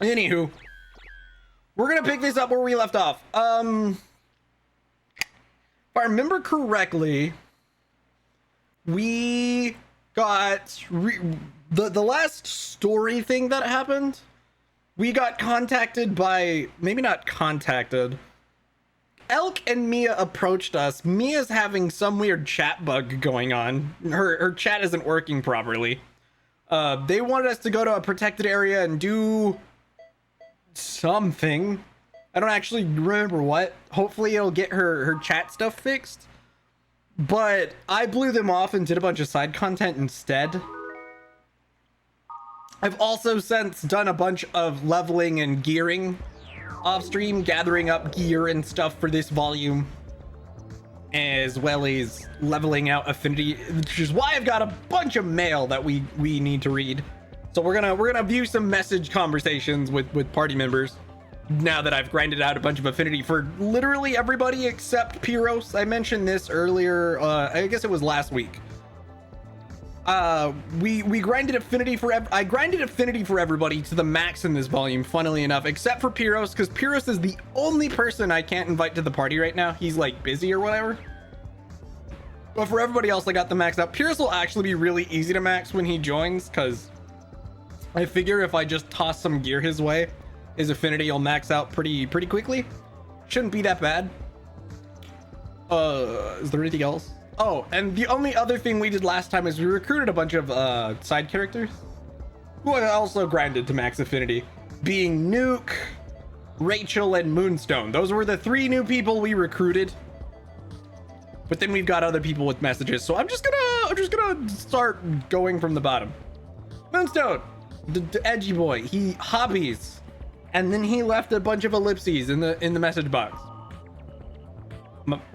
Anywho, we're gonna pick this up where we left off. If I remember correctly, we got the last story thing that happened. We got contacted by, maybe not contacted. Elk and Mia approached us. Mia's having some weird chat bug going on. Her chat isn't working properly. They wanted us to go to a protected area and do something. I don't actually remember what. Hopefully it'll get her chat stuff fixed. But I blew them off and did a bunch of side content instead. I've also since done a bunch of leveling and gearing off stream, gathering up gear and stuff for this volume, as well as leveling out affinity, which is why I've got a bunch of mail that we need to read. So we're gonna view some message conversations with party members now that I've grinded out a bunch of affinity for literally everybody except Pyros. I mentioned this earlier, I guess it was last week. We grinded affinity for I grinded affinity for everybody to the max in this volume, funnily enough, except for Pyros, because Pyros is the only person I can't invite to the party right now. He's like busy or whatever. But for everybody else, I got the max out. Pyros will actually be really easy to max when he joins, because I figure if I just toss some gear his way, his affinity will max out pretty quickly. Shouldn't be that bad. Is there anything else? Oh, and the only other thing we did last time is we recruited a bunch of side characters who I also grinded to max affinity, being Nuke, Rachel, and Moonstone. Those were the 3 new people we recruited. But then we've got other people with messages, so I'm just gonna start going from the bottom. Moonstone, the edgy boy, he hobbies, and then he left a bunch of ellipses in the message box.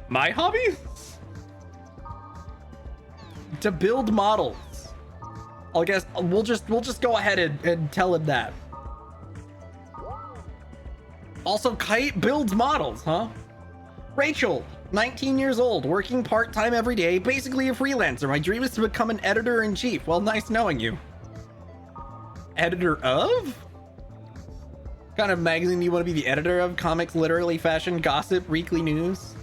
My hobbies? To build models. I guess we'll just go ahead and tell him that. Also, Kite builds models, huh? Rachel, 19 years old, working part-time every day, basically a freelancer. My dream is to become an editor-in-chief. Well, nice knowing you. Editor of? What kind of magazine do you want to be the editor of? Comics, literally, fashion, gossip, weekly news?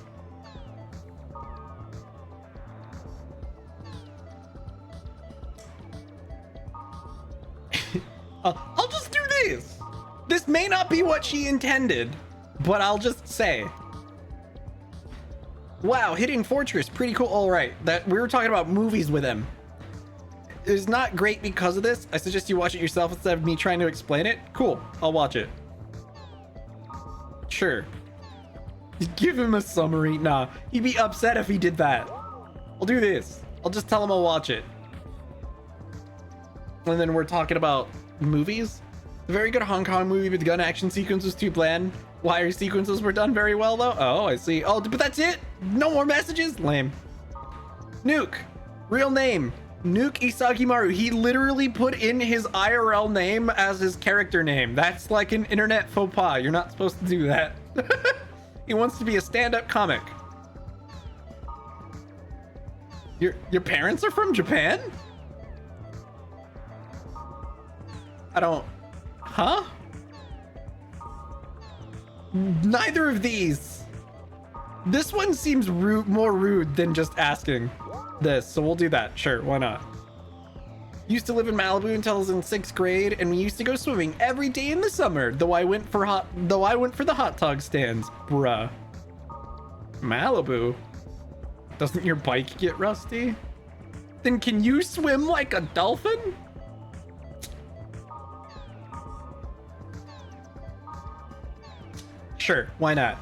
I'll just do this. This may not be what she intended, but I'll just say. Wow, hitting Fortress, pretty cool. All right, that we were talking about movies with him. It's not great because of this. I suggest you watch it yourself instead of me trying to explain it. Cool, I'll watch it. Sure. Give him a summary. Nah, he'd be upset if he did that. I'll do this. I'll just tell him I'll watch it. And then we're talking about movies. A very good Hong Kong movie, but the gun action sequence was too bland. Wire sequences were done very well though. Oh, I see. Oh, but that's it? No more messages? Lame. Nuke. Real name. Nuke Isagimaru. He literally put in his IRL name as his character name. That's like an internet faux pas. You're not supposed to do that. He wants to be a stand-up comic. Your parents are from Japan? I don't... Huh? Neither of these. This one seems rude, more rude than just asking this, so we'll do that. Sure, why not? Used to live in Malibu until I was in 6th grade, and we used to go swimming every day in the summer. Though I went for the hot dog stands, bruh. Malibu? Doesn't your bike get rusty? Then can you swim like a dolphin? Sure, why not?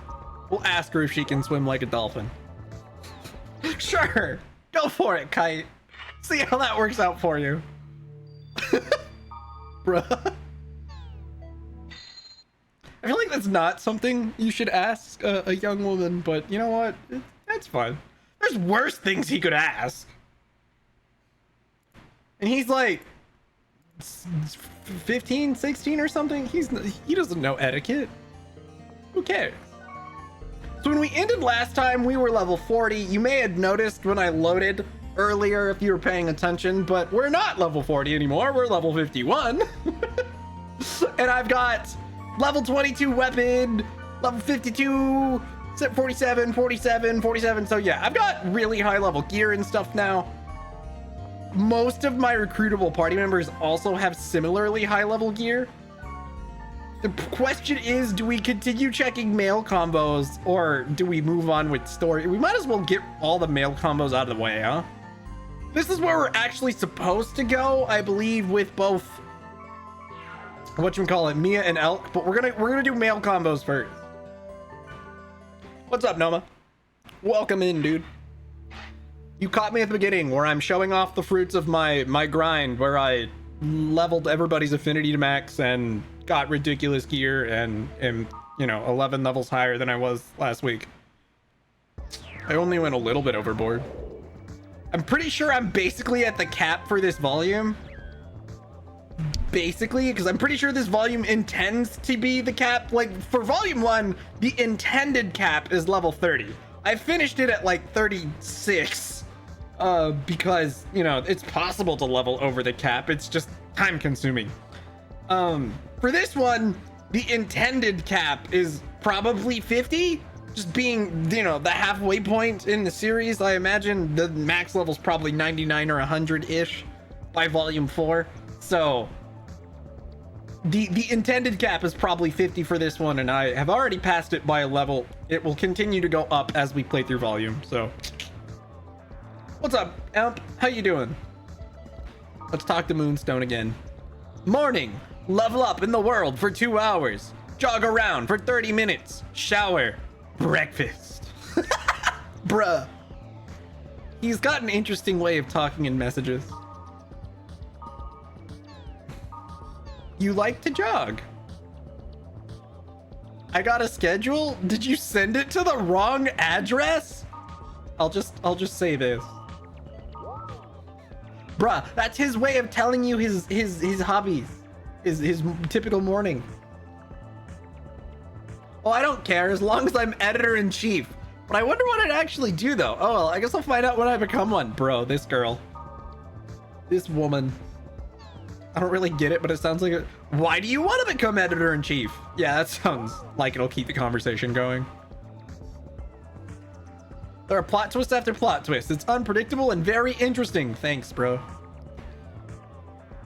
We'll ask her if she can swim like a dolphin. Sure, go for it, Kite. See how that works out for you. Bruh. I feel like that's not something you should ask a young woman, but you know what? That's fine. There's worse things he could ask. And he's like 15, 16 or something. He doesn't know etiquette. Who cares? So when we ended last time, we were level 40. You may have noticed when I loaded earlier if you were paying attention, but we're not level 40 anymore. We're level 51. And I've got level 22 weapon, level 52, 47, 47, 47. So yeah, I've got really high level gear and stuff now. Most of my recruitable party members also have similarly high level gear. The question is, do we continue checking male combos or do we move on with story? We might as well get all the male combos out of the way, huh? This is where we're actually supposed to go, I believe, with both whatchamacallit, Mia and Elk, but we're gonna do male combos first. What's up, Noma? Welcome in, dude. You caught me at the beginning where I'm showing off the fruits of my grind, where I leveled everybody's affinity to max and got ridiculous gear and am, you know, 11 levels higher than I was last week. I only went a little bit overboard. I'm pretty sure I'm basically at the cap for this volume. Basically, because I'm pretty sure this volume intends to be the cap. Like, for volume 1, the intended cap is level 30. I finished it at like 36 because, you know, it's possible to level over the cap. It's just time consuming. For this one, the intended cap is probably 50, just being, you know, the halfway point in the series. I imagine the max level's probably 99 or 100-ish by volume 4. So the intended cap is probably 50 for this one, and I have already passed it by a level. It will continue to go up as we play through volume. So what's up, Amp? How you doing? Let's talk to Moonstone again. Morning. Level up in the world for 2 hours. Jog around for 30 minutes. Shower. Breakfast. Bruh. He's got an interesting way of talking in messages. You like to jog. I got a schedule. Did you send it to the wrong address? I'll just say this. Bruh, that's his way of telling you his hobbies. His typical morning. Oh, I don't care as long as I'm editor-in-chief. But I wonder what I'd actually do though. Oh well, I guess I'll find out when I become one. Bro, this girl. This woman. I don't really get it, but it sounds like why do you want to become editor-in-chief? Yeah, that sounds like it'll keep the conversation going. There are plot twist after plot twist. It's unpredictable and very interesting. Thanks, bro.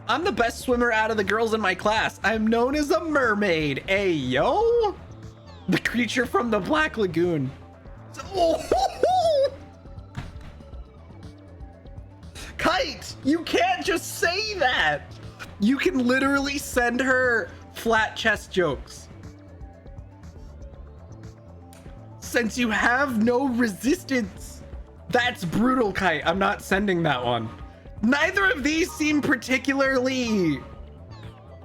I'm the best swimmer out of the girls in my class. I'm known as a mermaid. Ayo! The creature from the Black Lagoon. Oh! Kite! You can't just say that! You can literally send her flat chest jokes. Since you have no resistance. That's brutal, Kite. I'm not sending that one. Neither of these seem particularly,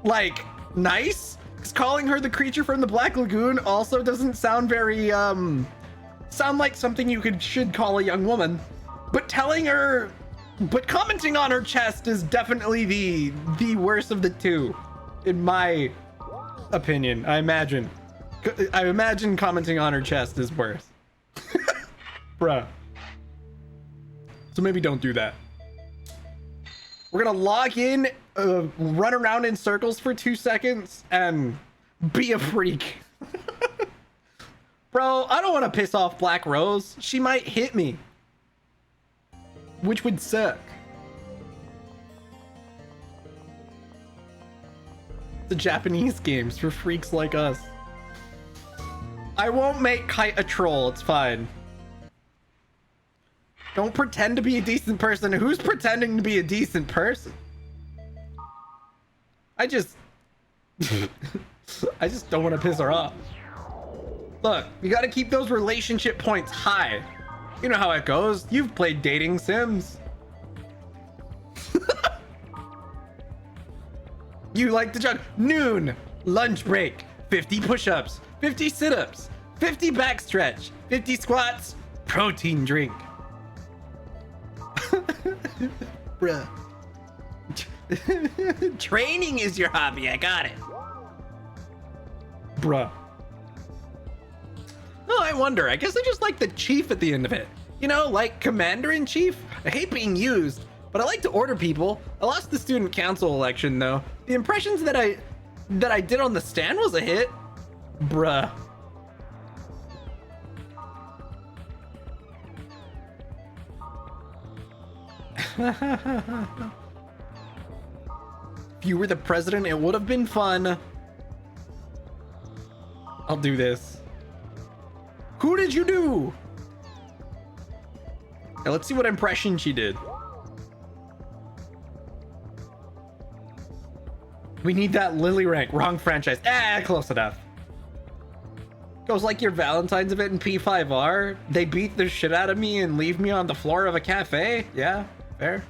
like, nice. Because calling her the creature from the Black Lagoon also doesn't sound very, sound like something you should call a young woman. But commenting on her chest is definitely the worst of the two, in my opinion. I imagine commenting on her chest is worse. Bruh. So maybe don't do that. We're gonna log in, run around in circles for 2 seconds, and be a freak. Bro, I don't want to piss off Black Rose. She might hit me. Which would suck. The Japanese games for freaks like us. I won't make Kite a troll, it's fine. Don't pretend to be a decent person. Who's pretending to be a decent person? I just don't want to piss her off. Look, you got to keep those relationship points high. You know how it goes. You've played dating sims. You like to jog. Noon, lunch break, 50 push-ups, 50 sit-ups, 50 backstretch, 50 squats, protein drink. Bruh. Training is your hobby. I got it. Bruh. Oh, I wonder. I guess I just like the chief at the end of it. You know, like commander-in-chief. I hate being used, but I like to order people. I lost the student council election, though. The impressions that that I did on the stand was a hit. Bruh. If you were the president, it would have been fun. I'll do this. Who did you do? Okay, let's see what impression she did. We need that Lily rank. Wrong franchise. Close enough. Goes like your Valentine's event in P5R. They beat the shit out of me and leave me on the floor of a cafe. Yeah, fair.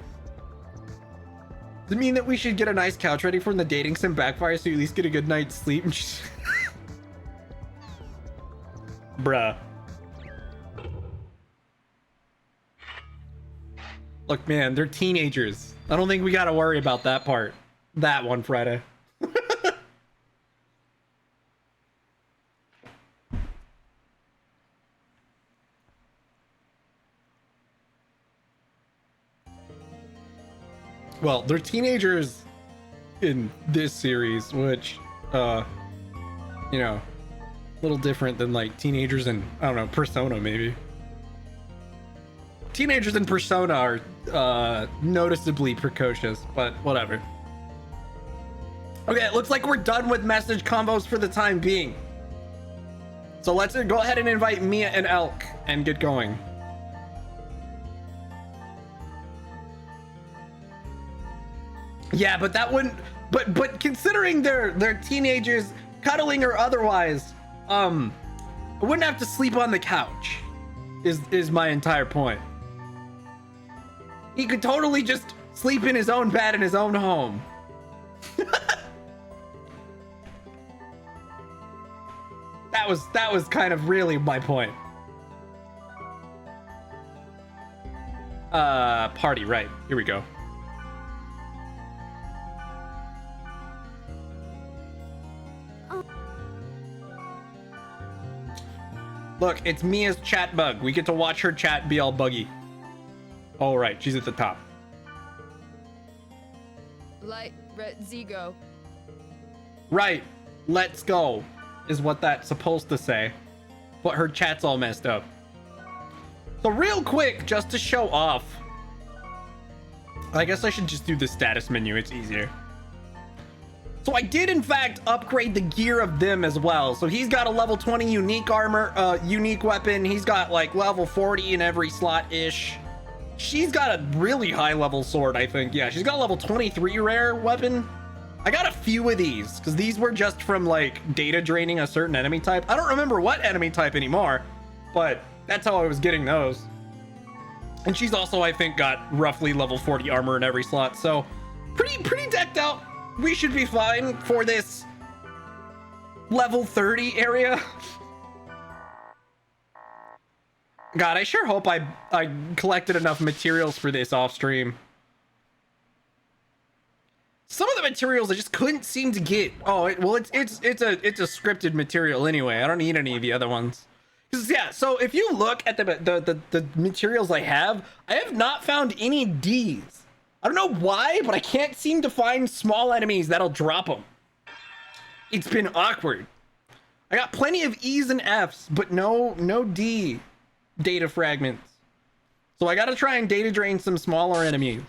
Does it mean that we should get a nice couch ready for when the dating sim backfires so you at least get a good night's sleep? Bruh. Look, man, they're teenagers. I don't think we gotta worry about that part. That one, Friday. Well, they're teenagers in this series, which, you know, a little different than like teenagers in, I don't know, Persona maybe. Teenagers in Persona are noticeably precocious, but whatever. Okay, it looks like we're done with message combos for the time being. So let's go ahead and invite Mia and Elk and get going. Yeah, but that wouldn't, but considering they're teenagers, cuddling or otherwise, I wouldn't have to sleep on the couch, is my entire point. He could totally just sleep in his own bed in his own home. That was kind of really my point. Party, right. Here we go. Look, it's Mia's chat bug. We get to watch her chat be all buggy. Oh, right. She's at the top. Light, red, Zigo. Right. Let's go is what that's supposed to say. But her chat's all messed up. So real quick, just to show off. I guess I should just do the status menu. It's easier. So I did, in fact, upgrade the gear of them as well. So he's got a level 20 unique armor, unique weapon. He's got like level 40 in every slot-ish. She's got a really high level sword, I think. Yeah, she's got a level 23 rare weapon. I got a few of these because these were just from like data draining a certain enemy type. I don't remember what enemy type anymore, but that's how I was getting those. And she's also, I think, got roughly level 40 armor in every slot. So pretty decked out. We should be fine for this level 30 area. God, I sure hope I collected enough materials for this off stream. Some of the materials I just couldn't seem to get. Oh, well, it's a scripted material anyway. I don't need any of the other ones. 'Cause, yeah, so if you look at the materials I have not found any D's. I don't know why, but I can't seem to find small enemies that'll drop them. It's been awkward. I got plenty of E's and F's, but no D data fragments. So I gotta try and data drain some smaller enemies.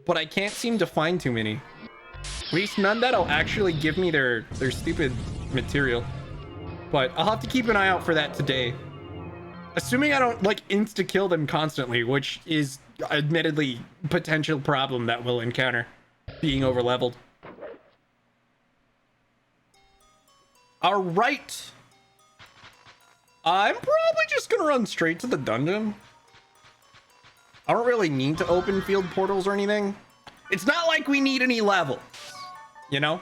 But I can't seem to find too many. At least none that'll actually give me their stupid material. But I'll have to keep an eye out for that today. Assuming I don't like insta-kill them constantly, which is admittedly potential problem that we'll encounter being over-leveled. All right. I'm probably just gonna run straight to the dungeon. I don't really need to open field portals or anything. It's not like we need any levels, you know?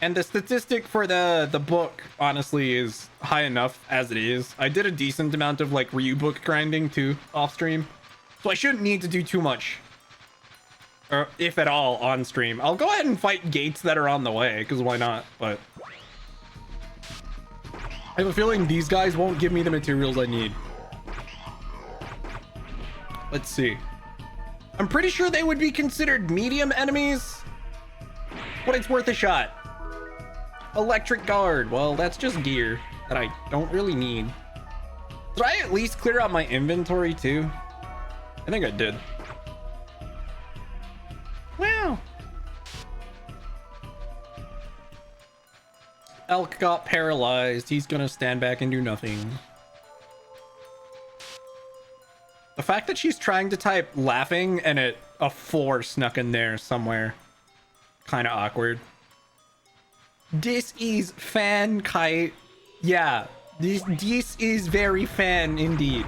And the statistic for the book, honestly, is high enough as it is. I did a decent amount of, like, Ryu book grinding, too, off-stream. So I shouldn't need to do too much. Or, if at all, on-stream. I'll go ahead and fight gates that are on the way, because why not? But I have a feeling these guys won't give me the materials I need. Let's see. I'm pretty sure they would be considered medium enemies, but it's worth a shot. Electric guard. Well, that's just gear that I don't really need. Did I at least clear out my inventory too? I think I did. Wow. Elk got paralyzed. He's gonna stand back and do nothing. The fact that she's trying to type laughing and a 4 snuck in there somewhere. Kind of awkward. This is fan kite. Yeah, this is very fan indeed.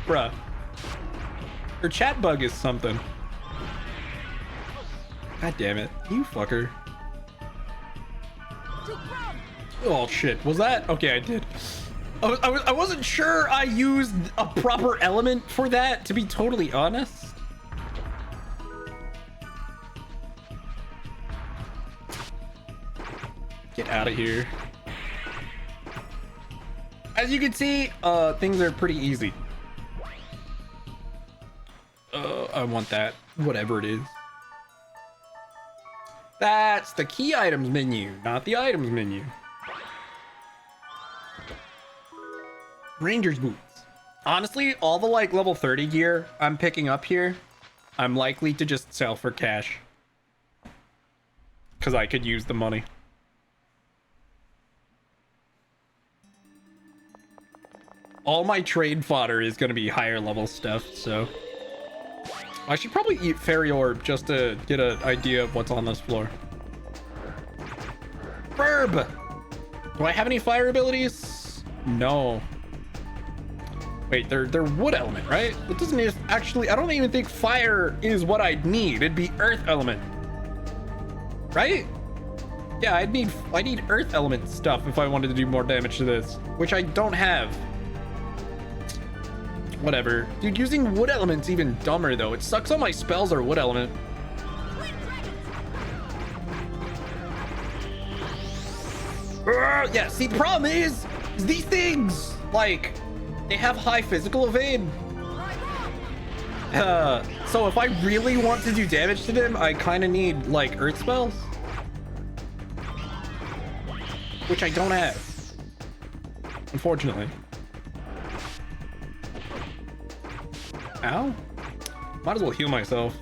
Bruh. Her chat bug is something. God damn it. You fucker. Oh shit. Was that? Okay, I did. I wasn't sure I used a proper element for that, to be totally honest. Get out of here. As you can see, things are pretty easy. I want that. Whatever it is. That's the key items menu, not the items menu. Ranger's boots. Honestly, all the like level 30 gear I'm picking up here, I'm likely to just sell for cash. Because I could use the money. All my trade fodder is going to be higher level stuff, so... I should probably eat Fairy Orb just to get an idea of what's on this floor. Verb! Do I have any fire abilities? No. Wait, they're wood element, right? It doesn't actually... I don't even think fire is what I'd need. It'd be earth element. Right? Yeah, I need earth element stuff if I wanted to do more damage to this, which I don't have. Whatever. Dude, using wood element's even dumber though. It sucks all my spells are wood element. Yeah, see, the problem is these things, like, they have high physical evade. So if I really want to do damage to them, I kind of need, like, earth spells. Which I don't have. Unfortunately. Ow. Might as well heal myself.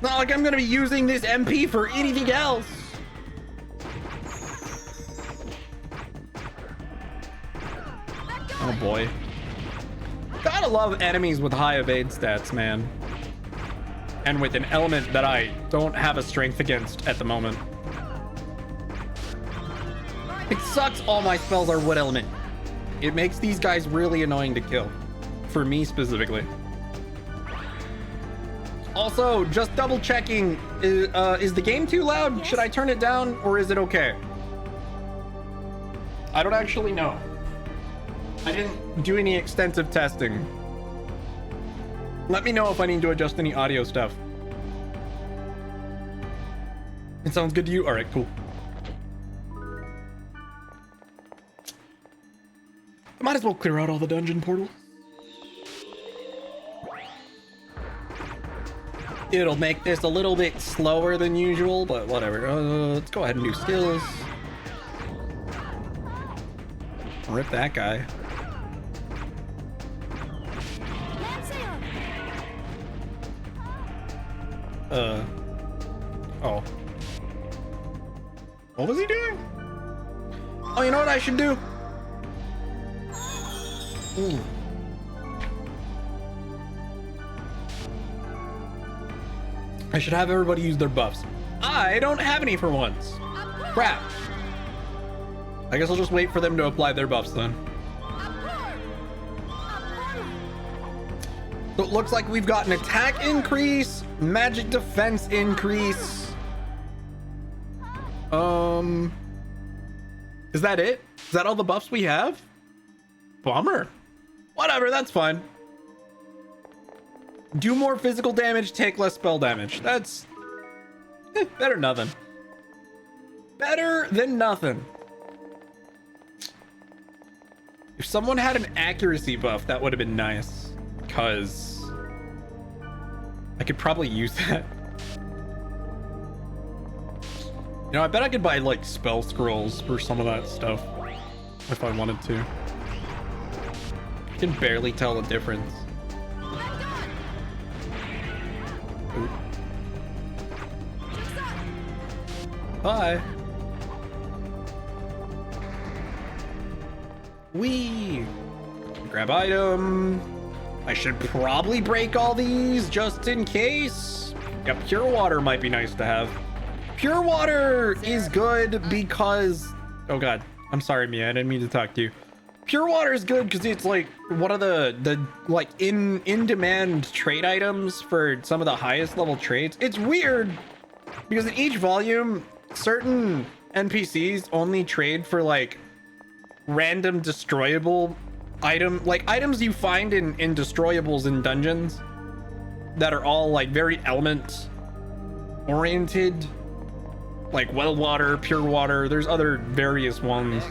Not like I'm gonna be using this MP for anything else. Oh boy. Gotta love enemies with high evade stats, man. And with an element that I don't have a strength against at the moment. It sucks all my spells are wood element. It makes these guys really annoying to kill. For me specifically. Also, just double checking, is the game too loud? Should I turn it down or is it okay? I don't actually know. I didn't do any extensive testing. Let me know if I need to adjust any audio stuff. It sounds good to you? All right, cool. I might as well clear out all the dungeon portals. It'll make this a little bit slower than usual, but whatever. Let's go ahead and do skills. Rip that guy. Oh. What was he doing? Oh, you know what I should do? Ooh. I should have everybody use their buffs. I don't have any for once. Crap. I guess I'll just wait for them to apply their buffs then. So it looks like we've got an attack increase, magic defense increase. Is that it? Is that all the buffs we have? Bummer. Whatever, that's fine. Do more physical damage, take less spell damage. That's better than nothing. Better than nothing. If someone had an accuracy buff, that would have been nice. Because I could probably use that. You know, I bet I could buy like spell scrolls for some of that stuff if I wanted to. I can barely tell the difference. Ooh. Bye. Wee. Grab item. I should probably break all these just in case. Yeah, pure water might be nice to have. Pure water is good because... Oh god, I'm sorry, Mia. I didn't mean to talk to you. Pure water is good because it's like one of the like in demand trade items for some of the highest level trades. It's weird because in each volume, certain NPCs only trade for like random destroyable items you find in destroyables in dungeons that are all like very element oriented, like well water, pure water. There's other various ones.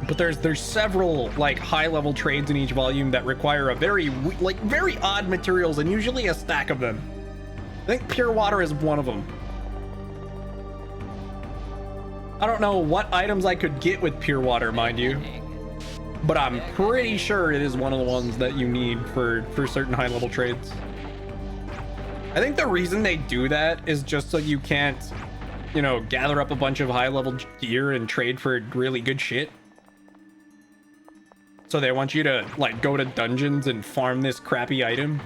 But there's several like high level trades in each volume that require a very odd materials and usually a stack of them. I think pure water is one of them. I don't know what items I could get with pure water, mind you, but I'm pretty sure it is one of the ones that you need for certain high level trades. I think the reason they do that is just so you can't, you know, gather up a bunch of high level gear and trade for really good shit. So they want you to like go to dungeons and farm this crappy item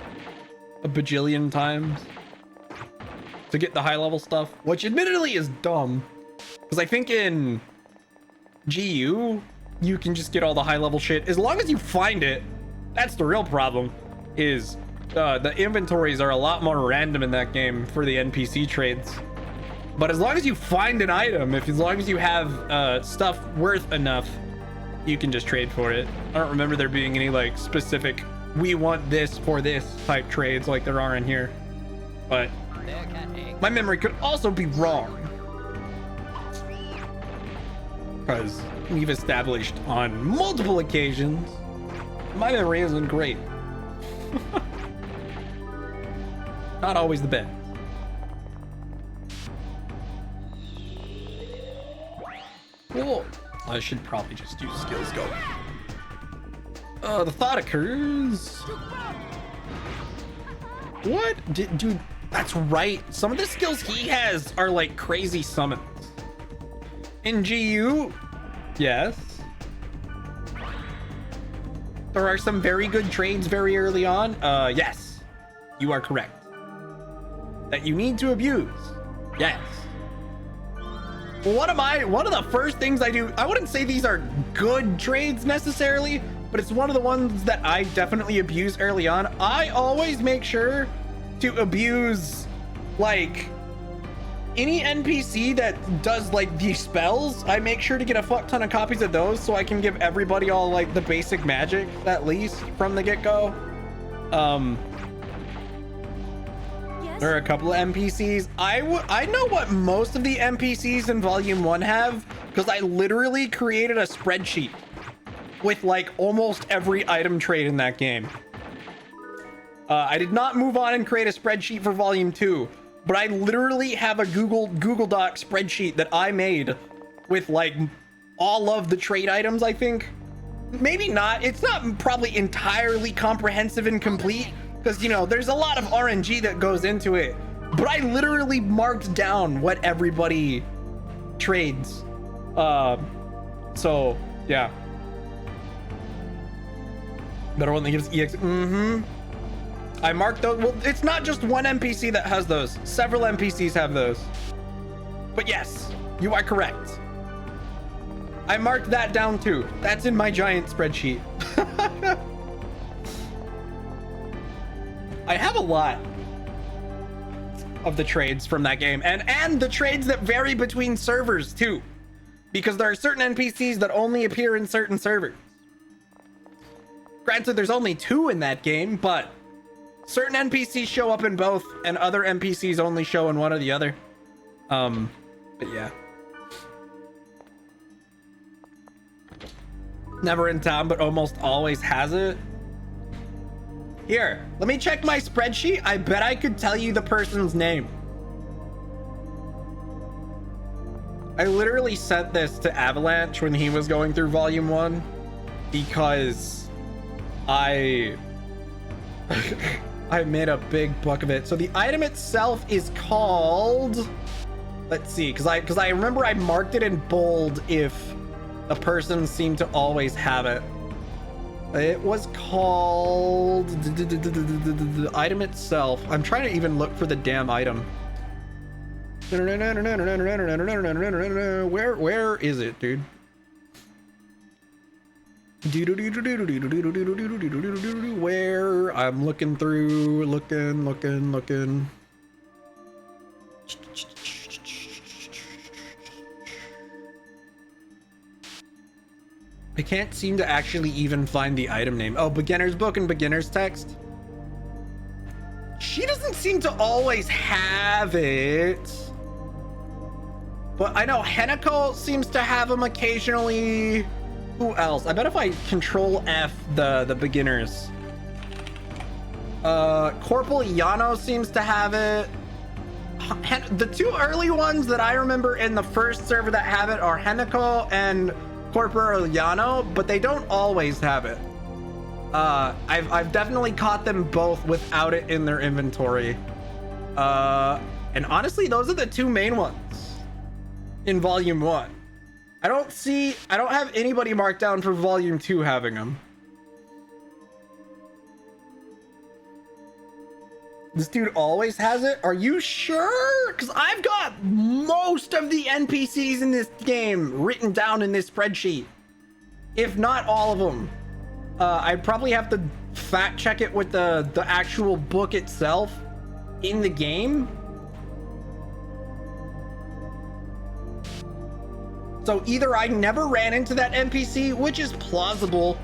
a bajillion times to get the high level stuff, which admittedly is dumb. Because I think in GU, you can just get all the high level shit as long as you find it. That's the real problem, is the inventories are a lot more random in that game for the NPC trades. But as long as you find an item, as long as you have stuff worth enough, you can just trade for it. I don't remember there being any like specific, we want this for this type trades like there are in here. But my memory could also be wrong, because we've established on multiple occasions my memory isn't great. Not always the best. Cool. I should probably just use skills go. The thought occurs. What? Dude, that's right. Some of the skills he has are like crazy summons. In GU, yes. There are some very good trades very early on. Yes, you are correct. That you need to abuse. Yes. Well, one of the first things I do, I wouldn't say these are good trades necessarily, but it's one of the ones that I definitely abuse early on. I always make sure to abuse like any NPC that does like these spells. I make sure to get a fuck ton of copies of those so I can give everybody all like the basic magic at least from the get-go. There are a couple of NPCs. I know what most of the NPCs in Volume 1 have, because I literally created a spreadsheet with like almost every item trade in that game. I did not move on and create a spreadsheet for Volume 2, but I literally have a Google Doc spreadsheet that I made with like all of the trade items, I think. Maybe not. It's not probably entirely comprehensive and complete, because, you know, there's a lot of RNG that goes into it. But I literally marked down what everybody trades. So, yeah. Better one that gives EX. I marked those. Well, it's not just one NPC that has those. Several NPCs have those. But yes, you are correct. I marked that down too. That's in my giant spreadsheet. I have a lot of the trades from that game, and the trades that vary between servers too, because there are certain NPCs that only appear in certain servers. Granted, there's only 2 in that game, but certain NPCs show up in both, and other NPCs only show in one or the other. But yeah. Never in town, but almost always has it. Here, let me check my spreadsheet. I bet I could tell you the person's name. I literally sent this to Avalanche when he was going through volume 1 because I made a big buck of it. So the item itself is called, let's see, because I remember I marked it in bold if a person seemed to always have it. It was called the item itself. I'm trying to even look for the damn item. Where is it, dude? Where? I'm looking through, looking. I can't seem to actually even find the item name. Oh, beginner's book and beginner's text. She doesn't seem to always have it. But I know Henako seems to have them occasionally. Who else? I bet if I control F the beginners. Corporal Yano seems to have it. The two early ones that I remember in the first server that have it are Henako and Corporal Yano, but they don't always have it. I've definitely caught them both without it in their inventory. And honestly, those are the two main ones in volume 1. I don't have anybody marked down for volume 2 having them. This dude always has it? Are you sure? Because I've got most of the NPCs in this game written down in this spreadsheet. If not all of them. I'd probably have to fact check it with the actual book itself in the game. So either I never ran into that NPC, which is plausible,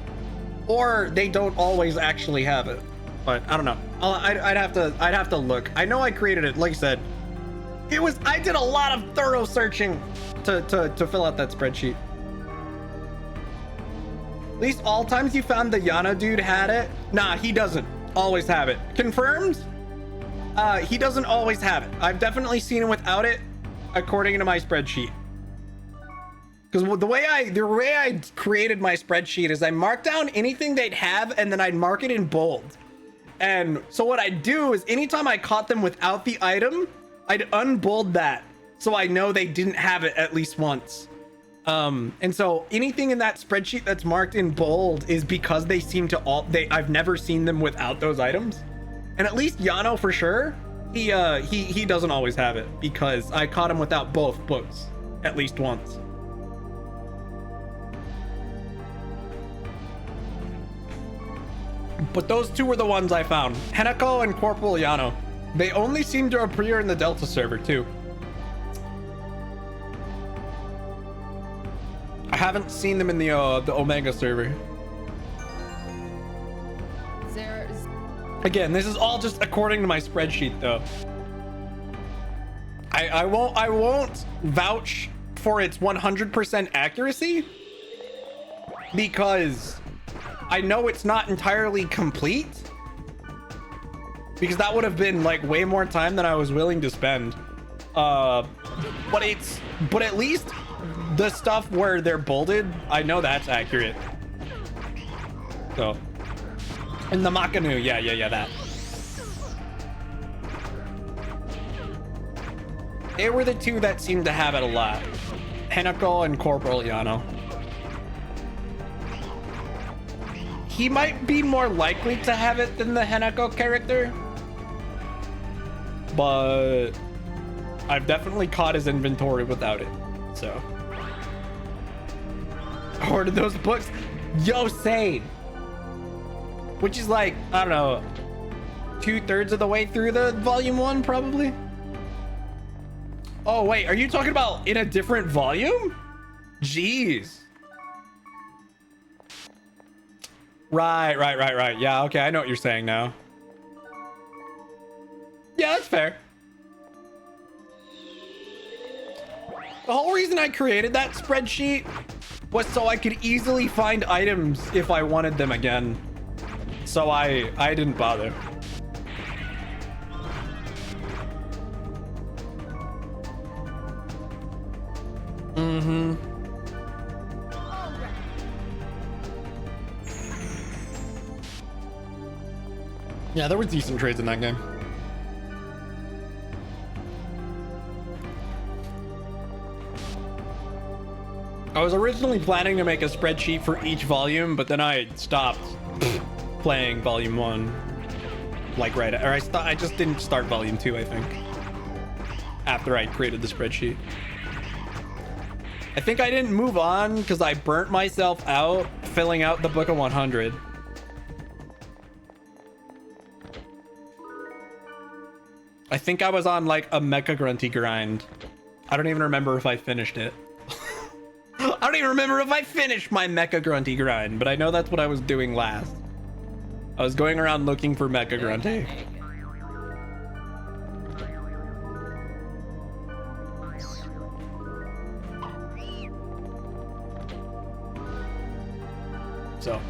or they don't always actually have it. But I don't know. I'd have to look. I know I created it. Like I said, I did a lot of thorough searching to fill out that spreadsheet. At least all times you found the Yana dude had it. Nah, he doesn't always have it. Confirmed? He doesn't always have it. I've definitely seen him without it, according to my spreadsheet. Because the way I created my spreadsheet is I marked down anything they'd have and then I'd mark it in bold. And so what I'd do is anytime I caught them without the item, I'd unbold that so I know they didn't have it at least once. And so anything in that spreadsheet that's marked in bold is because they seem to I've never seen them without those items. And at least Yano for sure, he doesn't always have it because I caught him without both books at least once. But those two were the ones I found. Henako and Corporal Yano. They only seem to appear in the Delta server too. I haven't seen them in the Omega server. Again, this is all just according to my spreadsheet though. I won't vouch for its 100% accuracy because I know it's not entirely complete, because that would have been like way more time than I was willing to spend. But at least the stuff where they're bolded, I know that's accurate. So, and the Makanu, yeah, that. They were the two that seemed to have it a lot. Henako and Corporal Yano. He might be more likely to have it than the Henako character, but I've definitely caught his inventory without it. So, I ordered those books. Yo, same. Which is like, I don't know, 2/3 of the way through the volume 1, probably. Oh wait, are you talking about in a different volume? Jeez. Right. Yeah, okay, I know what you're saying now. Yeah, that's fair. The whole reason I created that spreadsheet was so I could easily find items if I wanted them again. So I didn't bother. Mm-hmm. Yeah, there were decent trades in that game. I was originally planning to make a spreadsheet for each volume, but then I stopped playing volume 1. Like I just didn't start volume 2, I think. After I created the spreadsheet. I think I didn't move on because I burnt myself out filling out the book of 100. I think I was on like a mecha grunty grind. I don't even remember if I finished it. I don't even remember if I finished my mecha grunty grind, but I know that's what I was doing last. I was going around looking for mecha grunty. So,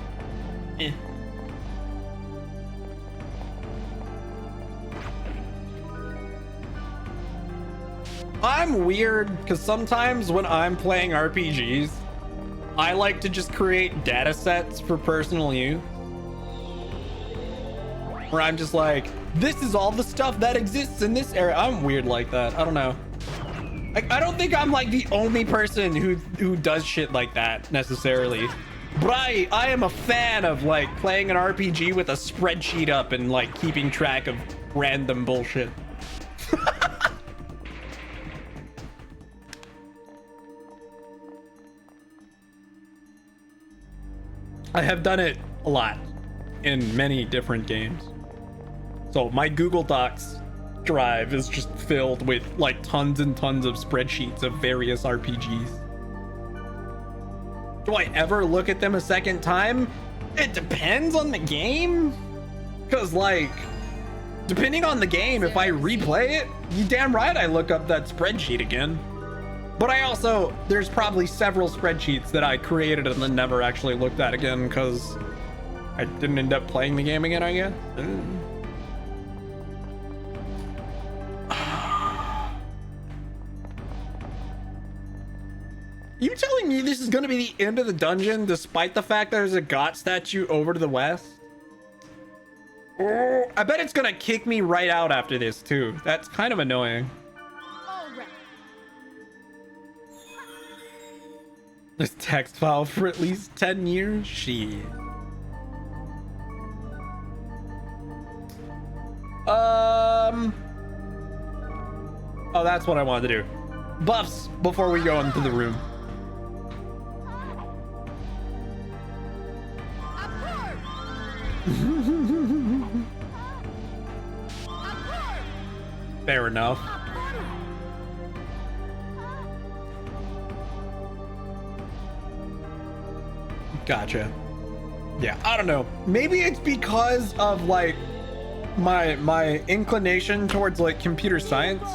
I'm weird because sometimes when I'm playing RPGs, I like to just create data sets for personal use. Where I'm just like, this is all the stuff that exists in this area. I'm weird like that. I don't know. I don't think I'm like the only person who does shit like that necessarily. But I am a fan of like playing an RPG with a spreadsheet up and like keeping track of random bullshit. I have done it a lot in many different games. So my Google Docs drive is just filled with like tons and tons of spreadsheets of various RPGs. Do I ever look at them a second time? It depends on the game. Because like, depending on the game, if I replay it, you damn right I look up that spreadsheet again. But I also, there's probably several spreadsheets that I created and then never actually looked at again because I didn't end up playing the game again, I guess. You telling me this is going to be the end of the dungeon despite the fact there's a God statue over to the west? I bet it's going to kick me right out after this too. That's kind of annoying. This text file for at least 10 years? Shit. Oh, that's what I wanted to do. Buffs before we go into the room. Fair enough. Gotcha. Yeah, I don't know. Maybe it's because of like my inclination towards like computer science,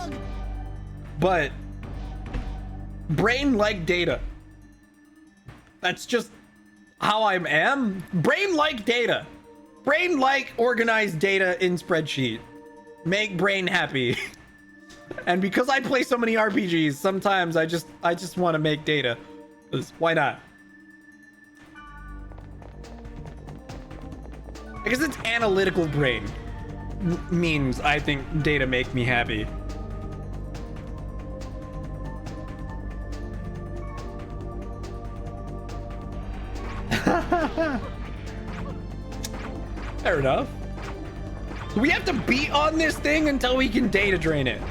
but brain like data. That's just how I am. Brain like data. Brain like organized data in spreadsheet. Make brain happy. And because I play so many RPGs, sometimes I just want to make data. Why not? Because it's analytical brain means I think data make me happy. Fair enough. We have to beat on this thing until we can data drain it.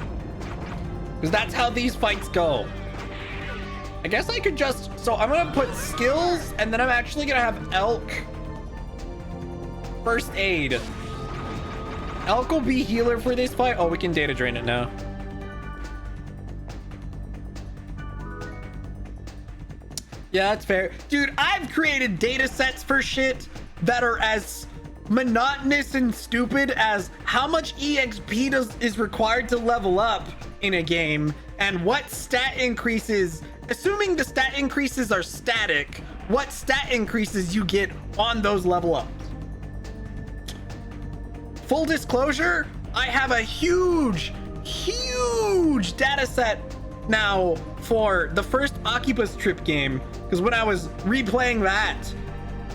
Because that's how these fights go. I guess I could just... So I'm going to put skills, and then I'm actually going to have Elk... First aid. Elk will be healer for this fight. Oh, we can data drain it now. Yeah, that's fair. Dude, I've created data sets for shit that are as monotonous and stupid as how much EXP is required to level up in a game and what stat increases, assuming the stat increases are static, what stat increases you get on those level ups. full disclosure, I have a huge data set now for the first Occupus Trip game, because when I was replaying that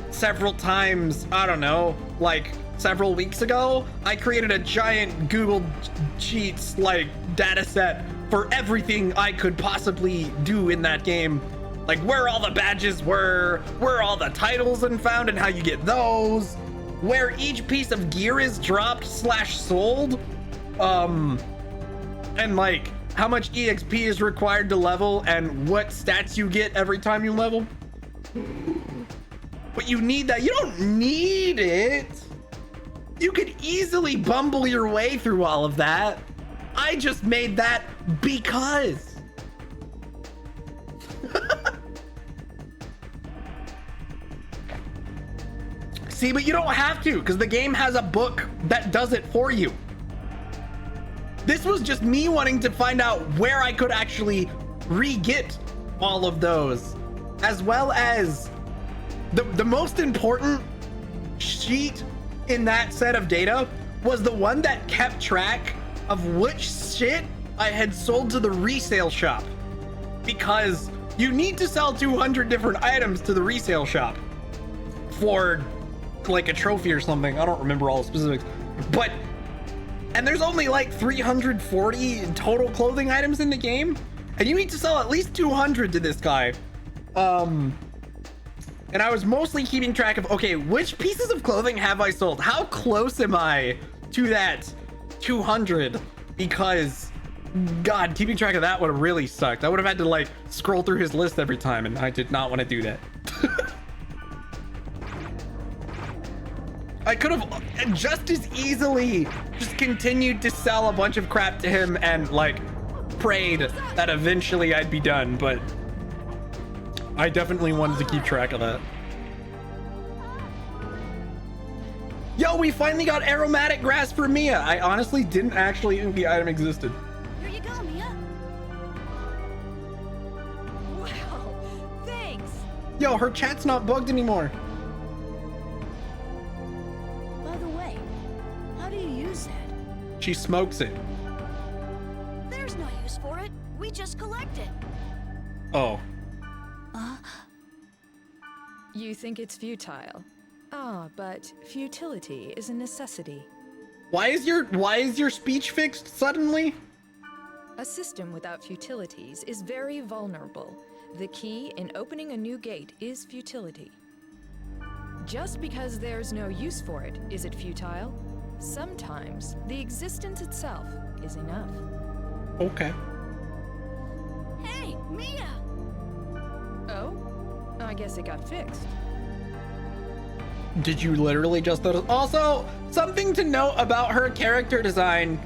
several times, I don't know, like several weeks ago, I created a giant Google Sheets like data set for everything I could possibly do in that game, like where all the badges were, where all the titles and found and how you get those, where each piece of gear is dropped / sold, and like how much EXP is required to level and what stats you get every time you level. But you need that. You don't need it. You could easily bumble your way through all of that. I just made that because. See, but you don't have to, because the game has a book that does it for you. This was just me wanting to find out where I could actually re-get all of those, as well as the most important sheet in that set of data was the one that kept track of which shit I had sold to the resale shop, because you need to sell 200 different items to the resale shop for like a trophy or something. I don't remember all the specifics, but and there's only like 340 total clothing items in the game, and you need to sell at least 200 to this guy. And I was mostly keeping track of, okay, which pieces of clothing have I sold? How close am I to that 200? Because God, keeping track of that would have really sucked. I would have had to like scroll through his list every time, and I did not want to do that. I could have just as easily just continued to sell a bunch of crap to him and like prayed that eventually I'd be done, but I definitely wanted to keep track of that. Yo, we finally got aromatic grass for Mia. I honestly didn't actually think the item existed. Here you go, Mia. Wow, thanks. Yo, her chat's not bugged anymore. By the way, how do you use that? She smokes it. There's no use for it. We just collect it. Oh. You think it's futile. Ah, but futility is a necessity. Why is your speech fixed suddenly? A system without futilities is very vulnerable. The key in opening a new gate is futility. Just because there's no use for it, is it futile? Sometimes the existence itself is enough. Okay. Hey, Mia! Oh? I guess it got fixed. Did you literally just notice? Also, something to note about her character design.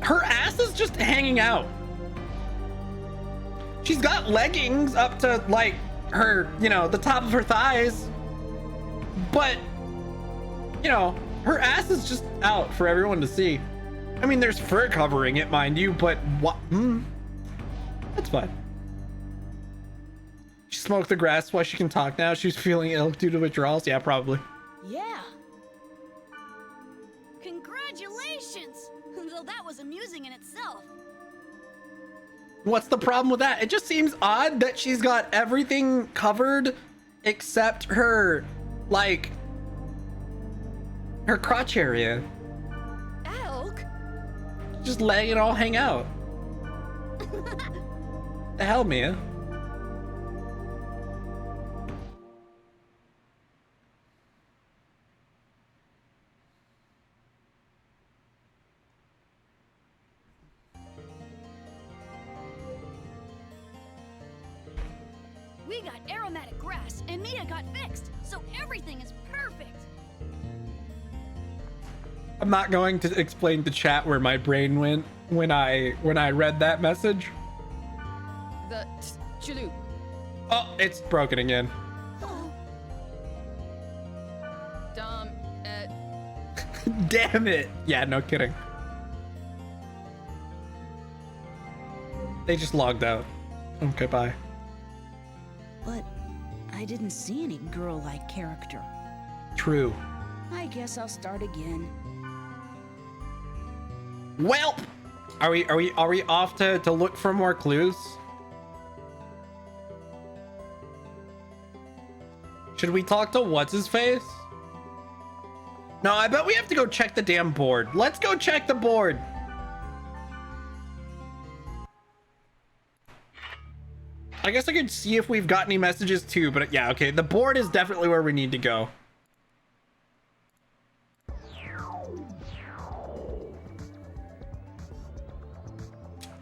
Her ass is just hanging out. She's got leggings up to like her, you know, the top of her thighs. But, you know, her ass is just out for everyone to see. I mean, there's fur covering it, mind you, but what? That's fine. She smoked the grass while she can talk now. She's feeling ill due to withdrawals. Yeah, probably. Yeah. Congratulations! Though that was amusing in itself. What's the problem with that? It just seems odd that she's got everything covered except her, like, her crotch area. Elk? Just letting it all hang out. The hell, Mia? We got aromatic grass, and Mia got fixed, so everything is perfect. I'm not going to explain to chat where my brain went when I read that message. The Chulu. Oh, it's broken again. Oh, Dom, Damn it. Yeah, no kidding. They just logged out. Okay, bye. But I didn't see any girl-like character. True. I guess I'll start again. Welp! Are we off to look for more clues? Should we talk to what's his face? No, I bet we have to go check the damn board. Let's go check the board. I guess I could see if we've got any messages too, but yeah, okay. The board is definitely where we need to go.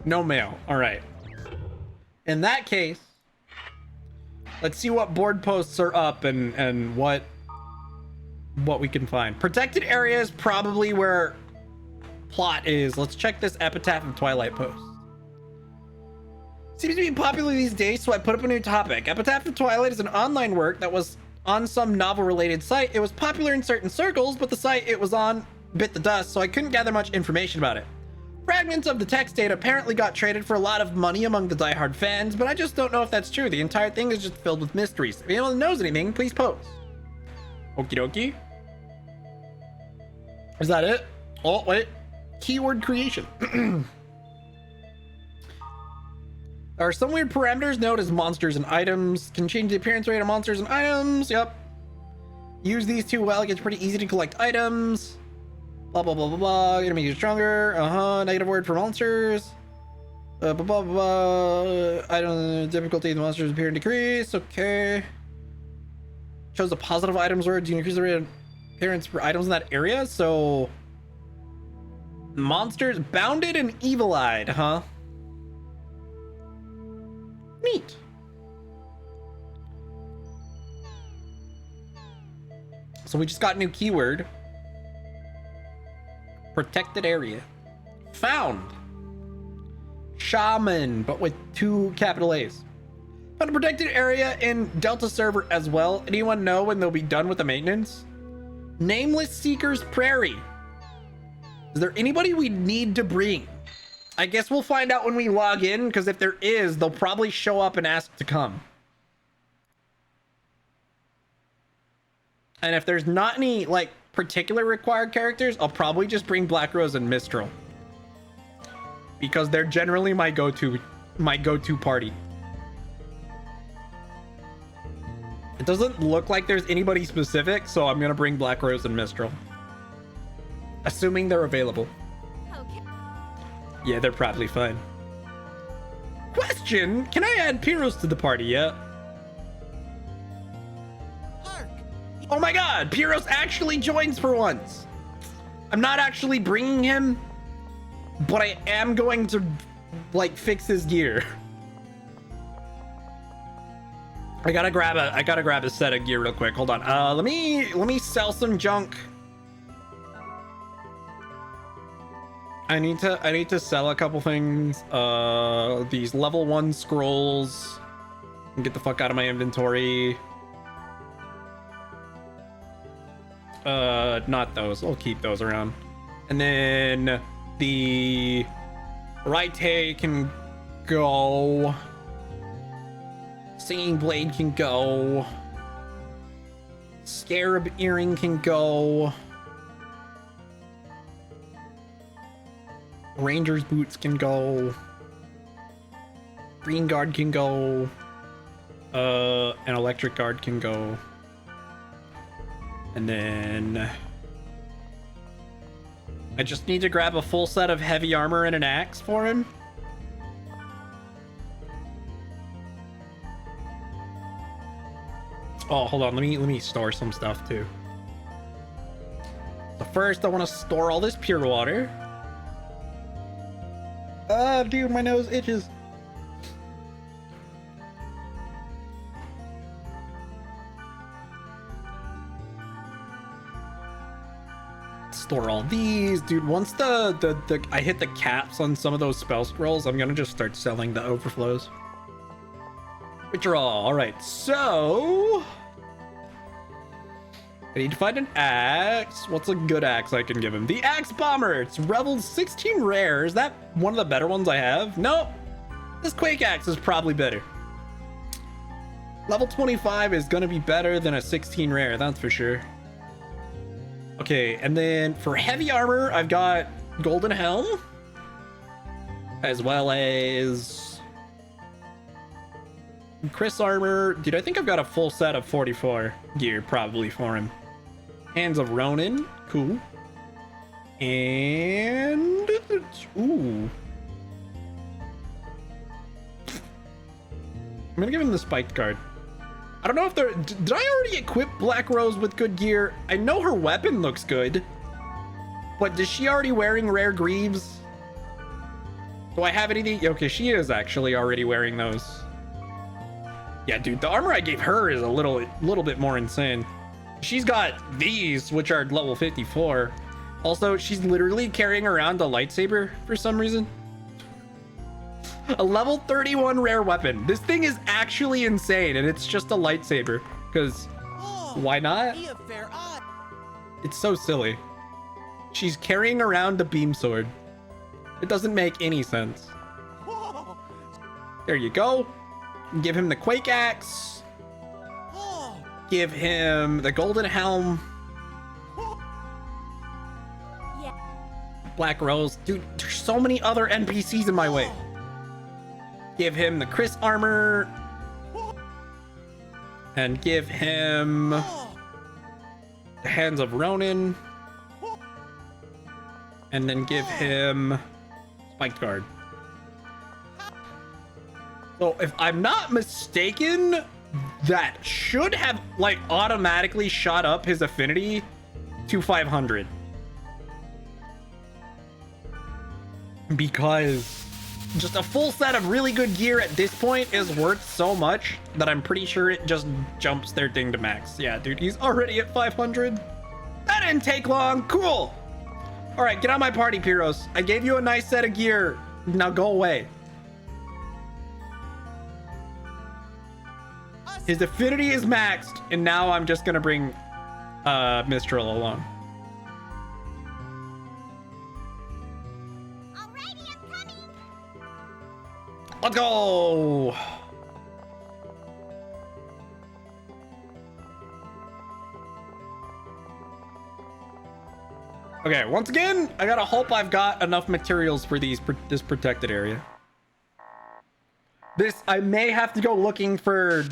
No mail. All right. In that case, let's see what board posts are up and what we can find. Protected area is probably where plot is. Let's check this Epitaph of Twilight post. Seems to be popular these days, so I put up a new topic. Epitaph of Twilight is an online work that was on some novel-related site. It was popular in certain circles, but the site it was on bit the dust, so I couldn't gather much information about it. Fragments of the text data apparently got traded for a lot of money among the diehard fans, but I just don't know if that's true. The entire thing is just filled with mysteries. If anyone knows anything, please post. Okie dokie. Is that it? Oh, wait. Keyword creation. There are some weird parameters known as monsters and items. Can change the appearance rate of monsters and items. Yep. Use these two well. It gets pretty easy to collect items. Blah, blah, blah, blah, blah. Gonna make you stronger. Negative word for monsters. Blah, blah, blah, blah. Item difficulty of the monsters appear and decrease. Okay. Shows the positive items words. You increase the rate of appearance for items in that area. So, monsters bounded and evil-eyed, huh? Neat. So we just got a new keyword. Protected area. Found. Shaman, but with 2 capital A's. Found a protected area in Delta server as well. Anyone know when they'll be done with the maintenance? Nameless Seeker's Prairie. Is there anybody we need to bring? I guess we'll find out when we log in, because if there is, they'll probably show up and ask to come. And if there's not any, like, particular required characters, I'll probably just bring Black Rose and Mistral. Because they're generally my go-to party. It doesn't look like there's anybody specific, so I'm gonna bring Black Rose and Mistral. Assuming they're available. Okay. Yeah, they're probably fine. Question, can I add Pyros to the party yet? Oh my god, Pyros actually joins for once. I'm not actually bringing him, but I am going to, like, fix his gear. I gotta grab a set of gear real quick. Hold on. Let me sell some junk. I need to sell a couple things. These level 1 scrolls. And get the fuck out of my inventory. Not those. I'll keep those around. And then the Raite can go. Singing Blade can go. Scarab Earring can go. Ranger's Boots can go. Green Guard can go. An Electric Guard can go. And then I just need to grab a full set of heavy armor and an axe for him. Oh, hold on. Let me store some stuff too. So first I want to store all this pure water. Ah, dude, my nose itches. Store all these, dude. Once the I hit the caps on some of those spell scrolls, I'm gonna just start selling the overflows. Which are all right. So I need to find an axe. What's a good axe I can give him? The Axe Bomber. It's leveled 16 rare. Is that one of the better ones I have? Nope. This Quake Axe is probably better. Level 25 is gonna be better than a 16 rare, that's for sure. Okay, and then for heavy armor, I've got Golden Helm, as well as Chris armor. Dude, I think I've got a full set of 44 gear probably for him. Hands of Ronin, cool. And ooh, I'm gonna give him the spiked guard. I don't know if they're... Did I already equip Black Rose with good gear? I know her weapon looks good. But is she already wearing rare greaves? Do I have anything? Okay, she is actually already wearing those. Yeah, dude, the armor I gave her is a little bit more insane. She's got these, which are level 54. Also, she's literally carrying around a lightsaber for some reason. A level 31 rare weapon. This thing is actually insane, and it's just a lightsaber. Because why not? It's so silly. She's carrying around a beam sword. It doesn't make any sense. There you go. Give him the Quake Axe. Give him the Golden Helm. Black Rose. Dude, there's so many other NPCs in my way. Give him the Chris armor. And give him the Hands of Ronin. And then give him Spiked Guard. So if I'm not mistaken, that should have like automatically shot up his affinity to 500. Because just a full set of really good gear at this point is worth so much that I'm pretty sure it just jumps their thing to max. Yeah, dude, he's already at 500. That didn't take long. Cool. All right, get on my party, Pyros. I gave you a nice set of gear. Now go away. His affinity is maxed, and now I'm just gonna bring Mistral along. Alrighty, I'm coming. Let's go. Okay, once again, I gotta hope I've got enough materials for this protected area. This, I may have to go looking for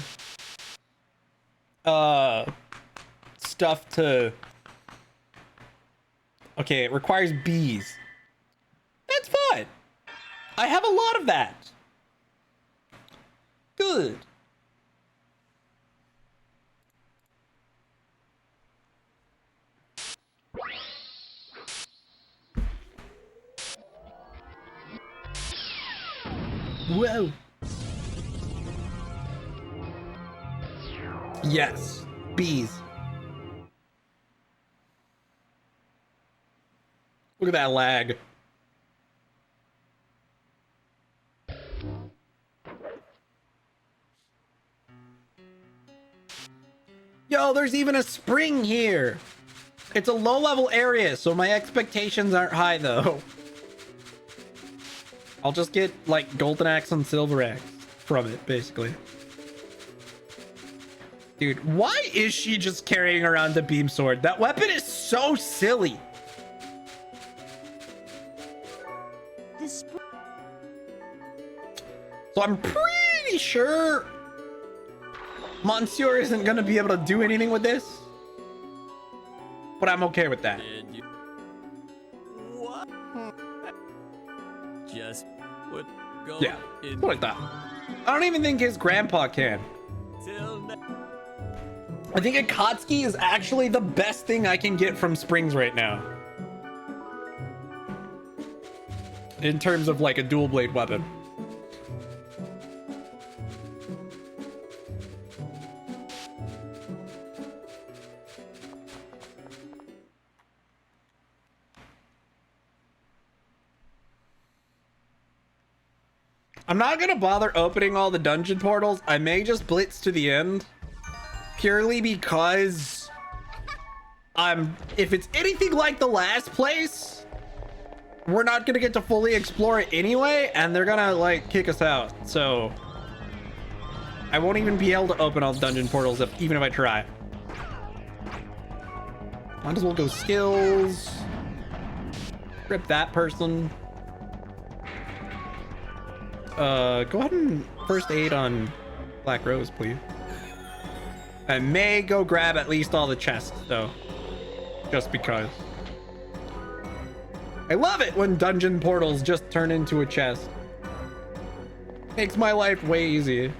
stuff to... Okay, it requires bees. That's fine. I have a lot of that. Good. Whoa. Yes, bees. Look at that lag. Yo, there's even a spring here. It's a low-level area, so my expectations aren't high, though. I'll just get, like, Golden Axe and Silver Axe from it, basically. Dude, why is she just carrying around the beam sword? That weapon is so silly. So I'm pretty sure Monsieur isn't gonna be able to do anything with this, but I'm okay with that. What? Just would go. Yeah, what I thought. I don't even think his grandpa can. I think Akatsuki is actually the best thing I can get from Springs right now, in terms of like a dual blade weapon. I'm not gonna bother opening all the dungeon portals. I may just blitz to the end, purely because if it's anything like the last place, we're not gonna get to fully explore it anyway, and they're gonna like kick us out. So I won't even be able to open all the dungeon portals even if I try. Might as well go skills. Rip that person. Go ahead and first aid on Black Rose, please. I may go grab at least all the chests, though. Just because. I love it when dungeon portals just turn into a chest. Makes my life way easier.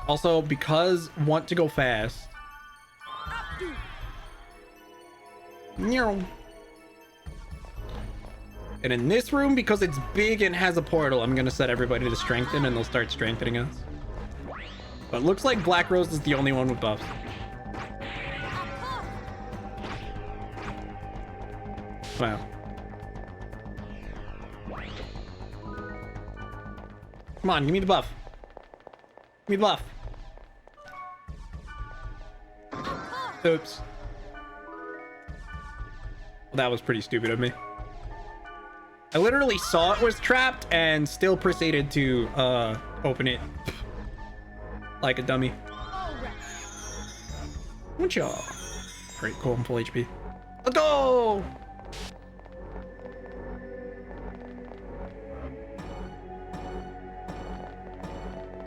Also, because want to go fast. And in this room, because it's big and has a portal, I'm gonna set everybody to strengthen and they'll start strengthening us. But it looks like Black Rose is the only one with buffs. Wow. Come on, give me the buff. Give me the buff. Oops. Well, that was pretty stupid of me. I literally saw it was trapped and still proceeded to open it like a dummy. Good job. Great, cool, I'm full HP. Let's go!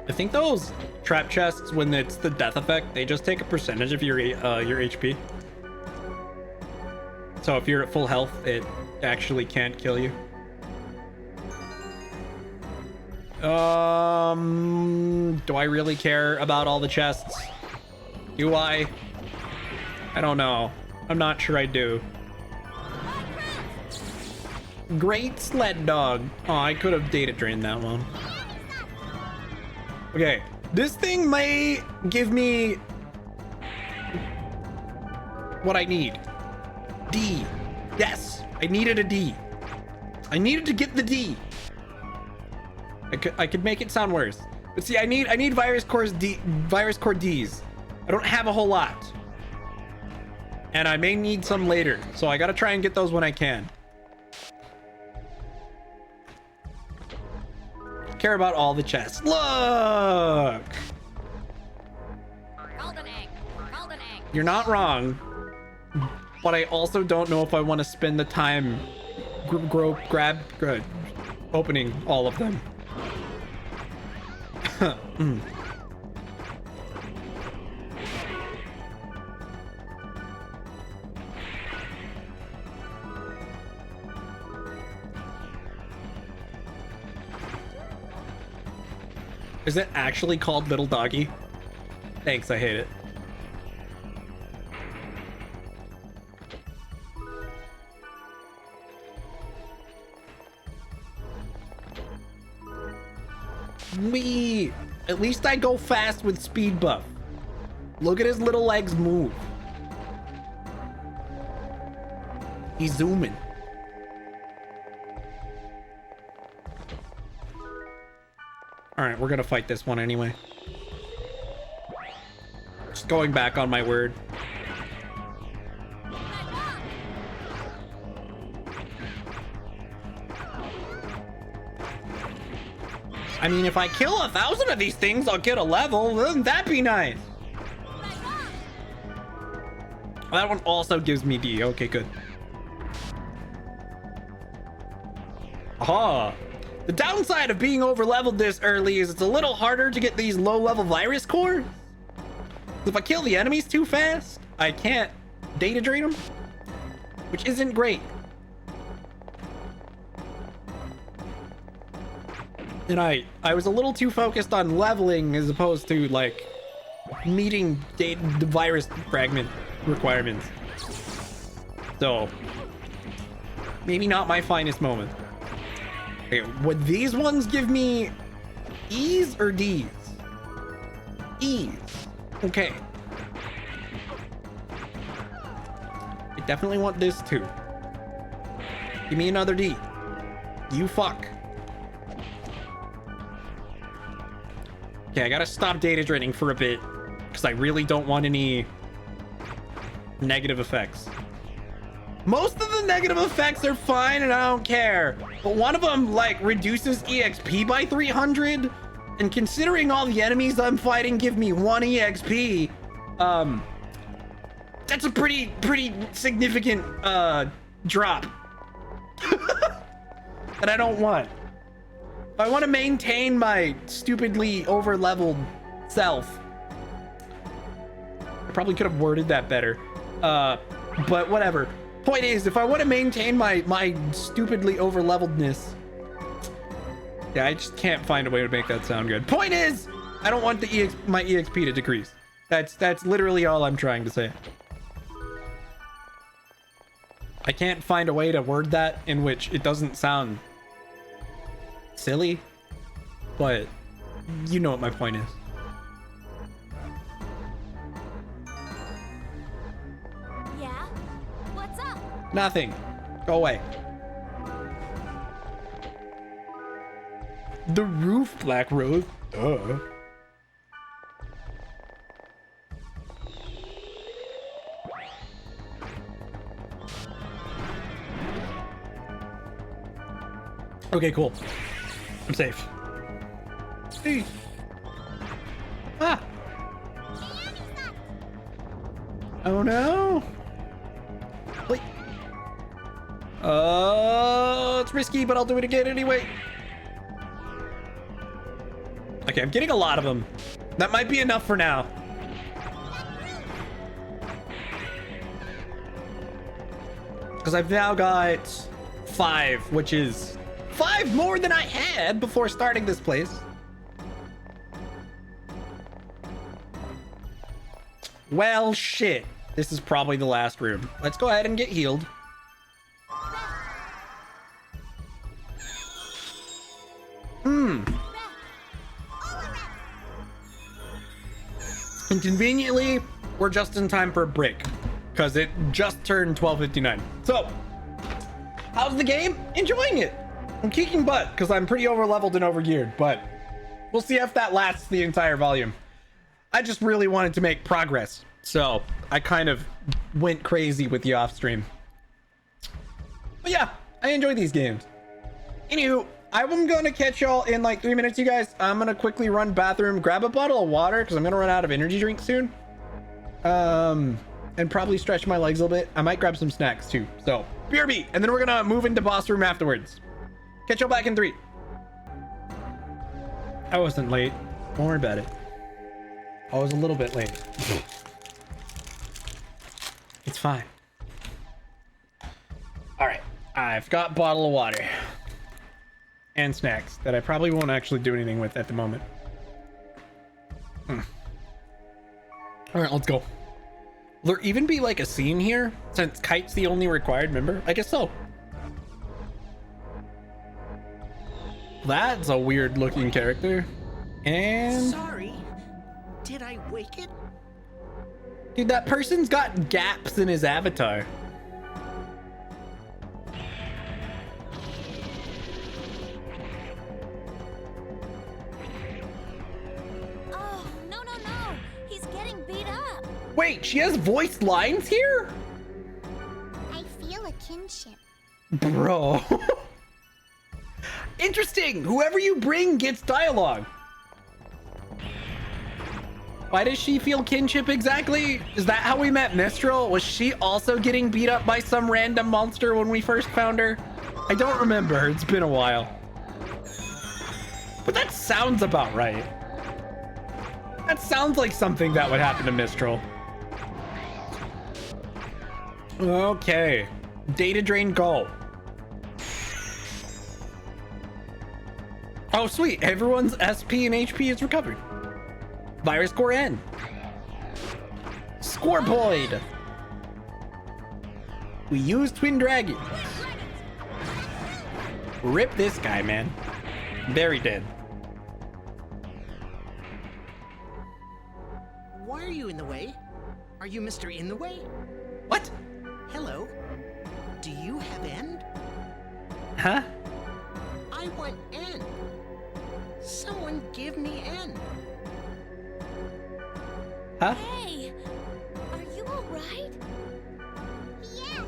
I think those trap chests, when it's the death effect, they just take a percentage of your HP. So if you're at full health, it actually can't kill you. Do I really care about all the chests? Do I? I don't know. I'm not sure I do. Great sled dog. Oh, I could have data drained that one. Okay, this thing may give me what I need. D. Yes, I needed a D. I needed to get the D. I could make it sound worse. But see, I need virus core Ds. I don't have a whole lot. And I may need some later. So I gotta try and get those when I can. Care about all the chests. Look! Golden egg. Golden egg. You're not wrong. But I also don't know if I want to spend the time opening all of them. Is it actually called Little Doggy? Thanks, I hate it. Wee! At least I go fast with speed buff. Look at his little legs move. He's zooming. Alright, we're gonna fight this one anyway. Just going back on my word. I mean, if I kill 1,000 of these things, I'll get a level. Wouldn't that be nice? That one also gives me D. Okay, good. Aha! The downside of being over-leveled this early is it's a little harder to get these low-level virus cores. If I kill the enemies too fast, I can't data drain them, which isn't great. And I was a little too focused on leveling as opposed to like meeting the virus fragment requirements. So maybe not my finest moment. Okay, would these ones give me E's or D's? E's. Okay. I definitely want this too. Give me another D. You fuck. Okay, I gotta stop data draining for a bit because I really don't want any negative effects. Most of the negative effects are fine and I don't care. But one of them like reduces EXP by 300 And considering all the enemies I'm fighting give me 1 EXP, that's a pretty significant drop. That I don't want. If I want to maintain my stupidly over-leveled self, I probably could have worded that better. But whatever. Point is, if I want to maintain my stupidly over-leveledness, yeah, I just can't find a way to make that sound good. Point is, I don't want my EXP to decrease. That's literally all I'm trying to say. I can't find a way to word that in which it doesn't sound silly, but you know what my point is. Yeah? What's up? Nothing. Go away. The roof, Black Rose. Duh. Okay, cool. I'm safe. Hey. Ah. Oh no. Wait. It's risky, but I'll do it again anyway. Okay, I'm getting a lot of them. That might be enough for now. Because I've now got 5, which is 5 more than I had before starting this place. Well, shit. This is probably the last room. Let's go ahead and get healed. And conveniently, we're just in time for a break because it just turned 12:59. So, how's the game? Enjoying it. I'm kicking butt because I'm pretty over-leveled and over-geared, but we'll see if that lasts the entire volume. I just really wanted to make progress, so I kind of went crazy with the off-stream. But yeah, I enjoy these games. Anywho, I'm gonna catch y'all in like 3 minutes, you guys. I'm gonna quickly run bathroom, grab a bottle of water because I'm gonna run out of energy drink soon. And probably stretch my legs a little bit. I might grab some snacks too. So, BRB, and then we're gonna move into boss room afterwards. Catch y'all back in 3. I wasn't late. Don't worry about it. I was a little bit late. It's fine. All right, I've got bottle of water and snacks that I probably won't actually do anything with at the moment. All right, let's go. Will there even be like a scene here since Kite's the only required member? I guess so. That's a weird looking character. And Sorry, did I wake it? dude, that person's got gaps in his avatar. Oh, no. He's getting beat up. Wait, she has voiced lines here? I feel a kinship. Bro. Interesting. Whoever you bring gets dialogue. Why does she feel kinship exactly? Is that how we met Mistral? Was she also getting beat up by some random monster when we first found her? I don't remember. It's been a while. But that sounds about right. That sounds like something that would happen to Mistral. Okay. Data drain go. Oh, sweet. Everyone's SP and HP is recovered. Virus core N. Scoreboid. We use Twin Dragons. Rip this guy, man. Very dead. Why are you in the way? Are you Mr. In the Way? What? Hello? Do you have end? Huh? I want end. Someone give me end. Huh? Hey, are you all right? Yes,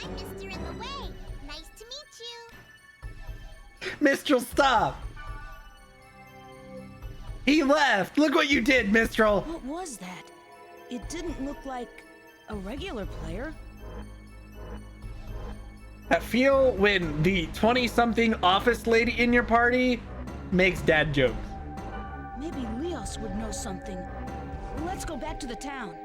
I'm Mr. In the Way. Nice to meet you. Mistral, stop. He left. Look what you did, Mistral. What was that? It didn't look like a regular player. That feel when the 20-something office lady in your party makes dad jokes. Maybe Leos would know something. Let's go back to the town.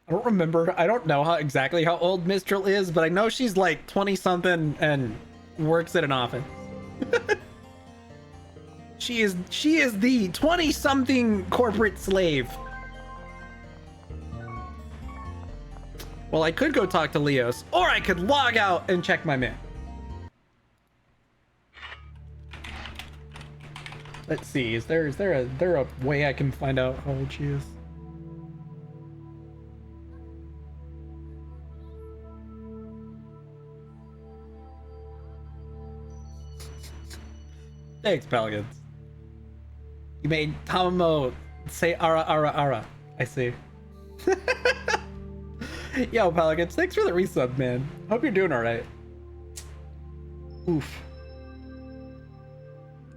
I don't remember. I don't know exactly how old Mistral is, but I know she's like 20-something and works at an office. She is the 20-something corporate slave. Well, I could go talk to Leos, or I could log out and check my mail. Let's see. Is there a way I can find out how old she is? Thanks, Pelicans. You made Tamamo say ara ara ara. I see. Yo, Pelicans, thanks for the resub, man. Hope you're doing alright. Oof.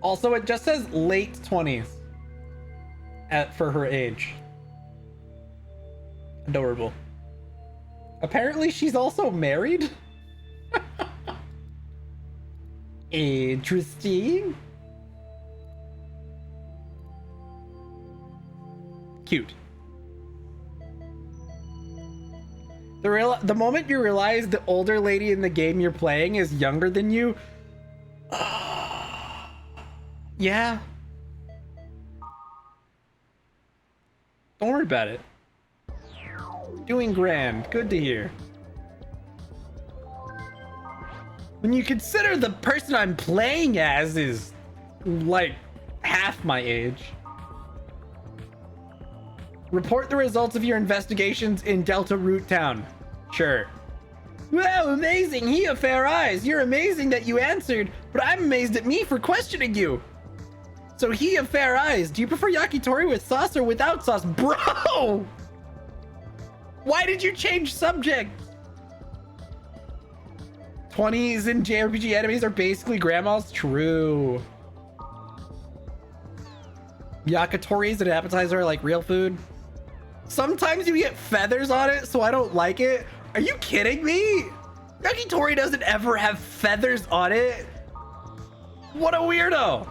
Also, it just says late 20s for her age. Adorable. Apparently, she's also married? Interesting. Cute. The moment you realize the older lady in the game you're playing is younger than you. Yeah. Don't worry about it. Doing grand. Good to hear. When you consider the person I'm playing as is like half my age. Report the results of your investigations in Delta Root Town. Sure. Wow, amazing. He of fair eyes. You're amazing that you answered, but I'm amazed at me for questioning you. So he of fair eyes, do you prefer yakitori with sauce or without sauce? Bro! Why did you change subject? 20s in JRPG enemies are basically grandmas? True. Yakitoris and appetizer are like real food. Sometimes you get feathers on it, so I don't like it. Are you kidding me? Yakitori doesn't ever have feathers on it. What a weirdo.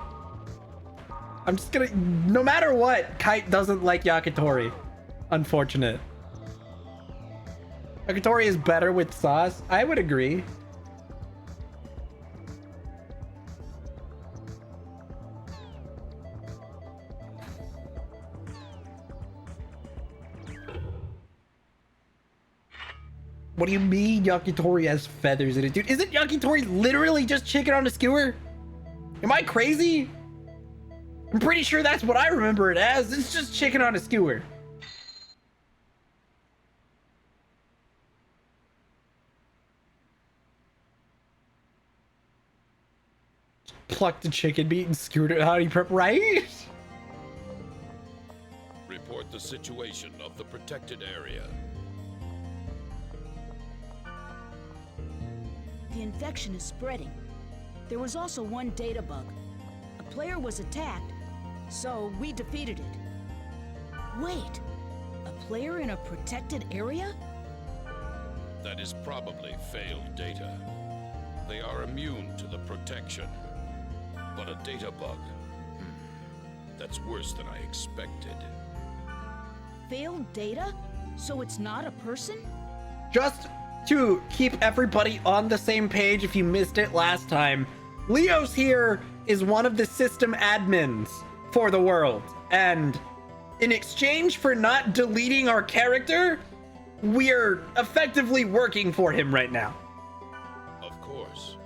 I'm just gonna, no matter what, Kite doesn't like yakitori. Unfortunate. Yakitori is better with sauce. I would agree. What do you mean yakitori has feathers in it, dude? Isn't yakitori literally just chicken on a skewer? Am I crazy? I'm pretty sure that's what I remember it as. It's just chicken on a skewer. Pluck the chicken meat and skewer it. How do you prep? Right? Report the situation of the protected area. The infection is spreading. There was also one data bug. A player was attacked, so we defeated it. Wait, a player in a protected area? That is probably failed data. They are immune to the protection. But a data bug? That's worse than I expected. Failed data? So it's not a person? Just to keep everybody on the same page, if you missed it last time, Leos here is one of the system admins for the world. And in exchange for not deleting our character, we're effectively working for him right now. Of course.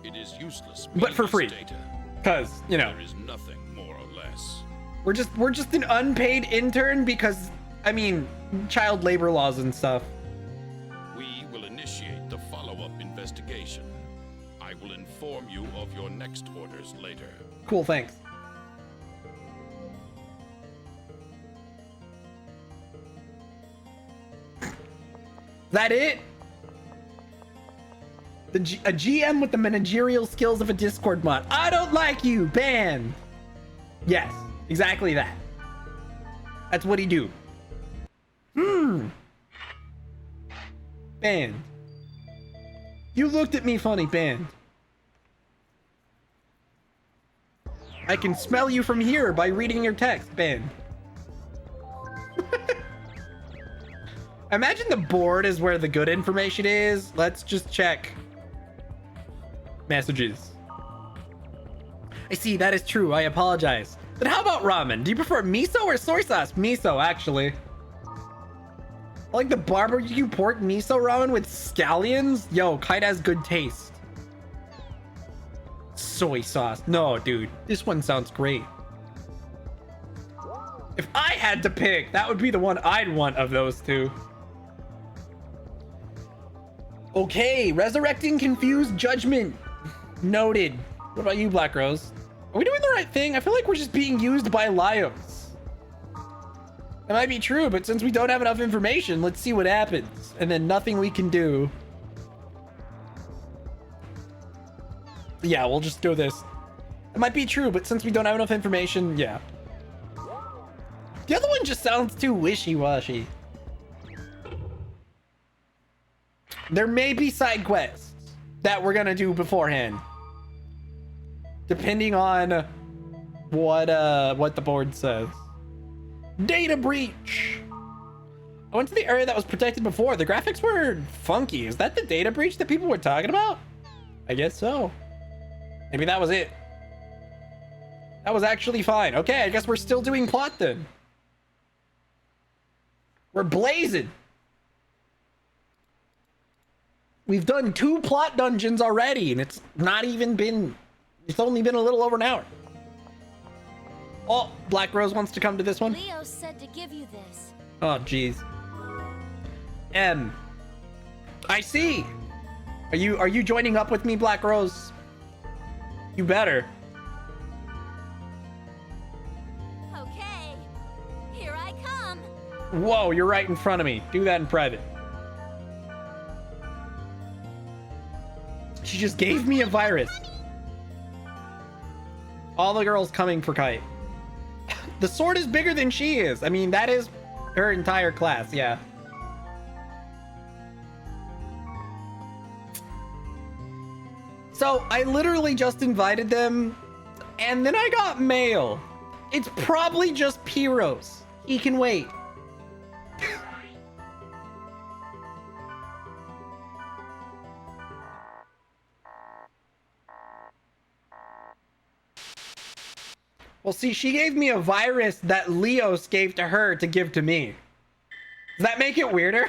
It is useless. But for free. Data. Because, you know, There is nothing more or less. we're just an unpaid intern because, I mean, child labor laws and stuff. We will initiate the follow-up investigation. I will inform you of your next orders later. Cool, thanks. That it? A GM with the managerial skills of a Discord mod. I don't like you. Banned. Yes, exactly that. That's what he do. Banned. You looked at me funny, banned. I can smell you from here by reading your text, banned. Imagine the board is where the good information is. Let's just check messages. I see, that is true. I apologize. Then how about ramen? Do you prefer miso or soy sauce? Miso, actually. I like the barbecue pork miso ramen with scallions. Yo, Kite has good taste. Soy sauce. No, dude. This one sounds great. If I had to pick, that would be the one I'd want of those two. Okay, resurrecting confused judgment. Noted. What about you, Black Rose? Are we doing the right thing? I feel like we're just being used by Lios. That might be true, but since we don't have enough information, let's see what happens. And then nothing we can do. Yeah, we'll just go this. It might be true, but since we don't have enough information, yeah. The other one just sounds too wishy-washy. There may be side quests that we're gonna do beforehand, depending on what the board says. Data breach. I went to the area that was protected before. The graphics were funky. Is that the data breach that people were talking about? I guess so. Maybe that was it. That was actually fine. Okay, I guess we're still doing plot then. We're blazing. We've done 2 plot dungeons already, and it's only been a little over an hour. Oh, Black Rose wants to come to this one. Leo said to give you this. Oh, jeez. I see. Are you joining up with me, Black Rose? You better. Okay, here I come. Whoa, you're right in front of me. Do that in private. She just gave me a virus. All the girls coming for Kite. The sword is bigger than she is. I mean, that is her entire class, yeah. So I literally just invited them, and then I got mail. It's probably just Pyros. He can wait. Well, see, she gave me a virus that Leos gave to her to give to me. Does that make it weirder?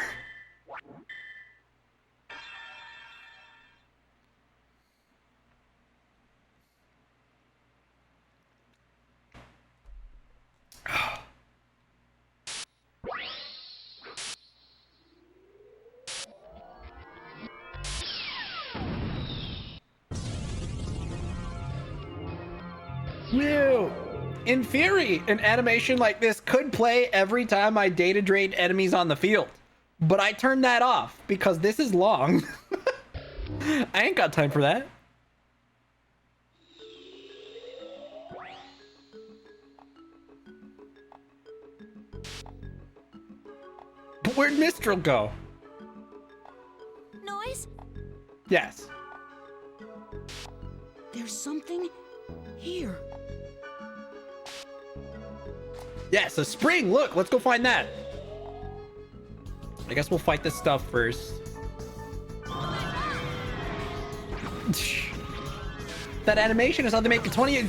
Whew. In theory, an animation like this could play every time I data drain enemies on the field. But I turned that off because this is long. I ain't got time for that. But where'd Mistral go? Noise? Yes. There's something here. Yes, a spring. Look, let's go find that. I guess we'll fight this stuff first. That animation is how they make the 20.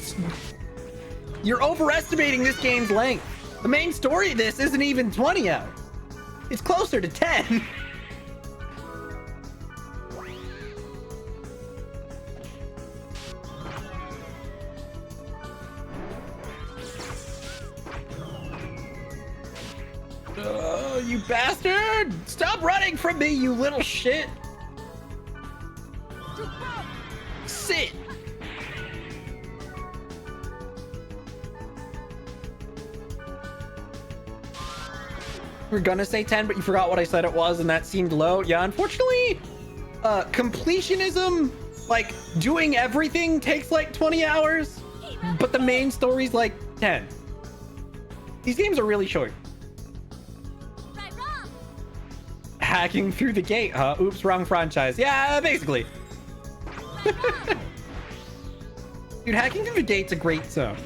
You're overestimating this game's length. The main story of this isn't even 20 hours. It's closer to 10. You bastard! Stop running from me, you little shit! Sit! We're gonna say 10, but you forgot what I said it was, and that seemed low. Yeah, unfortunately, completionism, like doing everything takes like 20 hours, but the main story's like 10. These games are really short. Right, wrong. Hacking through the gate, huh? Oops, wrong franchise. Yeah, basically. Dude, hacking through the gate's a great zone.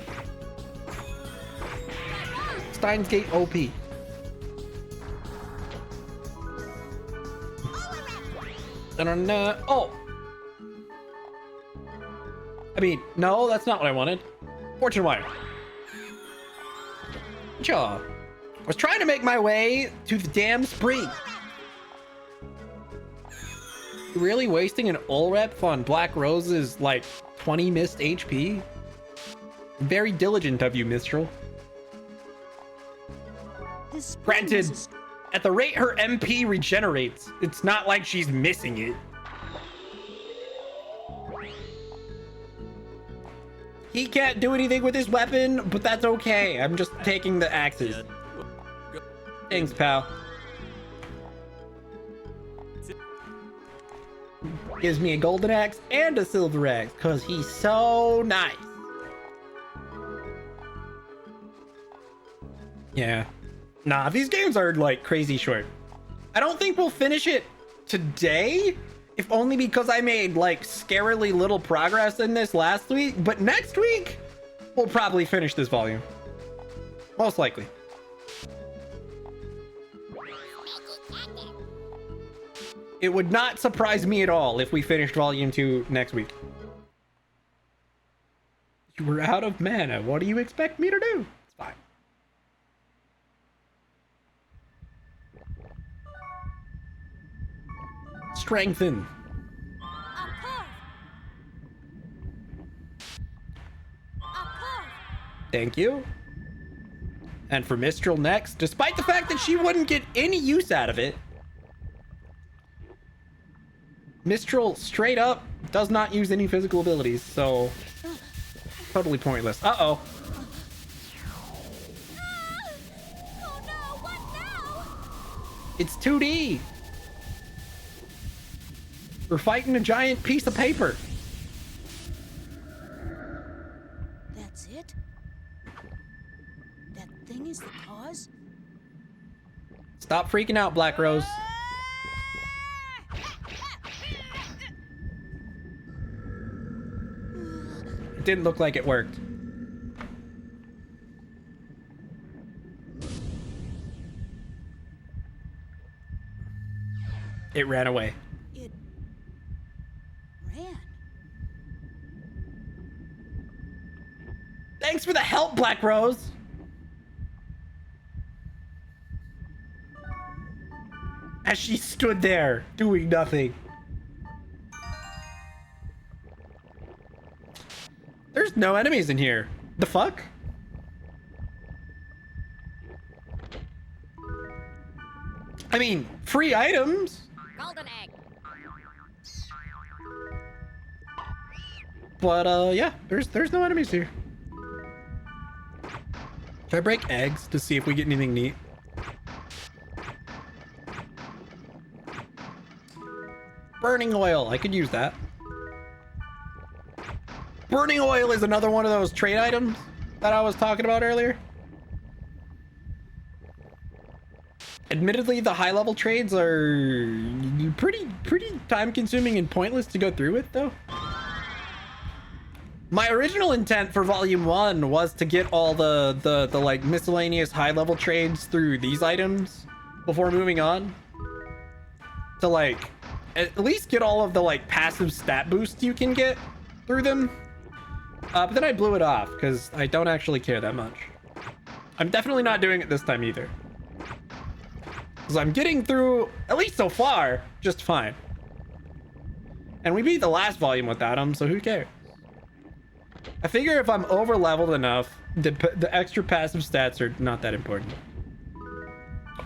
Steins Gate OP. Oh. I mean, no, that's not what I wanted. Fortune wire. Sure. I was trying to make my way to the damn spring. Really wasting an ult rep on Black Rose's like 20 missed HP? Very diligent of you, Mistral. This spring Granted, was at the rate her MP regenerates, it's not like she's missing it. He can't do anything with his weapon, but that's okay. I'm just taking the axes. Thanks, pal. Gives me a golden axe and a silver axe because he's so nice. Yeah. Nah, these games are like crazy short. I don't think we'll finish it today, if only because I made like scarily little progress in this last week. But next week, we'll probably finish this volume. Most likely. It would not surprise me at all if we finished volume 2 next week. You were out of mana. What do you expect me to do? It's fine. Strengthen. Thank you. And for Mistral next, despite the fact that she wouldn't get any use out of it, Mistral straight up does not use any physical abilities, so totally pointless. Uh-oh. Oh no, what now? It's 2D. We're fighting a giant piece of paper. That's it? That thing is the cause? Stop freaking out, Black Rose. It didn't look like it worked. It ran away. It ran. Thanks for the help, Black Rose. As she stood there, doing nothing. There's no enemies in here. The fuck? I mean, free items. Golden egg. But yeah, there's no enemies here. Should I break eggs to see if we get anything neat? Burning oil, I could use that. Burning oil is another one of those trade items that I was talking about earlier. Admittedly, the high level trades are pretty time consuming and pointless to go through with though. My original intent for volume 1 was to get all the like miscellaneous high level trades through these items before moving on. To like at least get all of the like passive stat boosts you can get through them. But then I blew it off because I don't actually care that much. I'm definitely not doing it this time either. Because I'm getting through, at least so far, just fine. And we beat the last volume without them, so who cares? I figure if I'm over leveled enough, the extra passive stats are not that important.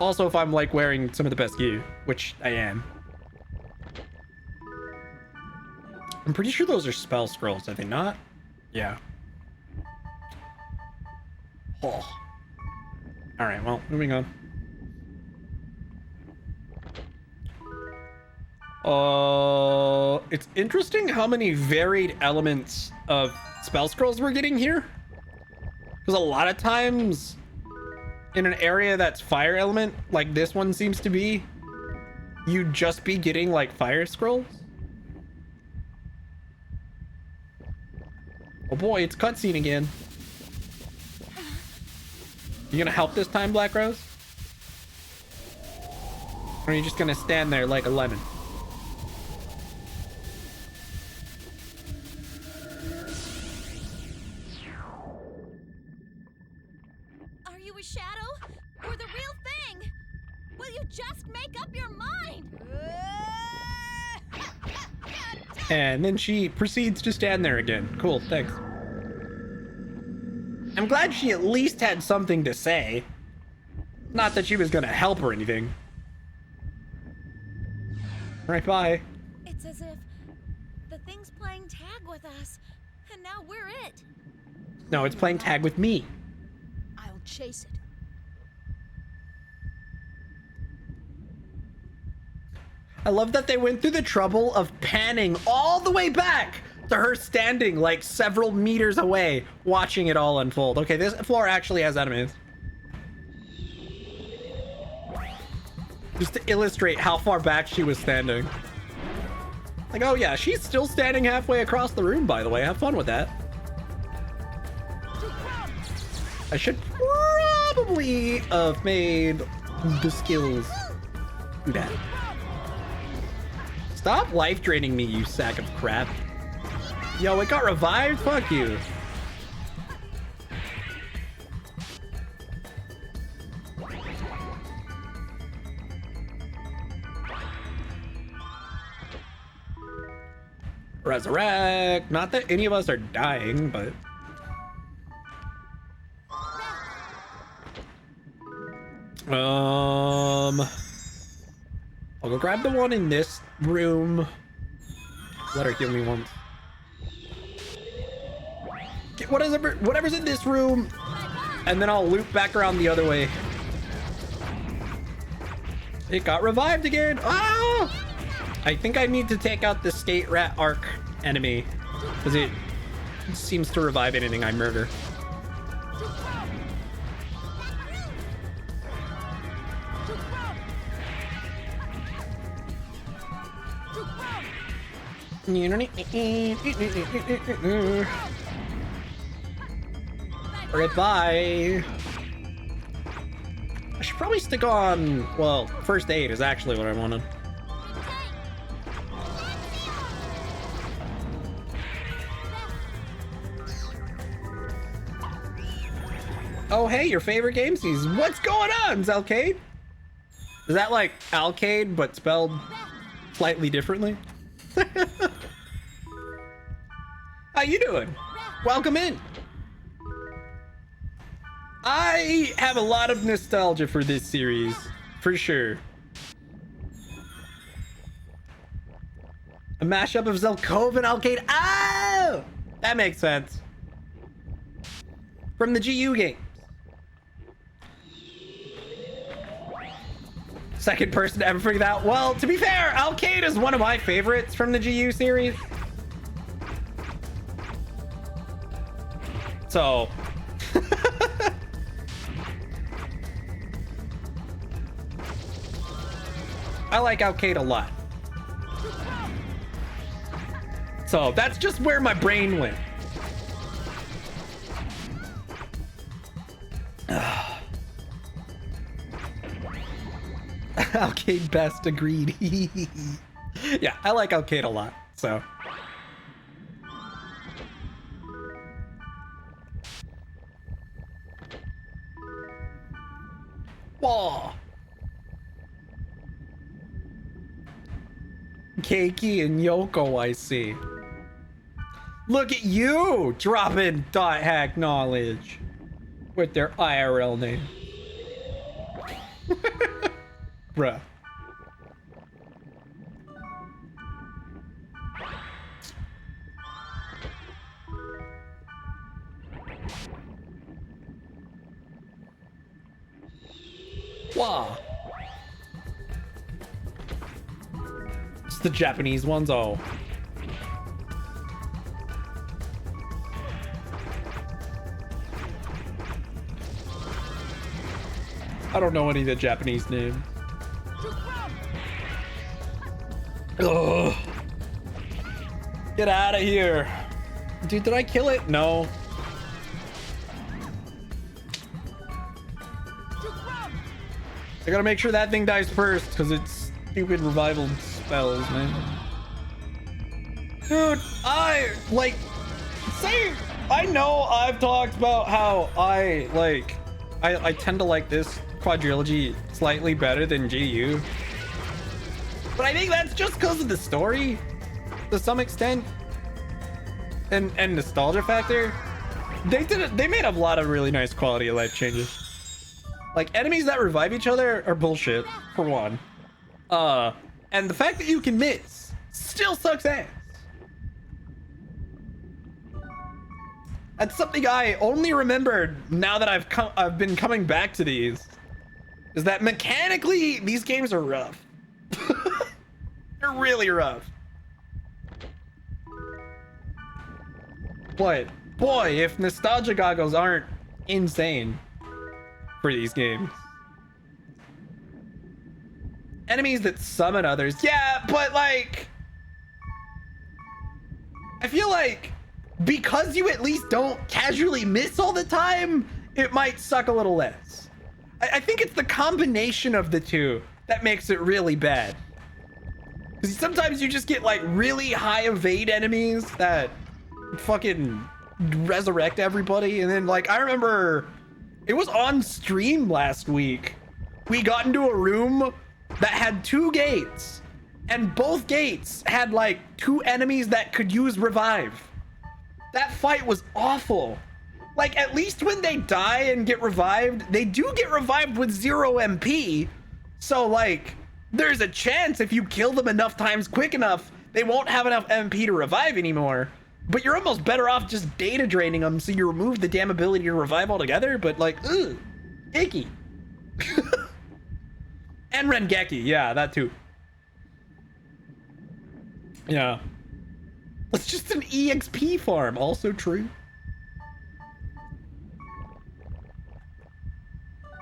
Also, if I'm like wearing some of the best gear, which I am. I'm pretty sure those are spell scrolls, are they not? Yeah. Oh. All right, well, moving on. It's interesting how many varied elements of spell scrolls we're getting here. Because a lot of times in an area that's fire element, like this one seems to be, you'd just be getting like fire scrolls. Oh boy, it's cutscene again. You gonna help this time, Black Rose? Or are you just gonna stand there like a lemon? Are you a shadow? Or the real thing? Will you just make up your mind? And then she proceeds to stand there again. Cool, thanks. I'm glad she at least had something to say. Not that she was gonna help or anything. Right, bye. It's as if the thing's playing tag with us, and now we're it. No, it's playing tag with me. I'll chase it. I love that they went through the trouble of panning all the way back to her standing like several meters away, watching it all unfold. Okay, this floor actually has enemies. Just to illustrate how far back she was standing. Like, oh yeah, she's still standing halfway across the room, by the way. Have fun with that. I should probably have made the skills do that. Stop life draining me, you sack of crap. Yo, it got revived? Fuck you. Resurrect. Not that any of us are dying, but... I'll go grab the one in this room. Let her heal me once. Get whatever's in this room, and then I'll loop back around the other way. It got revived again. Ah! I think I need to take out the skate rat arc enemy, because it seems to revive anything I murder. Alright, bye. I should probably stick on, well, first aid is actually what I wanted. Oh, hey, your favorite game season. What's going on, Zelcade? Is that like Alcade, but spelled slightly differently? How you doing? Welcome in. I have a lot of nostalgia for this series, for sure. A mashup of Zelkov and Alcade. Oh! That makes sense. From the GU games. Second person to ever figure that out. Well, to be fair, Alcade is one of my favorites from the GU series. So... I like Alcade a lot. So that's just where my brain went. Alcade best, agreed. Yeah, I like Alcade a lot, so. Whoa. Keiki and Yoko, I see. Look at you dropping dot hack knowledge with their IRL name. Bruh. Wow. the Japanese ones. Oh. I don't know any of the Japanese names. Ugh. Get out of here. Dude, did I kill it? No. I gotta make sure that thing dies first because it's stupid revival spells, man. Dude, I know I've talked about how I tend to like this quadrilogy slightly better than GU. But I think that's just because of the story to some extent and nostalgia factor. They made a lot of really nice quality of life changes. Like, enemies that revive each other are bullshit, for one. And the fact that you can miss still sucks ass. That's something I only remembered now that I've been coming back to these. Is that mechanically, these games are rough. They're really rough. But, boy, if nostalgia goggles aren't insane for these games. Enemies that summon others. Yeah, but like, I feel like because you at least don't casually miss all the time, it might suck a little less. I think it's the combination of the two that makes it really bad. Because sometimes you just get like really high evade enemies that fucking resurrect everybody. And then like, I remember it was on stream last week. We got into a room that had 2 gates, and both gates had like 2 enemies that could use revive. That fight was awful. Like, at least when they die and get revived, they do get revived with 0 MP. So like, there's a chance if you kill them enough times quick enough, they won't have enough MP to revive anymore. But you're almost better off just data draining them so you remove the damn ability to revive altogether. But like, ugh, icky. And Rengeki, yeah, that too. Yeah. It's just an EXP farm, also true.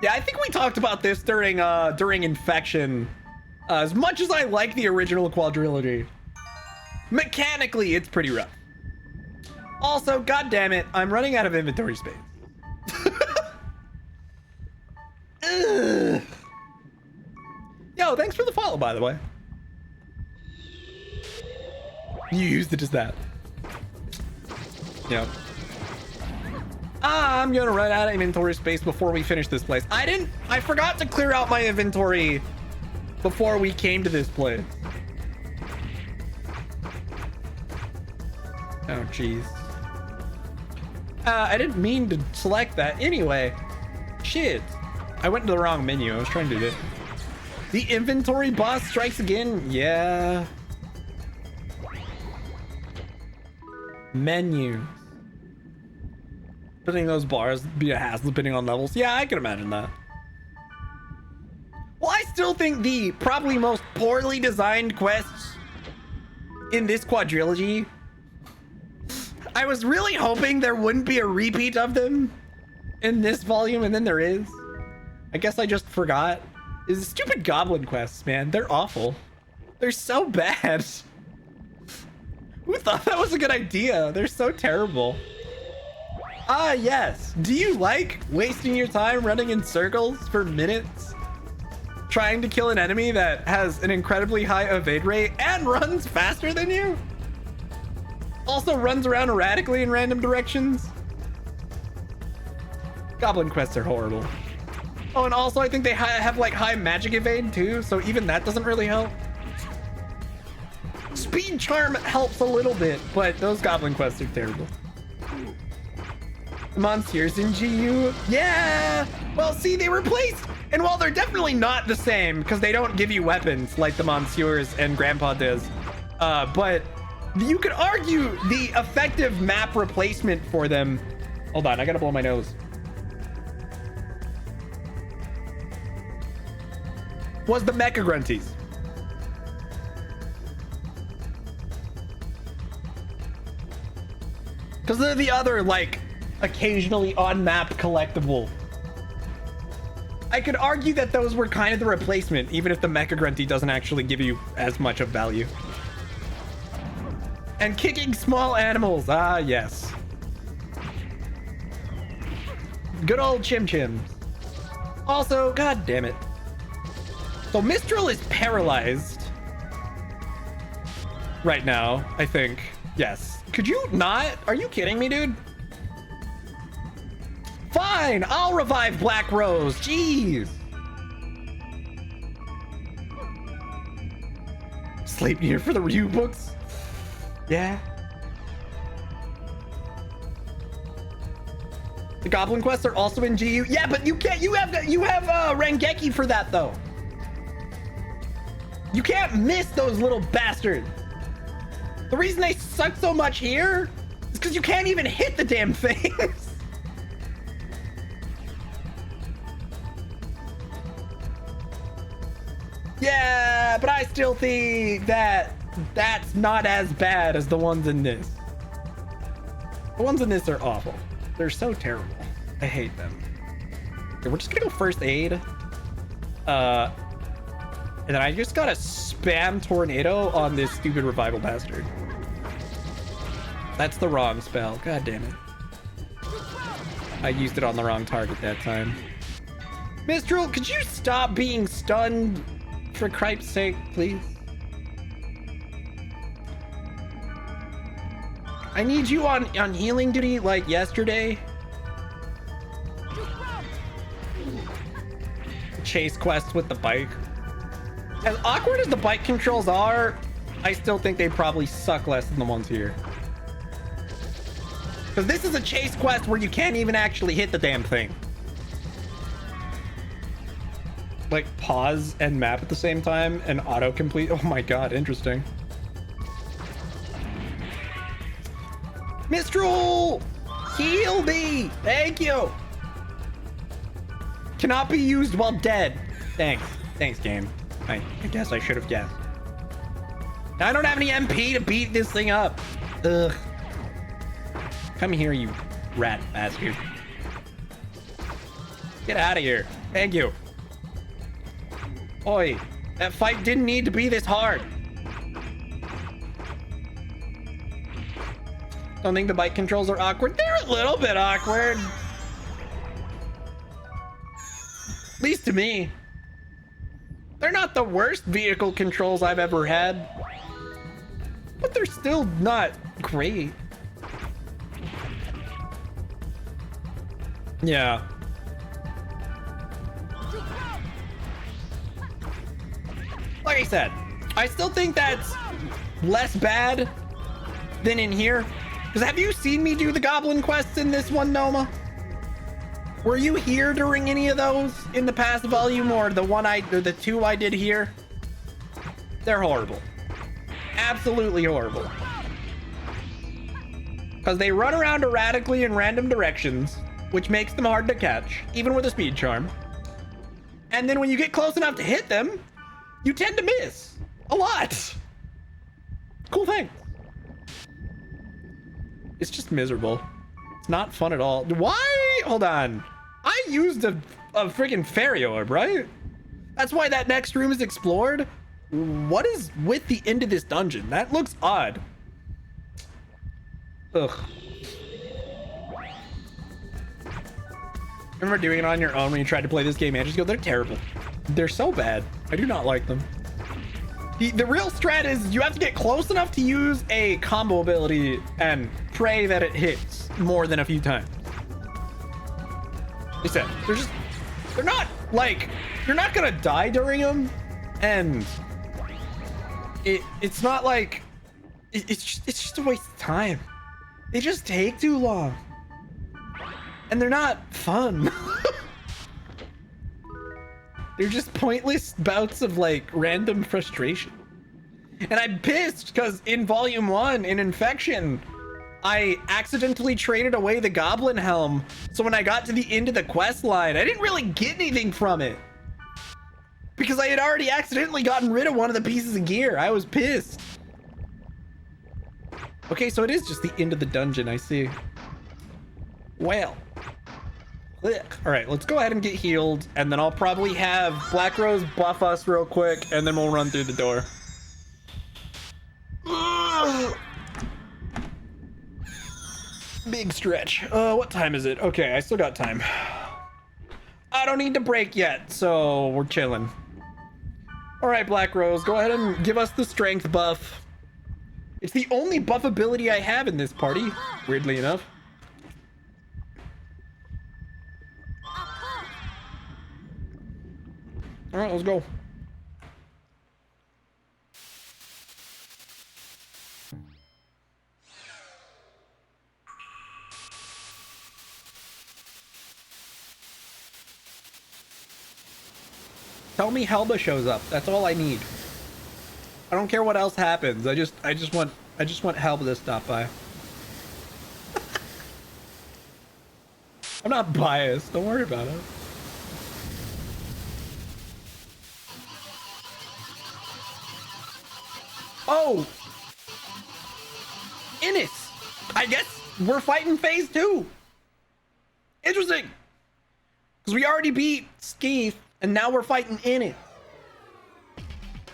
Yeah, I think we talked about this during Infection. As much as I like the original quadrilogy, mechanically, it's pretty rough. Also, god damn it, I'm running out of inventory space. Ugh. Yo, thanks for the follow, by the way. You used it as that. Yep. I'm gonna run out of inventory space before we finish this place. I forgot to clear out my inventory before we came to this place. Oh, jeez. I didn't mean to select that. Anyway, shit. I went to the wrong menu. I was trying to do this. The inventory boss strikes again? Yeah. Menu. Putting those bars be a hassle depending on levels. Yeah, I can imagine that. Well, I still think the probably most poorly designed quests in this quadrilogy, I was really hoping there wouldn't be a repeat of them in this volume, and then there is. I guess I just forgot. Is the stupid goblin quests, man. They're awful. They're so bad. Who thought that was a good idea? They're so terrible. Ah, yes. Do you like wasting your time running in circles for minutes? Trying to kill an enemy that has an incredibly high evade rate and runs faster than you? Also runs around erratically in random directions? Goblin quests are horrible. Oh, and also I think they have like high magic evade too, so even that doesn't really help. Speed charm helps a little bit, but those goblin quests are terrible. Monsieurs in GU? Yeah! Well, see, they replaced, and while they're definitely not the same, because they don't give you weapons like the Monsieurs and Grandpa does, but you could argue the effective map replacement for them. Hold on, I gotta blow my nose. Was the Mecha Grunties. Because they're the other, like, occasionally on-map collectible. I could argue that those were kind of the replacement, even if the Mecha Grunty doesn't actually give you as much of value. And kicking small animals. Ah, yes. Good old Chim Chims. Also, god damn it. So Mistral is paralyzed right now, I think. Yes. Could you not? Are you kidding me, dude? Fine, I'll revive Black Rose. Jeez. Sleep here for the Ryu books. Yeah. The Goblin quests are also in GU. Yeah, but you can't. You have Rangeki for that though. You can't miss those little bastards. The reason they suck so much here is because you can't even hit the damn things. Yeah, but I still think that that's not as bad as the ones in this. The ones in this are awful. They're so terrible. I hate them. Okay, we're just gonna go first aid. And then I just gotta spam tornado on this stupid revival bastard. That's the wrong spell. God damn it. I used it on the wrong target that time. Mistral, could you stop being stunned? For Cripe's sake, please. I need you on healing duty like yesterday. Chase quest with the bike. As awkward as the bike controls are, I still think they probably suck less than the ones here. Because this is a chase quest where you can't even actually hit the damn thing. Like pause and map at the same time and autocomplete. Oh my god, interesting. Mistral! Heal me! Thank you! Cannot be used while dead. Thanks. Thanks, game. I guess I should have guessed. I don't have any MP to beat this thing up. Ugh. Come here, you rat bastard. Get out of here. Thank you. Oi, that fight didn't need to be this hard. Don't think the bike controls are awkward. They're a little bit awkward. At least to me. They're not the worst vehicle controls I've ever had. But they're still not great. Yeah. Like I said, I still think that's less bad than in here. Because have you seen me do the goblin quests in this one, Noma? Were you here during any of those in the past volume or the two I did here? They're horrible. Absolutely horrible. Because they run around erratically in random directions, which makes them hard to catch, even with a speed charm. And then when you get close enough to hit them, you tend to miss a lot. Cool thing. It's just miserable. It's not fun at all. Why? Hold on. I used a freaking fairy orb, right? That's why that next room is explored. What is with the end of this dungeon? That looks odd. Ugh. Remember doing it on your own when you tried to play this game ages ago? They're terrible. They're so bad. I do not like them. The real strat is you have to get close enough to use a combo ability and pray that it hits more than a few times. They said they're not like, you're not gonna die during them, and it's not like it's just a waste of time. They just take too long, and they're not fun. They're just pointless bouts of like random frustration. And I'm pissed because in volume 1 in Infection, I accidentally traded away the Goblin Helm. So when I got to the end of the quest line, I didn't really get anything from it. Because I had already accidentally gotten rid of one of the pieces of gear. I was pissed. Okay, so it is just the end of the dungeon, I see. Well. Ugh. All right, let's go ahead and get healed, and then I'll probably have Black Rose buff us real quick, and then we'll run through the door. Ugh. Big stretch. What time is it? Okay, I still got time. I don't need to break yet, so we're chilling. All right, Black Rose, go ahead and give us the strength buff. It's the only buff ability I have in this party, weirdly enough. All right, let's go. Tell me Helba shows up. That's all I need. I don't care what else happens. I just want Helba to stop by. I'm not biased. Don't worry about it. Oh! Innis! I guess we're fighting phase 2. Interesting. Because we already beat Skeeth, and now we're fighting Innis.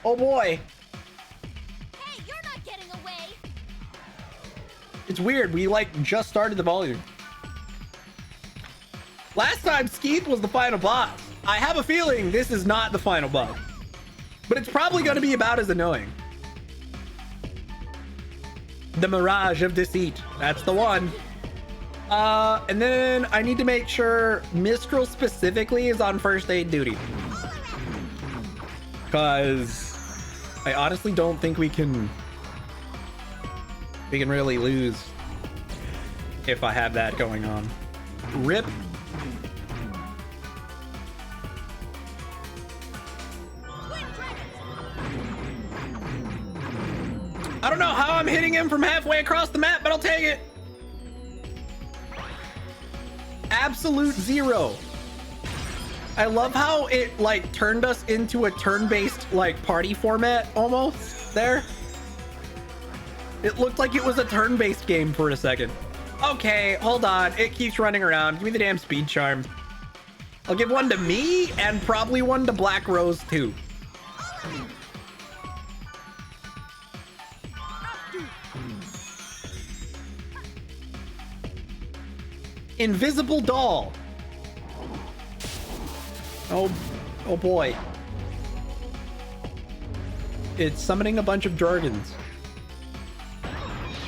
Oh boy. Hey, you're not getting away. It's weird. We like just started the volume. Last time Skeeth was the final boss. I have a feeling this is not the final boss. But it's probably going to be about as annoying. The Mirage of Deceit. That's the one. And then I need to make sure Mistral specifically is on first aid duty. Because I honestly don't think we can really lose if I have that going on. Rip. I don't know how I'm hitting him from halfway across the map, but I'll take it. Absolute zero. I love how it like turned us into a turn-based like party format almost there. It looked like it was a turn-based game for a second. Okay, hold on. It keeps running around. Give me the damn speed charm. I'll give one to me and probably one to Black Rose too. Invisible doll. Oh boy. It's summoning a bunch of dragons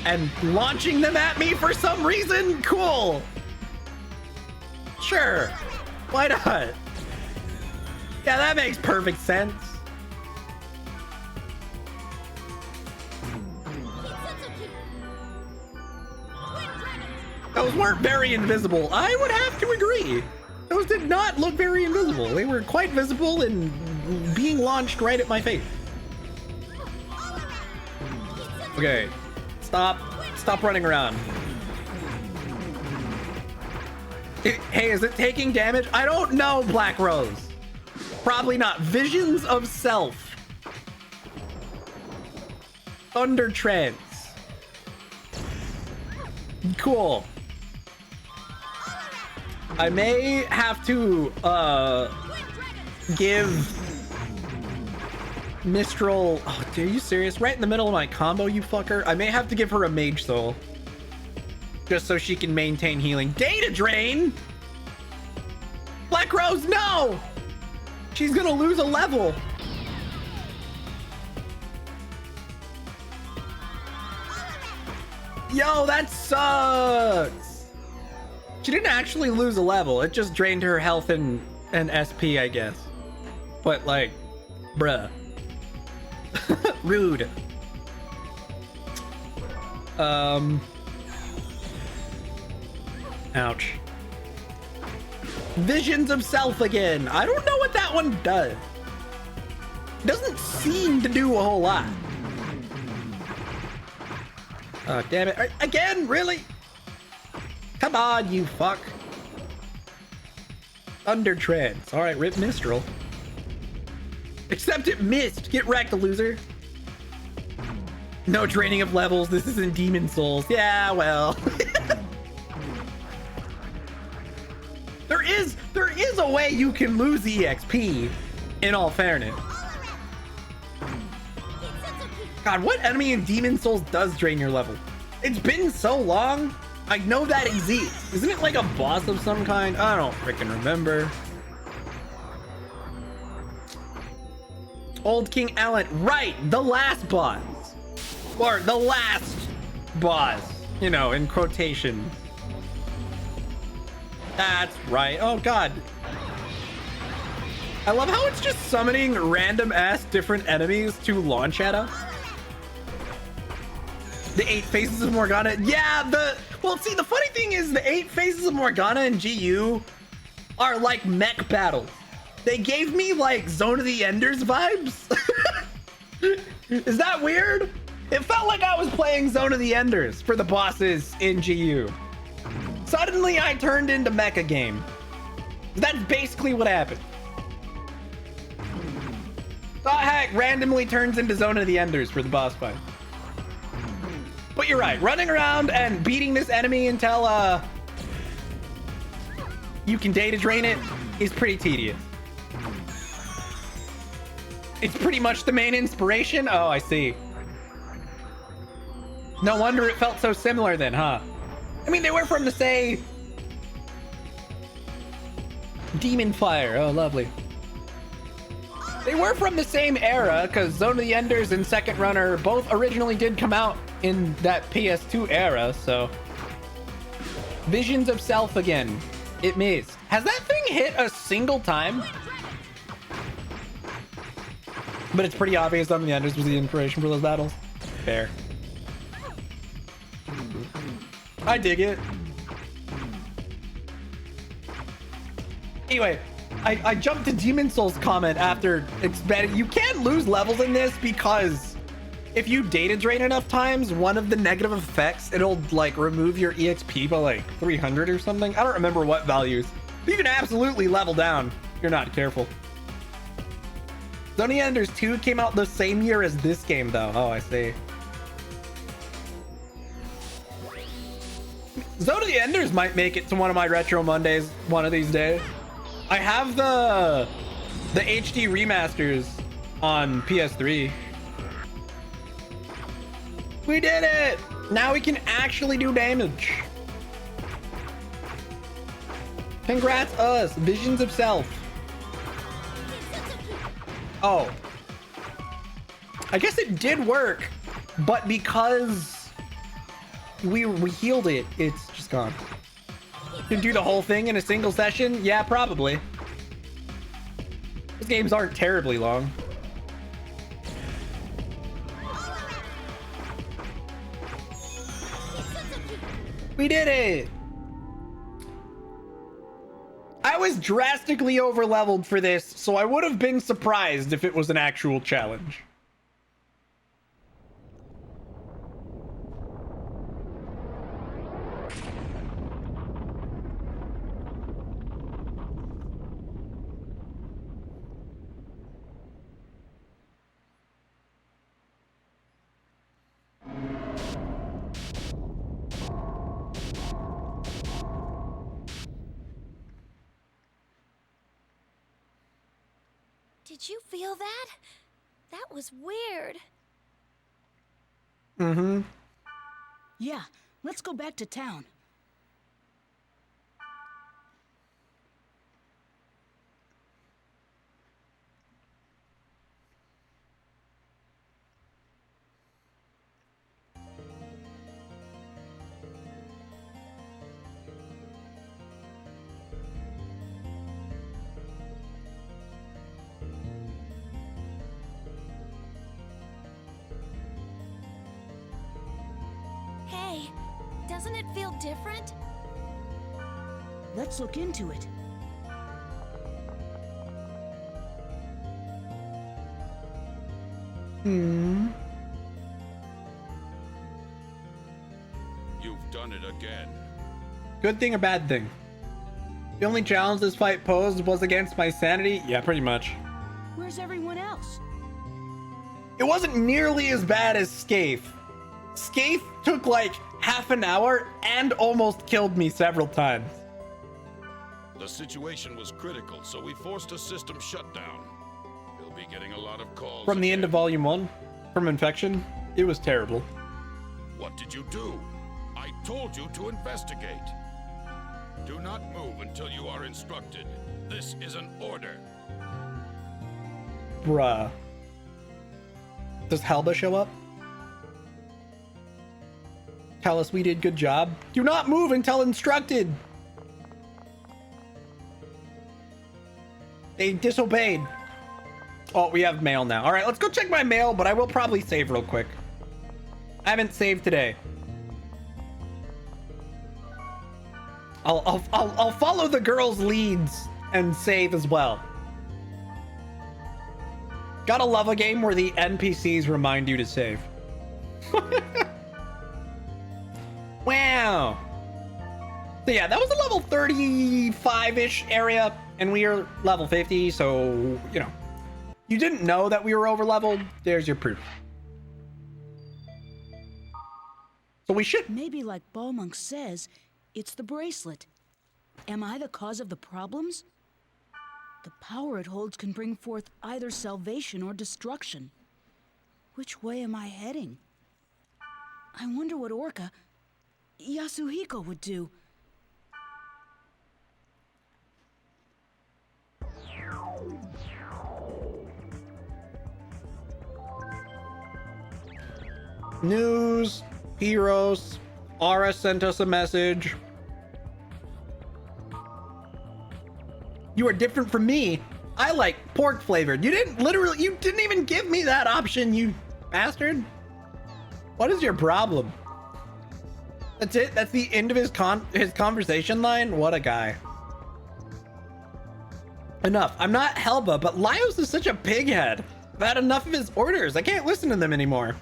and launching them at me for some reason. Cool. Sure. Why not? Yeah, that makes perfect sense. Those weren't very invisible. I would have to agree. Those did not look very invisible. They were quite visible and being launched right at my face. Okay, stop running around. Hey, is it taking damage? I don't know, Black Rose. Probably not. Visions of Self. Under Trance. Cool. I may have to give Mistral. Oh, are you serious? Right in the middle of my combo, you fucker. I may have to give her a Mage Soul just so she can maintain healing. Data drain. Black Rose, no. She's gonna lose a level. Yo, that sucks. She didn't actually lose a level. It just drained her health and SP, I guess. But like, bruh. Rude. Ouch. Visions of Self again. I don't know what that one does. Doesn't seem to do a whole lot. Oh, damn it. Again? Really? Come on, you fuck. Under Trance. All right, rip Mistral. Except it missed. Get wrecked, loser. No draining of levels. This isn't Demon Souls. Yeah, well. There is a way you can lose EXP, in all fairness. God, what enemy in Demon Souls does drain your level? It's been so long. I know that exists. Isn't it like a boss of some kind? I don't freaking remember. Old King Alan, right, the last boss. Or the last boss, you know, in quotation. That's right. Oh god. I love how it's just summoning random ass different enemies to launch at us. The 8 Faces of Morgana. Yeah, well, see, the funny thing is the 8 Faces of Morgana and GU are like mech battles. They gave me like Zone of the Enders vibes. Is that weird? It felt like I was playing Zone of the Enders for the bosses in GU. Suddenly I turned into Mecha Game. That's basically what happened. Thought Hack randomly turns into Zone of the Enders for the boss fight. But you're right, running around and beating this enemy until you can data drain it is pretty tedious. It's pretty much the main inspiration. Oh, I see. No wonder it felt so similar then, huh? I mean, they were from the same Demon Fire. Oh, lovely. They were from the same era because Zone of the Enders and Second Runner both originally did come out in that PS2 era, so. Visions of Self again. It missed. Has that thing hit a single time? But it's pretty obvious Zone of the Enders was the inspiration for those battles. Fair. I dig it. Anyway, I jumped to Demon Souls comment after expanding. You can lose levels in this because if you data drain enough times, one of the negative effects, it'll like remove your EXP by like 300 or something. I don't remember what values. But you can absolutely level down if you're not careful. Zone of the Enders 2 came out the same year as this game though. Oh, I see. Zone of the Enders might make it to one of my Retro Mondays one of these days. I have the HD remasters on PS3. We did it! Now we can actually do damage. Congrats us, Visions of Self. Oh. I guess it did work, but because we healed it, it's just gone. You can do the whole thing in a single session? Yeah, probably. Those games aren't terribly long. We did it! I was drastically over leveled for this, so I would have been surprised if it was an actual challenge. Did you feel that? That was weird. Mm-hmm. Yeah, let's go back to town. Hey, doesn't it feel different? Let's look into it. You've done it again. Good thing or bad thing? The only challenge this fight posed was against my sanity? Yeah, pretty much. Where's everyone else? It wasn't nearly as bad as Scaife, Scathe took like half an hour and almost killed me several times. The situation was critical, so we forced a system shutdown. We'll be getting a lot of calls. From the end of Volume 1, from Infection, it was terrible. What did you do? I told you to investigate. Do not move until you are instructed. This is an order. Bruh. Does Helba show up? Tell us we did good job. Do not move until instructed. They disobeyed. Oh, we have mail now. All right, let's go check my mail, but I will probably save real quick. I haven't saved today. I'll follow the girls' leads and save as well. Gotta love a game where the NPCs remind you to save. Wow. So yeah, that was a level 35-ish area, and we are level 50, so, you know. You didn't know that we were over leveled. There's your proof. So we should... Maybe like Balmonk says, it's the bracelet. Am I the cause of the problems? The power it holds can bring forth either salvation or destruction. Which way am I heading? I wonder what Orca, Yasuhiko would do. News, heroes, Aura sent us a message. You are different from me. I like pork flavored. You didn't even give me that option, you bastard. What is your problem? That's it? That's the end of his conversation line? What a guy. Enough. I'm not Helba, but Laios is such a pighead. I've had enough of his orders. I can't listen to them anymore.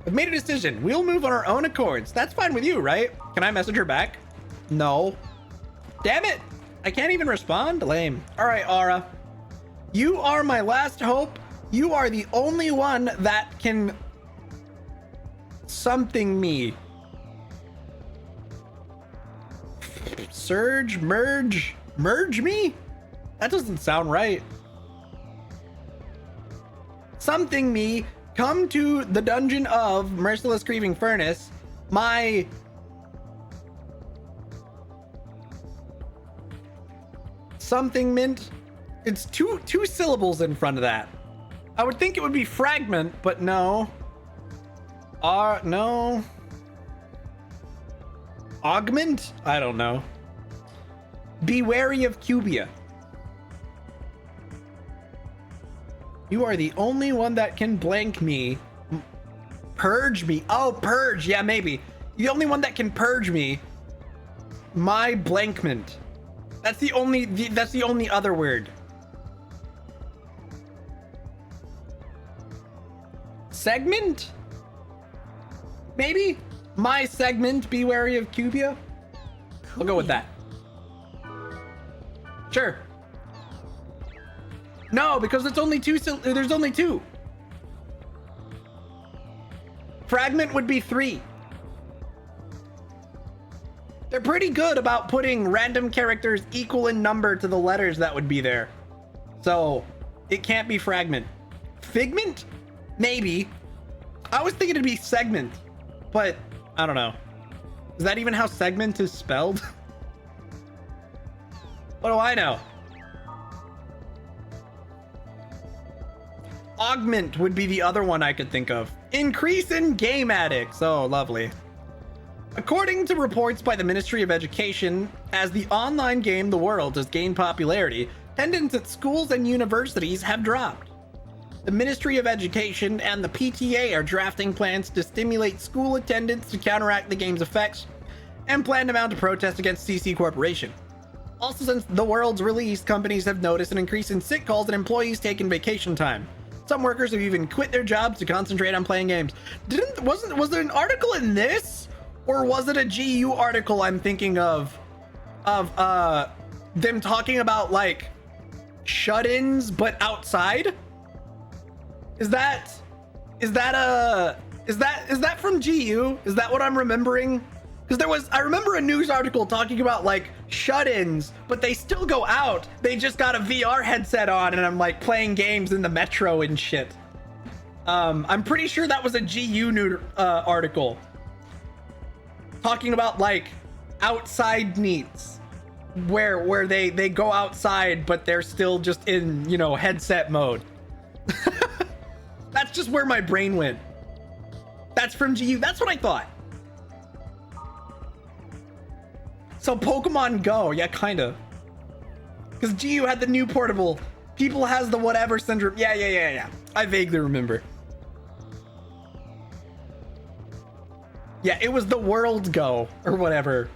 I've made a decision. We'll move on our own accords. That's fine with you, right? Can I message her back? No. Damn it. I can't even respond? Lame. All right, Aura. You are my last hope. You are the only one that can something me. Surge, merge me? That doesn't sound right. Something me. Come to the dungeon of Merciless Grieving Furnace. My... something mint. It's two syllables in front of that. I would think it would be fragment, but no. No. Augment? I don't know. Be wary of Cubia. You are the only one that can blank me. Purge me. Oh, purge. Yeah, maybe. The only one that can purge me. My blankment. That's the only other word. Segment? Maybe? My segment, be wary of Cubia? I'll go with that. Sure. No, because it's only two. There's only two. Fragment would be 3. They're pretty good about putting random characters equal in number to the letters that would be there. So it can't be fragment. Figment? Maybe. I was thinking it'd be segment, but I don't know. Is that even how segment is spelled? What do I know? Augment would be the other one I could think of. Increase in game addicts. Oh, lovely. According to reports by the Ministry of Education, as the online game The World has gained popularity, attendance at schools and universities have dropped. The Ministry of Education and the PTA are drafting plans to stimulate school attendance to counteract the game's effects and plan to mount a protest against CC Corporation. Also, since The World's release, companies have noticed an increase in sick calls and employees taking vacation time. Some workers have even quit their jobs to concentrate on playing games. Was there an article in this? Or was it a GU article I'm thinking of them talking about like shut-ins but outside? Is that Is that from GU? Is that what I'm remembering? Because I remember a news article talking about like shut-ins, but they still go out. They just got a VR headset on and I'm like playing games in the metro and shit. I'm pretty sure that was a GU new article talking about like outside needs where they go outside, but they're still just in, you know, headset mode. That's just where my brain went. That's from GU. That's what I thought. So Pokemon Go, yeah, kind of. Because GU had the new portable. People has the whatever syndrome. Yeah. I vaguely remember. Yeah, it was the World Go or whatever.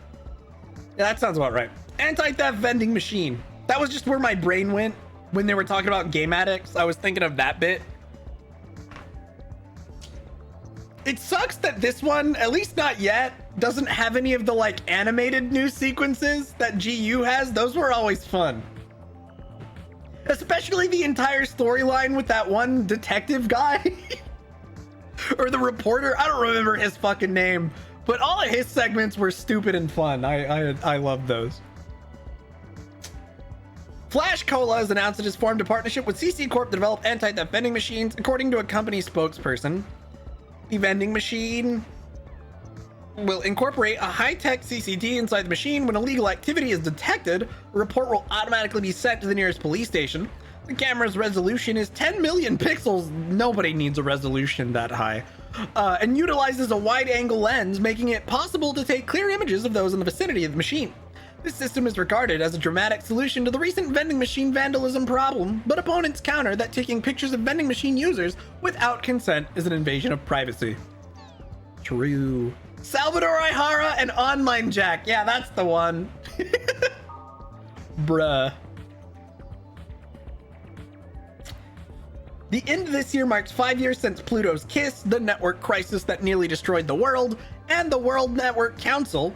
Yeah, that sounds about right. Anti-theft vending machine. That was just where my brain went when they were talking about game addicts. I was thinking of that bit. It sucks that this one, at least not yet, doesn't have any of the like animated news sequences that GU has. Those were always fun. Especially the entire storyline with that one detective guy. Or the reporter. I don't remember his fucking name. But all of his segments were stupid and fun. I love those. Flash Cola has announced it has formed a partnership with CC Corp to develop anti-theft vending machines, according to a company spokesperson. The vending machine will incorporate a high-tech CCD inside the machine. When illegal activity is detected, a report will automatically be sent to the nearest police station. The camera's resolution is 10 million pixels. Nobody needs a resolution that high. And utilizes a wide-angle lens, making it possible to take clear images of those in the vicinity of the machine. This system is regarded as a dramatic solution to the recent vending machine vandalism problem, but opponents counter that taking pictures of vending machine users without consent is an invasion of privacy. True. Salvador Ihara and Online Jack. Yeah, that's the one. Bruh. The end of this year marks 5 years since Pluto's Kiss, the network crisis that nearly destroyed the world, and the World Network Council,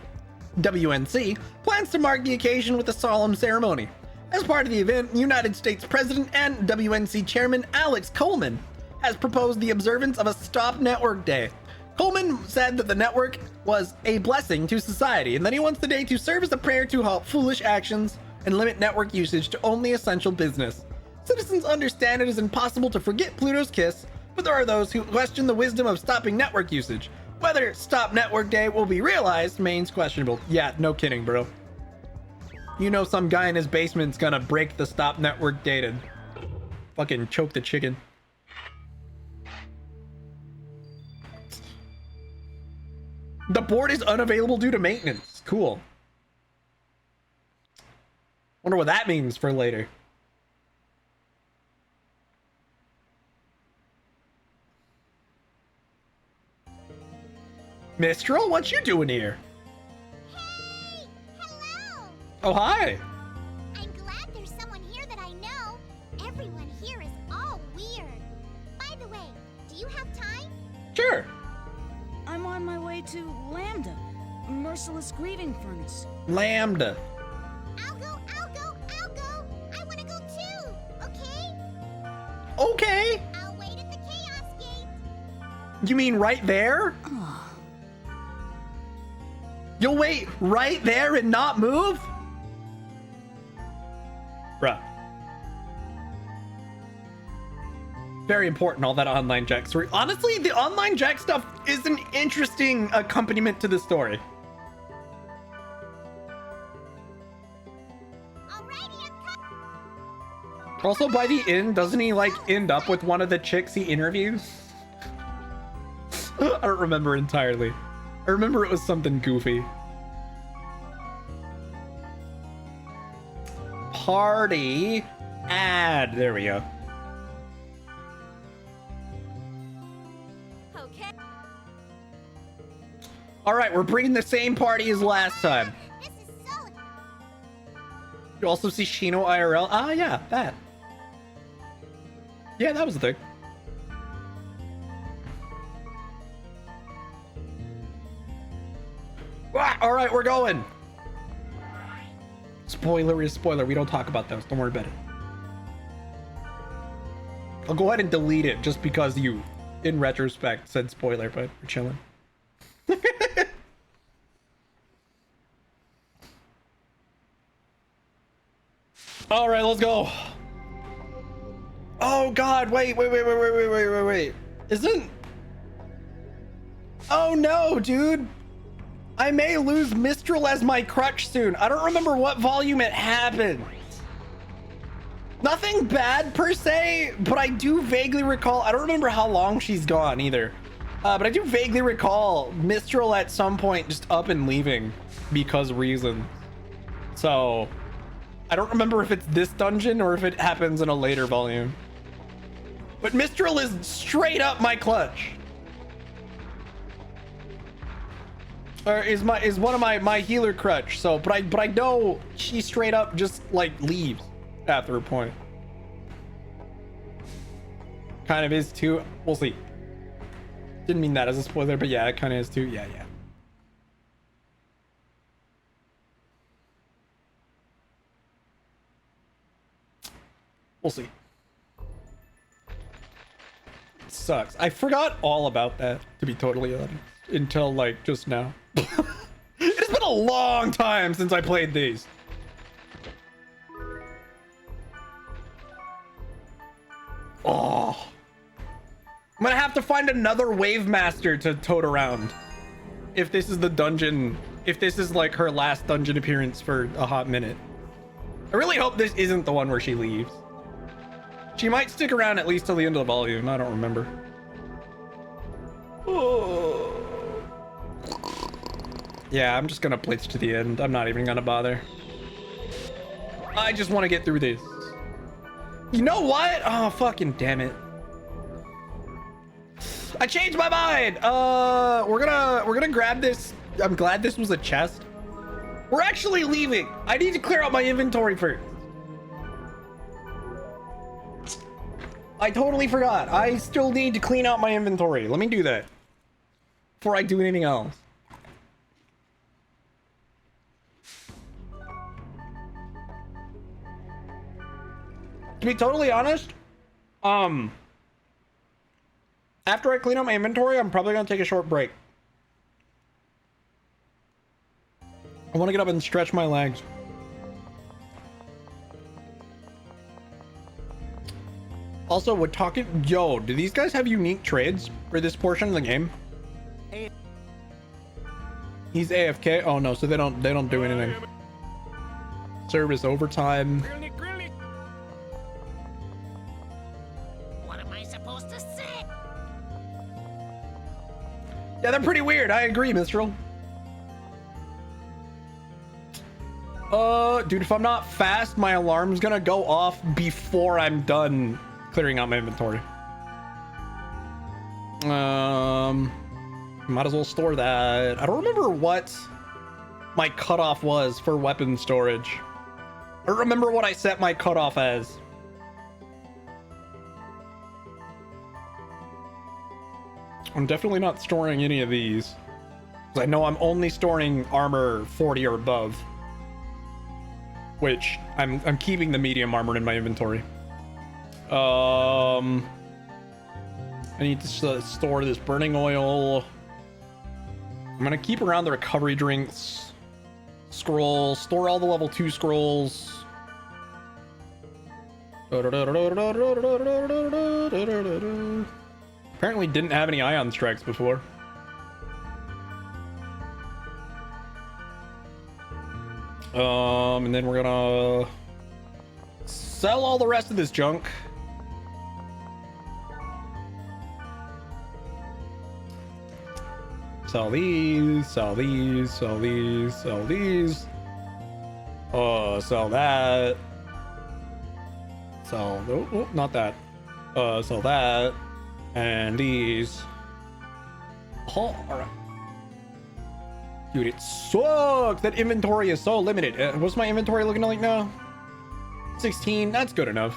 WNC, plans to mark the occasion with a solemn ceremony. As part of the event, United States President and WNC Chairman Alex Coleman has proposed the observance of a Stop Network Day. Coleman said that the network was a blessing to society and that he wants the day to serve as a prayer to halt foolish actions and limit network usage to only essential business. Citizens understand it is impossible to forget Pluto's Kiss, but there are those who question the wisdom of stopping network usage. Whether Stop Network Day will be realized remains questionable. Yeah, no kidding, bro. You know some guy in his basement's gonna break the Stop Network Day to fucking choke the chicken. The board is unavailable due to maintenance. Cool. Wonder what that means for later. Mistral, what you doing here? Hey! Hello! Oh, hi! I'm glad there's someone here that I know. Everyone here is all weird. By the way, do you have time? Sure. I'm on my way to Lambda, a merciless grieving furnace. Lambda. I'll go! I want to go too, okay? Okay. I'll wait at the Chaos Gate. You mean right there? You'll wait right there and not move? Bruh. Very important, all that Online Jack story. Honestly, the Online Jack stuff is an interesting accompaniment to the story. Alrighty, I'm coming. Also, by the end, doesn't he, like, end up with one of the chicks he interviews? I don't remember entirely. I remember it was something goofy. Party ad. There we go. Okay. All right, we're bringing the same party as last time. This is so... You also see Shino IRL. Ah, yeah, that. Yeah, that was the thing. All right, we're going. Spoiler is spoiler. We don't talk about those. Don't worry about it. I'll go ahead and delete it just because you in retrospect said spoiler, but we're chilling. All right, let's go. Oh God, wait. Isn't... Oh no, dude. I may lose Mistral as my crutch soon. I don't remember what volume it happened. Nothing bad per se, but I do vaguely recall, I don't remember how long she's gone either. But I do vaguely recall Mistral at some point just up and leaving because reasons. So I don't remember if it's this dungeon or if it happens in a later volume. But Mistral is straight up my clutch. Or is one of my healer crutch. So but I know she straight up just like leaves after a point. Kind of is too. We'll see. Didn't mean that as a spoiler, but yeah, it kind of is too. Yeah. We'll see. It sucks. I forgot all about that, to be totally honest, until like just now. It's been a long time since I played these. Oh, I'm gonna have to find another wave master to tote around if this is the dungeon, if this is like her last dungeon appearance for a hot minute. I really hope this isn't the one where she leaves. She might stick around at least till the end of the volume. I don't remember. Oh. Yeah, I'm just gonna blitz to the end. I'm not even gonna bother. I just want to get through this. You know what? Oh, fucking damn it. I changed my mind. We're gonna grab this. I'm glad this was a chest. We're actually leaving. I need to clear out my inventory first. I totally forgot. I still need to clean out my inventory. Let me do that before I do anything else. To be totally honest, after I clean out my inventory, I'm probably gonna take a short break. I want to get up and stretch my legs. Also, we're talking. Yo, do these guys have unique trades for this portion of the game? He's AFK. Oh no, so they don't do anything. Service overtime. What am I supposed to say? Yeah, they're pretty weird. I agree, Mistral. Dude, if I'm not fast, my alarm's gonna go off before I'm done clearing out my inventory. Might as well store that. I don't remember what my cutoff was for weapon storage. I don't remember what I set my cutoff as. I'm definitely not storing any of these, 'cause I know I'm only storing armor 40 or above. Which I'm keeping the medium armor in my inventory. I need to store this burning oil. I'm gonna keep around the recovery drinks. Scrolls. Store all the level 2 scrolls. Apparently didn't have any ion strikes before. And then we're gonna sell all the rest of this junk. Sell these, sell these, sell these, sell these. Sell that. Sell, oh, not that. Sell that. And these. Oh, alright. Dude, it sucks. That inventory is so limited. What's my inventory looking like now? 16. That's good enough.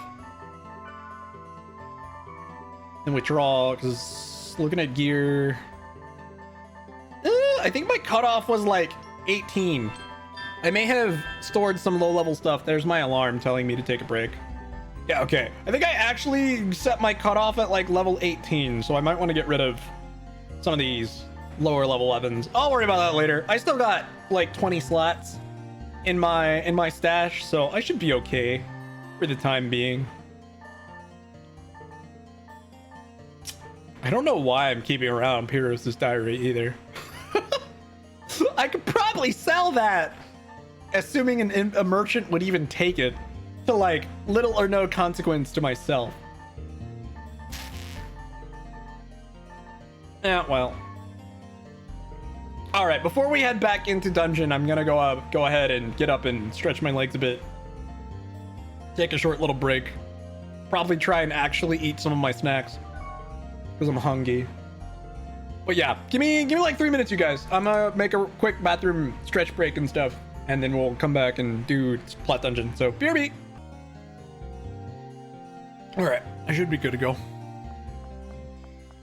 And withdraw, because looking at gear. I think my cutoff was like 18. I may have stored some low-level stuff. There's my alarm telling me to take a break. Yeah, okay. I think I actually set my cutoff at like level 18, so I might want to get rid of some of these lower level weapons. I'll worry about that later. I still got like 20 slots in my stash, so I should be okay for the time being. I don't know why I'm keeping around Pyrrhus' diary either. I could probably sell that, assuming a merchant would even take it, to like little or no consequence to myself. Yeah, well. All right, before we head back into dungeon, I'm gonna go ahead and get up and stretch my legs a bit. Take a short little break. Probably try and actually eat some of my snacks, because I'm hungry. But yeah, give me like 3 minutes, you guys. I'm gonna make a quick bathroom stretch break and stuff, and then we'll come back and do plot dungeon. So BRB. All right, I should be good to go.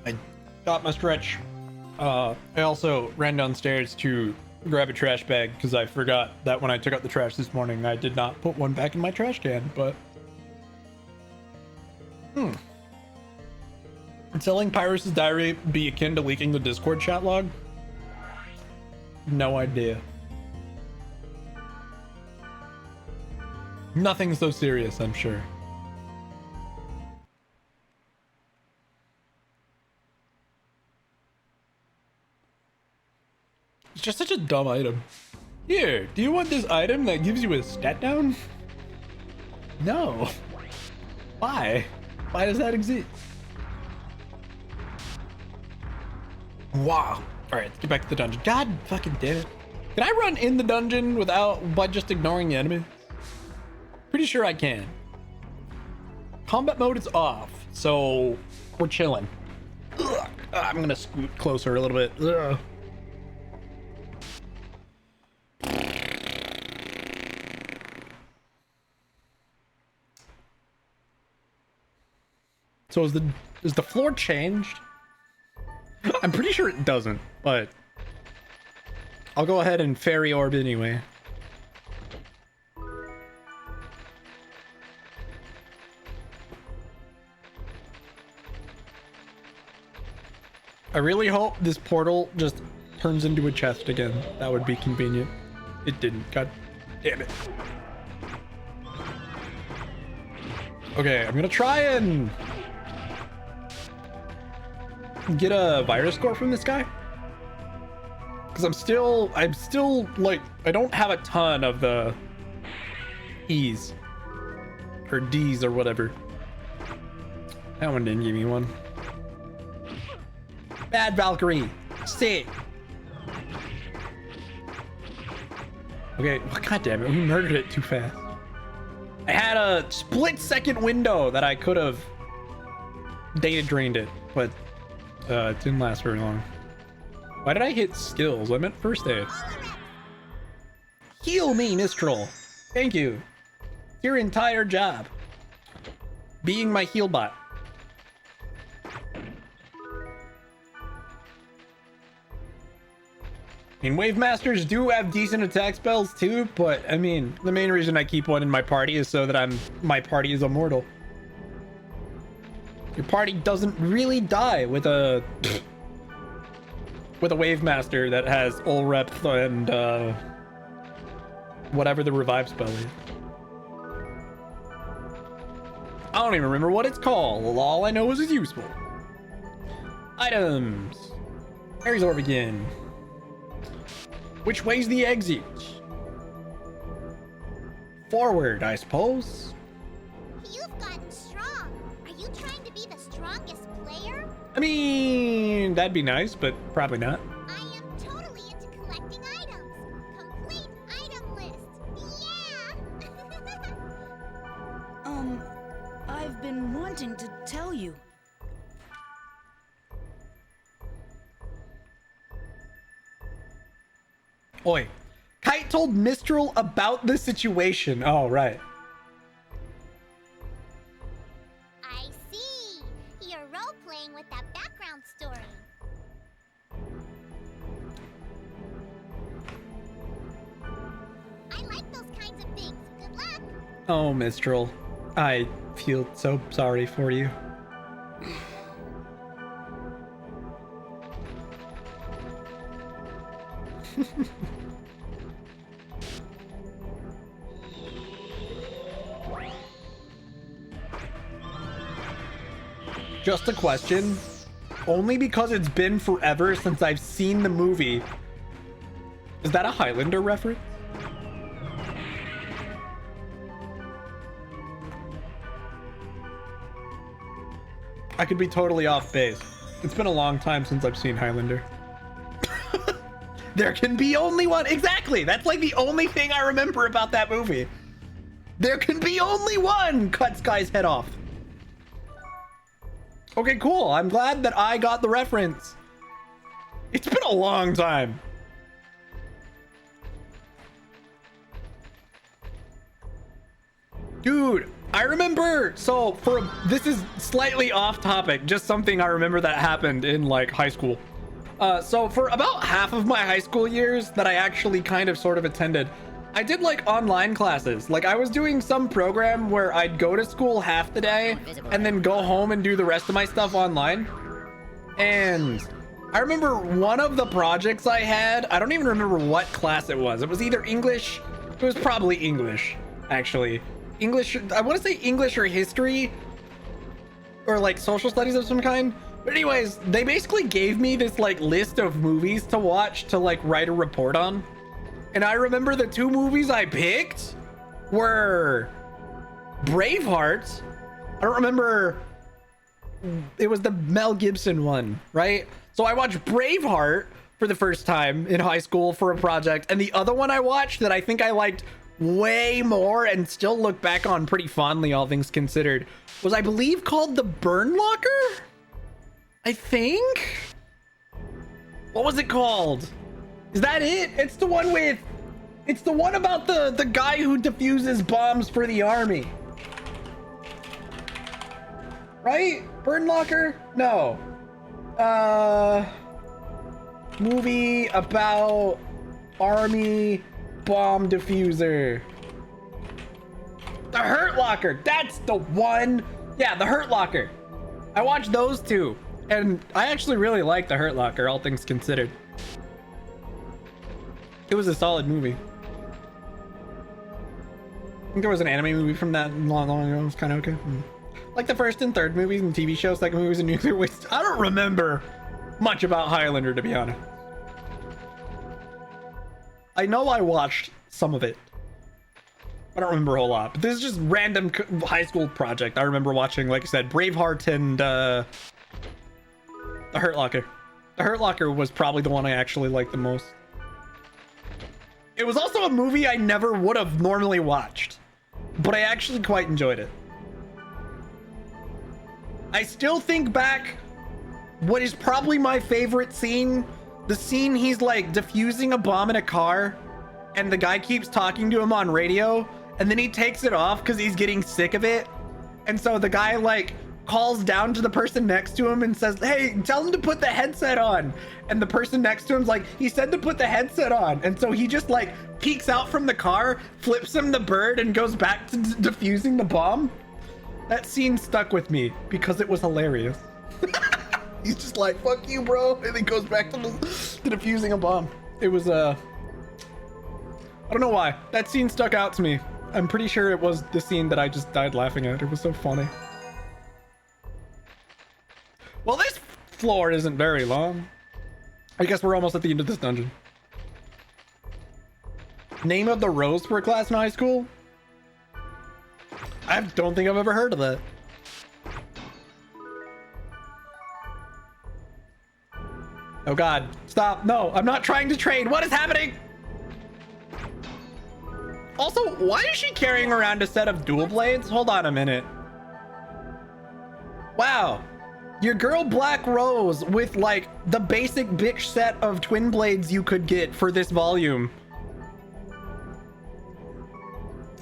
I got my stretch. I also ran downstairs to grab a trash bag because I forgot that when I took out the trash this morning, I did not put one back in my trash can. But Would selling Pyrrhus' diary be akin to leaking the Discord chat log? No idea. Nothing so serious, I'm sure. It's just such a dumb item. Here, do you want this item that gives you a stat down? No. Why? Why does that exist? Wow. All right, let's get back to the dungeon. God fucking damn it. Can I run in the dungeon by just ignoring the enemy? Pretty sure I can. Combat mode is off, so we're chilling. Ugh. I'm gonna scoot closer a little bit. Ugh. So is the floor changed? I'm pretty sure it doesn't, but I'll go ahead and fairy orb anyway. I really hope this portal just turns into a chest again. That would be convenient. It didn't. God damn it. Okay, I'm gonna try and get a virus score from this guy, because I'm still like, I don't have a ton of the E's or D's or whatever. That one didn't give me one. Bad Valkyrie. Sick. Okay, well, god damn it, we murdered it too fast. I had a split-second window that I could have data drained it, but it didn't last very long. Why did I hit skills? I meant first aid. Heal me, Mistral. Thank you. Your entire job. Being my heal bot. I mean, Wave Masters do have decent attack spells too, but I mean, the main reason I keep one in my party is so that my party is immortal. Your party doesn't really die with a Wave Master that has all rep and whatever the revive spell is. I don't even remember what it's called. All I know is it's useful. Items. Ares Orb again. Which way's the exit? Forward, I suppose. You've gotten strong. Are you trying to be the strongest player? I mean, that'd be nice, but probably not. I am totally into collecting items. Complete item list. Yeah! I've been wanting to tell you. Oi, Kite told Mistral about the situation. Oh, right. I see. You're role-playing with that background story. I like those kinds of things. Good luck. Oh, Mistral. I feel so sorry for you. Just a question. Only because it's been forever since I've seen the movie. Is that a Highlander reference? I could be totally off base. It's been a long time since I've seen Highlander. There can be only one. Exactly. That's like the only thing I remember about that movie. There can be only one. Cuts guy's head off. Okay, cool. I'm glad that I got the reference. It's been a long time. Dude, I remember, so this is slightly off topic, just something I remember that happened in like high school. So for about half of my high school years that I actually kind of sort of attended, I did like online classes. Like I was doing some program where I'd go to school half the day and then go home and do the rest of my stuff online. And I remember one of the projects I had, I don't even remember what class it was. It was either English, it was probably English, actually. English, I want to say English or history or like social studies of some kind. But anyways, they basically gave me this like list of movies to watch to like write a report on. And I remember the two movies I picked were Braveheart. I don't remember. It was the Mel Gibson one, right? So I watched Braveheart for the first time in high school for a project. And the other one I watched that I think I liked way more and still look back on pretty fondly, all things considered, was I believe called The Burn Locker? I think? What was it called? Is that it? It's the one with... It's the one about the guy who defuses bombs for the army. Right? Burn Locker? No. Movie about army bomb diffuser. The Hurt Locker. That's the one. Yeah, the Hurt Locker. I watched those two. And I actually really liked The Hurt Locker, all things considered. It was a solid movie. I think there was an anime movie from that long ago. It was kind of okay. Like the first and third movies and TV shows, second movies and nuclear waste. I don't remember much about Highlander, to be honest. I know I watched some of it. I don't remember a whole lot. But this is just random high school project. I remember watching, like I said, Braveheart and The Hurt Locker. The Hurt Locker was probably the one I actually liked the most. It was also a movie I never would have normally watched, but I actually quite enjoyed it. I still think back, what is probably my favorite scene, the scene he's like defusing a bomb in a car and the guy keeps talking to him on radio and then he takes it off because he's getting sick of it. And so the guy like calls down to the person next to him and says, hey, tell him to put the headset on. And the person next to him's like, he said to put the headset on. And so he just like peeks out from the car, flips him the bird and goes back to defusing the bomb. That scene stuck with me because it was hilarious. He's just like, fuck you, bro. And he goes back to defusing a bomb. It was, I don't know why. That scene stuck out to me. I'm pretty sure it was the scene that I just died laughing at. It was so funny. Well, this floor isn't very long. I guess we're almost at the end of this dungeon. Name of the rose for a class in high school? I don't think I've ever heard of that. Oh God, stop. No, I'm not trying to trade. What is happening? Also, why is she carrying around a set of dual blades? Hold on a minute. Wow. Your girl Black Rose with like the basic bitch set of twin blades you could get for this volume.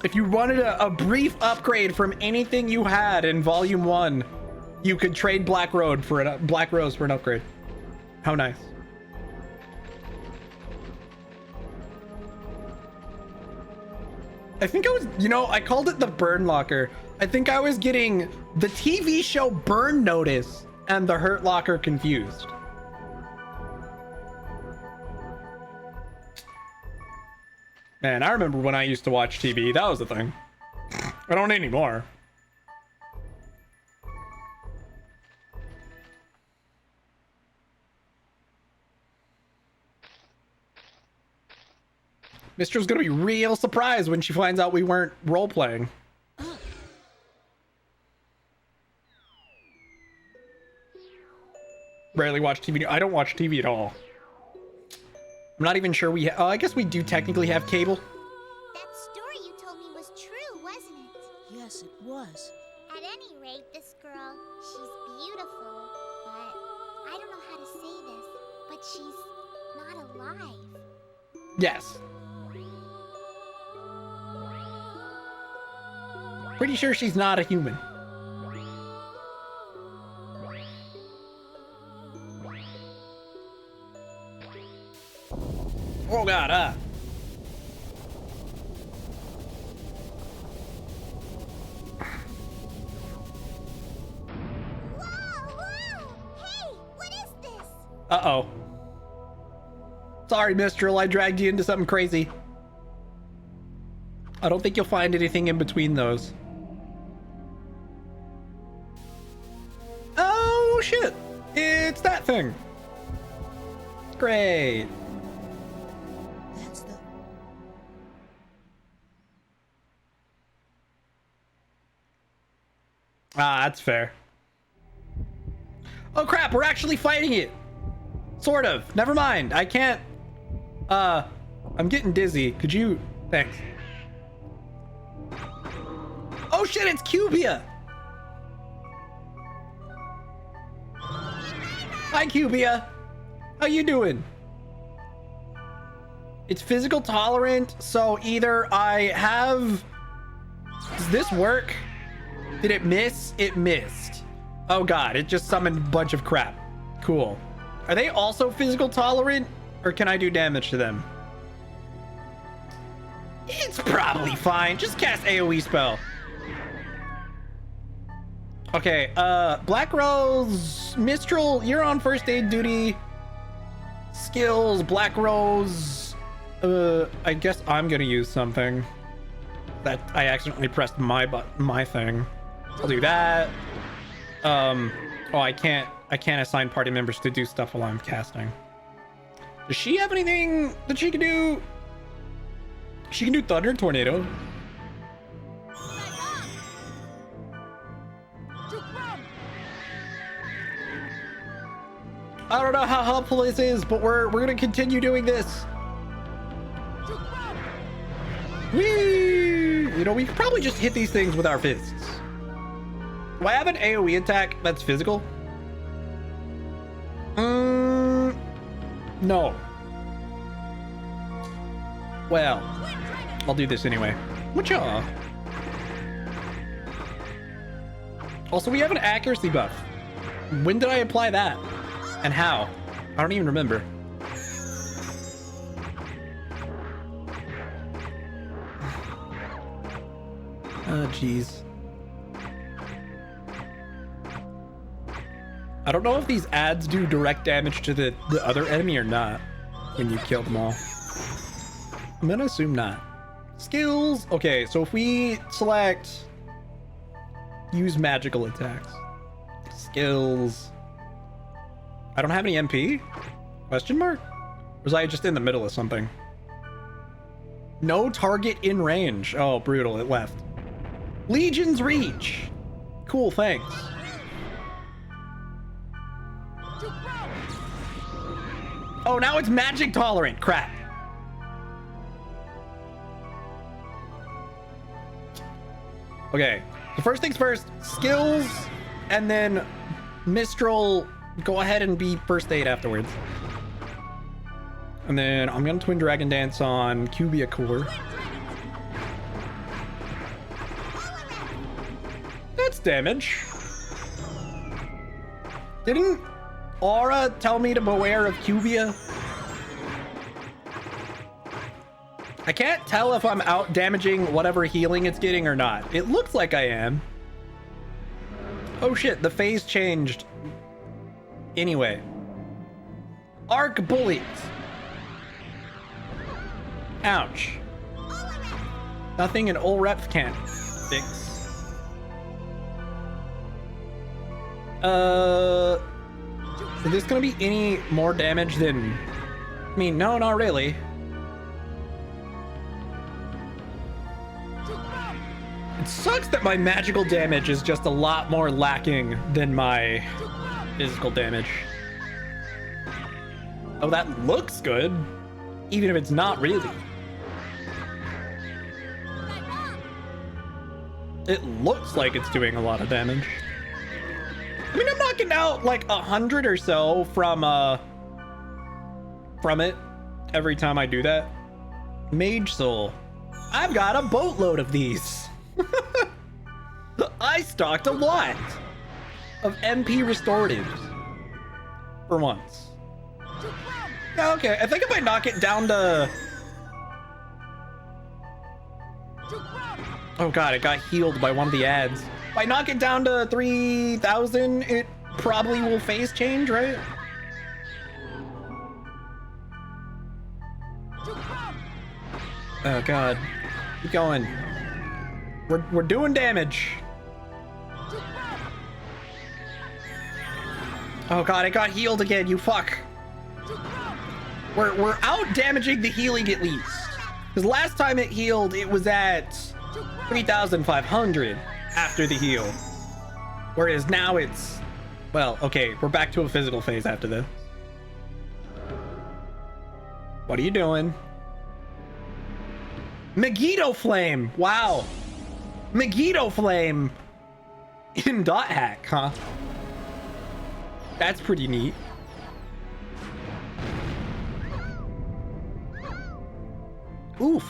If you wanted a brief upgrade from anything you had in volume 1, you could trade Black Rose for an upgrade. How nice. I think I was, I called it the Burn Locker. I think I was getting the TV show Burn Notice and the Hurt Locker confused. Man, I remember when I used to watch TV. That was the thing. I don't anymore. Mistral's gonna be real surprised when she finds out we weren't role-playing. Rarely watch TV. I don't watch TV at all. I'm not even sure we I guess we do technically have cable. That story you told me was true, wasn't it? Yes, it was. At any rate, this girl, she's beautiful, but I don't know how to say this, but she's not alive. Yes. Pretty sure she's not a human. Oh god, Whoa! Hey, what is this? Uh-oh. Sorry, Mistral, I dragged you into something crazy. I don't think you'll find anything in between those. Oh, shit. It's that thing. Great. That's the... Ah, that's fair. Oh crap, we're actually fighting it. Sort of. Never mind. I can't. I'm getting dizzy. Could you... Thanks. Oh shit, it's Cubia. Hi, Cubia. How you doing? It's physical tolerant, so either I have... Does this work? Did it miss? It missed. Oh god, it just summoned a bunch of crap. Cool. Are they also physical tolerant? Or can I do damage to them? It's probably fine. Just cast AoE spell. Okay, Black Rose, Mistral, you're on first aid duty. Skills, Black Rose. I guess I'm gonna use something. That I accidentally pressed my thing. I'll do that. Oh, I can't assign party members to do stuff while I'm casting. Does she have anything that she can do? She can do Thunder Tornado. I don't know how helpful this is, but we're gonna continue doing this. Whee! You know, we could probably just hit these things with our fists. Do I have an AoE attack that's physical? No. Well, I'll do this anyway. Whatcha? Also, we have an accuracy buff. When did I apply that? And how? I don't even remember. Oh, jeez. I don't know if these ads do direct damage to the other enemy or not when you kill them all. I'm gonna assume not. Skills. Okay, so if we select use magical attacks. Skills. I don't have any MP? Question mark? Or was I just in the middle of something? No target in range. Oh, brutal. It left. Legion's Reach. Cool, thanks. Oh, now it's magic tolerant. Crap. Okay. So first things first, skills, and then Mistral, go ahead and be first aid afterwards. And then I'm gonna Twin Dragon Dance on Cubia Core. That's damage. Didn't Aura tell me to beware of Cubia? I can't tell if I'm out damaging whatever healing it's getting or not. It looks like I am. Oh shit, the phase changed. Anyway. Arc bullies. Ouch. Nothing an ol' reps can't fix. Is this gonna be any more damage than... I mean, no, not really. It sucks that my magical damage is just a lot more lacking than my physical damage. Oh, that looks good, even if it's not really. It looks like it's doing a lot of damage. I mean, I'm knocking out like 100 or so from it every time I do that. Mage Soul. I've got a boatload of these. I stocked a lot of MP restoratives for once. Okay, I think if I knock it down to... Oh god, it got healed by one of the ads. If I knock it down to 3,000, it probably will phase change, right? Oh god. Keep going. We're doing damage. Oh god, it got healed again, you fuck. We're out damaging the healing at least. Because last time it healed, it was at 3,500 after the heal. Whereas now it's... Well, okay, we're back to a physical phase after this. What are you doing? Megiddo Flame! Wow. Megiddo Flame in dot hack, huh? That's pretty neat. Oof.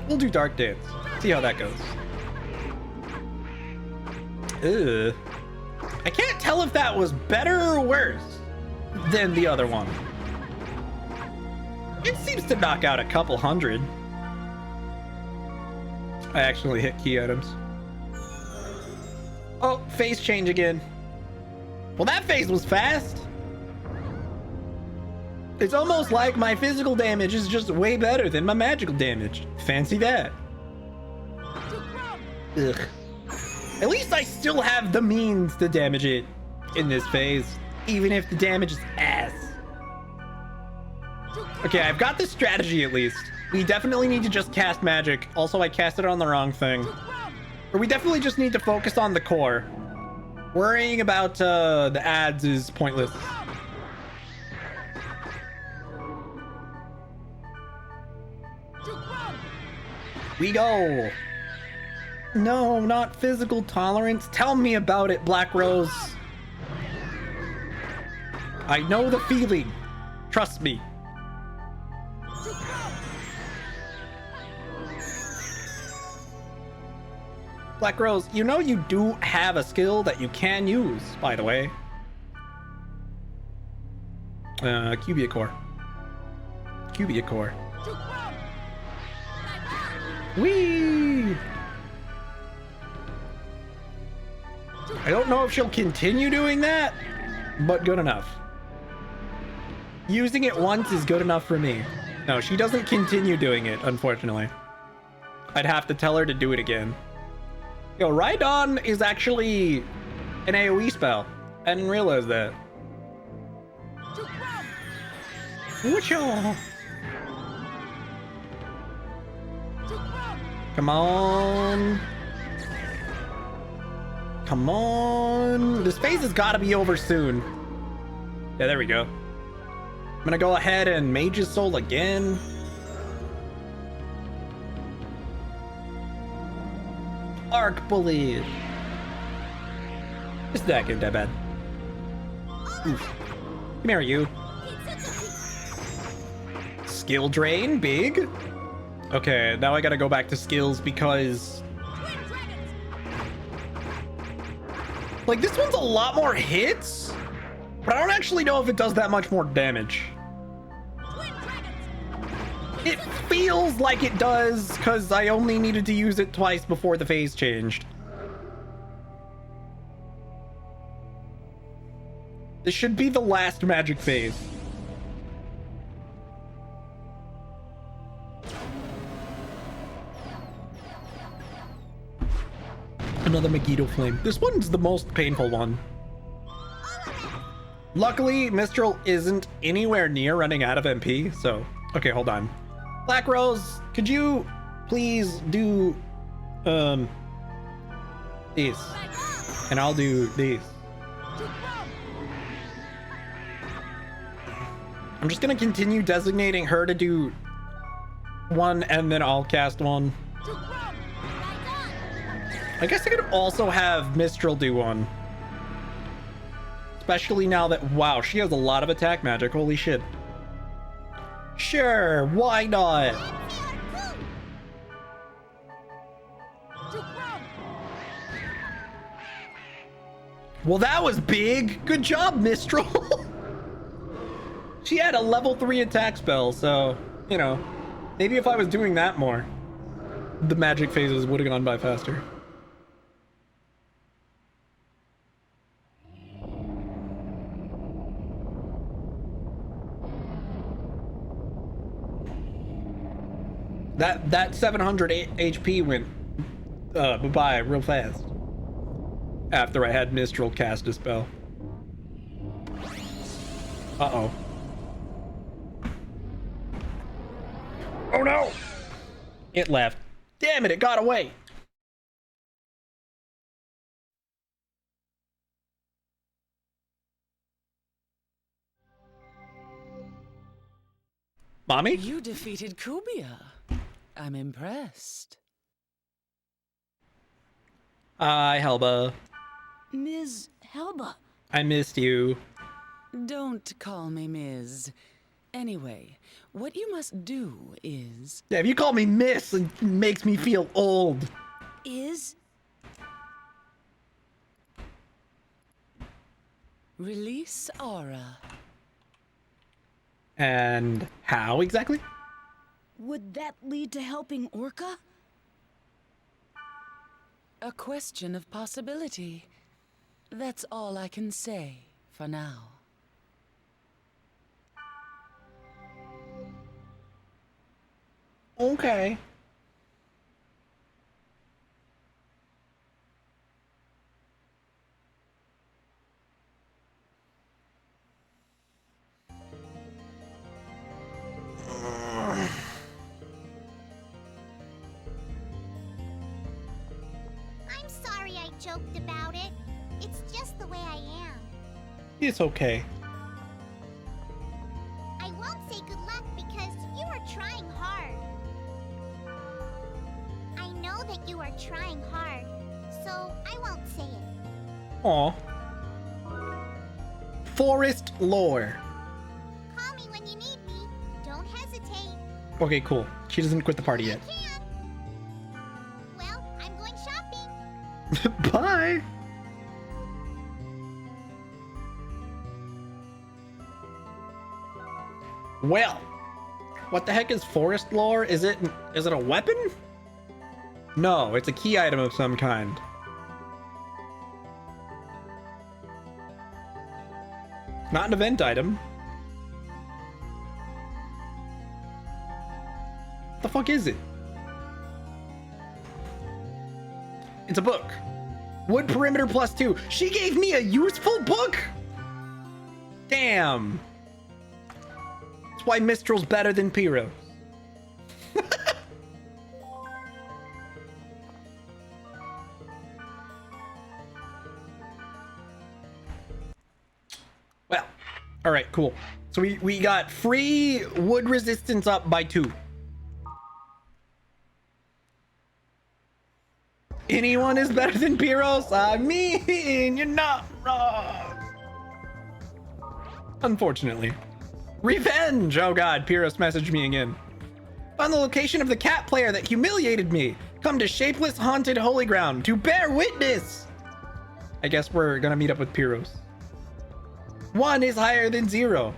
We'll do Dark Dance. See how that goes. Ugh. I can't tell if that was better or worse than the other one. It seems to knock out a couple hundred. I actually hit key items. Oh, phase change again. Well, that phase was fast. It's almost like my physical damage is just way better than my magical damage. Fancy that. Ugh. At least I still have the means to damage it in this phase, even if the damage is ass. Okay, I've got this strategy at least. We definitely need to just cast magic. Also, I cast it on the wrong thing. Or we definitely just need to focus on the core. Worrying about the ads is pointless. We go. No, not physical tolerance. Tell me about it, Black Rose. I know the feeling. Trust me. Black Rose, you know you do have a skill that you can use, by the way. Cubia Core. Cubia Core. Whee! I don't know if she'll continue doing that, but good enough. Using it once is good enough for me. No, she doesn't continue doing it, unfortunately. I'd have to tell her to do it again. Yo, Rhydon is actually an AoE spell. I didn't realize that. Woocha! Come on. Come on. This phase has got to be over soon. Yeah, there we go. I'm gonna go ahead and Mage's Soul again. Arc Bully. It's not good, that bad. Oof. Come here, you. Skill drain, big. Okay, now I gotta go back to skills because Like, this one's a lot more hits, but I don't actually know if it does that much more damage. It feels like it does, because I only needed to use it twice before the phase changed. This should be the last magic phase. Another Megiddo flame. This one's the most painful one. Luckily, Mistral isn't anywhere near running out of MP, so... Okay, hold on. Black Rose, could you please do... these. And I'll do these. I'm just gonna continue designating her to do one, and then I'll cast one. I guess I could also have Mistral do one. Especially now that, wow, she has a lot of attack magic. Holy shit. Sure, why not? Well, that was big. Good job, Mistral. She had a level 3 attack spell, so, you know, maybe if I was doing that more, the magic phases would have gone by faster. That 700 HP went bye-bye real fast after I had Mistral cast a spell. Uh-oh. Oh no! It left. Damn it, it got away! Mommy? You defeated Kubia. I'm impressed. Hi, Helba. Ms. Helba. I missed you. Don't call me Ms. Anyway, what you must do is... Yeah, if you call me Miss, it makes me feel old. Release aura. And how exactly? Would that lead to helping Orca? A question of possibility. That's all I can say for now. Okay. I'm sorry I joked about it. It's just the way I am. It's okay. I won't say good luck because you are trying hard. I know that you are trying hard, so I won't say it. Aw. Forest lore. Call me when you need me. Don't hesitate. Okay, cool. She doesn't quit the party I yet. can. Well, I'm going shopping. Bye. Well, what the heck is forest lore? Is it a weapon? No, it's a key item of some kind. Not an event item. What the fuck is it? It's a book. Wood perimeter +2. She gave me a useful book? Damn. That's why Mistral's better than Pyro. Well, all right, cool. So we got free wood resistance up by 2. Anyone is better than Pyros? I mean, you're not wrong. Unfortunately. Revenge! Oh god, Pyros messaged me again. Found the location of the cat player that humiliated me. Come to Shapeless Haunted Holy Ground to bear witness. I guess we're gonna meet up with Pyros. 1 is higher than 0.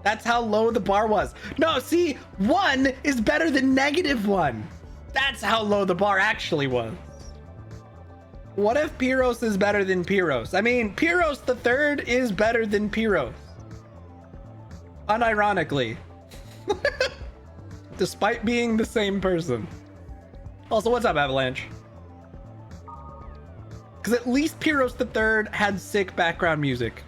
That's how low the bar was. No, see, 1 is better than -1. That's how low the bar actually was. What if Pyros is better than Pyros? I mean, Pyros the third is better than Pyros. Unironically. Despite being the same person. Also, what's up, Avalanche? Because at least Pyros the third had sick background music.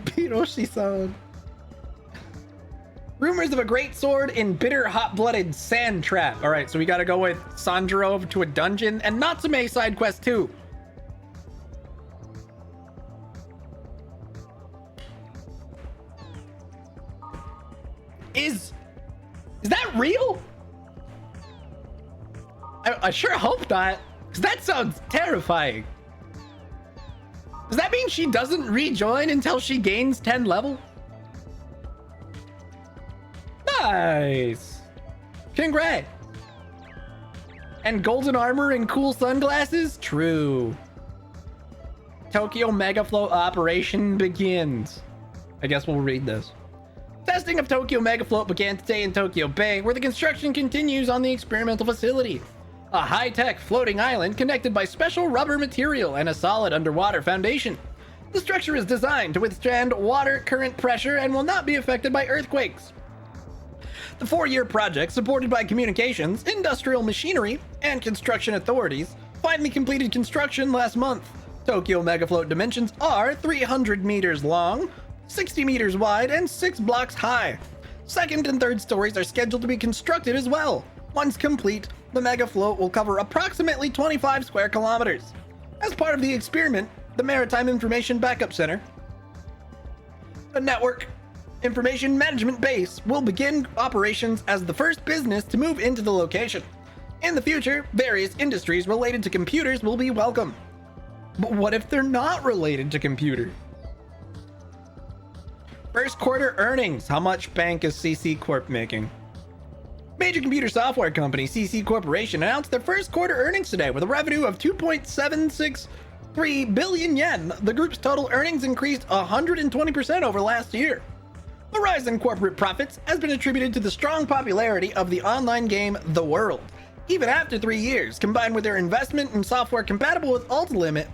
Piroshi-san. Rumors of a great sword in bitter, hot-blooded sand trap. All right, so we got to go with Sanjuro to a dungeon and Natsume side quest 2. Is that real? I sure hope not, because that sounds terrifying. Does that mean she doesn't rejoin until she gains 10 level? Nice. Congrats. And golden armor and cool sunglasses? True. Tokyo Megafloat operation begins. I guess we'll read this. Testing of Tokyo Megafloat began today in Tokyo Bay, where the construction continues on the experimental facility. A high-tech floating island connected by special rubber material and a solid underwater foundation. The structure is designed to withstand water current pressure and will not be affected by earthquakes. The 4-year project, supported by communications, industrial machinery, and construction authorities, finally completed construction last month. Tokyo Megafloat dimensions are 300 meters long, 60 meters wide, and 6 blocks high. Second and third stories are scheduled to be constructed as well. Once complete, the Megafloat will cover approximately 25 square kilometers. As part of the experiment, the Maritime Information Backup Center, a network information management base, will begin operations as the first business to move into the location. In the future, various industries related to computers will be welcome. But what if they're not related to computers? First quarter earnings. How much bank is CC Corp making? Major computer software company CC Corporation announced their first quarter earnings today with a revenue of 2.763 billion yen. The group's total earnings increased 120% over last year. The rise in corporate profits has been attributed to the strong popularity of the online game The World. Even after 3 years, combined with their investment in software compatible with Ultimate,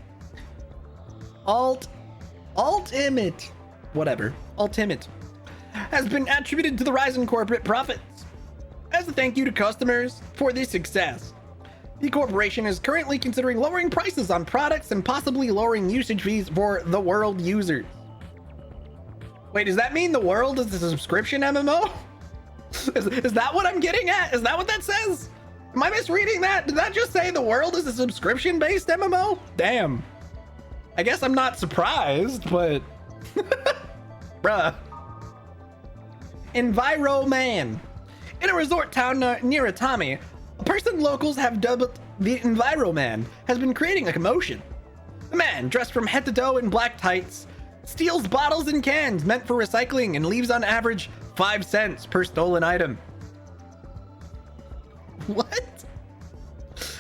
has been attributed to the rise in corporate profits. As a thank you to customers for this success, the corporation is currently considering lowering prices on products and possibly lowering usage fees for The World users. Wait, does that mean The World is a subscription MMO? Is that what I'm getting at? Is that what that says? Am I misreading that? Did that just say The World is a subscription-based MMO? Damn. I guess I'm not surprised, but... Bruh. Enviroman. In a resort town near Atami, a person locals have dubbed the Enviroman has been creating a commotion. The man, dressed from head to toe in black tights, steals bottles and cans meant for recycling and leaves on average 5 cents per stolen item. What?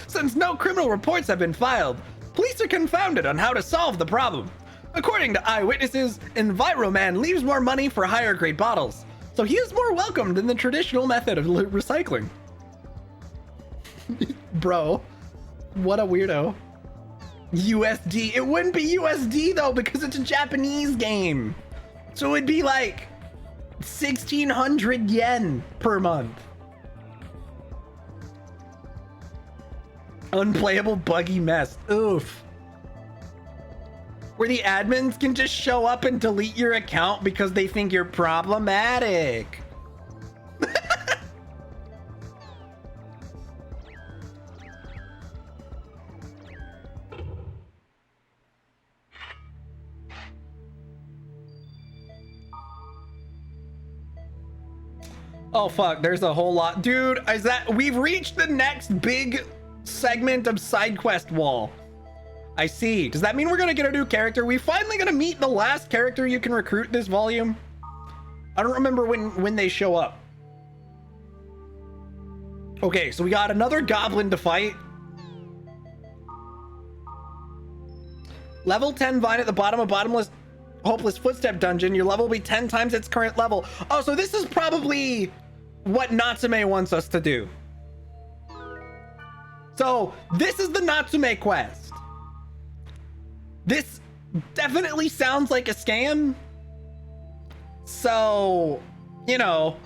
Since no criminal reports have been filed, police are confounded on how to solve the problem. According to eyewitnesses, Enviroman leaves more money for higher grade bottles, so he is more welcome than the traditional method of recycling. Bro, what a weirdo. USD. It wouldn't be USD though, because it's a Japanese game. So it'd be like 1,600 yen per month. Unplayable buggy mess. Oof. Where the admins can just show up and delete your account because they think you're problematic. Oh fuck, there's a whole lot. Dude, is that we've reached the next big segment of side quest wall. I see. Does that mean we're gonna get a new character? We finally gonna meet the last character you can recruit this volume? I don't remember when they show up. Okay, so we got another goblin to fight. Level 10 vine at the bottom of bottomless hopeless footstep dungeon. Your level will be 10 times its current level. Oh, so this is probably what Natsume wants us to do. So this is the Natsume quest. This definitely sounds like a scam. So, you know,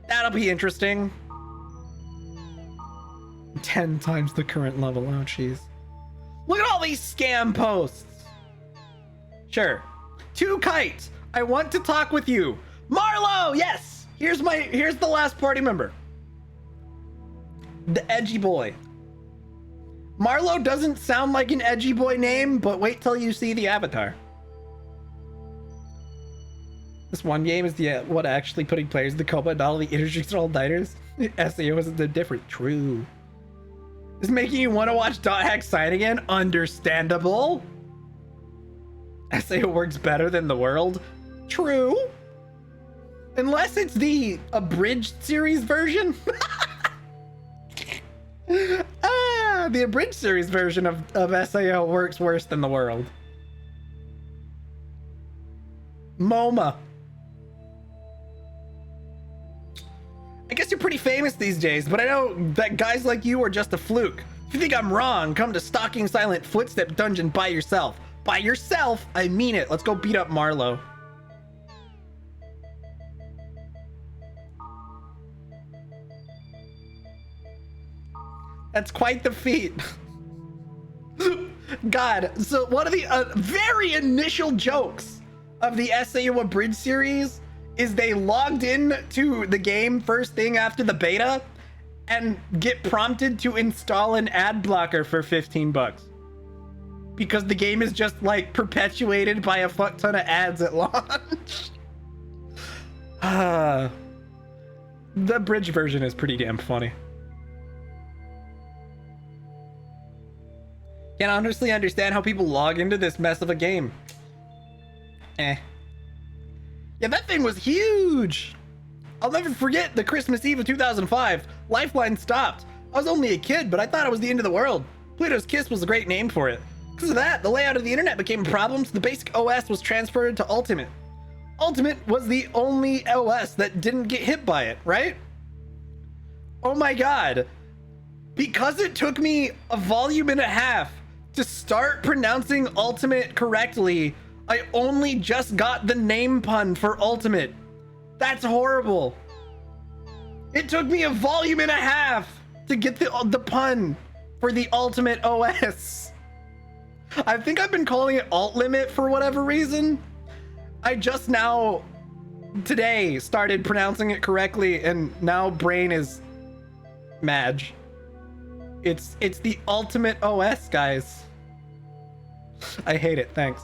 that'll be interesting. 10 times the current level. Oh, jeez. Look at all these scam posts. Sure. 2 kites. I want to talk with you. Marlo, yes. Here's the last party member. The edgy boy. Marlo doesn't sound like an edgy boy name, but wait till you see the avatar. This one game is the what actually putting players in the coma and not all the interdimensional diners. SAO isn't the different. True. Is making you want to watch Dot Hack Sign again? Understandable. SAO works better than the world. True. Unless it's the abridged series version. The abridged series version of SAO works worse than the world. MoMA. I guess you're pretty famous these days, but I know that guys like you are just a fluke. If you think I'm wrong, come to Stalking Silent Footstep Dungeon by yourself. By yourself? I mean it. Let's go beat up Marlo. That's quite the feat. God, so one of the very initial jokes of the SAO Abridged series is they logged in to the game first thing after the beta and get prompted to install an ad blocker for 15 bucks. Because the game is just like perpetuated by a fuck ton of ads at launch. The bridge version is pretty damn funny. Can't honestly understand how people log into this mess of a game. Yeah, that thing was huge. I'll never forget the Christmas Eve of 2005. Lifeline stopped. I was only a kid, but I thought it was the end of the world. Pluto's Kiss was a great name for it. Because of that, the layout of the internet became a problem, so the basic OS was transferred to Ultimate. Ultimate was the only OS that didn't get hit by it, right? Oh my god. Because it took me a volume and a half to start pronouncing Ultimate correctly, I only just got the name pun for Ultimate. That's horrible. It took me a volume and a half to get the pun for the Ultimate OS. I think I've been calling it Alt Limit for whatever reason. I just now, today, started pronouncing it correctly, and now brain is Madge. It's the Ultimate OS, guys. I hate it. Thanks.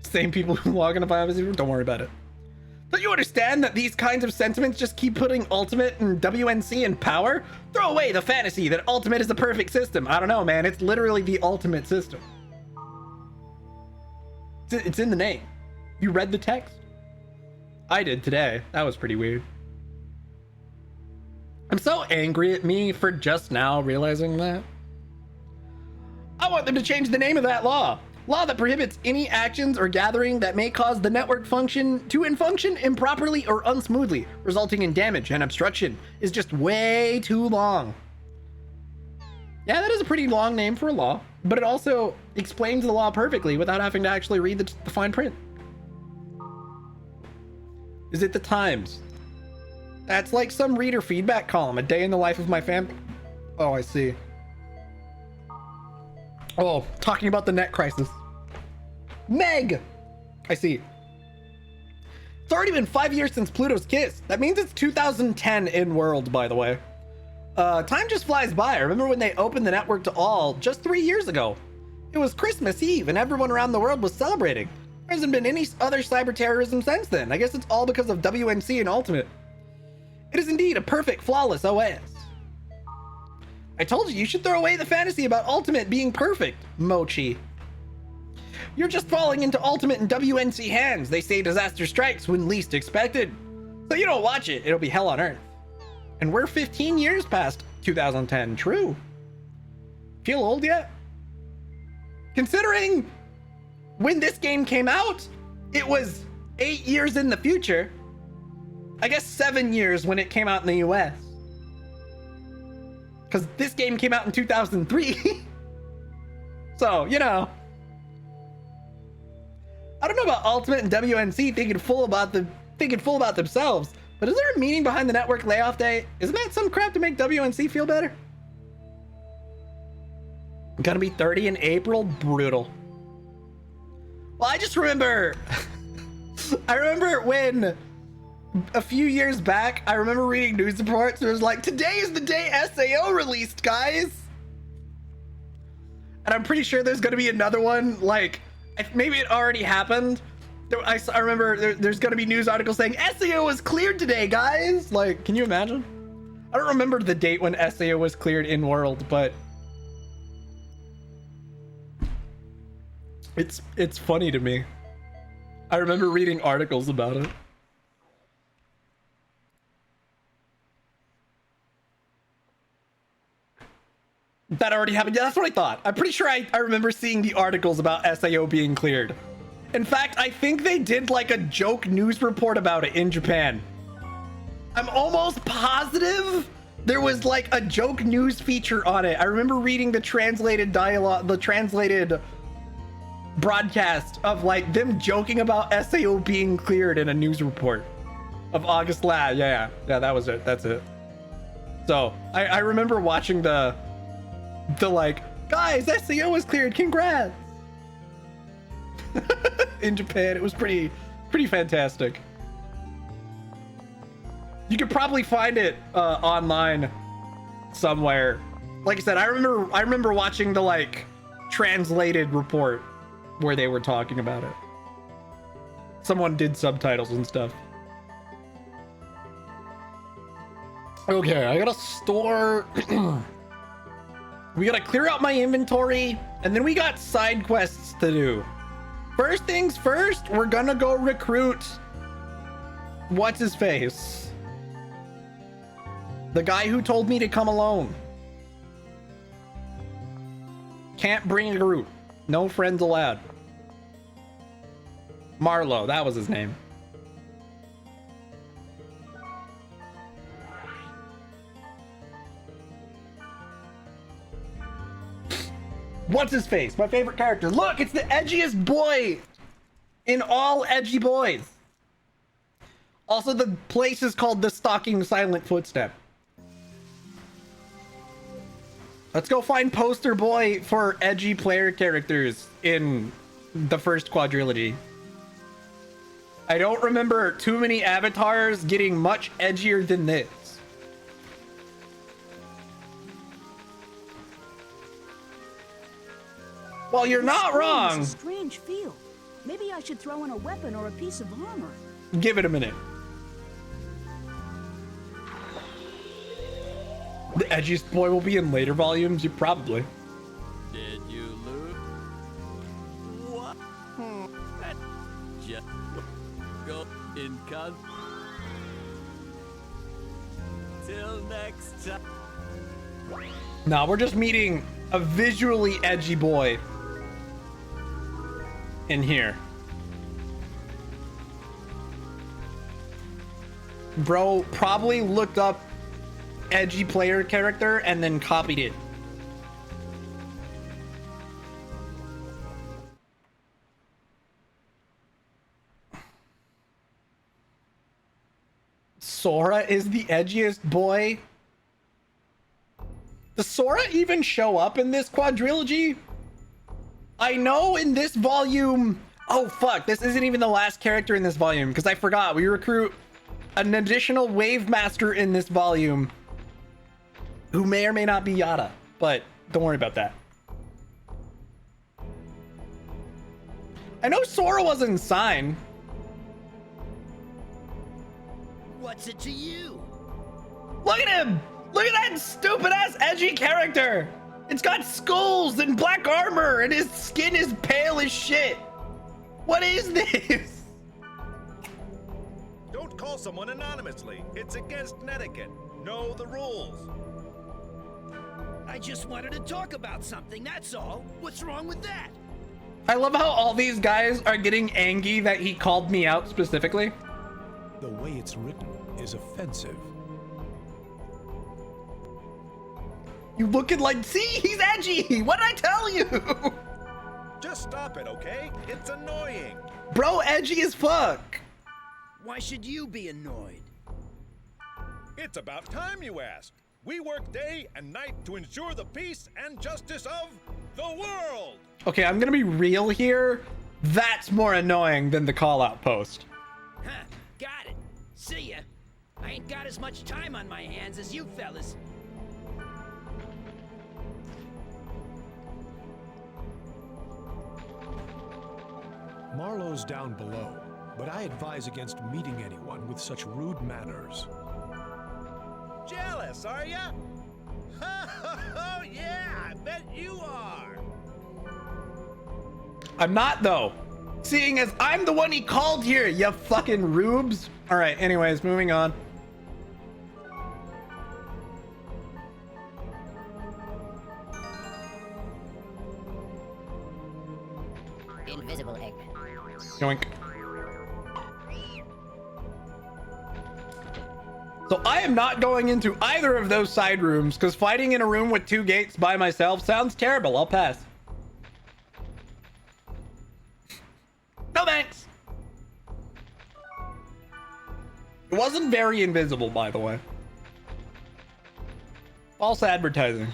Same people who log into Biobizzy, don't worry about it. Don't you understand that these kinds of sentiments just keep putting Ultimate and WNC in power? Throw away the fantasy that Ultimate is the perfect system. I don't know, man. It's literally the ultimate system. It's in the name. You read the text? I did today. That was pretty weird. I'm so angry at me for just now realizing that. I want them to change the name of that law. Law that prohibits any actions or gathering that may cause the network function improperly or unsmoothly, resulting in damage and obstruction, is just way too long. Yeah, that is a pretty long name for a law, but it also explains the law perfectly without having to actually read the fine print. Is it the Times? That's like some reader feedback column, a day in the life of my family. Oh, I see. Oh, talking about the net crisis. Meg! I see. It's already been 5 years since Pluto's Kiss. That means it's 2010 in world, by the way. Time just flies by. I remember when they opened the network to all just 3 years ago. It was Christmas Eve and everyone around the world was celebrating. There hasn't been any other cyber terrorism since then. I guess it's all because of WNC and Ultimate. It is indeed a perfect, flawless OS. I told you should throw away the fantasy about Ultimate being perfect, Mochi. You're just falling into Ultimate and WNC hands. They say disaster strikes when least expected. So you don't watch it, it'll be hell on earth. And we're 15 years past 2010. True. Feel old yet? Considering when this game came out, it was 8 years in the future. I guess 7 years when it came out in the US. Because this game came out in 2003. So, you know. I don't know about Ultimate and WNC thinking full about themselves, but is there a meaning behind the network layoff day? Isn't that some crap to make WNC feel better? Gonna be 30 in April? Brutal. Well, I just remember... I remember when... a few years back, I remember reading news reports. It was like, today is the day SAO released, guys. And I'm pretty sure there's gonna be another one. Like, maybe it already happened. I remember there's gonna be news articles saying SAO was cleared today, guys. Like, can you imagine? I don't remember the date when SAO was cleared in world, but it's funny to me. I remember reading articles about it. That already happened. Yeah, that's what I thought. I'm pretty sure I remember seeing the articles about SAO being cleared. In fact, I think they did like a joke news report about it in Japan. I'm almost positive there was like a joke news feature on it. I remember reading the translated dialogue, the translated broadcast of like them joking about SAO being cleared in a news report of August last. Yeah, that was it. That's it. So I remember watching the like, guys, SAO was cleared, congrats. In Japan. It was pretty fantastic. You could probably find it online somewhere. Like I said, I remember watching the like translated report where they were talking about it. Someone did subtitles and stuff. Okay, I gotta store. We gotta clear out my inventory, and then we got side quests to do. First things first, we're gonna go recruit what's his face, the guy who told me to come alone. Can't bring a group, no friends allowed. Marlo, that was his name. What's his face? My favorite character. Look, it's the edgiest boy in all edgy boys. Also, the place is called the Stalking Silent Footstep. Let's go find poster boy for edgy player characters in the first quadrilogy. I don't remember too many avatars getting much edgier than this. Well, you're not wrong. It's a strange feel. Maybe I should throw in a weapon or a piece of armor. Give it a minute. The edgiest boy will be in later volumes. You probably. Did you loot? What? Just go in con. Till next time. No, we're just meeting a visually edgy boy in here. Bro probably looked up edgy player character and then copied it. Sora is the edgiest boy. Does Sora even show up in this quadrilogy? I know in this volume... Oh, fuck. This isn't even the last character in this volume, because I forgot. We recruit an additional Wave Master in this volume who may or may not be Yada, but don't worry about that. I know Sora wasn't signed. What's it to you? Look at him! Look at that stupid ass edgy character! It's got skulls and black armor and his skin is pale as shit. What is this? Don't call call someone anonymously. It's against etiquette. Know the rules. I just wanted to talk about something, that's all. What's wrong with that? I love how all these guys are getting angry that he called me out specifically. The way it's written is offensive. You looking like, see, he's edgy. What did I tell you? Just stop it, okay? It's annoying. Bro, edgy as fuck. Why should you be annoyed? It's about time you ask. We work day and night to ensure the peace and justice of the world. Okay, I'm gonna be real here. That's more annoying than the call out post. Huh, got it. See ya. I ain't got as much time on my hands as you fellas. Marlowe's down below, but I advise against meeting anyone with such rude manners. Jealous, are ya? Oh yeah, I bet you are. I'm not though. Seeing as I'm the one he called here, you fucking rubes. All right, anyways, moving on. Invisible egg. Yoink. So I am not going into either of those side rooms because fighting in a room with 2 gates by myself sounds terrible. I'll pass. No thanks. It wasn't very invisible, by the way. False advertising.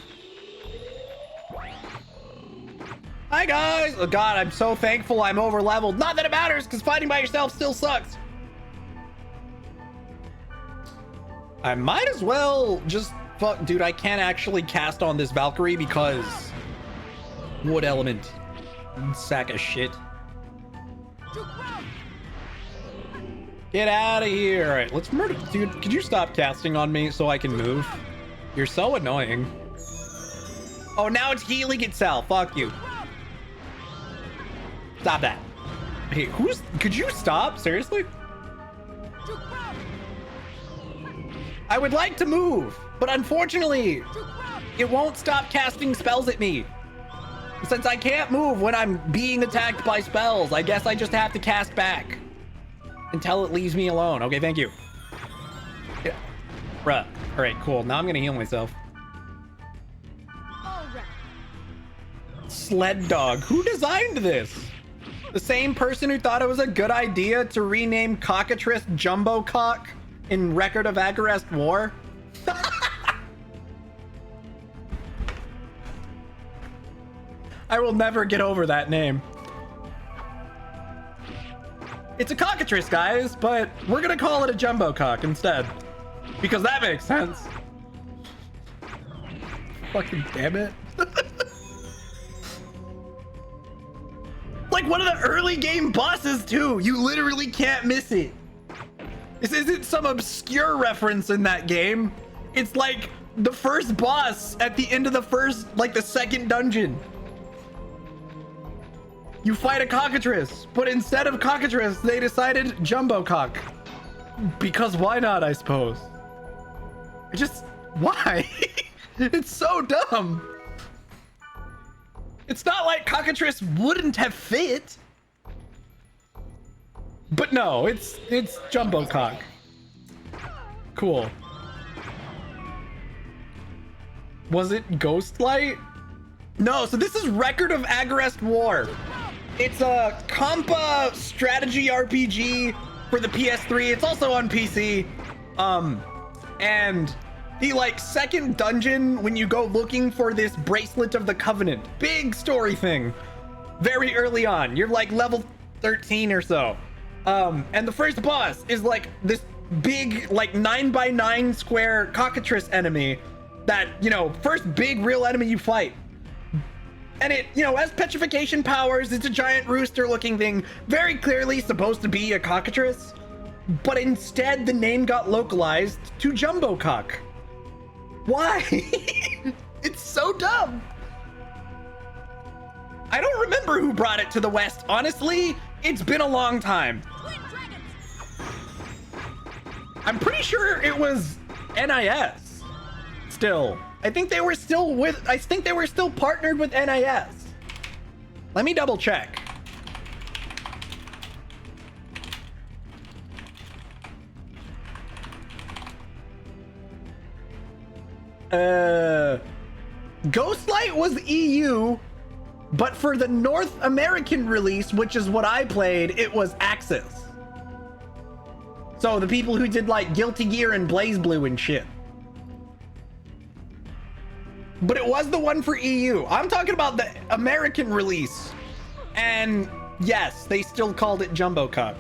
Hi guys! Oh god, I'm so thankful I'm over leveled. Not that it matters, because fighting by yourself still sucks. I might as well just fuck, dude. I can't actually cast on this Valkyrie because wood element. Sack of shit. Get out of here. All right, let's murder. Dude, could you stop casting on me so I can move? You're so annoying. Oh, now it's healing itself. Fuck you. Stop that. Hey, could you stop? Seriously? I would like to move, but unfortunately, it won't stop casting spells at me. Since I can't move when I'm being attacked by spells, I guess I just have to cast back until it leaves me alone. Okay, thank you. Yeah. Bruh. All right, cool. Now I'm gonna heal myself. All right. Sled dog. Who designed this? The same person who thought it was a good idea to rename Cockatrice Jumbo Cock in Record of Agarest War? I will never get over that name. It's a cockatrice, guys, but we're gonna call it a jumbo cock instead. Because that makes sense. Fucking damn it. Like one of the early game bosses too. You literally can't miss it. This isn't some obscure reference in that game. It's like the first boss at the end of the second dungeon. You fight a cockatrice, but instead of cockatrice, they decided jumbo cock. Because why not, I suppose? Why? It's so dumb. It's not like cockatrice wouldn't have fit. But no, it's jumbo cock. Cool. Was it Ghostlight? No, so this is Record of Agarest War. It's a compa strategy RPG for the PS3. It's also on PC. And the second dungeon when you go looking for this bracelet of the Covenant, big story thing, very early on. You're like level 13 or so. And the first boss is like this big 9x9 square cockatrice enemy that, first big real enemy you fight. And it, has petrification powers. It's a giant rooster looking thing, very clearly supposed to be a cockatrice, but instead the name got localized to jumbo cock. Why? It's so dumb. I don't remember who brought it to the West. Honestly, it's been a long time. I'm pretty sure it was NIS. Still, I think they were still partnered with NIS. Let me double check. Ghostlight was EU, but for the North American release, which is what I played, it was Axis. So the people who did like Guilty Gear and Blaze Blue and shit. But it was the one for EU. I'm talking about the American release. And yes, they still called it Jumbo Cock.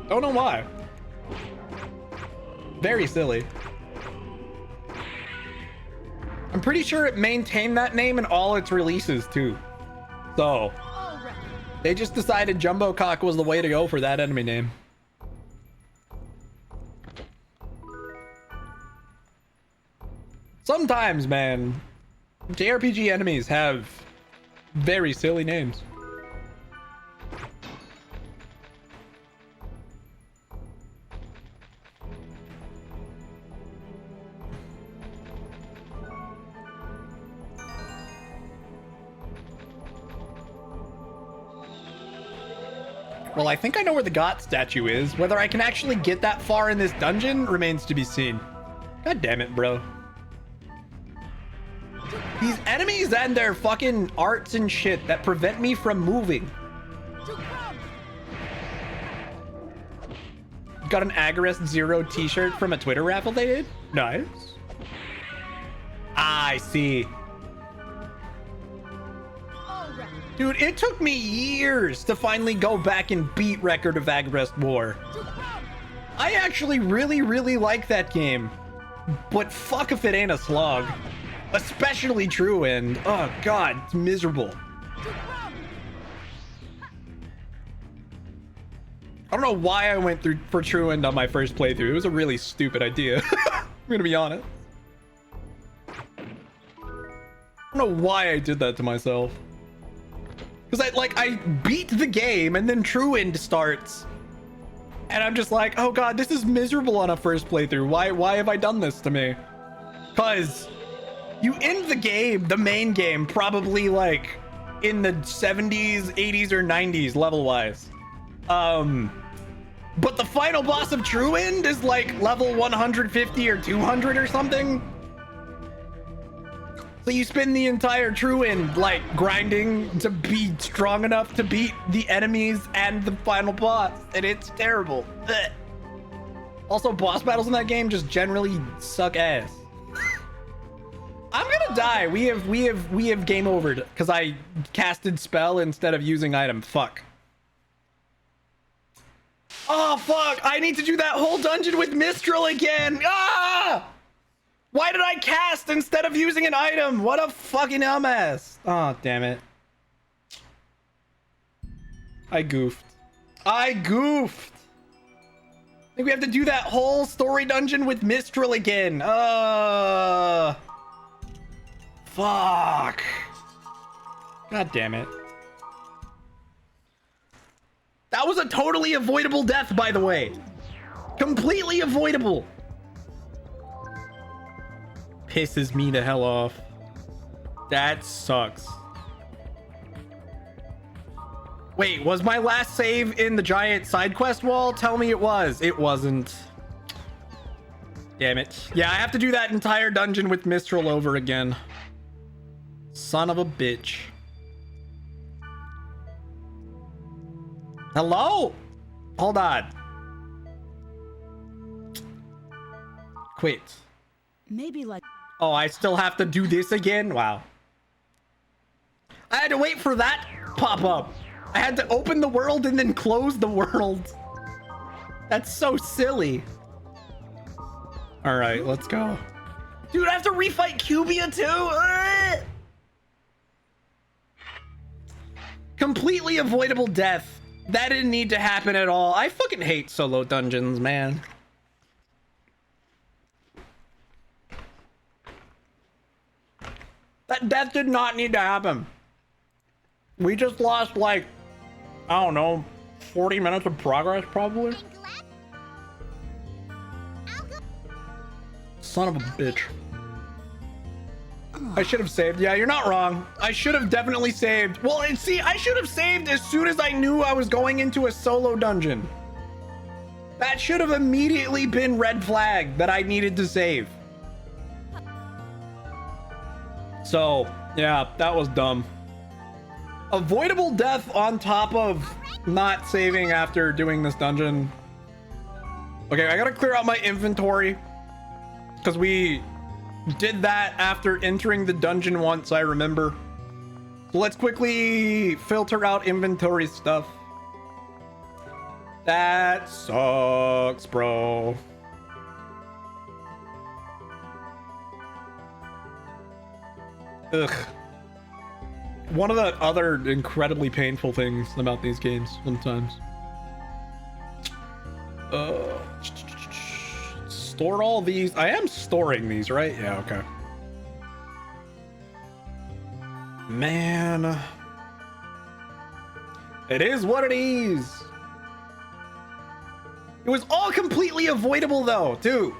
Don't know why. Very silly. I'm pretty sure it maintained that name in all its releases too. So they just decided Jumbo Cock was the way to go for that enemy name. Sometimes, man, JRPG enemies have very silly names. Well, I think I know where the GOT statue is. Whether I can actually get that far in this dungeon remains to be seen. God damn it, bro. These enemies and their fucking arts and shit that prevent me from moving. Got an Agarest Zero t-shirt from a Twitter raffle they did? Nice. I see. Dude, it took me years to finally go back and beat Record of Agarest War. I actually really like that game. But fuck if it ain't a slog. Especially True End. Oh god, it's miserable. I don't know why I went through for True End on my first playthrough. It was a really stupid idea. I'm gonna be honest. I don't know why I did that to myself. Because I beat the game and then True End starts. And I'm just like, oh god, this is miserable on a first playthrough. Why have I done this to me? Because you end the game, the main game, probably like in the 70s, 80s, or 90s level-wise. But the final boss of True End is like level 150 or 200 or something. So you spend the entire True End like grinding to be strong enough to beat the enemies and the final boss, and it's terrible. Ugh. Also, boss battles in that game just generally suck ass. I'm gonna die. We have game overed because I casted spell instead of using item. Fuck. Oh fuck! I need to do that whole dungeon with Mistral again. Ah! Why did I cast instead of using an item? What a fucking dumbass. Oh, damn it. I goofed. I think we have to do that whole story dungeon with Mistral again. Fuck. God damn it. That was a totally avoidable death, by the way. Completely avoidable. Pisses me the hell off. That sucks. Wait, was my last save in the giant side quest wall? Tell me it was. It wasn't. Damn it. Yeah, I have to do that entire dungeon with Mistral over again. Son of a bitch. Hello? Hold on. Quit. Maybe like... Oh, I still have to do this again? Wow. I had to wait for that pop up. I had to open the world and then close the world. That's so silly. All right, let's go. Dude, I have to refight Cubia too? Ugh! Completely avoidable death. That didn't need to happen at all. I fucking hate solo dungeons, man. That did not need to happen. We just lost, like, I don't know, 40 minutes of progress, probably. Son of a bitch. I should have saved. Yeah, you're not wrong. I should have definitely saved. Well, and see, I should have saved as soon as I knew I was going into a solo dungeon. That should have immediately been red flag that I needed to save. So, yeah, that was dumb. Avoidable death on top of not saving after doing this dungeon. Okay, I gotta clear out my inventory because we did that after entering the dungeon once, I remember. So let's quickly filter out inventory stuff. That sucks, bro. Ugh. One of the other incredibly painful things about these games sometimes. Store all these. I am storing these, right? Yeah, okay. Man. It is what it is. It was all completely avoidable though, too.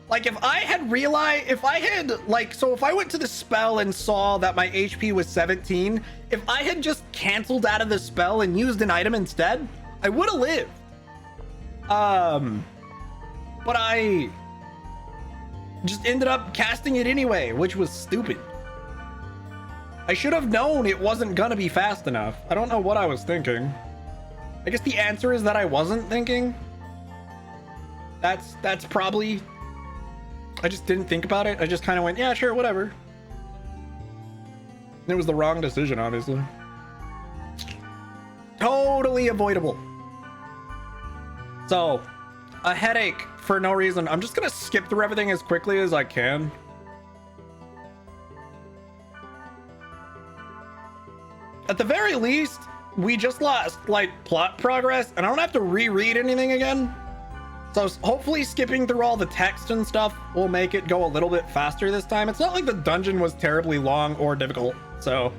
Like if I had realized, if I went to the spell and saw that my HP was 17, if I had just canceled out of the spell and used an item instead, I would have lived. But I just ended up casting it anyway, which was stupid. I should have known it wasn't gonna be fast enough. I don't know what I was thinking. I guess the answer is that I wasn't thinking. That's probably... I just didn't think about it. I just kind of went, yeah, sure, whatever. It was the wrong decision, obviously. Totally avoidable. So, a headache for no reason. I'm just gonna skip through everything as quickly as I can. At the very least, we just lost, like, plot progress, and I don't have to reread anything again. So hopefully skipping through all the text and stuff will make it go a little bit faster this time. It's not like the dungeon was terribly long or difficult, so...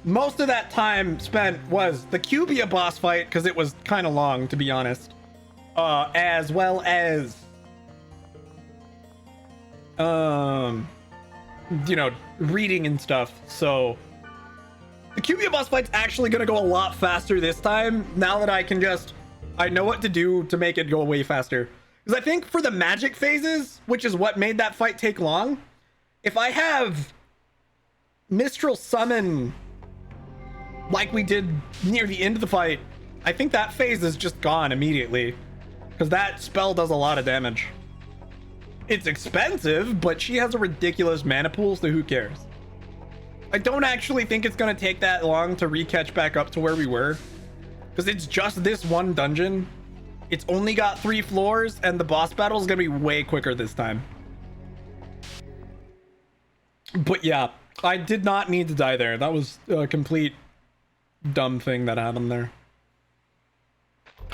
Most of that time spent was the Cubia boss fight, because it was kind of long, to be honest. As well as... you know, reading and stuff, so... The Cubia boss fight's actually gonna go a lot faster this time, now that I can just... I know what to do to make it go way faster. Because I think for the magic phases, which is what made that fight take long, if I have Mistral summon like we did near the end of the fight, I think that phase is just gone immediately. Because that spell does a lot of damage. It's expensive, but she has a ridiculous mana pool, so who cares? I don't actually think it's going to take that long to re-catch back up to where we were. Because it's just this one dungeon. It's only got 3 floors, and the boss battle is going to be way quicker this time. But yeah, I did not need to die there. That was a complete dumb thing that happened there.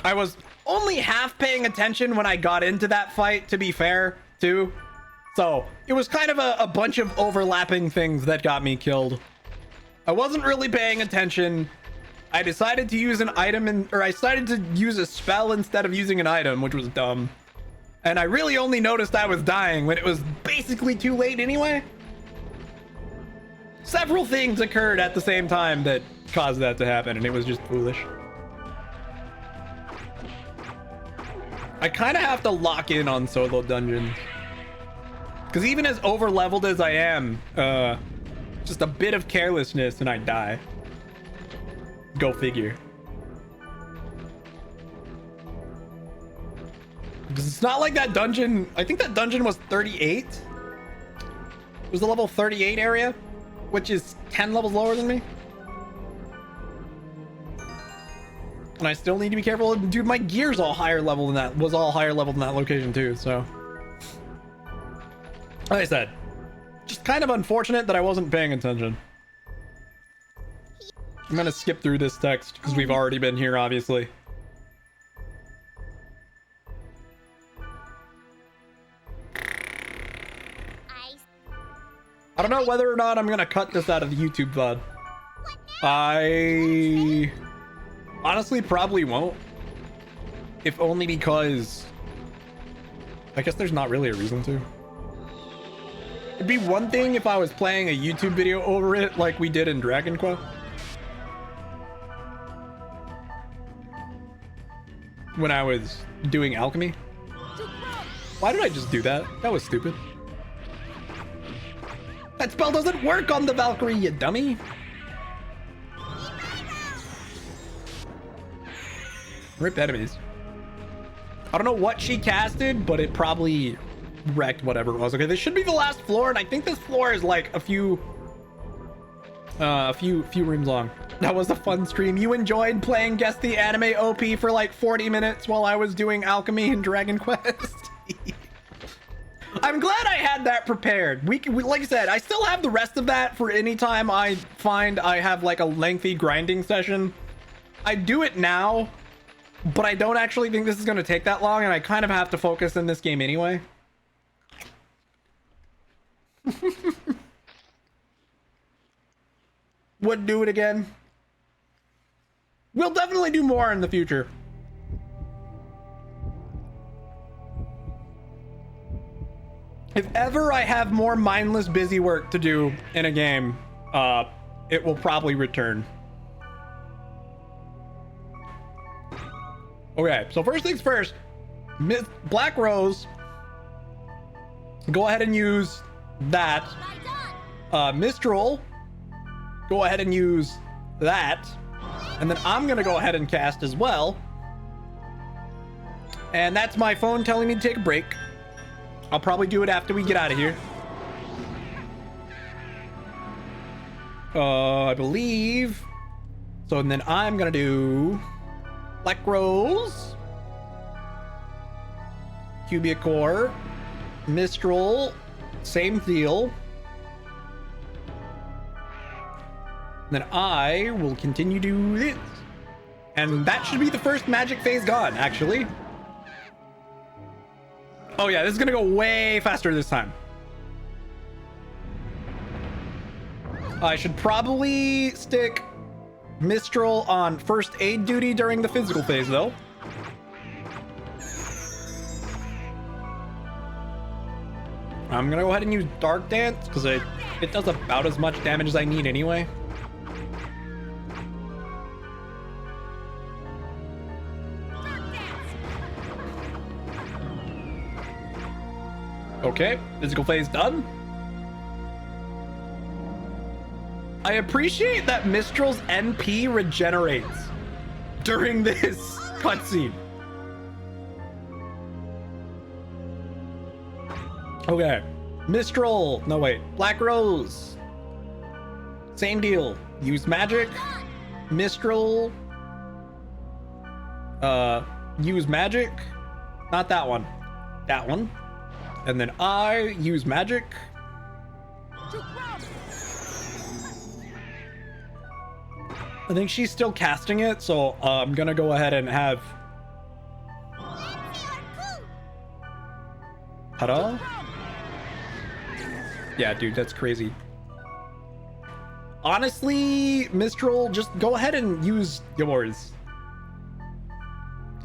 I was only half paying attention when I got into that fight, to be fair, too. So it was kind of a bunch of overlapping things that got me killed. I wasn't really paying attention. I decided to use an item or I decided to use a spell instead of using an item, which was dumb. And I really only noticed I was dying when it was basically too late anyway. Several things occurred at the same time that caused that to happen, and it was just foolish. I kind of have to lock in on solo dungeons. Because even as over-leveled as I am, just a bit of carelessness and I die. Go figure. Because it's not like that dungeon... I think that dungeon was 38. It was the level 38 area, which is 10 levels lower than me. And I still need to be careful. Dude, my gear's all higher level than that. Was all higher level than that location too, so... Like I said, just kind of unfortunate that I wasn't paying attention. I'm gonna skip through this text because we've already been here, obviously. I don't know whether or not I'm gonna cut this out of the YouTube VOD. I honestly probably won't. If only because I guess there's not really a reason to. It'd be one thing if I was playing a YouTube video over it like we did in Dragon Quest. When I was doing alchemy. Why did I just do that? That was stupid. That spell doesn't work on the Valkyrie, you dummy. Rip enemies. I don't know what she casted, but it probably wrecked whatever it was. Okay, this should be the last floor, and I think this floor is like a few rooms long. That was a fun stream. You enjoyed playing Guess the Anime OP for like 40 minutes while I was doing alchemy in Dragon Quest. I'm glad I had that prepared. We like I said, I still have the rest of that for any time I find I have like a lengthy grinding session. I do it now, but I don't actually think this is going to take that long, and I kind of have to focus in this game anyway. Would do it again. We'll definitely do more in the future. If ever I have more mindless busy work to do in a game, it will probably return. Okay, so first things first, Black Rose, go ahead and use that. Mistral, go ahead and use that. And then I'm gonna go ahead and cast as well. And that's my phone telling me to take a break. I'll probably do it after we get out of here. I believe. So and then I'm gonna do Black Rose, Cubia Core, Mistral, same deal. Then I will continue to do this. And that should be the first magic phase gone, actually. Oh yeah, this is gonna go way faster this time. I should probably stick Mistral on first aid duty during the physical phase though. I'm gonna go ahead and use Dark Dance because it does about as much damage as I need anyway. Okay, physical phase done. I appreciate that Mistral's NP regenerates during this cutscene. Okay, Mistral, no wait, Black Rose. Same deal, use magic. Mistral, use magic. Not that one, that one. And then I use magic. I think she's still casting it, so I'm gonna go ahead and have ta-da. Yeah, dude, that's crazy. Honestly, Mistral, just go ahead and use yours.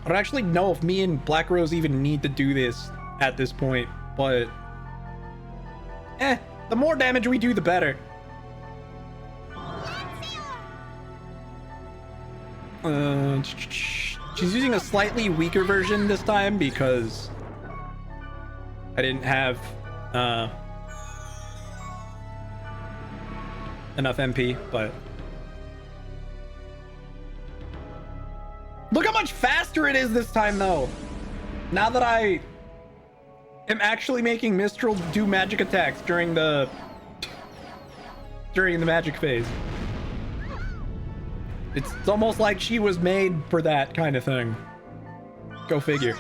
I don't actually know if me and Black Rose even need to do this at this point, but the more damage we do, the better. She's using a slightly weaker version this time because I didn't have enough MP, but look how much faster it is this time though. Now that I am actually making Mistral do magic attacks during the magic phase. It's almost like she was made for that kind of thing. Go figure.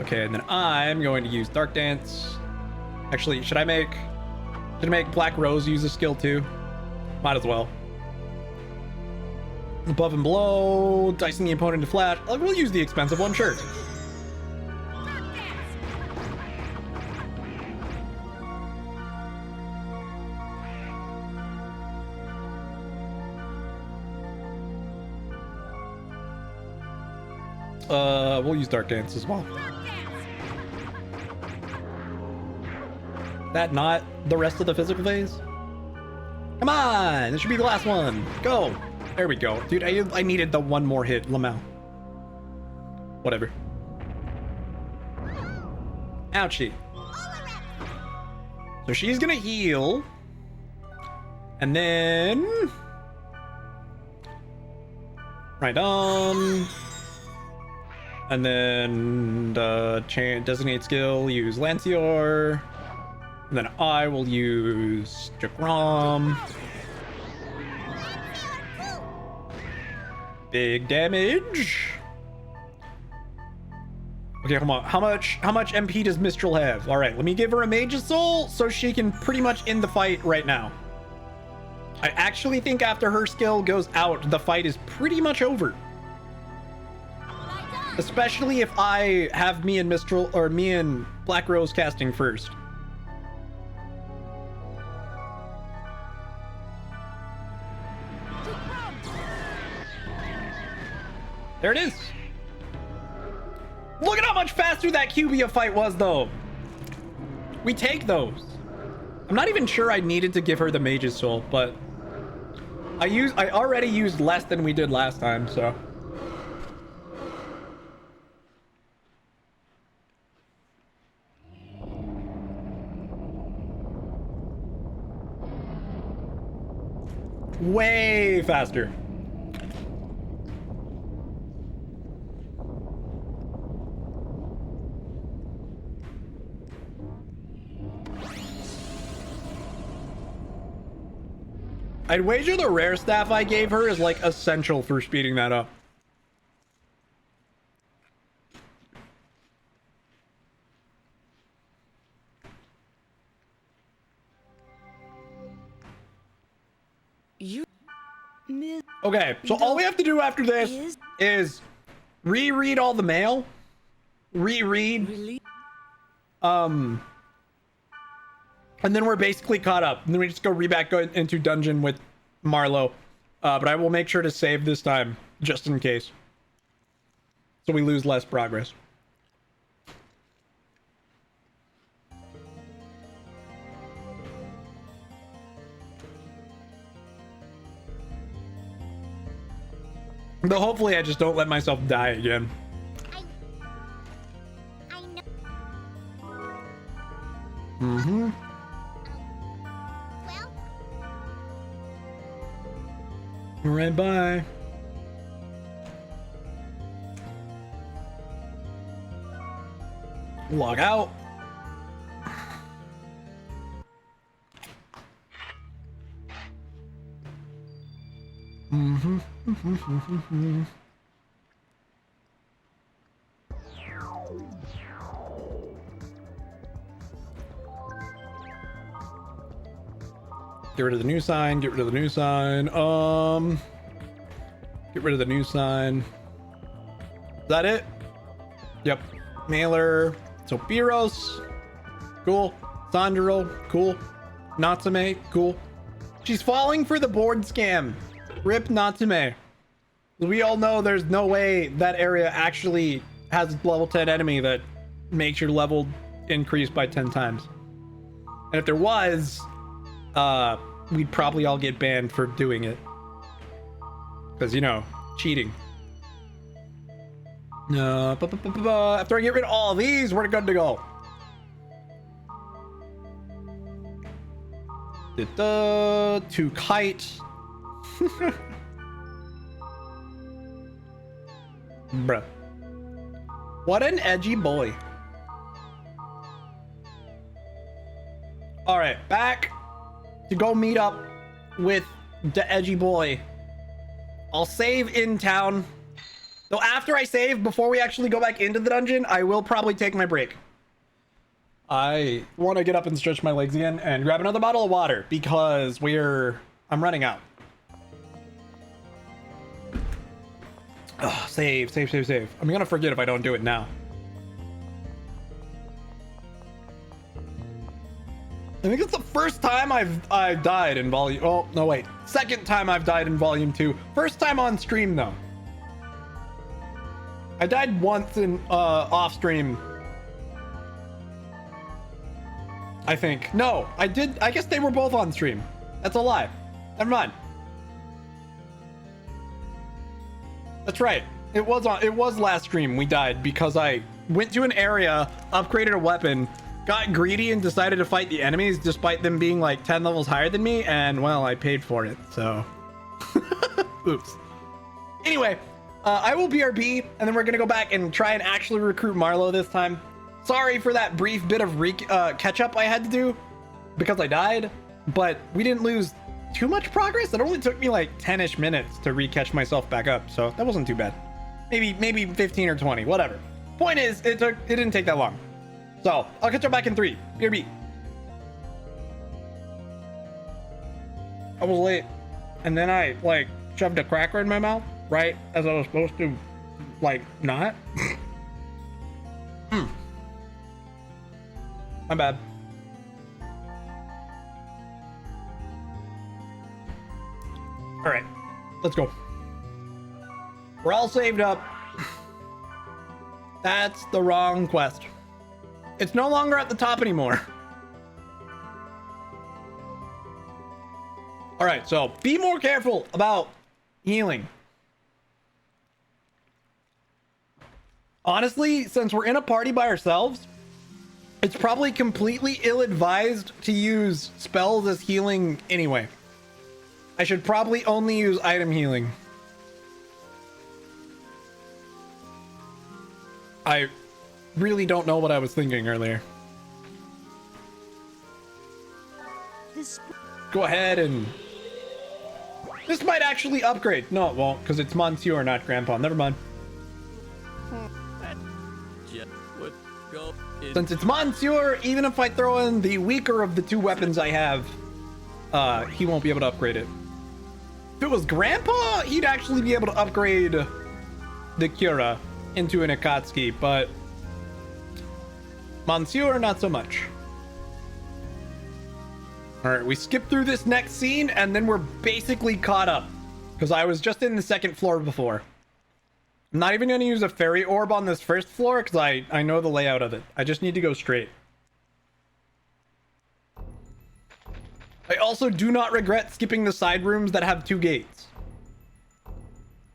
Okay, and then I'm going to use Dark Dance. Actually, should I make Black Rose use a skill too? Might as well. Above and below, dicing the opponent to flash. We'll use the expensive one, sure. We'll use Dark Dance as well. That not the rest of the physical phase? Come on, this should be the last one. Go. There we go. Dude, I needed the one more hit, Lamau. Whatever. Ouchie. So she's gonna heal. And then... Right on. And then designate skill, use Lancior. And then I will use Jakram. Big damage. Okay, come on. How much MP does Mistral have? All right, let me give her a Mage's Soul so she can pretty much end the fight right now. I actually think after her skill goes out, the fight is pretty much over. Especially if I have me and Mistral or me and Black Rose casting first. There it is. Look at how much faster that Cubia fight was, though. We take those. I'm not even sure I needed to give her the Mage's Soul, but I already used less than we did last time, so. Way faster. I'd wager the rare staff I gave her is like essential for speeding that up. Okay, so all we have to do after this is reread all the mail, reread, and then we're basically caught up. And then we just go into dungeon with Marlowe. But I will make sure to save this time, just in case. So we lose less progress. Though hopefully I just don't let myself die again. I know. Mm-hmm. Well. Alright, bye. Log out. Mm-hmm. Get rid of the new sign, get rid of the new sign. Get rid of the new sign. Is that it? Yep. Mailer. So Biros. Cool. Sandro. Cool. Natsume. Cool. She's falling for the board scam. Rip Natsume. We all know there's no way that area actually has a level 10 enemy that makes your level increase by 10 times. And if there was, we'd probably all get banned for doing it. Because, you know, cheating. After I get rid of all of these, we're good to go. To kite. Bruh. What an edgy boy. Alright, back to go meet up with the edgy boy. I'll save in town. So after I save, before we actually go back into the dungeon, I will probably take my break. I want to get up and stretch my legs again and grab another bottle of water because I'm running out. Ugh, save. I'm gonna forget if I don't do it now. I think it's the first time I've died in volume. Oh no, wait. Second time I've died in volume 2. First time on stream though. I died once in off stream. I think. No, I did. I guess they were both on stream. That's a lie. Never mind. That's right. It was last stream we died because I went to an area, upgraded a weapon, got greedy and decided to fight the enemies despite them being like 10 levels higher than me, and well, I paid for it, so oops. Anyway, I will BRB, and then we're gonna go back and try and actually recruit Marlowe this time. Sorry for that brief bit of catch up I had to do because I died, but we didn't lose too much progress. It only took me like 10-ish minutes to re-catch myself back up, so that wasn't too bad. Maybe 15 or 20, whatever. Point is, it didn't take that long. So I'll catch up back in 3. BRB. I was late, and then I like shoved a cracker in my mouth right as I was supposed to, like, not. My bad. All right, let's go. We're all saved up. That's the wrong quest. It's no longer at the top anymore. All right, so be more careful about healing. Honestly, since we're in a party by ourselves, it's probably completely ill-advised to use spells as healing anyway. I should probably only use item healing. I really don't know what I was thinking earlier. Go ahead and... This might actually upgrade. No, it won't, because it's Monsieur, not Grandpa. Never mind. Since it's Monsieur, even if I throw in the weaker of the 2 weapons I have, he won't be able to upgrade it. If it was Grandpa, he'd actually be able to upgrade the Cura into an Akatsuki, but Monsieur, not so much. All right, we skip through this next scene, and then we're basically caught up, because I was just in the 2nd floor before. I'm not even going to use a fairy orb on this 1st floor, because I know the layout of it. I just need to go straight. I also do not regret skipping the side rooms that have 2 gates,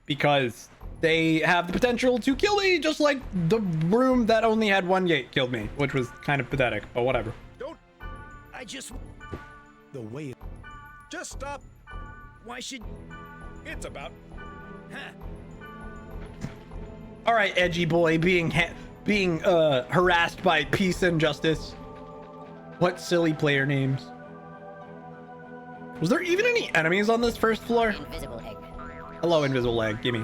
because they have the potential to kill me, just like the room that only had 1 gate killed me, which was kind of pathetic, but whatever. I just... The way... Just stop. Why should... It's about... Huh. All right, edgy boy, being harassed by peace and justice. What silly player names. Was there even any enemies on this 1st floor? Invisible egg. Hello, invisible egg. Gimme.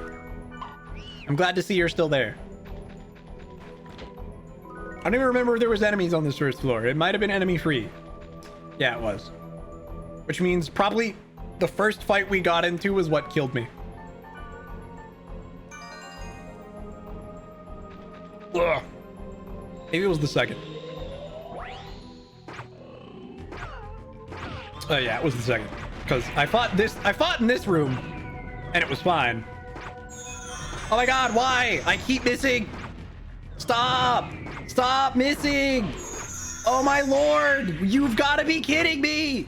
I'm glad to see you're still there. I don't even remember if there was enemies on this 1st floor. It might have been enemy free. Yeah, it was. Which means probably the 1st fight we got into was what killed me. Ugh. Maybe it was the 2nd. Oh yeah, it was the 2nd. Because I fought in this room, and it was fine. Oh my god, why? I keep missing. Stop! Stop missing! Oh my lord! You've got to be kidding me!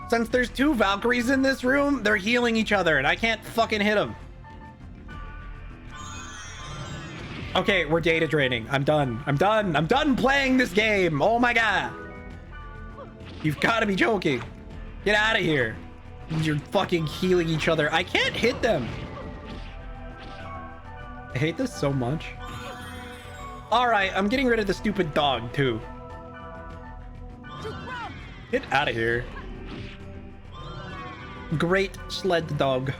Since there's 2 Valkyries in this room, they're healing each other, and I can't fucking hit them. Okay, we're data draining. I'm done. I'm done playing this game. Oh my god. You've got to be joking. Get out of here. You're fucking healing each other. I can't hit them. I hate this so much. All right, I'm getting rid of the stupid dog too. Get out of here. Great sled dog.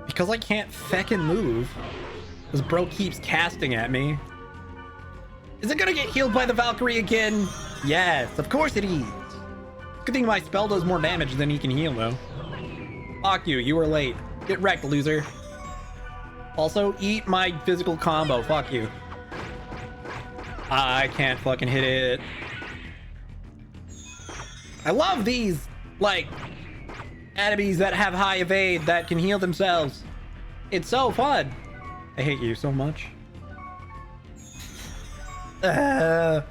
Because I can't feckin' move. This bro keeps casting at me. Is it gonna get healed by the Valkyrie again? Yes, of course it is. Good thing my spell does more damage than he can heal though. Fuck you, you were late. Get wrecked, loser. Also, eat my physical combo. Fuck you. I can't fucking hit it. I love these, like, enemies that have high evade that can heal themselves. It's so fun. I hate you so much. And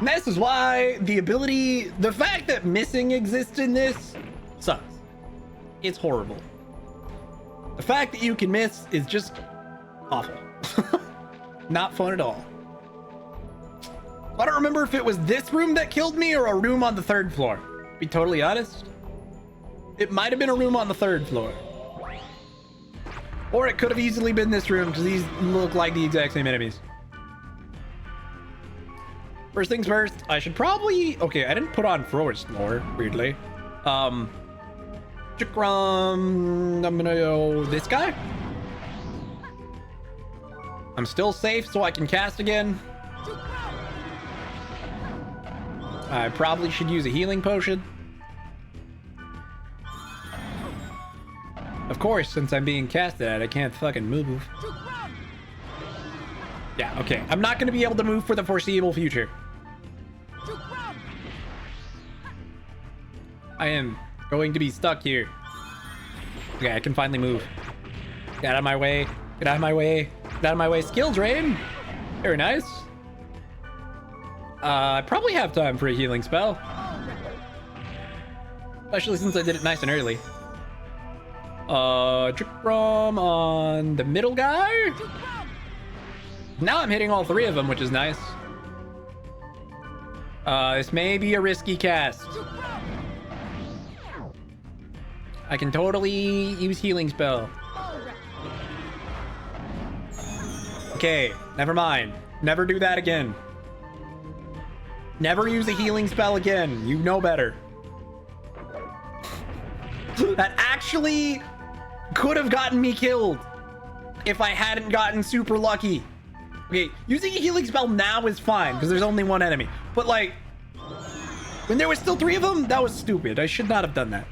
this is why the fact that missing exists in this sucks. It's horrible. The fact that you can miss is just awful. Not fun at all. I don't remember if it was this room that killed me or a room on the 3rd floor. To be totally honest, it might have been a room on the 3rd floor. Or it could have easily been this room because these look like the exact same enemies. First things first, I should probably... Okay, I didn't put on forward lore, weirdly. I'm gonna go this guy. I'm still safe so I can cast again. I probably should use a healing potion. Of course, since I'm being casted at, I can't fucking move. Yeah, okay. I'm not going to be able to move for the foreseeable future. I am going to be stuck here. Okay, I can finally move. Get out of my way. Get out of my way. Get out of my way. Skill drain. Very nice. I probably have time for a healing spell. Especially since I did it nice and early. Trick Rom on the middle guy. Now I'm hitting all 3 of them, which is nice. This may be a risky cast. I can totally use healing spell. Okay, never mind. Never do that again. Never use a healing spell again. You know better. That actually could have gotten me killed if I hadn't gotten super lucky. Okay, using a healing spell now is fine because there's only 1 enemy. But like, when there was still 3 of them, that was stupid. I should not have done that.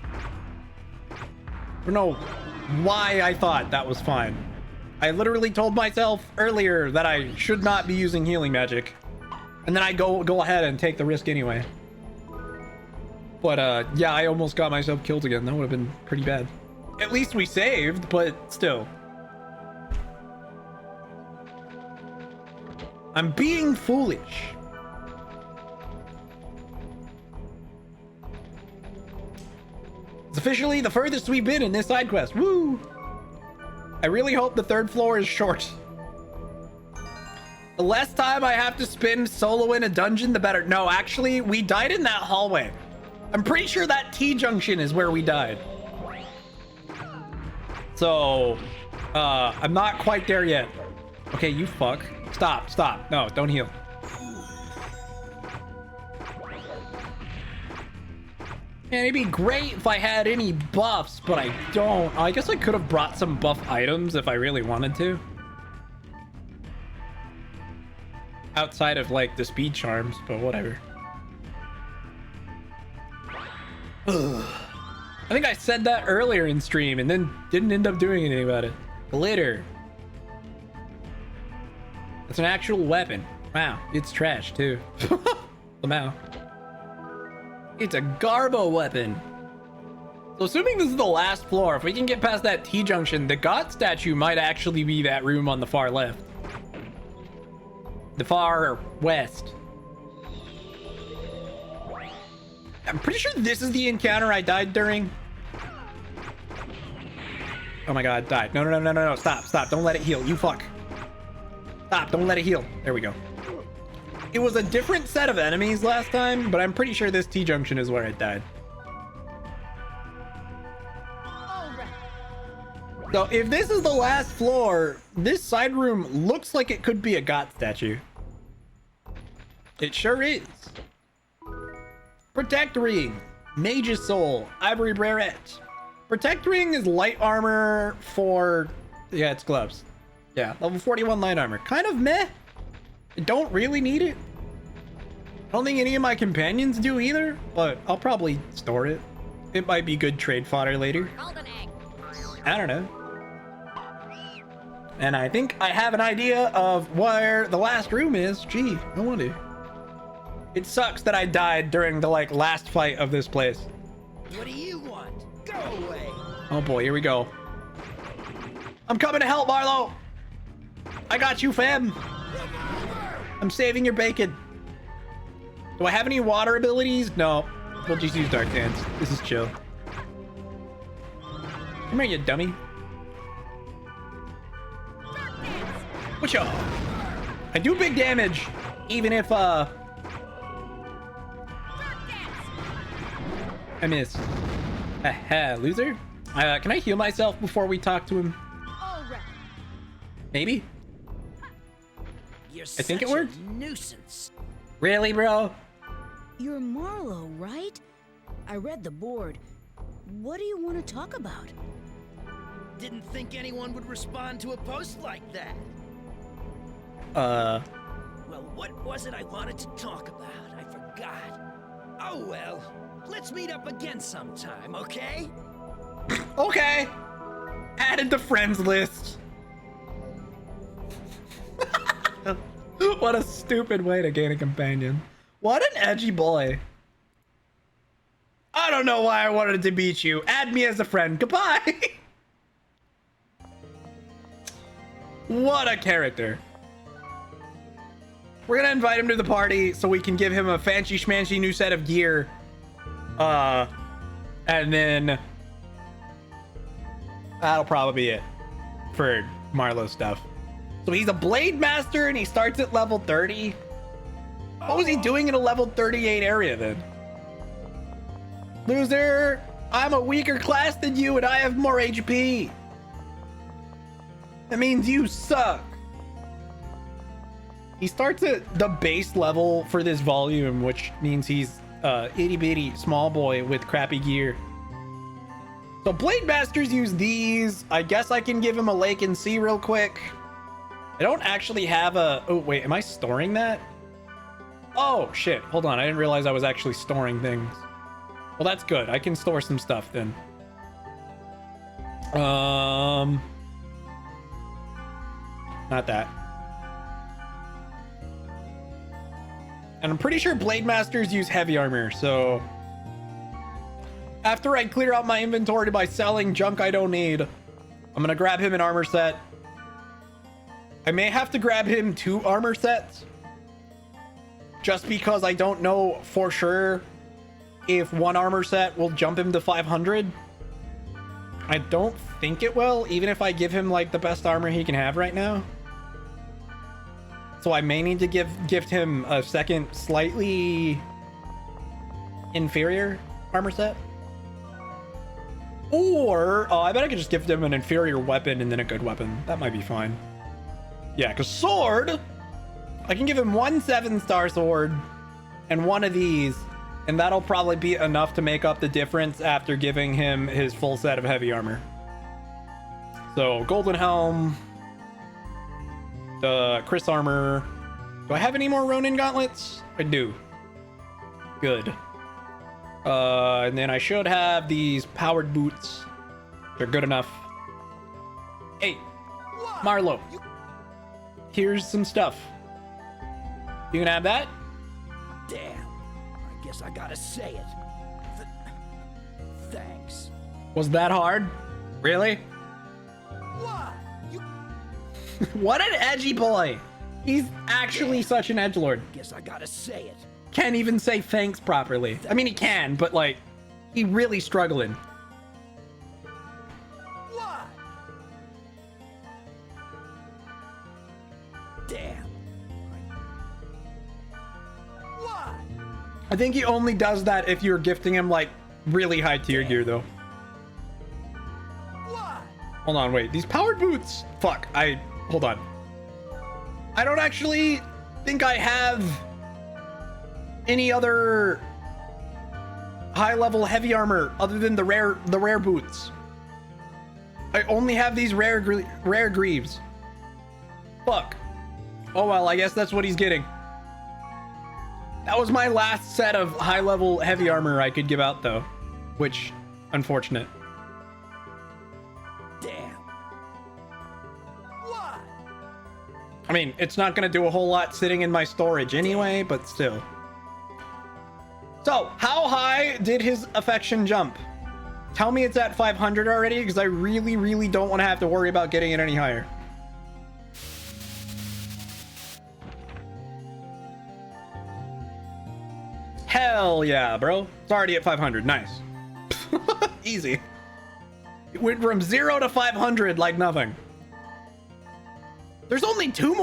I don't know why I thought that was fine. I literally told myself earlier that I should not be using healing magic. And then I go ahead and take the risk anyway. But yeah, I almost got myself killed again. That would have been pretty bad. At least we saved, but still. I'm being foolish. It's officially the furthest we've been in this side quest. Woo! I really hope the 3rd floor is short. The less time I have to spend solo in a dungeon, the better. No, actually, we died in that hallway. I'm pretty sure that T-junction is where we died. So, I'm not quite there yet. Okay, you fuck. Stop, stop. No, don't heal. Man, it'd be great if I had any buffs, but I don't. I guess I could have brought some buff items if I really wanted to. Outside of, like, the speed charms, but whatever. Ugh. I think I said that earlier in stream and then didn't end up doing anything about it. Glitter. It's an actual weapon. Wow, it's trash too. Somehow. It's a Garbo weapon. So assuming this is the last floor, if we can get past that T-junction, the God statue might actually be that room on the far left. The far west. I'm pretty sure this is the encounter I died during. Oh my god, died. No, no, no, no, no, no. Stop, stop. Don't let it heal. You fuck. Stop, don't let it heal. There we go. It was a different set of enemies last time, but I'm pretty sure this T-junction is where it died. So if this is the last floor, this side room looks like it could be a God statue. It sure is. Protect Ring, Mage's Soul, Ivory Breret. Protect Ring is light armor for... Yeah, it's gloves. Yeah, level 41 light armor. Kind of meh. I don't really need it. I don't think any of my companions do either, but I'll probably store it. It might be good trade fodder later. I don't know. And I think I have an idea of where the last room is. Gee, I wonder. It sucks that I died during the like last fight of this place. What do you want? Go away. Oh boy, here we go. I'm coming to help, Marlo. I got you, fam. I'm saving your bacon. Do I have any water abilities? No. We'll just use Dark Dance. This is chill. Come here, you dummy. What's up? I do big damage, even if I miss. Haha, loser. Can I heal myself before we talk to him? All right. Maybe. You're I think it such a worked. nuisance. Really, bro? You're Marlo, right? I read the board. What do you want to talk about? Didn't think anyone would respond to a post like that. Well, what was it I wanted to talk about? I forgot. Oh well. Let's meet up again sometime, okay? Okay. Added to friends list. What a stupid way to gain a companion. What an edgy boy. I don't know why I wanted to beat you. Add me as a friend. Goodbye. What a character. We're gonna invite him to the party so we can give him a fancy schmancy new set of gear. And then that'll probably be it for Marlo stuff. So he's a blade master and he starts at level 30. What was he doing in a level 38 area then? Loser, I'm a weaker class than you and I have more HP. That means you suck. He starts at the base level for this volume, which means he's itty bitty small boy with crappy gear. So blade masters use these. I guess I can give him a lake and sea real quick. I don't actually have a... Oh, wait, am I storing that? Oh, shit. Hold on. I didn't realize I was actually storing things. Well, that's good. I can store some stuff then. Not that. And I'm pretty sure blade masters use heavy armor, so... After I clear out my inventory by selling junk I don't need, I'm gonna grab him an armor set. I may have to grab him 2 armor sets. Just because I don't know for sure if 1 armor set will jump him to 500. I don't think it will, even if I give him like the best armor he can have right now. So I may need to gift him a second slightly inferior armor set. Or, I bet I could just gift him an inferior weapon and then a good weapon. That might be fine. Yeah, because sword, I can give him 1 7-star sword and 1 of these, and that'll probably be enough to make up the difference after giving him his full set of heavy armor. So, golden helm, the Chris armor. Do I have any more Ronin gauntlets? I do. Good. And then I should have these powered boots. They're good enough. Hey, Marlo. Here's some stuff. You can have that? Damn. I guess I gotta say it. Thanks. Was that hard? Really? What? You... What an edgy boy. He's actually such an edgelord. Guess I gotta say it. Can't even say thanks properly. I mean, he can, but like, he really struggling. What? Damn. What? I think he only does that if you're gifting him like really high tier gear though. What? Hold on, wait. These powered boots. Fuck. Hold on. I don't actually think I have any other high level heavy armor other than the rare boots. I only have these rare greaves. Fuck. Oh well, I guess that's what he's getting. That was my last set of high level heavy armor I could give out though, which unfortunate. Damn. What? I mean, it's not gonna do a whole lot sitting in my storage anyway, but still. So, how high did his affection jump? Tell me it's at 500 already, because I really, really don't want to have to worry about getting it any higher. Hell yeah, bro. It's already at 500. Nice. Easy. It went from 0 to 500 like nothing. There's only 3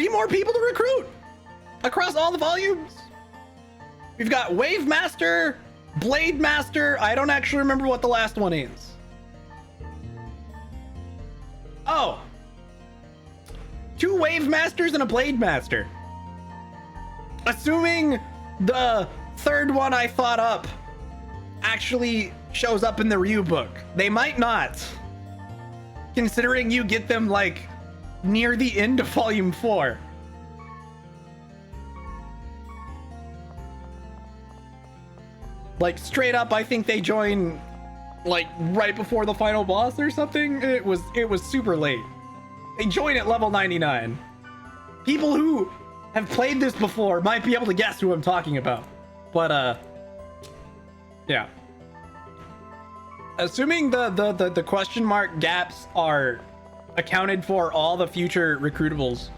more people to recruit across all the volumes. We've got Wave Master, Blade Master. I don't actually remember what the last one is. Oh. 2 Wave Masters and a Blade Master. Assuming the third one I thought up actually shows up in the review book. They might not, considering you get them like near the end of volume 4. Like straight up, I think they join like right before the final boss or something. It was super late. They join at level 99. People who have played this before might be able to guess who I'm talking about. But yeah. Assuming the question mark gaps are accounted for all the future recruitables,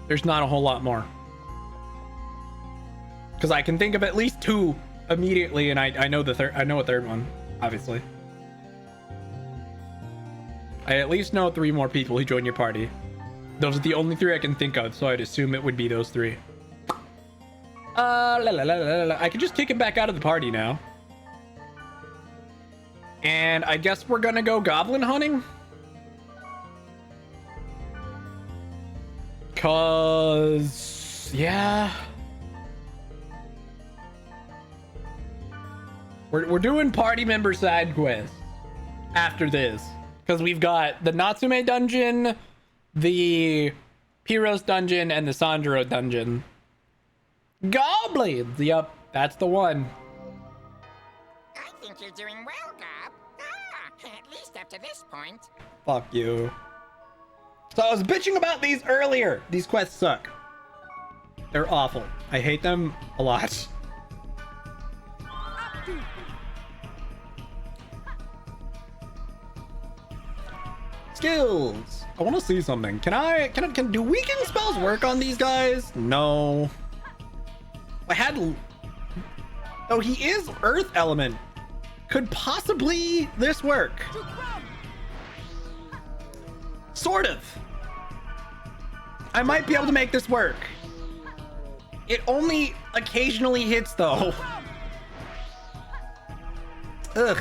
there's not a whole lot more. Because I can think of at least 2 immediately, and I know a third one, obviously. I at least know 3 more people who join your party. Those are the only 3 I can think of, so I'd assume it would be those 3. I can just kick it back out of the party now. And I guess we're gonna go goblin hunting. Cause yeah. We're doing party member side quests after this. Because we've got the Natsume dungeon, the Pyros dungeon, and the Sandro dungeon. Goblins! Yep, that's the one. I think you're doing well, Gob. At least up to this point. Fuck you. So I was bitching about these earlier. These quests suck. They're awful. I hate them a lot. Skills. I want to see something. Can do weaken spells work on these guys? No. Oh, he is Earth Element. Could possibly this work? Sort of. I might be able to make this work. It only occasionally hits though. Ugh.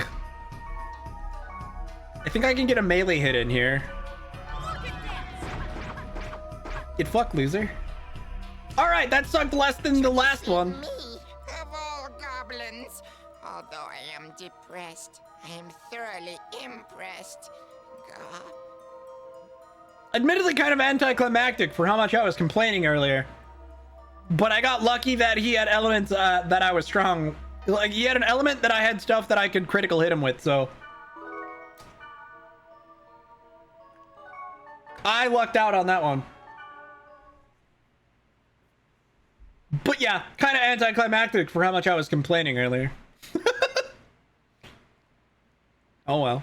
I think I can get a melee hit in here. Get fucked, loser. Alright, that sucked less than the last one. Me, of all goblins. Although I am depressed, I am thoroughly impressed. God. Admittedly kind of anticlimactic for how much I was complaining earlier. But I got lucky that he had elements that I was strong. Like, he had an element that I had stuff that I could critical hit him with, so. I lucked out on that one. But yeah, kind of anticlimactic for how much I was complaining earlier. Oh well.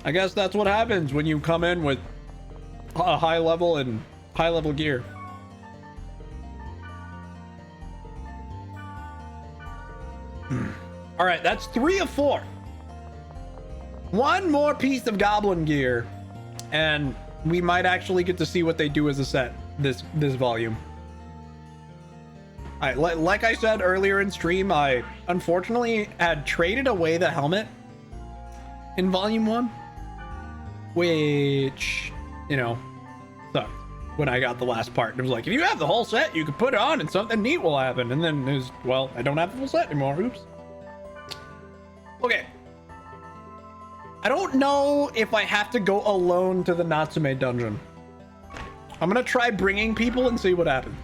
I guess that's what happens when you come in with a high level and high level gear. All right, that's 3 of 4. One more piece of goblin gear, and we might actually get to see what they do as a set this volume. Like I said earlier in stream, I unfortunately had traded away the helmet in volume 1, which, you know, sucked when I got the last part. And it was like, if you have the whole set, you could put it on and something neat will happen. And then it was, well, I don't have the full set anymore. Oops. Okay. I don't know if I have to go alone to the Natsume dungeon. I'm gonna try bringing people and see what happens.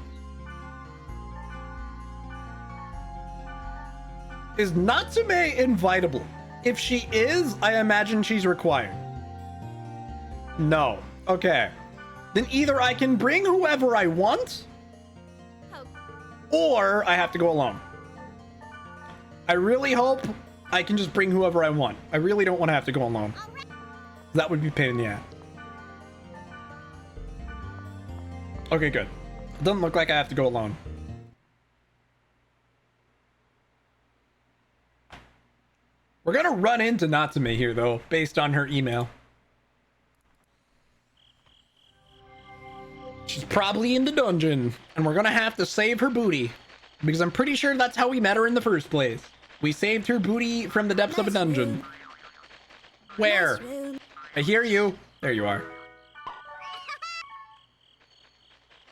Is Natsume invitable? If she is, I imagine she's required. No. Okay. Then either I can bring whoever I want, or I have to go alone. I really hope I can just bring whoever I want. I really don't want to have to go alone. That would be a pain in the ass. Okay, good. It doesn't look like I have to go alone. We're gonna run into Natsume here, though, based on her email. She's probably in the dungeon, and we're gonna have to save her booty, because I'm pretty sure that's how we met her in the first place. We saved her booty from the depths of a dungeon. Where? I hear you. There you are.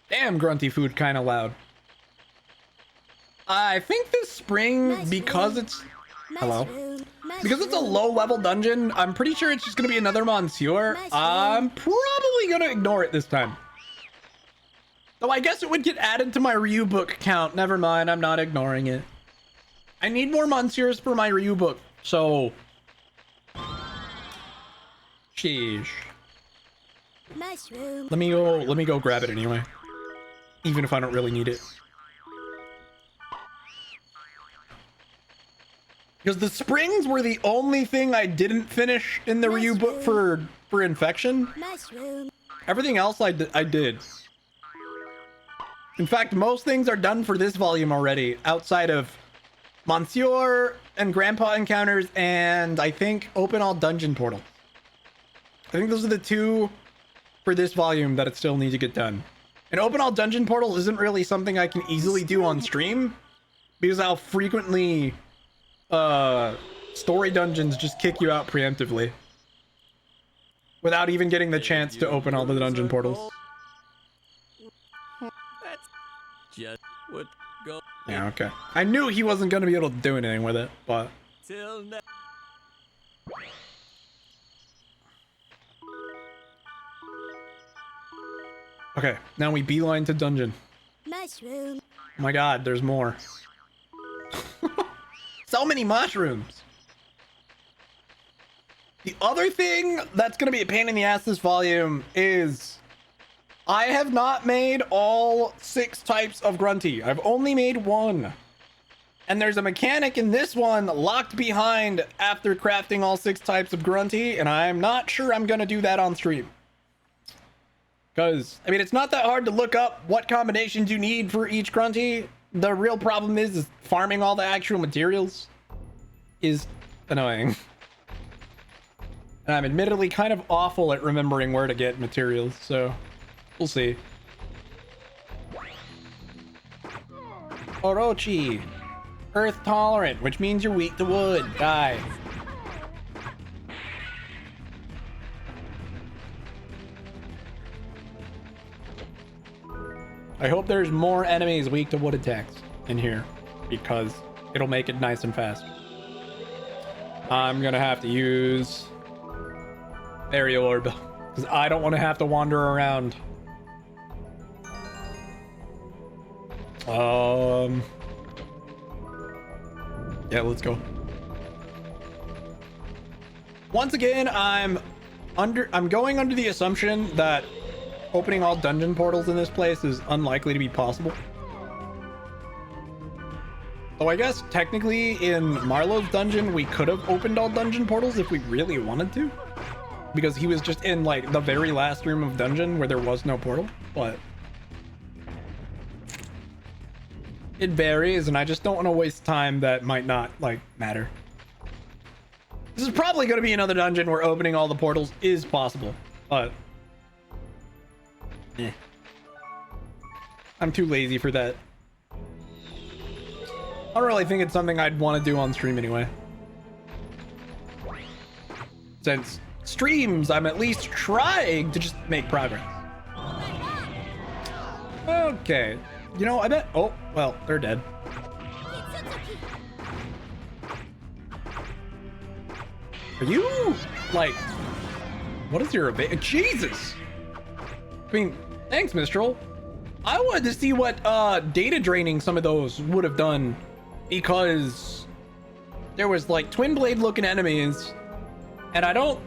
Damn, grunty food kind of loud. I think this spring, because it's... Hello? Because it's a low-level dungeon, I'm pretty sure it's just going to be another Monsieur. I'm probably going to ignore it this time. Though I guess it would get added to my Ryu book count. Never mind, I'm not ignoring it. I need more Monsieurs for my Ryu book, so... Sheesh. Let me go grab it anyway. Even if I don't really need it. Because the springs were the only thing I didn't finish in the Ryu book for infection. Everything else I did. In fact, most things are done for this volume already, outside of Monsieur and Grandpa encounters, and I think open all dungeon portals. I think those are the two for this volume that it still needs to get done. And open all dungeon portals isn't really something I can easily do on stream, because how frequently story dungeons just kick you out preemptively without even getting the chance to open all the dungeon portals. Just would go. Yeah, okay. I knew he wasn't going to be able to do anything with it, but... Till now. Okay, now we beeline to dungeon. Mushroom. Oh my god, there's more. So many mushrooms. The other thing that's going to be a pain in the ass this volume is I have not made all 6 types of grunty. I've only made 1. And there's a mechanic in this one locked behind after crafting all 6 types of grunty, and I'm not sure I'm going to do that on stream. Because, I mean, it's not that hard to look up what combinations you need for each grunty. The real problem is farming all the actual materials is annoying. And I'm admittedly kind of awful at remembering where to get materials, so we'll see. Orochi. Earth tolerant, which means you're weak to wood. Die. I hope there's more enemies weak to wood attacks in here, because it'll make it nice and fast. I'm gonna have to use Fairy Orb, because I don't want to have to wander around. Yeah, let's go. Once again, I'm going under the assumption that opening all dungeon portals in this place is unlikely to be possible. So I guess technically in Marlowe's dungeon, we could have opened all dungeon portals if we really wanted to, because he was just in like the very last room of dungeon where there was no portal, but it varies, and I just don't want to waste time that might not like matter. This is probably going to be another dungeon where opening all the portals is possible, but I'm too lazy for that. I don't really think it's something I'd want to do on stream anyway. Since streams, I'm at least trying to just make progress. Okay. You know, I bet... Oh, well, they're dead. Are you, like... What is your... Jesus! I mean, thanks, Mistral. I wanted to see what data draining some of those would have done, because there was like twin blade looking enemies, and I don't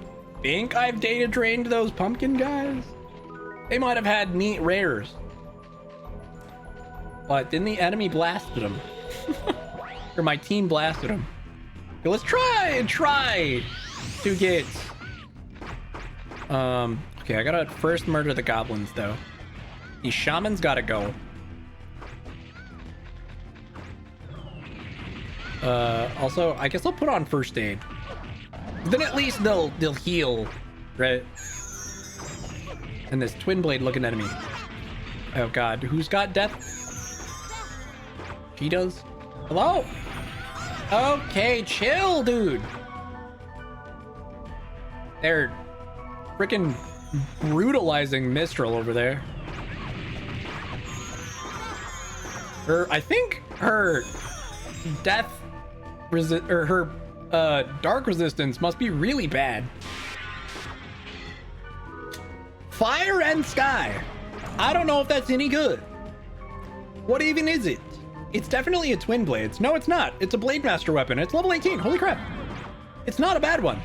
think I've data drained those pumpkin guys. They might have had neat rares. But then the enemy blasted them. Or my team blasted them. Okay, let's try to get... Okay, I gotta first murder the goblins, though. These shamans gotta go. Also, I guess I'll put on first aid. Then at least they'll heal, right? And this twin blade looking enemy. Oh god, who's got death? She does. Hello? Okay, chill, dude. They're freaking brutalizing Mistral over there. I think her death her dark resistance must be really bad. Fire and sky. I don't know if that's any good. What even is it? It's definitely a twin blades. No, it's not. It's a blade master weapon. It's level 18. Holy crap. It's not a bad one.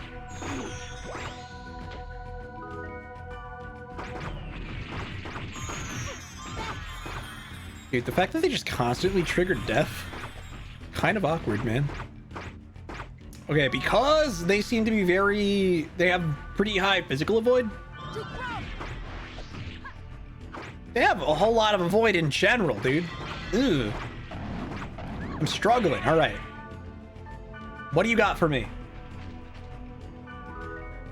Dude, the fact that they just constantly triggered death, kind of awkward, man. Okay, because they seem to be they have pretty high physical avoid. They have a whole lot of avoid in general, dude. Ugh. I'm struggling. All right. What do you got for me?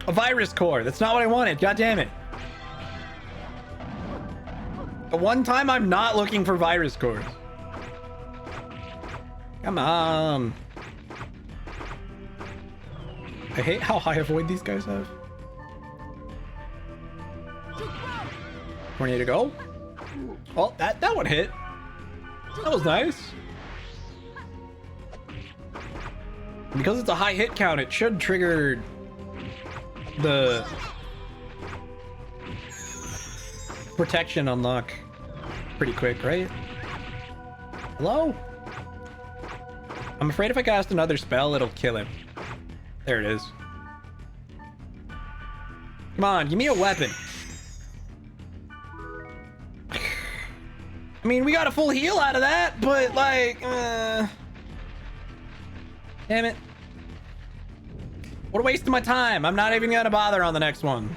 A virus core. That's not what I wanted. God damn it. The one time I'm not looking for virus cores. Come on. I hate how high avoid these guys have. 28 to go. Oh, that one hit. That was nice. Because it's a high hit count, it should trigger the protection unlock pretty quick, right? Hello? I'm afraid if I cast another spell, it'll kill him. There it is. Come on, give me a weapon. I mean, we got a full heal out of that, but like, damn it. What a waste of my time. I'm not even gonna bother on the next one.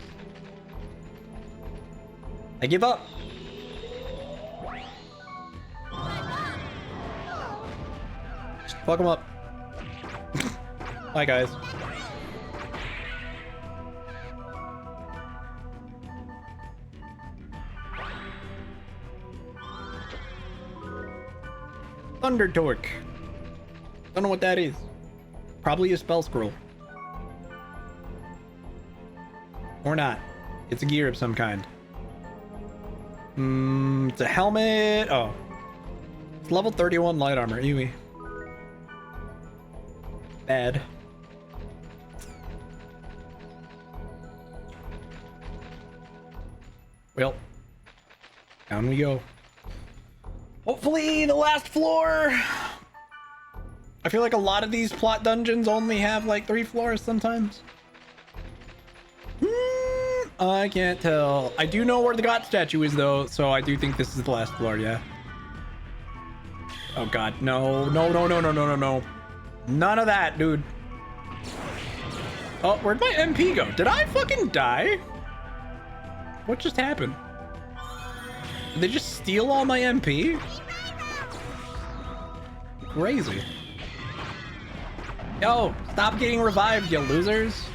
I give up. Just fuck them up. Bye, guys. Thunder Torque. Don't know what that is. Probably a spell scroll. Or not. It's a gear of some kind. It's a helmet. Oh. It's level 31 light armor. Ewy. Bad. Well. Down we go. Hopefully the last floor. I feel like a lot of these plot dungeons only have like 3 floors sometimes. I can't tell. I do know where the god statue is though, so I do think this is the last floor, yeah. Oh god, no. No, no, no, no, no, no, no. None of that, dude. Oh, where'd my MP go? Did I fucking die? What just happened? Did they just steal all my MP? Crazy. Yo, stop getting revived, you losers.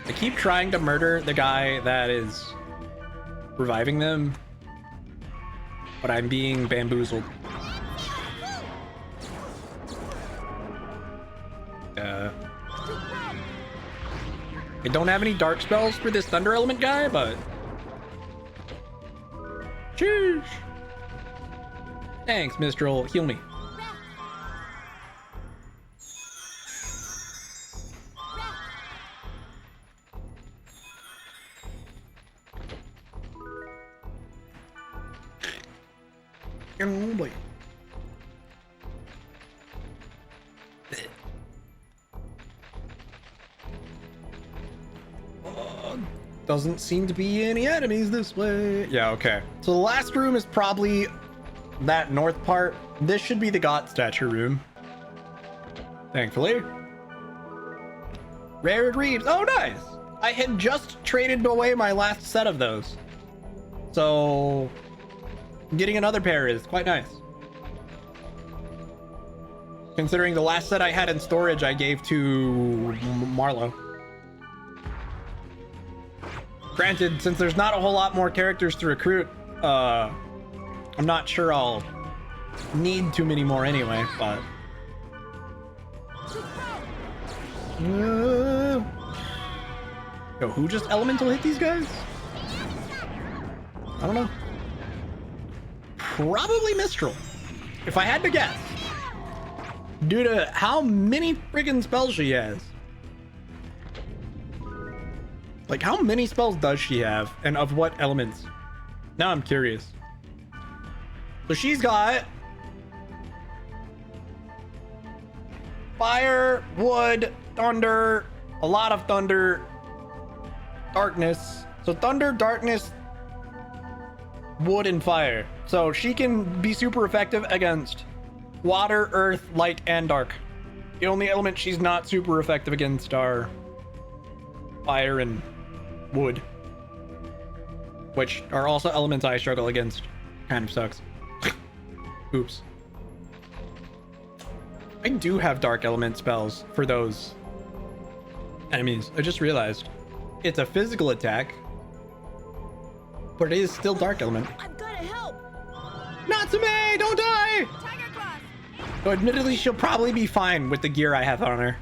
I keep trying to murder the guy that is reviving them, but I'm being bamboozled. I don't have any dark spells for this thunder element guy, but sheesh. Thanks, Mistral. Heal me. Oh boy. Doesn't seem to be any enemies this way. Yeah, okay. So the last room is probably that north part. This should be the God statue room. Thankfully. Rare greaves. Oh, nice. I had just traded away my last set of those. So getting another pair is quite nice. Considering the last set I had in storage, I gave to Marlo. Granted, since there's not a whole lot more characters to recruit, I'm not sure I'll need too many more anyway, but... Yo, who just elemental hit these guys? I don't know. Probably Mistral, if I had to guess. Due to how many friggin' spells she has. Like, how many spells does she have? And of what elements? Now I'm curious. So she's got... fire, wood, thunder, a lot of thunder, darkness. So thunder, darkness, wood, and fire. So she can be super effective against water, earth, light, and dark. The only element she's not super effective against are fire and wood, which are also elements I struggle against. Kind of sucks. Oops. I do have dark element spells for those enemies. I just realized it's a physical attack, but it is still dark element. I've got to help. Natsume, don't die! Tiger Claws! So admittedly, she'll probably be fine with the gear I have on her.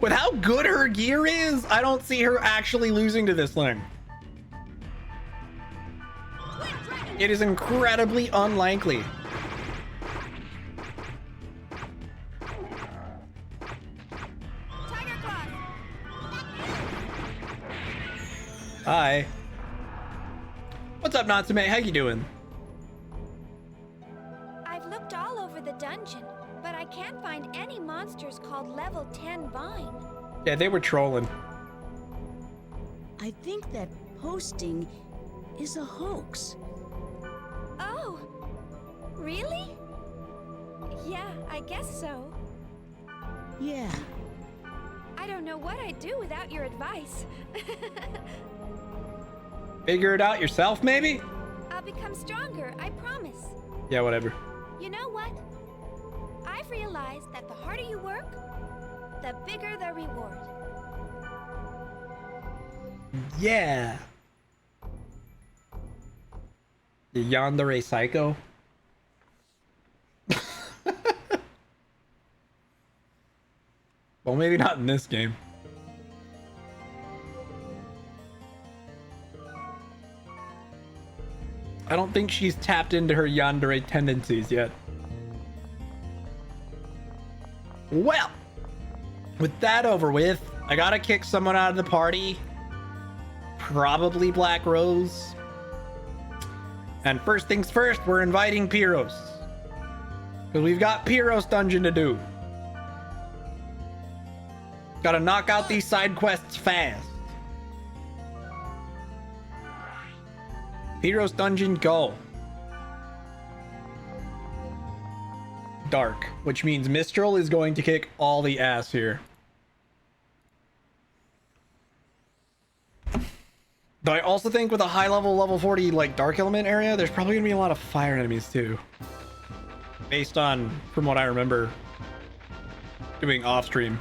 With how good her gear is, I don't see her actually losing to this thing. It is incredibly unlikely. Tiger Claws! Hi. What's up, Natsume? How you doing? I've looked all over the dungeon, but I can't find any monsters called level 10 Vine. Yeah, they were trolling. I think that posting is a hoax. Oh, really? Yeah, I guess so. Yeah. I don't know what I'd do without your advice. Figure it out yourself, maybe? I'll become stronger, I promise. Yeah, whatever. You know what? I've realized that the harder you work, the bigger the reward. Yeah. The Yandere Psycho. Well, maybe not in this game. I don't think she's tapped into her yandere tendencies yet. Well, with that over with, I gotta kick someone out of the party. Probably Black Rose. And first things first, we're inviting Pyros. Because we've got Pyros dungeon to do. Gotta knock out these side quests fast. Pyros dungeon, go. Dark, which means Mistral is going to kick all the ass here. Though I also think with a high level 40 like dark element area, there's probably gonna be a lot of fire enemies too. Based on from what I remember doing off stream.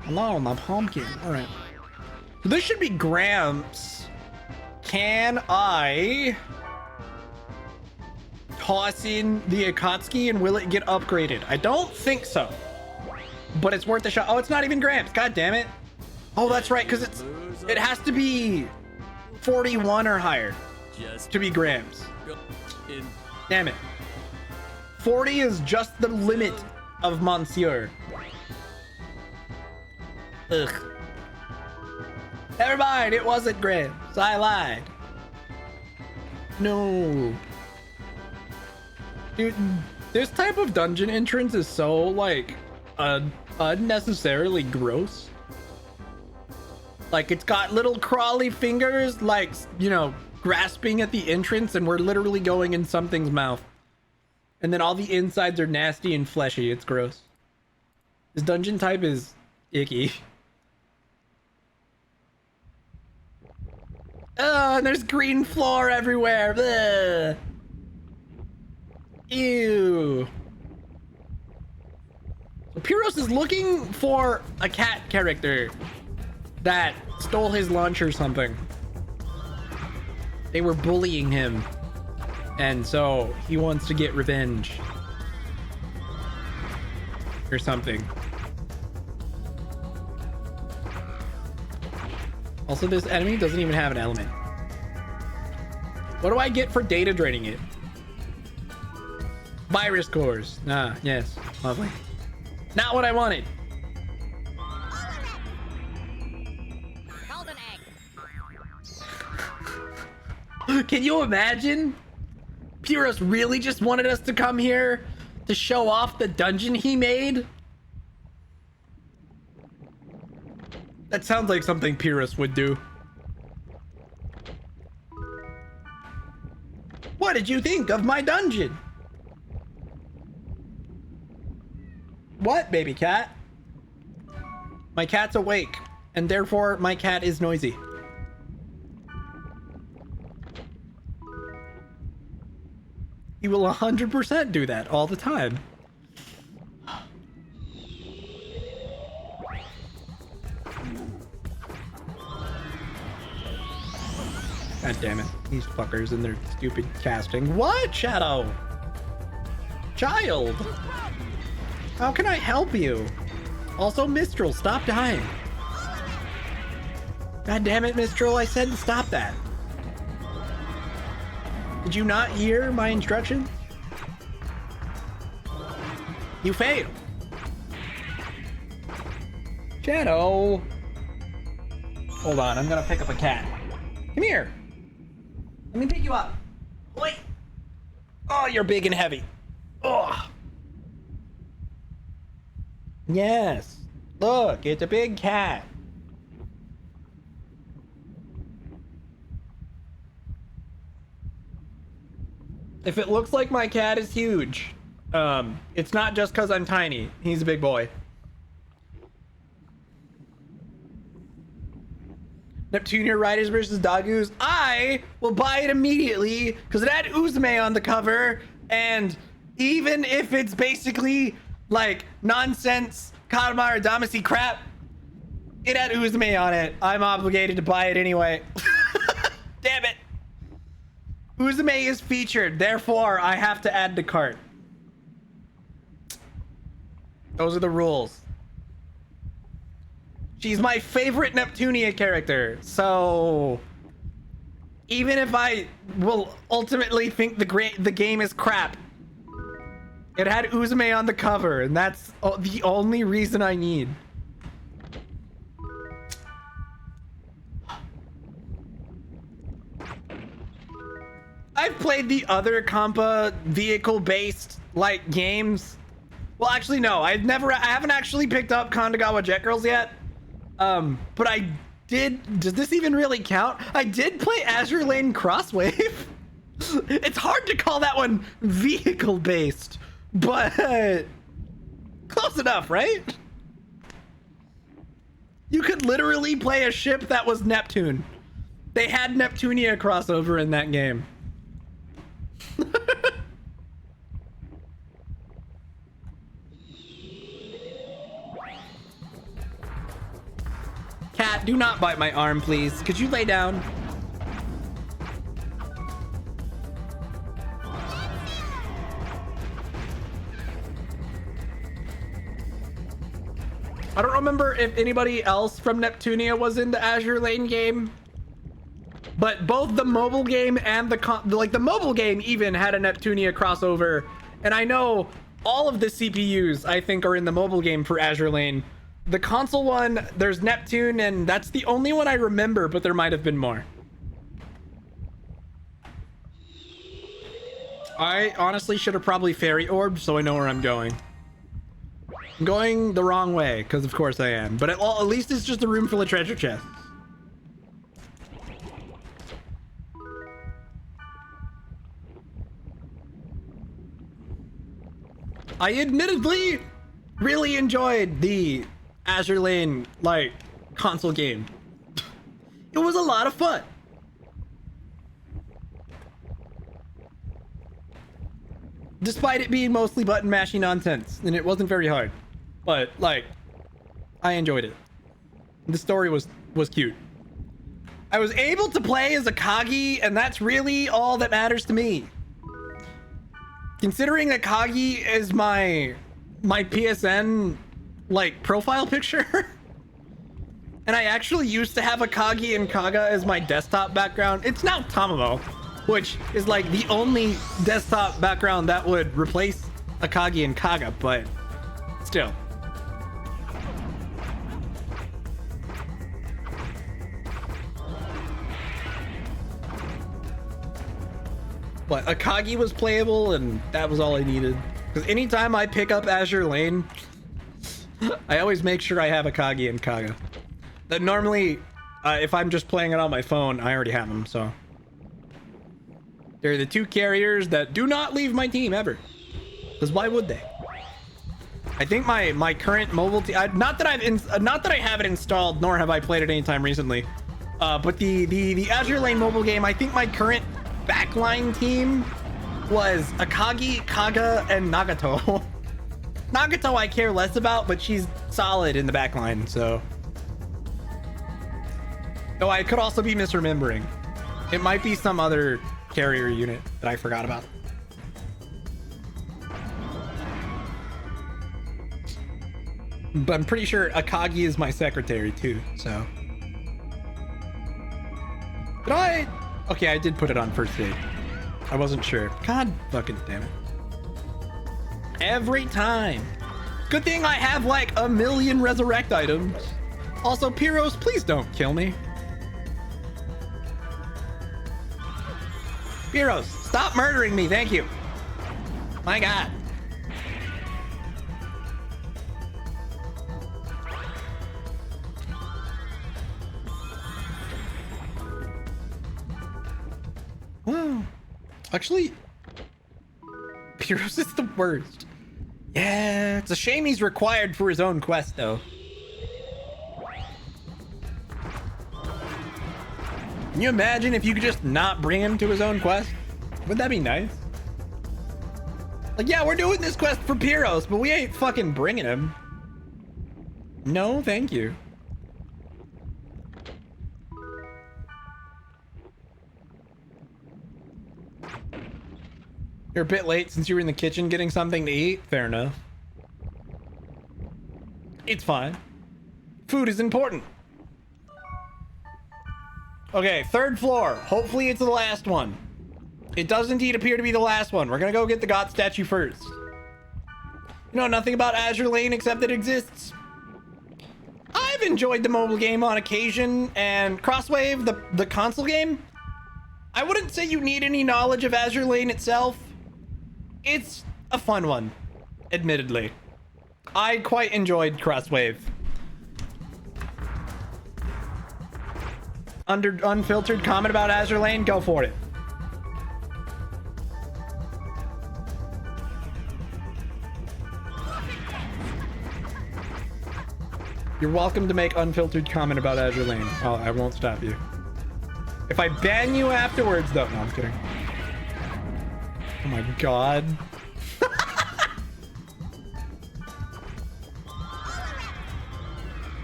Hello, my pumpkin. Alright. This should be Gramps. Can I toss in the Akatsuki and will it get upgraded? I don't think so. But it's worth a shot. Oh, it's not even Gramps. God damn it. Oh, that's right, because it has to be 41 or higher to be Gramps. Damn it. 40 is just the limit of Monsieur. Ugh. Never mind, it wasn't Gramps. I lied. No. Dude, this type of dungeon entrance is so, like, unnecessarily gross. Like, it's got little crawly fingers, like, you know, grasping at the entrance, and we're literally going in something's mouth. And then all the insides are nasty and fleshy. It's gross. This dungeon type is icky. Oh, and there's green floor everywhere. Blech. Ew. So Pyros is looking for a cat character that stole his lunch or something. They were bullying him, and so he wants to get revenge or something. Also, this enemy doesn't even have an element. What do I get for data draining it? Virus cores. Ah, yes, lovely. Not what I wanted. Golden egg. Can you imagine? Pyros really just wanted us to come here to show off the dungeon he made? That sounds like something Pyros would do. What did you think of my dungeon? What, baby cat? My cat's awake, and therefore my cat is noisy. He will 100% do that all the time. God damn it. These fuckers and their stupid casting. What, Shadow? Child! How can I help you? Also, Mistral, stop dying. God damn it, Mistral, I said to stop that. Did you not hear my instructions? You failed. Shadow. Hold on, I'm gonna pick up a cat. Come here. Let me pick you up. Wait. Oh, you're big and heavy. Oh. Yes. Look, it's a big cat. If it looks like my cat is huge, it's not just because I'm tiny. He's a big boy. Neptunia Riders versus Dagus. I will buy it immediately because it had Uzume on the cover, and even if it's basically like nonsense Katamari Damacy crap, it had Uzume on it. I'm obligated to buy it anyway. Damn it. Uzume is featured, therefore I have to add to cart. Those are the rules. She's my favorite Neptunia character, so even if I will ultimately think the game is crap, it had Uzume on the cover, and that's the only reason I need. I've played the other Compa vehicle-based like games. Well, actually, no. I haven't actually picked up Kandagawa Jet Girls yet. But I did. Does this even really count? I did play Azure Lane Crosswave. It's hard to call that one vehicle-based, but close enough, right? You could literally play a ship that was Neptune. They had Neptunia crossover in that game. Cat, do not bite my arm, please. Could you lay down? I don't remember if anybody else from Neptunia was in the Azure Lane game, but both the mobile game and the mobile game even had a Neptunia crossover, and I know all of the CPUs I think are in the mobile game for Azure Lane. The console one, there's Neptune, and that's the only one I remember, but there might have been more. I honestly should have probably fairy orbed so I know where I'm going. I'm going the wrong way, because of course I am. But at least it's just a room full of treasure chests. I admittedly really enjoyed the Azure Lane, like, console game. It was a lot of fun. Despite it being mostly button mashing nonsense, and it wasn't very hard. But, like, I enjoyed it. The story was cute. I was able to play as Akagi, and that's really all that matters to me. Considering Akagi is my PSN, like, profile picture. And I actually used to have Akagi and Kaga as my desktop background. It's now Tamamo, which is like the only desktop background that would replace Akagi and Kaga, but still. But Akagi was playable, and that was all I needed. Because anytime I pick up Azure Lane, I always make sure I have Akagi and Kaga. That normally, if I'm just playing it on my phone, I already have them, so. They're the two carriers that do not leave my team ever. Because why would they? I think my current mobile team, not that I have it installed, nor have I played it anytime recently. But the Azure Lane mobile game, I think my current backline team was Akagi, Kaga, and Nagato. Nagato I care less about, but she's solid in the backline, so. Though I could also be misremembering. It might be some other carrier unit that I forgot about. But I'm pretty sure Akagi is my secretary too, so. Did I? Okay, I did put it on first aid. I wasn't sure. God fucking damn it. Every time. Good thing I have like 1,000,000 resurrect items. Also, Pyros, please don't kill me. Pyros, stop murdering me, thank you. My God. Wow. Actually, Pyros is the worst. Yeah, it's a shame he's required for his own quest, though. Can you imagine if you could just not bring him to his own quest? Wouldn't that be nice? Like, yeah, we're doing this quest for Pyros, but we ain't fucking bringing him. No, thank you. You're a bit late since you were in the kitchen getting something to eat. Fair enough. It's fine. Food is important. Okay, 3rd floor. Hopefully it's the last one. It does indeed appear to be the last one. We're gonna go get the God statue first. You know nothing about Azure Lane except that it exists. I've enjoyed the mobile game on occasion, and Crosswave, the console game, I wouldn't say you need any knowledge of Azure Lane itself. It's a fun one, admittedly. I quite enjoyed Crosswave. Unfiltered comment about Azure Lane, go for it. You're welcome to make unfiltered comment about Azure Lane. I won't stop you. If I ban you afterwards, though. No, I'm kidding. Oh my God.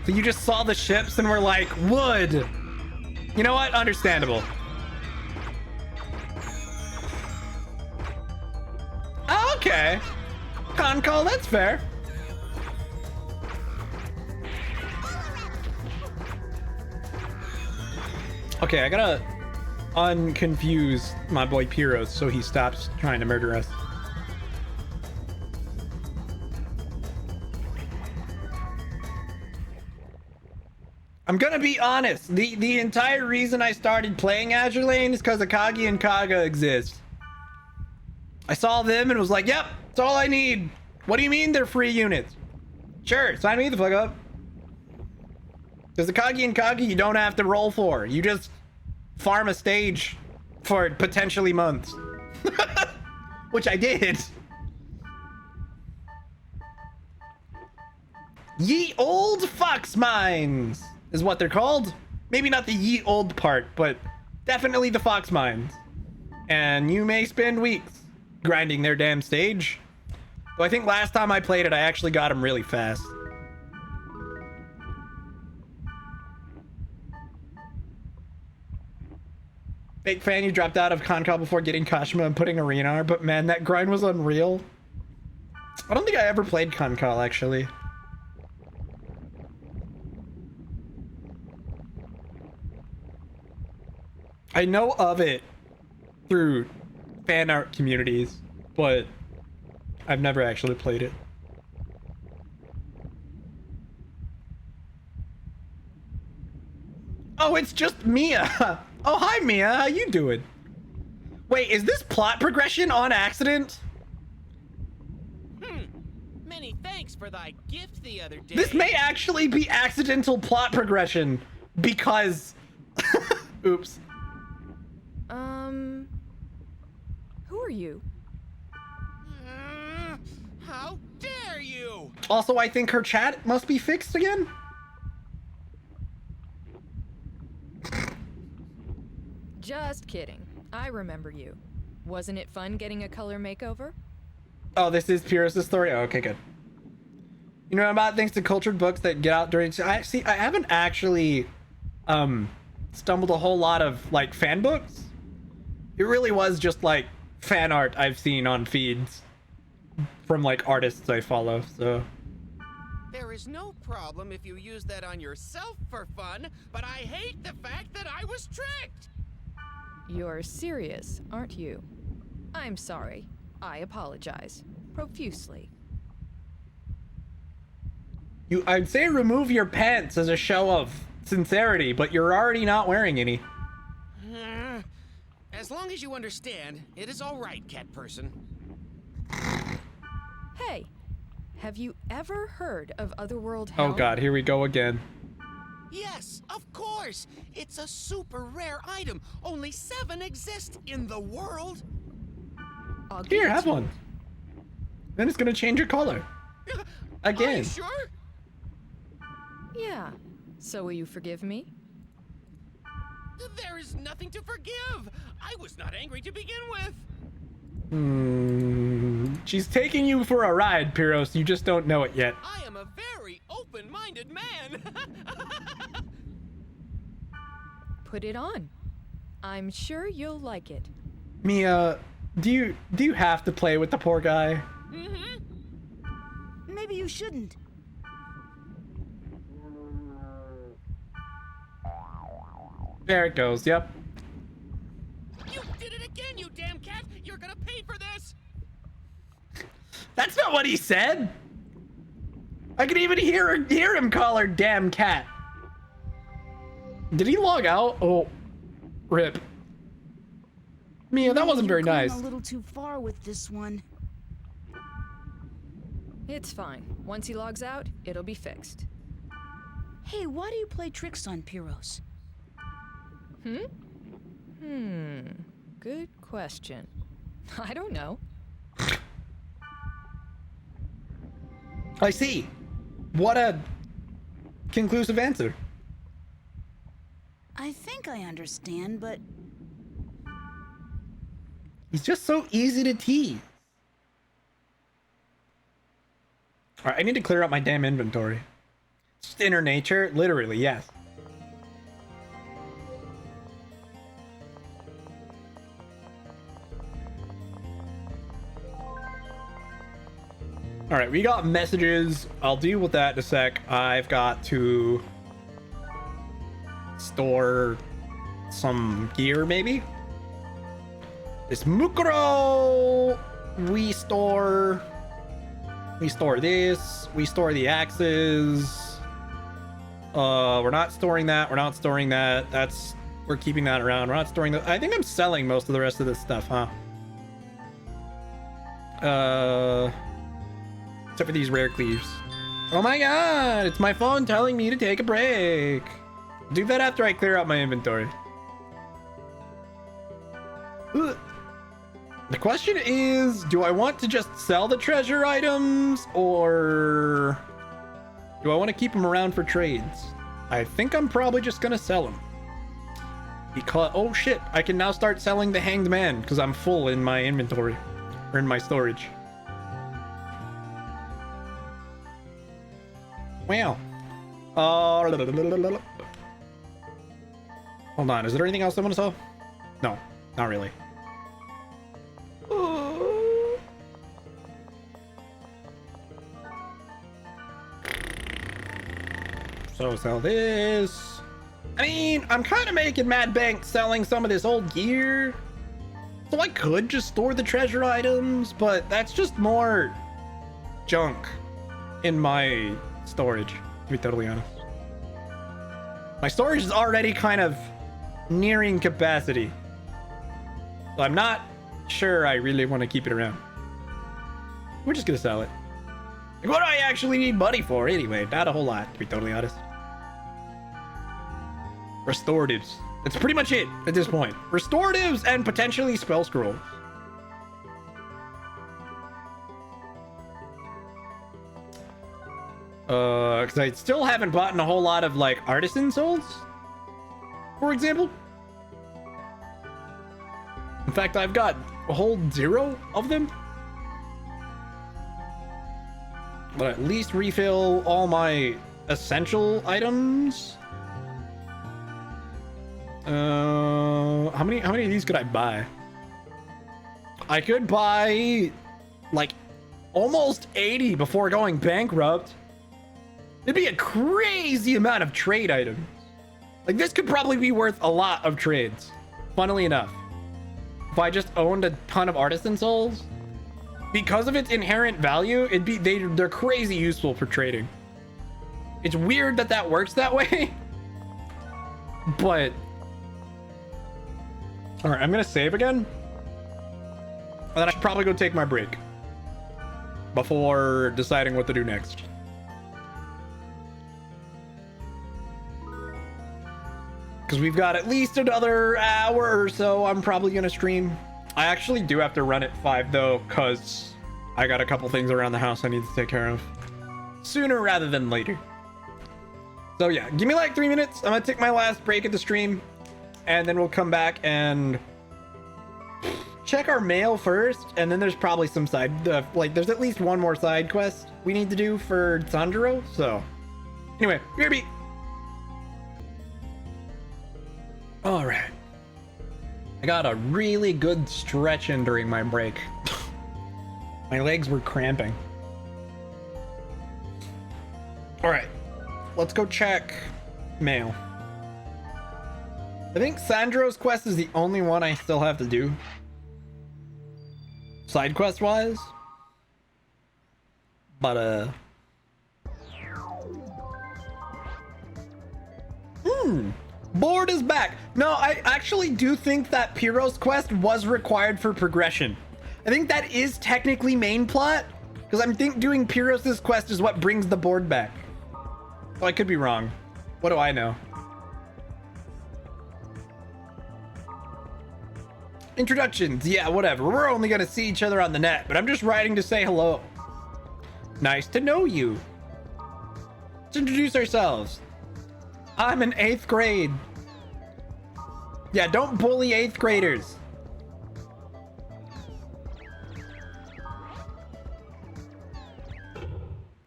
So you just saw the ships and were like, wood. You know what? Understandable. Okay. Con call, that's fair. Okay, I gotta unconfuse my boy Pyros so he stops trying to murder us. I'm gonna be honest. The entire reason I started playing Azure Lane is because Akagi and Kaga exist. I saw them and was like, yep, that's all I need. What do you mean they're free units? Sure, sign me the fuck up. Because Akagi and Kaga you don't have to roll for. You just farm a stage for potentially months. Which I did. Ye Old Fox Mines is what they're called. Maybe not the ye old part, but definitely the Fox Mines. And you may spend weeks grinding their damn stage. So I think last time I played it, I actually got them really fast. Big fan, you dropped out of Concall before getting Kashima and putting Arena on, but man, that grind was unreal. I don't think I ever played Concall, actually. I know of it through fan art communities, but I've never actually played it. Oh, it's just Mia. Oh, hi, Mia. How you doing? Wait, is this plot progression on accident? Many thanks for thy gift the other day. This may actually be accidental plot progression because... Oops. Who are you? How dare you? Also, I think her chat must be fixed again. Just kidding. I remember you. Wasn't it fun getting a color makeover? Oh, this is Pyrrhus' story? Oh, okay, good. You know about thanks to cultured books that get out during... I haven't actually stumbled a whole lot of like fan books. It really was just like fan art I've seen on feeds from like artists I follow, so... There is no problem if you use that on yourself for fun, but I hate the fact that I was tricked! You're serious, aren't you? I'm sorry. I apologize. Profusely. I'd say remove your pants as a show of sincerity, but you're already not wearing any. As long as you understand, it is all right, cat person. Hey, have you ever heard of Otherworld Hell? Oh god, here we go again. Yes, of course! It's a super rare item. Only 7 exist in the world. Here, have one. Then it's gonna change your color. Again. Are you sure? Yeah. So will you forgive me? There is nothing to forgive. I was not angry to begin with. She's taking you for a ride, Pyrrhus. You just don't know it yet. I am a very open-minded man. Put it on. I'm sure you'll like it. Mia, do you have to play with the poor guy? Maybe you shouldn't. There it goes, yep. You did it again, you damn cat! You're gonna pay for this! That's not what he said! I could even hear him call her damn cat. Did he log out? Oh, rip. Mia, that wasn't very nice. A little too far with this one. It's fine. Once he logs out, it'll be fixed. Hey, why do you play tricks on Pyrrhus? Good question. I don't know. I see. What a conclusive answer. I think I understand, but... He's just so easy to tease. Alright, I need to clear out my damn inventory. It's just inner nature, literally, yes. Alright, we got messages. I'll deal with that in a sec. I've got to store some gear, maybe? This Mukuro! We store this. We store the axes. We're not storing that. We're not storing that. We're keeping that around. We're not storing that. I think I'm selling most of the rest of this stuff, huh? Except for these rare cleaves. Oh my god, it's my phone telling me to take a break. Do that after I clear out my inventory. Ugh. The question is, do I want to just sell the treasure items, or Do I want to keep them around for trades? I think I'm probably just gonna sell them. Because, oh shit, I can now start selling the Hanged Man because I'm full in my inventory, or in my storage. Wow. Hold on, is there anything else I want to sell? No, not really. So sell this. I mean, I'm kind of making mad bank selling some of this old gear. So I could just store the treasure items, but that's just more junk in my storage, to be totally honest. My storage is already kind of nearing capacity. So I'm not sure I really want to keep it around. We're just gonna sell it. Like, what do I actually need money for anyway? Not a whole lot, to be totally honest. Restoratives. That's pretty much it at this point. Restoratives and potentially spell scrolls. Because I still haven't bought a whole lot of like artisan souls, for example. In fact, I've got a whole 0 of them. But at least refill all my essential items. How many of these could I buy? I could buy like almost 80 before going bankrupt. It'd be a crazy amount of trade items. Like, this could probably be worth a lot of trades, funnily enough. If I just owned a ton of artisan souls, because of its inherent value, they're crazy useful for trading. It's weird that that works that way. But all right, I'm gonna save again, and then I should probably go take my break before deciding what to do next. Because we've got at least another hour or so. I'm probably gonna stream. I actually do have to run at 5 though, because I got a couple things around the house I need to take care of sooner rather than later. So yeah, give me like 3 minutes. I'm gonna take my last break at the stream, and then we'll come back and check our mail first, and then there's probably some side like there's at least one more side quest we need to do for Sandro. So anyway, BRB. All right, I got a really good stretch in during my break. My legs were cramping. All right, let's go check mail. I think Sandro's quest is the only one I still have to do, side quest wise. But board is back. No, I actually do think that Pyro's quest was required for progression. I think that is technically main plot, because I think doing Pyros' quest is what brings the board back. Oh, I could be wrong. What do I know? Introductions, yeah, whatever. We're only gonna see each other on the net, but I'm just writing to say hello. Nice to know you. Let's introduce ourselves. I'm in 8th grade. Yeah, don't bully 8th graders.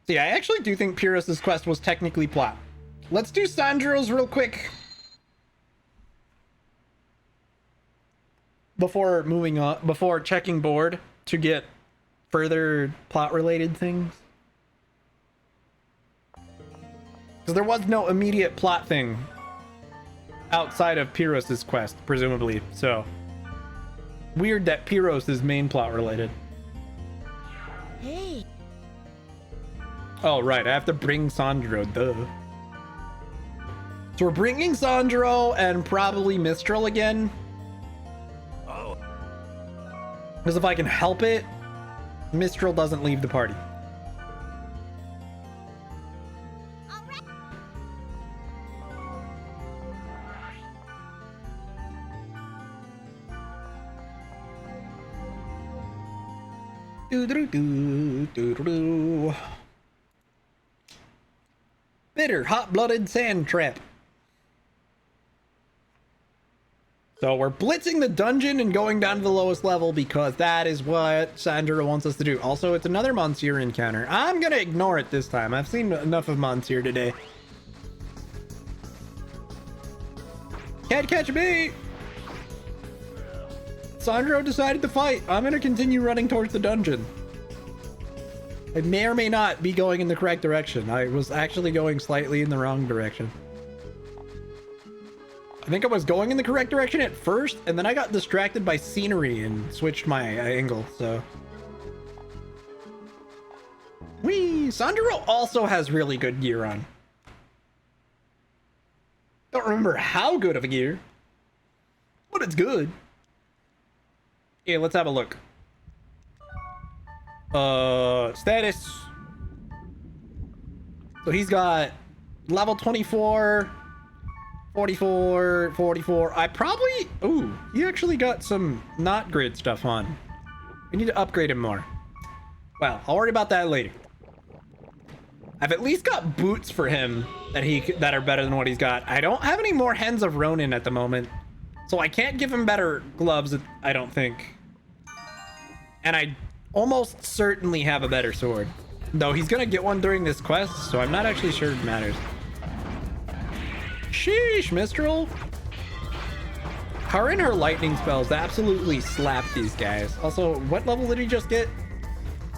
See, I actually do think Pyros' quest was technically plot. Let's do Sandro's real quick before moving on, before checking board to get further plot related things. Because there was no immediate plot thing outside of Pyros' quest, presumably. So weird that Pyros is main plot related. Hey. Oh, right. I have to bring Sandro, duh. So we're bringing Sandro and probably Mistral again. Oh. Because if I can help it, Mistral doesn't leave the party. Bitter, hot-blooded sand trap. So we're blitzing the dungeon and going down to the lowest level because that is what Sandra wants us to do. Also, it's another Monsieur encounter. I'm gonna ignore it this time. I've seen enough of Monsieur today. Can't catch me! Sandro decided to fight. I'm gonna continue running towards the dungeon. I may or may not be going in the correct direction. I was actually going slightly in the wrong direction. I think I was going in the correct direction at first, and then I got distracted by scenery and switched my angle, so. Whee! Sandro also has really good gear on. Don't remember how good of a gear, but it's good. Yeah, let's have a look. Status. So he's got level 24, 44, 44. I probably... Ooh, he actually got some not grid stuff on. We need to upgrade him more. Well, I'll worry about that later. I've at least got boots for him that are better than what he's got. I don't have any more Hens of Ronin at the moment, so I can't give him better gloves, I don't think. And I almost certainly have a better sword. Though he's gonna get one during this quest, so I'm not actually sure it matters. Sheesh, Mistral. Her and her lightning spells absolutely slap these guys. Also, what level did he just get?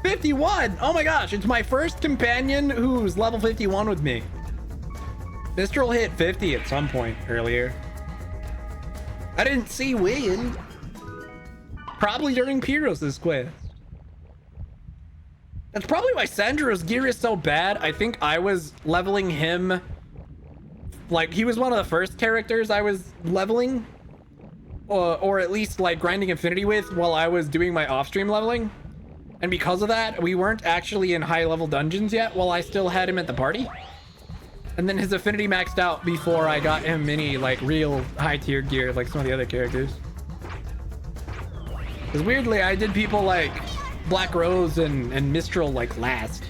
51! Oh my gosh, it's my first companion who's level 51 with me. Mistral hit 50 at some point earlier. I didn't see when. Probably during Pyros' quest. That's probably why Sandra's gear is so bad. I think I was leveling him. Like, he was one of the first characters I was leveling. Or at least, like, grinding Infinity with while I was doing my off-stream leveling. And because of that, we weren't actually in high-level dungeons yet while I still had him at the party. And then his affinity maxed out before I got him any, like, real high-tier gear like some of the other characters. Because weirdly, I did people like Black Rose and Mistral, like, last.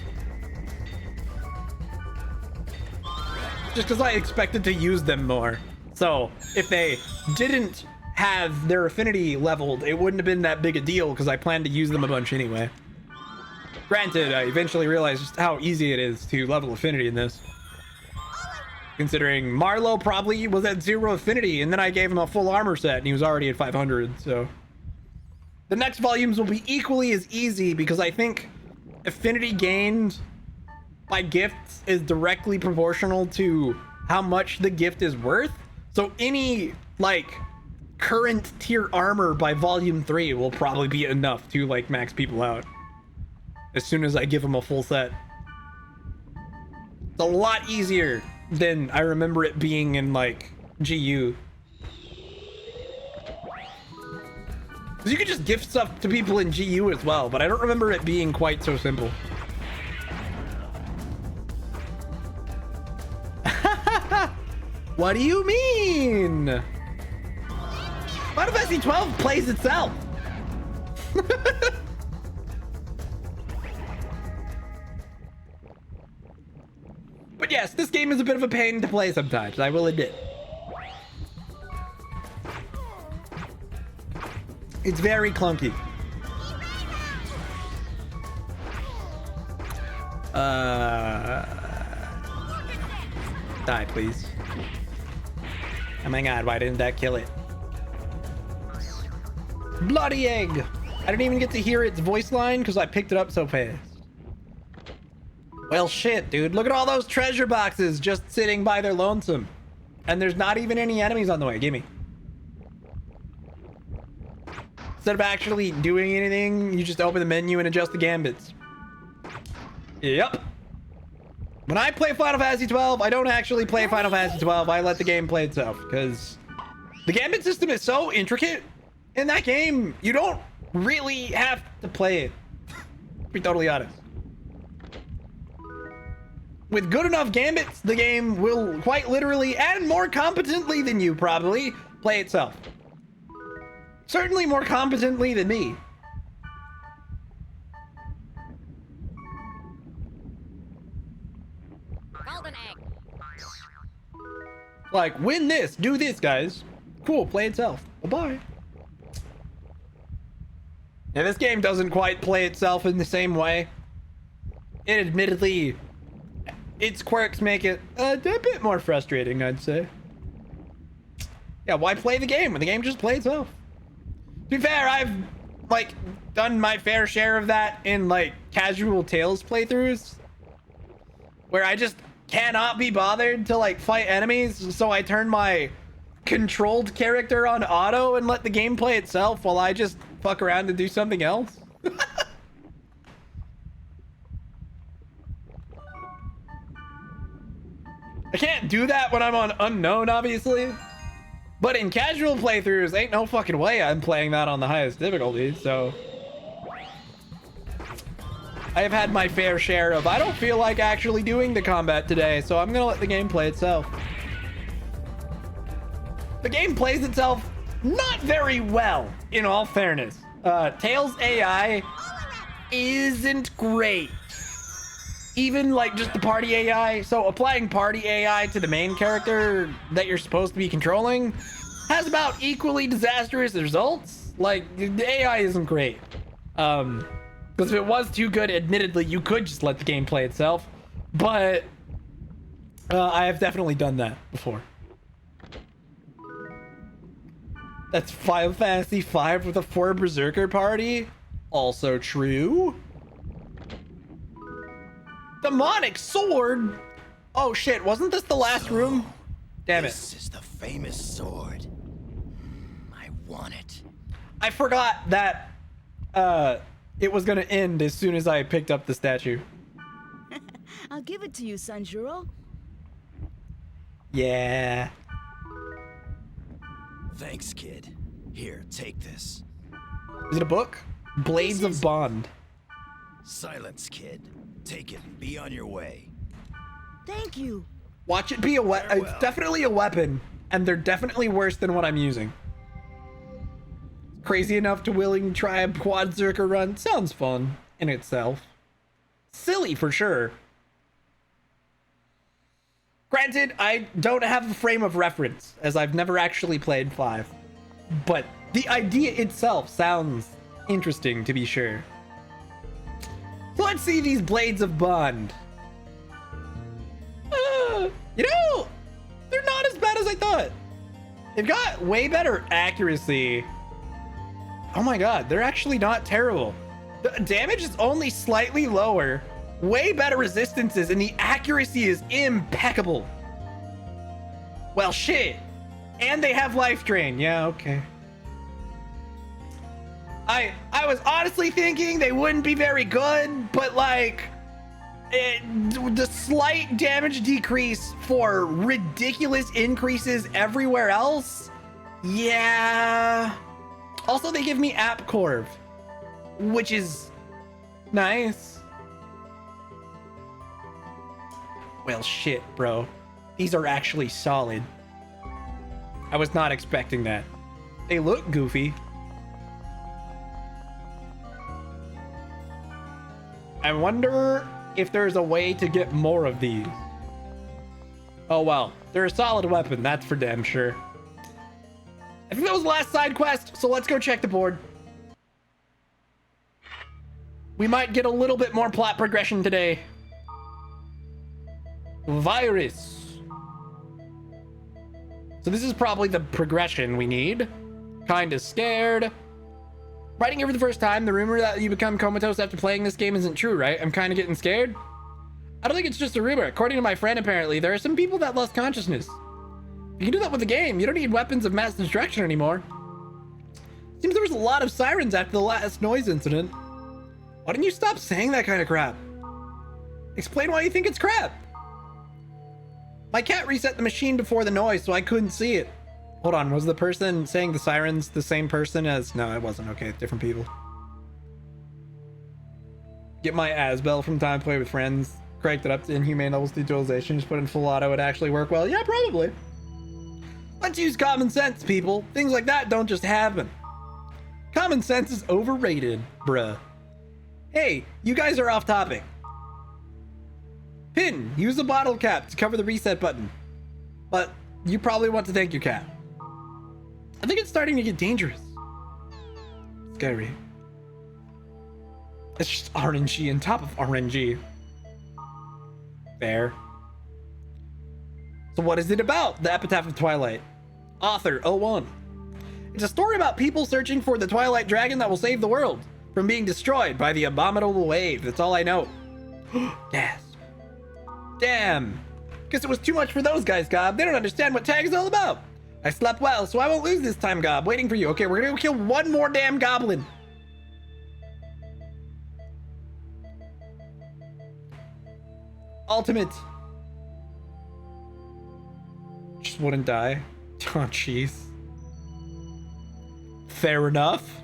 Just because I expected to use them more. So, if they didn't have their affinity leveled, it wouldn't have been that big a deal because I planned to use them a bunch anyway. Granted, I eventually realized just how easy it is to level affinity in this. Considering Marlowe probably was at 0 affinity, and then I gave him a full armor set, and he was already at 500, so... The next volumes will be equally as easy, because I think affinity gained by gifts is directly proportional to how much the gift is worth. So any, like, current tier armor by volume 3 will probably be enough to, like, max people out. As soon as I give them a full set. It's a lot easier than I remember it being in, like, GU. Because you could just gift stuff to people in GU as well, but I don't remember it being quite so simple. What do you mean? Final Fantasy 12 plays itself. But yes, this game is a bit of a pain to play sometimes, I will admit. It's very clunky. Die, please. Oh my god, why didn't that kill it? Bloody egg! I didn't even get to hear its voice line because I picked it up so fast. Well, shit, dude. Look at all those treasure boxes just sitting by their lonesome. And there's not even any enemies on the way. Gimme. Instead of actually doing anything, you just open the menu and adjust the gambits. Yep. When I play Final Fantasy 12, I don't actually play Final Fantasy 12. I let the game play itself because the gambit system is so intricate in that game. You don't really have to play it. To be totally honest. With good enough gambits, the game will quite literally, and more competently than you probably, play itself. Certainly more competently than me. Golden egg. Like, win this, do this, guys. Cool, play itself. Bye-bye. Yeah, this game doesn't quite play itself in the same way. It admittedly, its quirks make it a bit more frustrating, I'd say. Yeah, why play the game when the game just plays itself? To be fair, I've, like, done my fair share of that in, like, casual Tales playthroughs. Where I just cannot be bothered to, like, fight enemies, so I turn my controlled character on auto and let the game play itself while I just fuck around and do something else. I can't do that when I'm on unknown, obviously. But in casual playthroughs, ain't no fucking way I'm playing that on the highest difficulty, so... I have had my fair share of, I don't feel like actually doing the combat today, so I'm gonna let the game play itself. The game plays itself not very well, in all fairness. Tails AI isn't great. Even like just the party AI. So applying party AI to the main character that you're supposed to be controlling has about equally disastrous results. Like, the AI isn't great. Because if it was too good, admittedly, you could just let the game play itself. But I have definitely done that before. That's Final Fantasy V with a 4 Berserker party. Also true. Demonic sword? Oh shit, wasn't this the last room? Damn it. This is the famous sword. I want it. I forgot that it was gonna end as soon as I picked up the statue. I'll give it to you, Sanjuro. Yeah. Thanks, kid. Here, take this. Is it a book? Blades of Bond. Silence, kid. Take it and be on your way. Thank you. Watch it be a weapon. It's definitely a weapon, and they're definitely worse than what I'm using. Crazy enough to willing to try a quad Zerker run. Sounds fun in itself. Silly for sure. Granted, I don't have a frame of reference, as I've never actually played 5. But the idea itself sounds interesting, to be sure. So let's see these Blades of Bond. You know, they're not as bad as I thought. They've got way better accuracy. Oh my god, they're actually not terrible. The damage is only slightly lower. Way better resistances, and the accuracy is impeccable. Well, shit. And they have life drain. Yeah, okay. I was honestly thinking they wouldn't be very good, but like the slight damage decrease for ridiculous increases everywhere else. Yeah. Also, they give me App Corv, which is nice. Well, shit, bro. These are actually solid. I was not expecting that. They look goofy. I wonder if there's a way to get more of these. Oh well, they're a solid weapon, that's for damn sure. I think that was the last side quest, so let's go check the board. We might get a little bit more plot progression today. Virus. So this is probably the progression we need. Kinda scared. Writing here for the first time, the rumor that you become comatose after playing this game isn't true, right? I'm kind of getting scared. I don't think it's just a rumor. According to my friend, apparently, there are some people that lost consciousness. You can do that with the game. You don't need weapons of mass destruction anymore. Seems there was a lot of sirens after the last noise incident. Why didn't you stop saying that kind of crap? Explain why you think it's crap. My cat reset the machine before the noise, so I couldn't see it. Hold on, was the person saying the sirens the same person as... No, it wasn't. Okay, different people. Get my Asbel from Time to Play with Friends. Cranked it up to inhumane levels to utilization. Just put in full auto, it actually work well. Yeah, probably. Let's use common sense, people. Things like that don't just happen. Common sense is overrated, bruh. Hey, you guys are off topic. Pin, use the bottle cap to cover the reset button. But You probably want to thank your cat. I think it's starting to get dangerous. Scary. It's just RNG on top of RNG. Fair. So what is it about? The Epitaph of Twilight. Author 01. It's a story about people searching for the Twilight Dragon that will save the world from being destroyed by the abominable wave. That's all I know. Yes. Damn. Guess it was too much for those guys, Gob. They don't understand what tag is all about. I slept well, so I won't lose this time, Gob. Waiting for you. Okay, we're gonna go kill one more damn goblin. Ultimate. Just wouldn't die. Oh, jeez. Fair enough.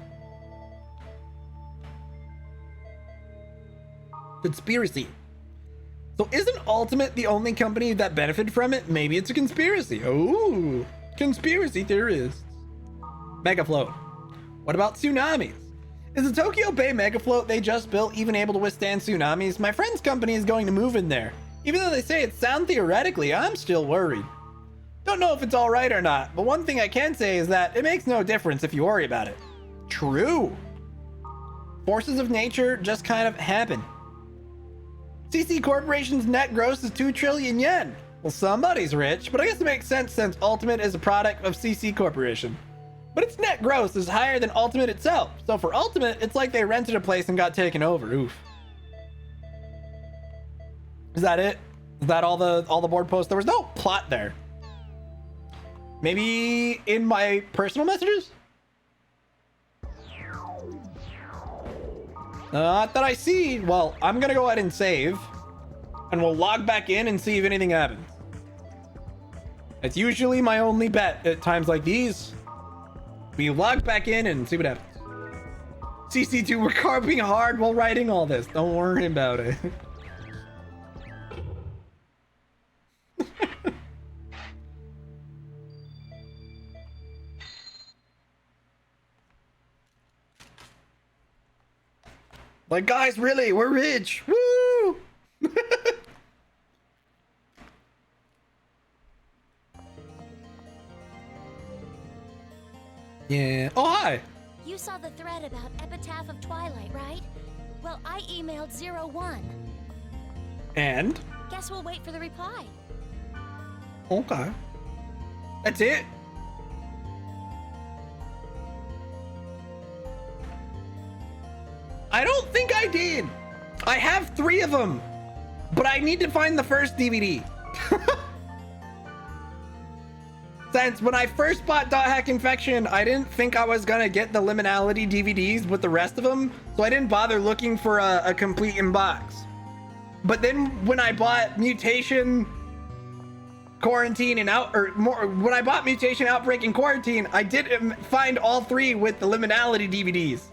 Conspiracy. So isn't Ultimate the only company that benefited from it? Maybe it's a conspiracy. Oh, conspiracy theorists. Megafloat. What about tsunamis? Is the Tokyo Bay Megafloat they just built even able to withstand tsunamis? My friend's company is going to move in there. Even though they say it's sound theoretically, I'm still worried. Don't know if it's all right or not, but one thing I can say is that it makes no difference if you worry about it. True. Forces of nature just kind of happen. CC Corporation's net gross is 2 trillion yen. Well, somebody's rich, but I guess it makes sense since Ultimate is a product of CC Corporation. But its net gross is higher than Ultimate itself. So for Ultimate, it's like they rented a place and got taken over. Oof. Is that it? Is that all the board posts? There was no plot there. Maybe in my personal messages? Not that I see. Well, I'm gonna go ahead and save. And we'll log back in and see if anything happens. It's usually my only bet at times like these. We log back in and see what happens. CC2, we're carping hard while writing all this. Don't worry about it. Like, guys, really, we're rich. Woo! Yeah. Oh, hi. You saw the thread about Epitaph of Twilight, right? Well, I emailed 01. And? Guess we'll wait for the reply. Okay. That's it. I don't think I did. I have 3 of them, but I need to find the first DVD. Since when I first bought Dot Hack Infection, I didn't think I was gonna get the Liminality DVDs with the rest of them, so I didn't bother looking for a complete inbox. But then when I bought Mutation, Quarantine, and when I bought Mutation, Outbreak, and Quarantine, I did find all 3 with the Liminality DVDs.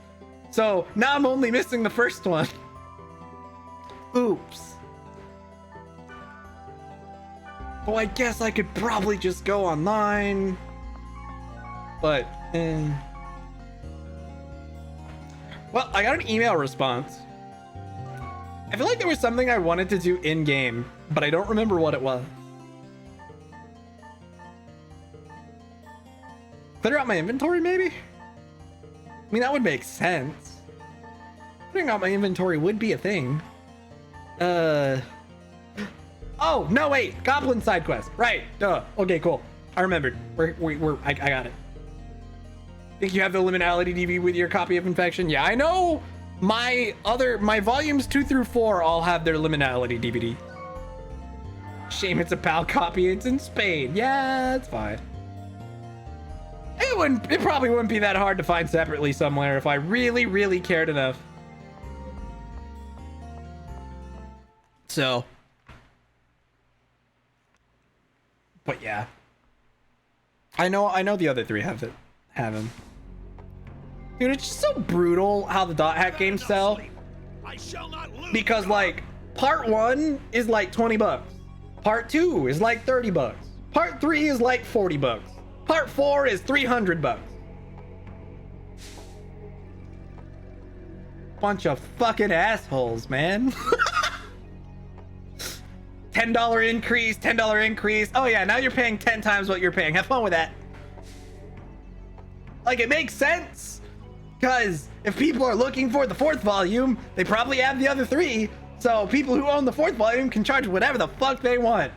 So now I'm only missing the first one. Oops. Oh, I guess I could probably just go online. But, well, I got an email response. I feel like there was something I wanted to do in-game, but I don't remember what it was. Clear out my inventory, maybe? I mean, that would make sense. Clearing out my inventory would be a thing. Oh, no, wait. Goblin side quest. Right. Duh. Okay, cool. I remembered. I got it. Think you have the Liminality DV with your copy of Infection? Yeah, I know. My volumes 2 through 4 all have their Liminality DVD. Shame it's a PAL copy. It's in Spain. Yeah, it's fine. It probably wouldn't be that hard to find separately somewhere if I really, really cared enough. So. But yeah. I know the other 3 have him. Dude, it's just so brutal how the Dot Hack games sell. Because like part 1 is like 20 bucks. Part 2 is like 30 bucks. Part 3 is like 40 bucks. Part 4 is 300 bucks. Bunch of fucking assholes, man. $10 increase, $10 increase. Oh yeah, now you're paying 10 times what you're paying. Have fun with that. Like, it makes sense, because if people are looking for the 4th volume, they probably have the other 3. So people who own the 4th volume can charge whatever the fuck they want.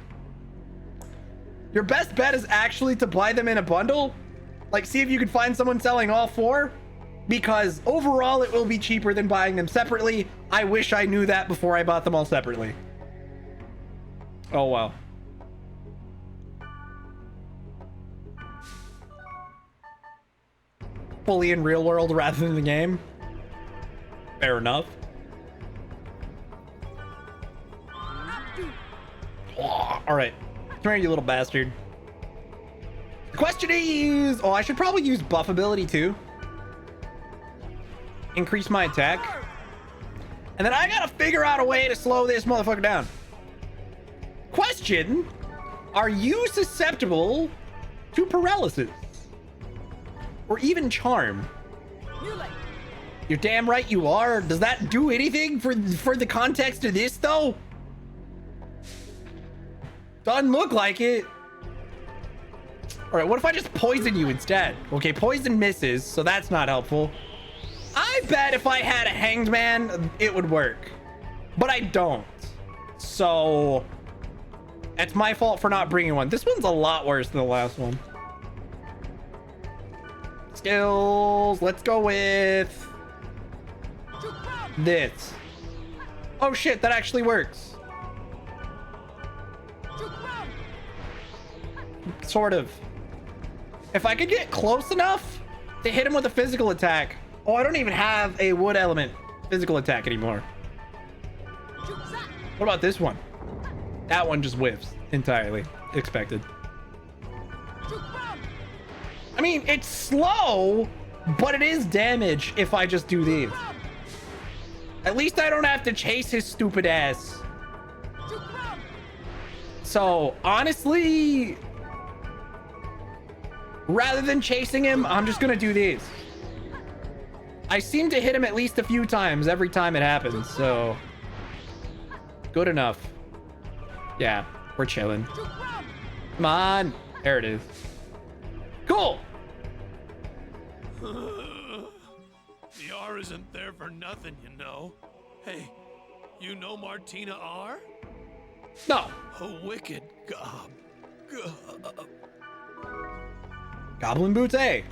Your best bet is actually to buy them in a bundle. Like, see if you can find someone selling all 4, because overall it will be cheaper than buying them separately. I wish I knew that before I bought them all separately. Oh wow. Fully in real world rather than the game. Fair enough. All right, come here, you little bastard. The question is, oh, I should probably use buff ability too. Increase my attack. And then I gotta figure out a way to slow this motherfucker down. Question, are you susceptible to paralysis? Or even charm? You're damn right you are. Does that do anything for the context of this though? Doesn't look like it. All right, what if I just poison you instead? Okay, poison misses, so that's not helpful. I bet if I had a hanged man, it would work, but I don't. So it's my fault for not bringing one. This one's a lot worse than the last one. Skills, let's go with this. Oh shit, that actually works. Sort of. If I could get close enough to hit him with a physical attack. Oh, I don't even have a wood element physical attack anymore. What about this one? That one just whiffs entirely. Expected. I mean, it's slow, but it is damage if I just do these. At least I don't have to chase his stupid ass. So, honestly, rather than chasing him, I'm just gonna do these. I seem to hit him at least a few times every time it happens, so good enough. Yeah, we're chilling. Come on. There it is. Cool. The R isn't there for nothing, you know. Hey, you know Martina R? No. A wicked gob. Goblin Boots A.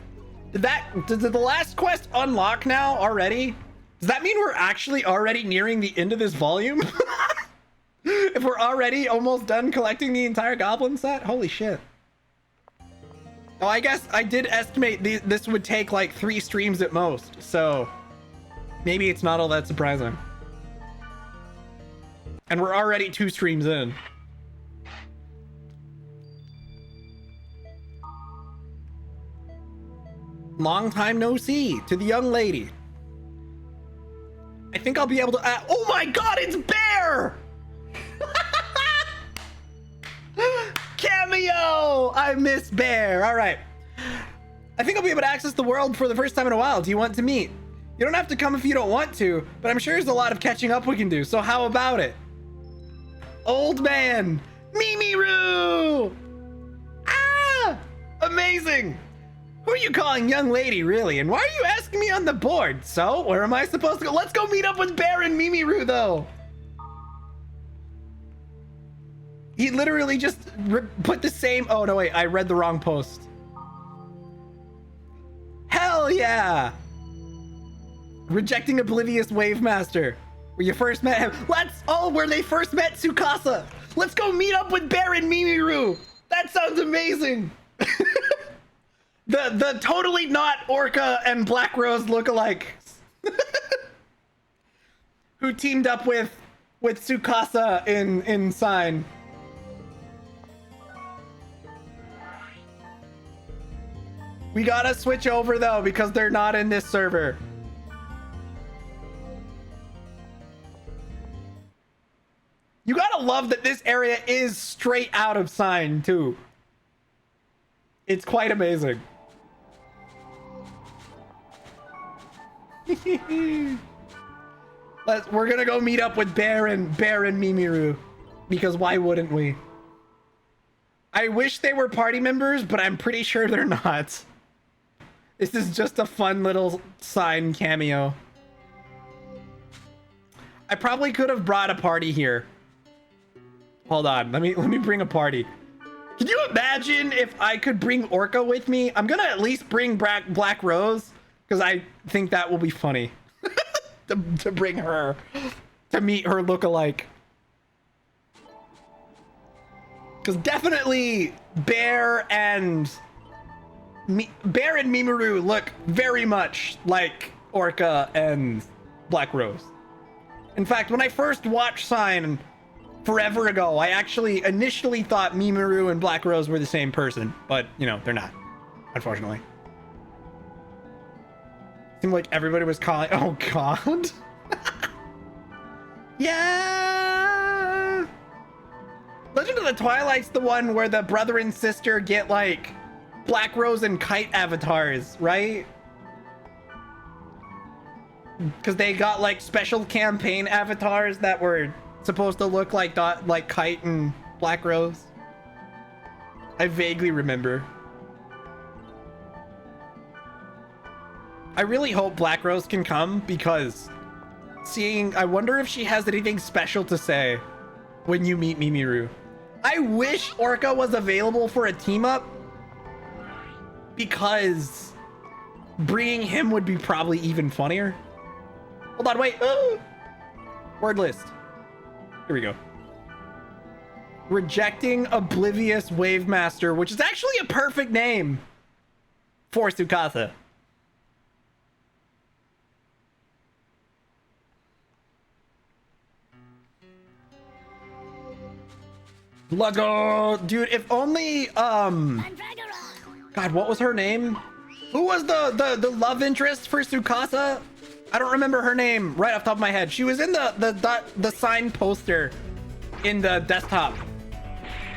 Did the last quest unlock now already? Does that mean we're actually already nearing the end of this volume? If we're already almost done collecting the entire goblin set? Holy shit. Oh, I guess I did estimate this would take like 3 streams at most, so maybe it's not all that surprising. And we're already 2 streams in. Long time no see to the young lady. I think I'll be able to oh my god, it's Bear! Cameo! I miss Bear. All right. I think I'll be able to access the world for the first time in a while. Do you want to meet? You don't have to come if you don't want to, but I'm sure there's a lot of catching up we can do. So how about it? Old man, Mimiru! Ah! Amazing! Who are you calling young lady, really? And why are you asking me on the board? So, where am I supposed to go? Let's go meet up with Bear and Mimiru, though. He literally just put the same... Oh, no, wait. I read the wrong post. Hell yeah! Rejecting Oblivious Wave Master. Where you first met him. Where they first met Tsukasa. Let's go meet up with Bear and Mimiru. That sounds amazing. The totally not Orca and Black Rose lookalikes. Who teamed up with Tsukasa in Sign. We gotta switch over though because they're not in this server. You gotta love that this area is straight out of Sign too. It's quite amazing. We're gonna go meet up with Bear and Mimiru. because why wouldn't we? I wish they were party members, but I'm pretty sure they're not. This is just a fun little sign cameo. I probably could have brought a party here. Hold on, let me bring a party. Can you imagine if I could bring Orca with me? I'm gonna at least bring Black Rose, because I think that will be funny. to bring her, to meet her look-alike. Because definitely Bear and Mimuru look very much like Orca and Black Rose. In fact, when I first watched Sign forever ago, I actually initially thought Mimuru and Black Rose were the same person, but you know, they're not, unfortunately. Seemed like everybody was calling. Oh god. Yeah. Legend of the Twilight's the one where the brother and sister get like Black Rose and Kite avatars, right? Because they got like special campaign avatars that were supposed to look like Kite and Black Rose. I vaguely remember. I really hope Black Rose can come, because I wonder if she has anything special to say when you meet Mimiru. I wish Orca was available for a team up, because bringing him would be probably even funnier. Hold on, wait. Word list. Here we go. Rejecting Oblivious Wavemaster, which is actually a perfect name for Tsukasa. Let's go, dude. If only God, what was her name? Who was the love interest for Tsukasa? I don't remember her name right off the top of my head. She was in the signed poster in the desktop.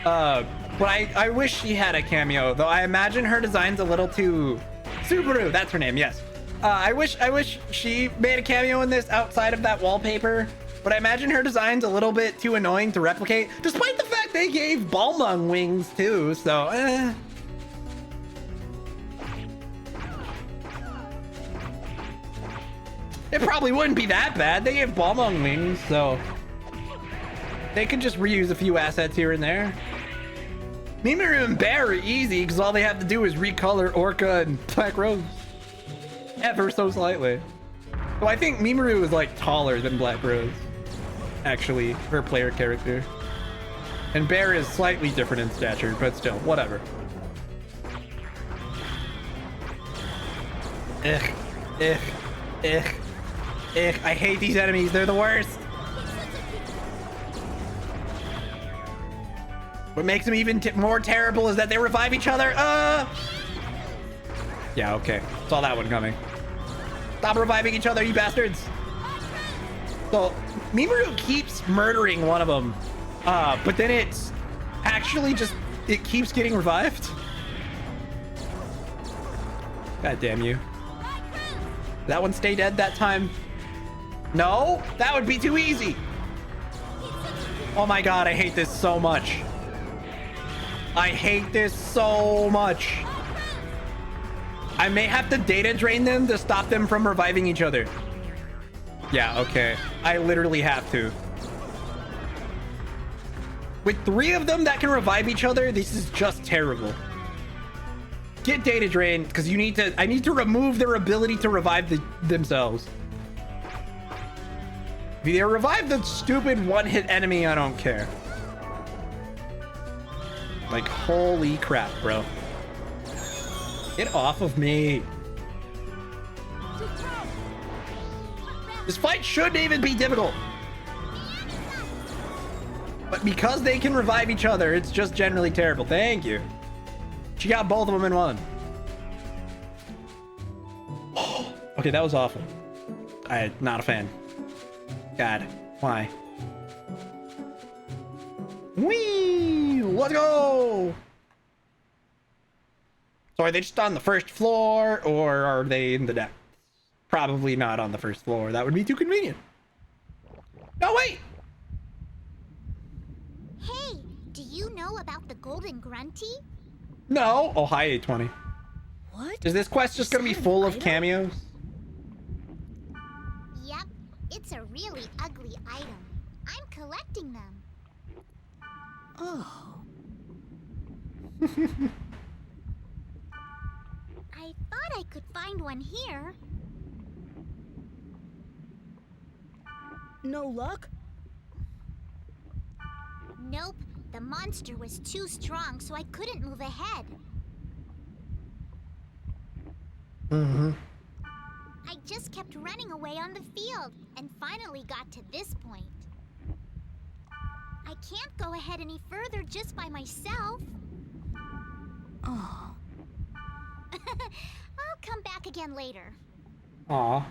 But I wish she had a cameo, though. I imagine her design's a little too Subaru. That's her name. Yes. I wish she made a cameo in this outside of that wallpaper. But I imagine her design's a little bit too annoying to replicate, despite the fact they gave Balmung wings too, so It probably wouldn't be that bad. They gave Balmung wings, so they could just reuse a few assets here and there. Mimiru and Bear are easy, because all they have to do is recolor Orca and Black Rose. Ever so slightly. So I think Mimiru is like taller than Black Rose. Actually, her player character. And Bear is slightly different in stature, but still, whatever. Ugh. Ugh. Ugh. Ugh. I hate these enemies. They're the worst. What makes them even more terrible is that they revive each other. Yeah, okay. Saw that one coming. Stop reviving each other, you bastards. So, Mimuru keeps murdering one of them, but then it's actually just, it keeps getting revived. God damn you. Did that one stay dead that time? No, that would be too easy. Oh my god, I hate this so much. I hate this so much. I may have to data drain them to stop them from reviving each other. Yeah, okay. I literally have to. With 3 of them that can revive each other, this is just terrible. Get data drain, because I need to remove their ability to revive themselves. If they revive the stupid one-hit enemy, I don't care. Like, holy crap, bro. Get off of me. This fight shouldn't even be difficult. But because they can revive each other, it's just generally terrible. Thank you. She got both of them in one. Okay, that was awful. I'm not a fan. God, why? Whee! Let's go! So are they just on the first floor, or are they in the deck? Probably not on the first floor. That would be too convenient. No, wait! Hey, do you know about the Golden Grunty? No. Oh, hi, 820. What? Is this quest just gonna be full of cameos? Yep, it's a really ugly item. I'm collecting them. Oh. I thought I could find one here. No luck? Nope, the monster was too strong, so I couldn't move ahead. Mm-hmm. I just kept running away on the field, and finally got to this point. I can't go ahead any further just by myself. Oh. I'll come back again later. Aw.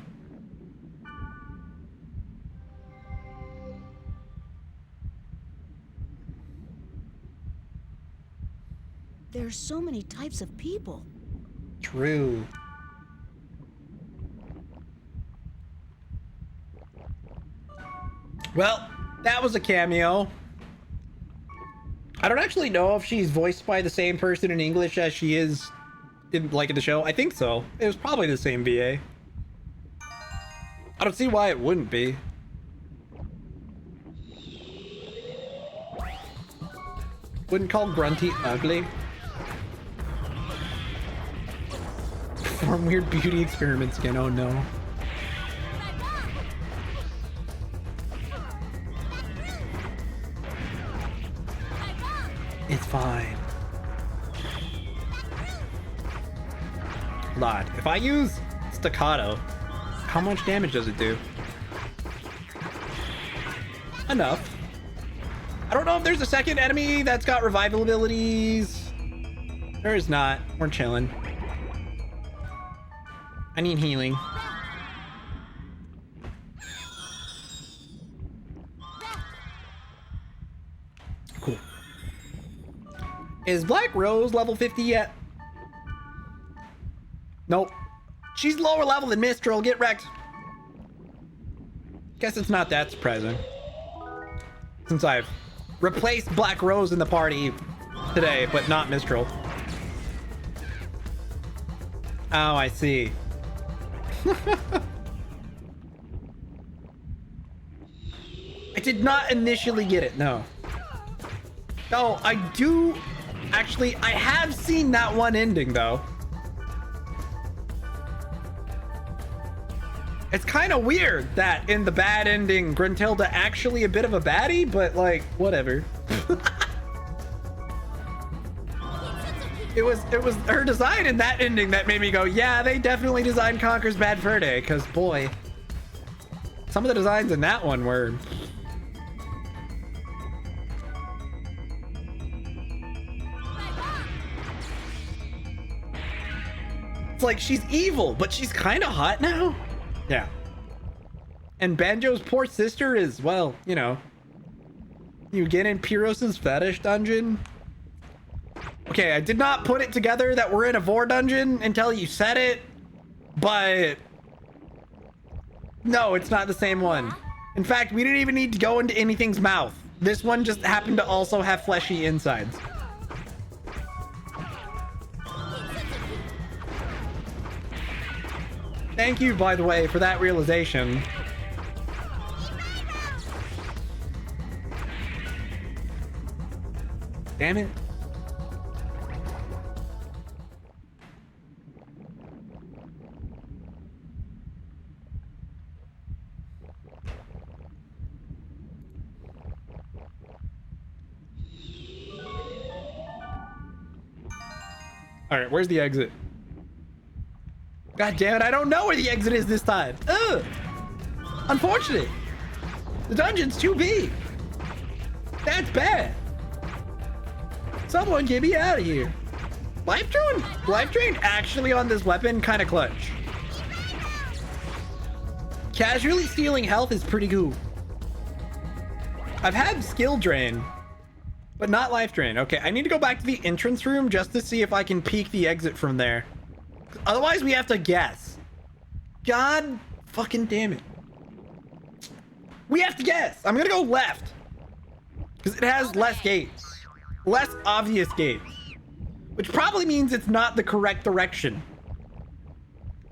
There's so many types of people. True. Well, that was a cameo. I don't actually know if she's voiced by the same person in English as she is in the show. I think so. It was probably the same VA. I don't see why it wouldn't be. Wouldn't call Grunty ugly. Perform weird beauty experiments again. Oh no. It's fine. Lad, if I use staccato, how much damage does it do? Enough. I don't know if there's a second enemy that's got revival abilities. There is not. We're chilling. I need healing. Cool. Is Black Rose level 50 yet? Nope. She's lower level than Mistral. Get wrecked. Guess it's not that surprising, since I've replaced Black Rose in the party today, but not Mistral. Oh, I see. I did not initially get it, no. Oh, I do... Actually, I have seen that one ending, though. It's kind of weird that in the bad ending, Gruntilda actually a bit of a baddie, but, like, whatever. It was her design in that ending that made me go, yeah, they definitely designed Conker's Bad Fur Day, because, boy, some of the designs in that one were... It's like, she's evil, but she's kind of hot now. Yeah. And Banjo's poor sister is, well, you know, you get in Pyrrhus's fetish dungeon. Okay, I did not put it together that we're in a Vor dungeon until you said it, but no, it's not the same one. In fact, we didn't even need to go into anything's mouth. This one just happened to also have fleshy insides. Thank you, by the way, for that realization. Damn it. All right, where's the exit? God damn it, I don't know where the exit is this time. Ugh. Unfortunate. The dungeon's too big. That's bad. Someone get me out of here. Life drain actually on this weapon kind of clutch. Casually stealing health is pretty cool. I've had skill drain, but not life drain. Okay, I need to go back to the entrance room just to see if I can peek the exit from there. Otherwise, we have to guess. God fucking damn it. We have to guess. I'm gonna go left. Because it has less gates. Less obvious gates. Which probably means it's not the correct direction.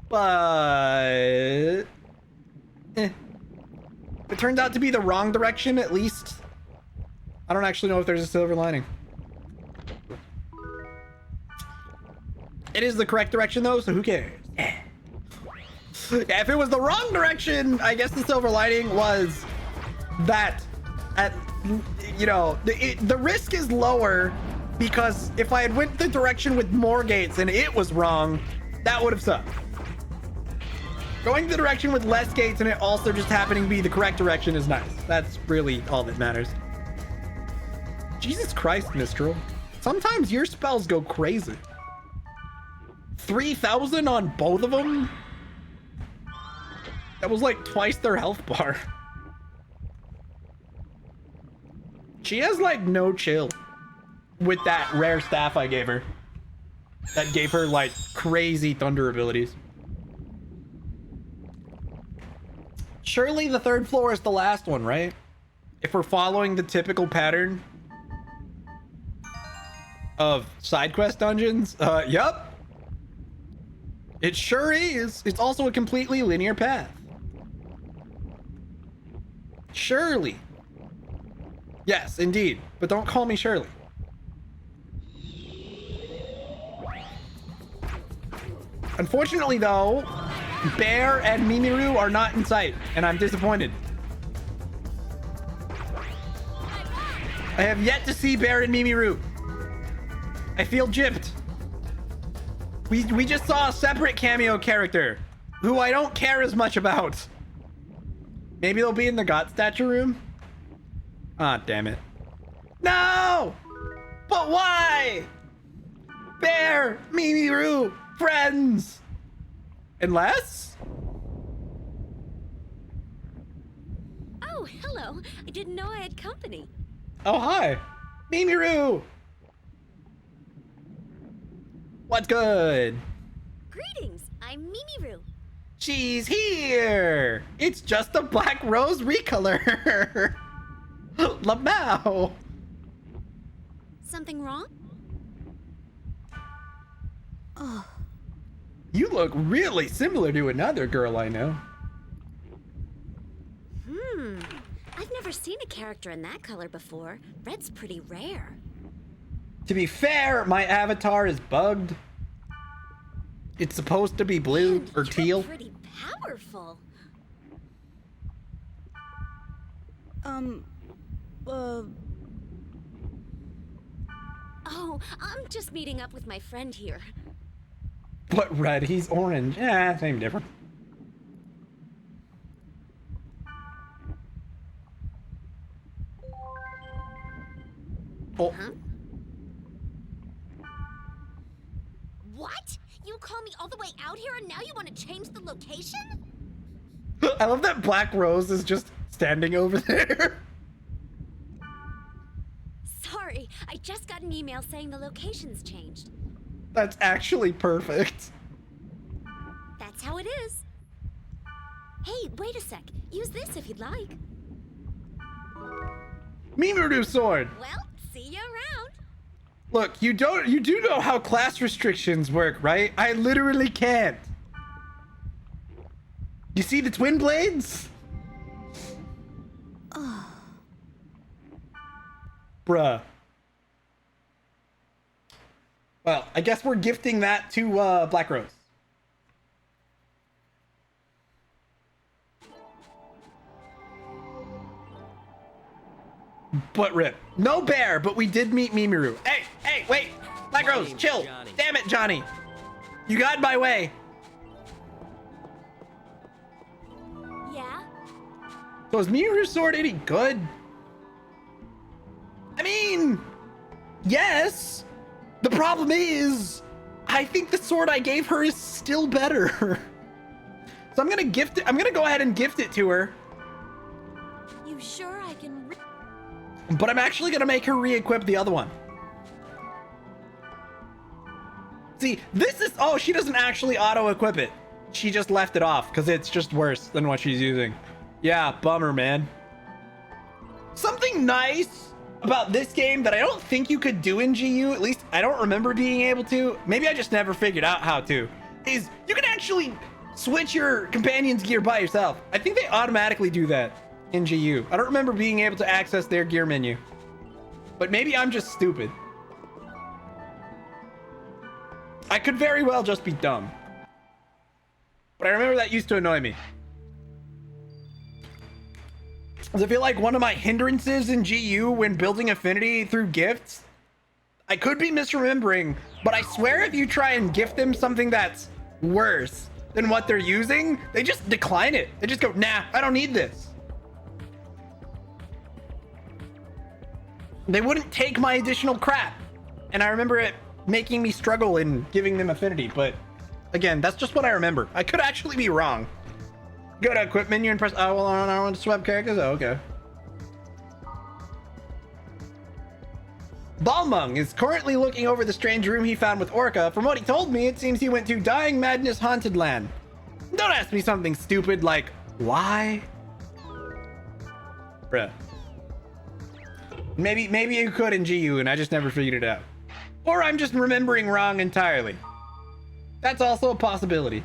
But... It turns out to be the wrong direction, at least. I don't actually know if there's a silver lining. It is the correct direction, though, so who cares? Yeah, if it was the wrong direction, I guess the silver lining was that, you know, the risk is lower, because if I had went the direction with more gates and it was wrong, that would have sucked. Going the direction with less gates and it also just happening to be the correct direction is nice. That's really all that matters. Jesus Christ, Mistral. Sometimes your spells go crazy. 3,000 on both of them? That was like twice their health bar. She has like no chill with that rare staff I gave her. That gave her like crazy thunder abilities. Surely the third floor is the last one, right? If we're following the typical pattern of side quest dungeons, yup. It sure is. It's also a completely linear path. Surely. Yes, indeed. But don't call me Shirley. Unfortunately, though, Bear and Mimiru are not in sight, and I'm disappointed. I have yet to see Bear and Mimiru. I feel gypped. We just saw a separate cameo character who I don't care as much about. Maybe they'll be in the God Statue room? Ah, damn it. No! But why? Bear, Mimiru, friends. Unless? Oh, hello. I didn't know I had company. Oh, hi. Mimiru. What's good? Greetings. I'm Mimiru. She's here. It's just a black rose recolor. Lamau. Something wrong? Oh. You look really similar to another girl I know. I've never seen a character in that color before. Red's pretty rare. To be fair, my avatar is bugged. It's supposed to be blue or teal. Pretty powerful. Oh, I'm just meeting up with my friend here. What red? He's orange. Yeah, same difference. Oh. Huh? What? You call me all the way out here and now you want to change the location? I love that Black Rose is just standing over there. Sorry, I just got an email saying the location's changed. That's actually perfect. That's how it is. Hey, wait a sec. Use this if you'd like. Mimiru sword. Well, see you around. Look, you do know how class restrictions work, right? I literally can't. You see the twin blades? Bruh. Well, I guess we're gifting that to Black Rose. But rip. No bear, but we did meet Mimiru. Hey, wait. Black Rose, chill. Johnny. Damn it, Johnny. You got in my way. Yeah? So is Mimiru's sword any good? I mean, yes. The problem is, I think the sword I gave her is still better. So I'm gonna gift it. I'm gonna go ahead and gift it to her. You sure I can... But I'm actually gonna make her re-equip the other one. See, this is... Oh, she doesn't actually auto-equip it. She just left it off because it's just worse than what she's using. Yeah, bummer, man. Something nice about this game that I don't think you could do in GU, at least I don't remember being able to. Maybe I just never figured out how to, is you can actually switch your companion's gear by yourself. I think they automatically do that in GU. I don't remember being able to access their gear menu, but maybe I'm just stupid. I could very well just be dumb, but I remember that used to annoy me. Because I feel like one of my hindrances in GU when building affinity through gifts, I could be misremembering, but I swear if you try and gift them something that's worse than what they're using, they just decline it. They just go, nah, I don't need this. They wouldn't take my additional crap. And I remember it making me struggle in giving them affinity, but again, that's just what I remember. I could actually be wrong. Go to equip menu and press, oh, well, I want to swap characters. Oh, okay. Balmung is currently looking over the strange room he found with Orca. From what he told me, it seems he went to Dying Madness Haunted Land. Don't ask me something stupid like, why? Bruh. Maybe you could in GU and I just never figured it out. Or I'm just remembering wrong entirely. That's also a possibility.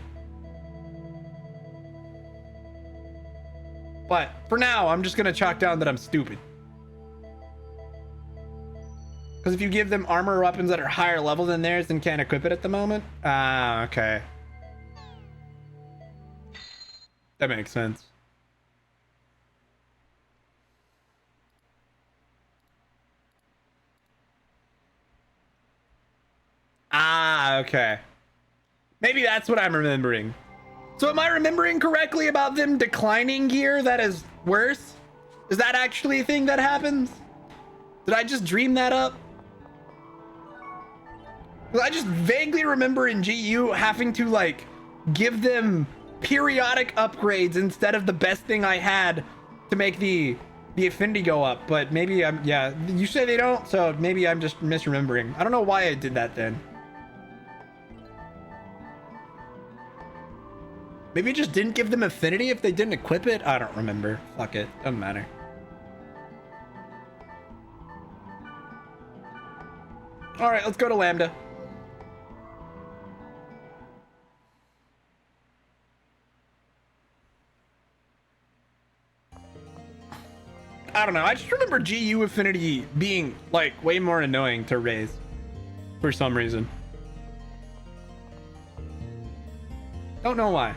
But for now, I'm just going to chalk down that I'm stupid. Because if you give them armor or weapons that are higher level than theirs, then can't equip it at the moment. Ah, okay. That makes sense. Ah, okay. Maybe that's what I'm remembering. So am I remembering correctly about them declining gear that is worse? Is that actually a thing that happens? Did I just dream that up? I just vaguely remember in GU having to like give them periodic upgrades instead of the best thing I had to make the affinity go up. But maybe I'm, yeah, you say they don't, so maybe I'm just misremembering. I don't know why I did that then. Maybe it just didn't give them affinity if they didn't equip it. I don't remember. Fuck it. Doesn't matter. All right, let's go to Lambda. I don't know. I just remember GU affinity being like way more annoying to raise for some reason. Don't know why.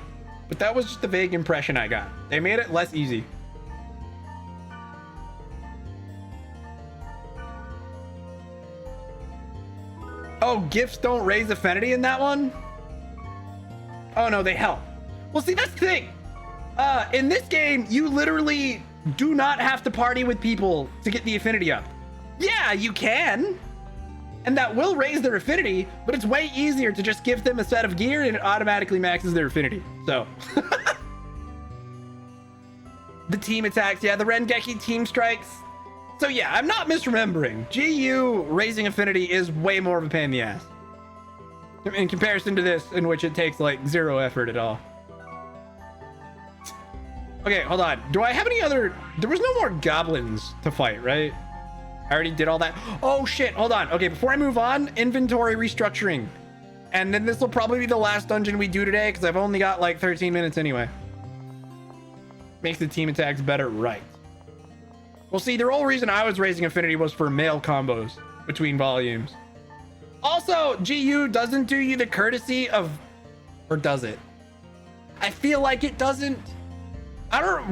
But that was just the vague impression I got. They made it less easy. Oh, gifts don't raise affinity in that one? Oh no, they help. Well, see, that's the thing. In this game, you literally do not have to party with people to get the affinity up. Yeah, you can. And that will raise their affinity, but it's way easier to just give them a set of gear and it automatically maxes their affinity. So the team attacks, yeah, the Rengeki team strikes. So yeah, I'm not misremembering. GU raising affinity is way more of a pain in the ass in comparison to this, in which it takes like zero effort at all. Okay, hold on. Do I have any other? There was no more goblins to fight, right? I already did all that. Oh shit, hold on. Okay, before I move on, inventory restructuring. And then this will probably be the last dungeon we do today because I've only got like 13 minutes anyway. Makes the team attacks better, right? Well, see, the whole reason I was raising affinity was for male combos between volumes. Also, GU doesn't do you the courtesy of, or does it? I feel like it doesn't.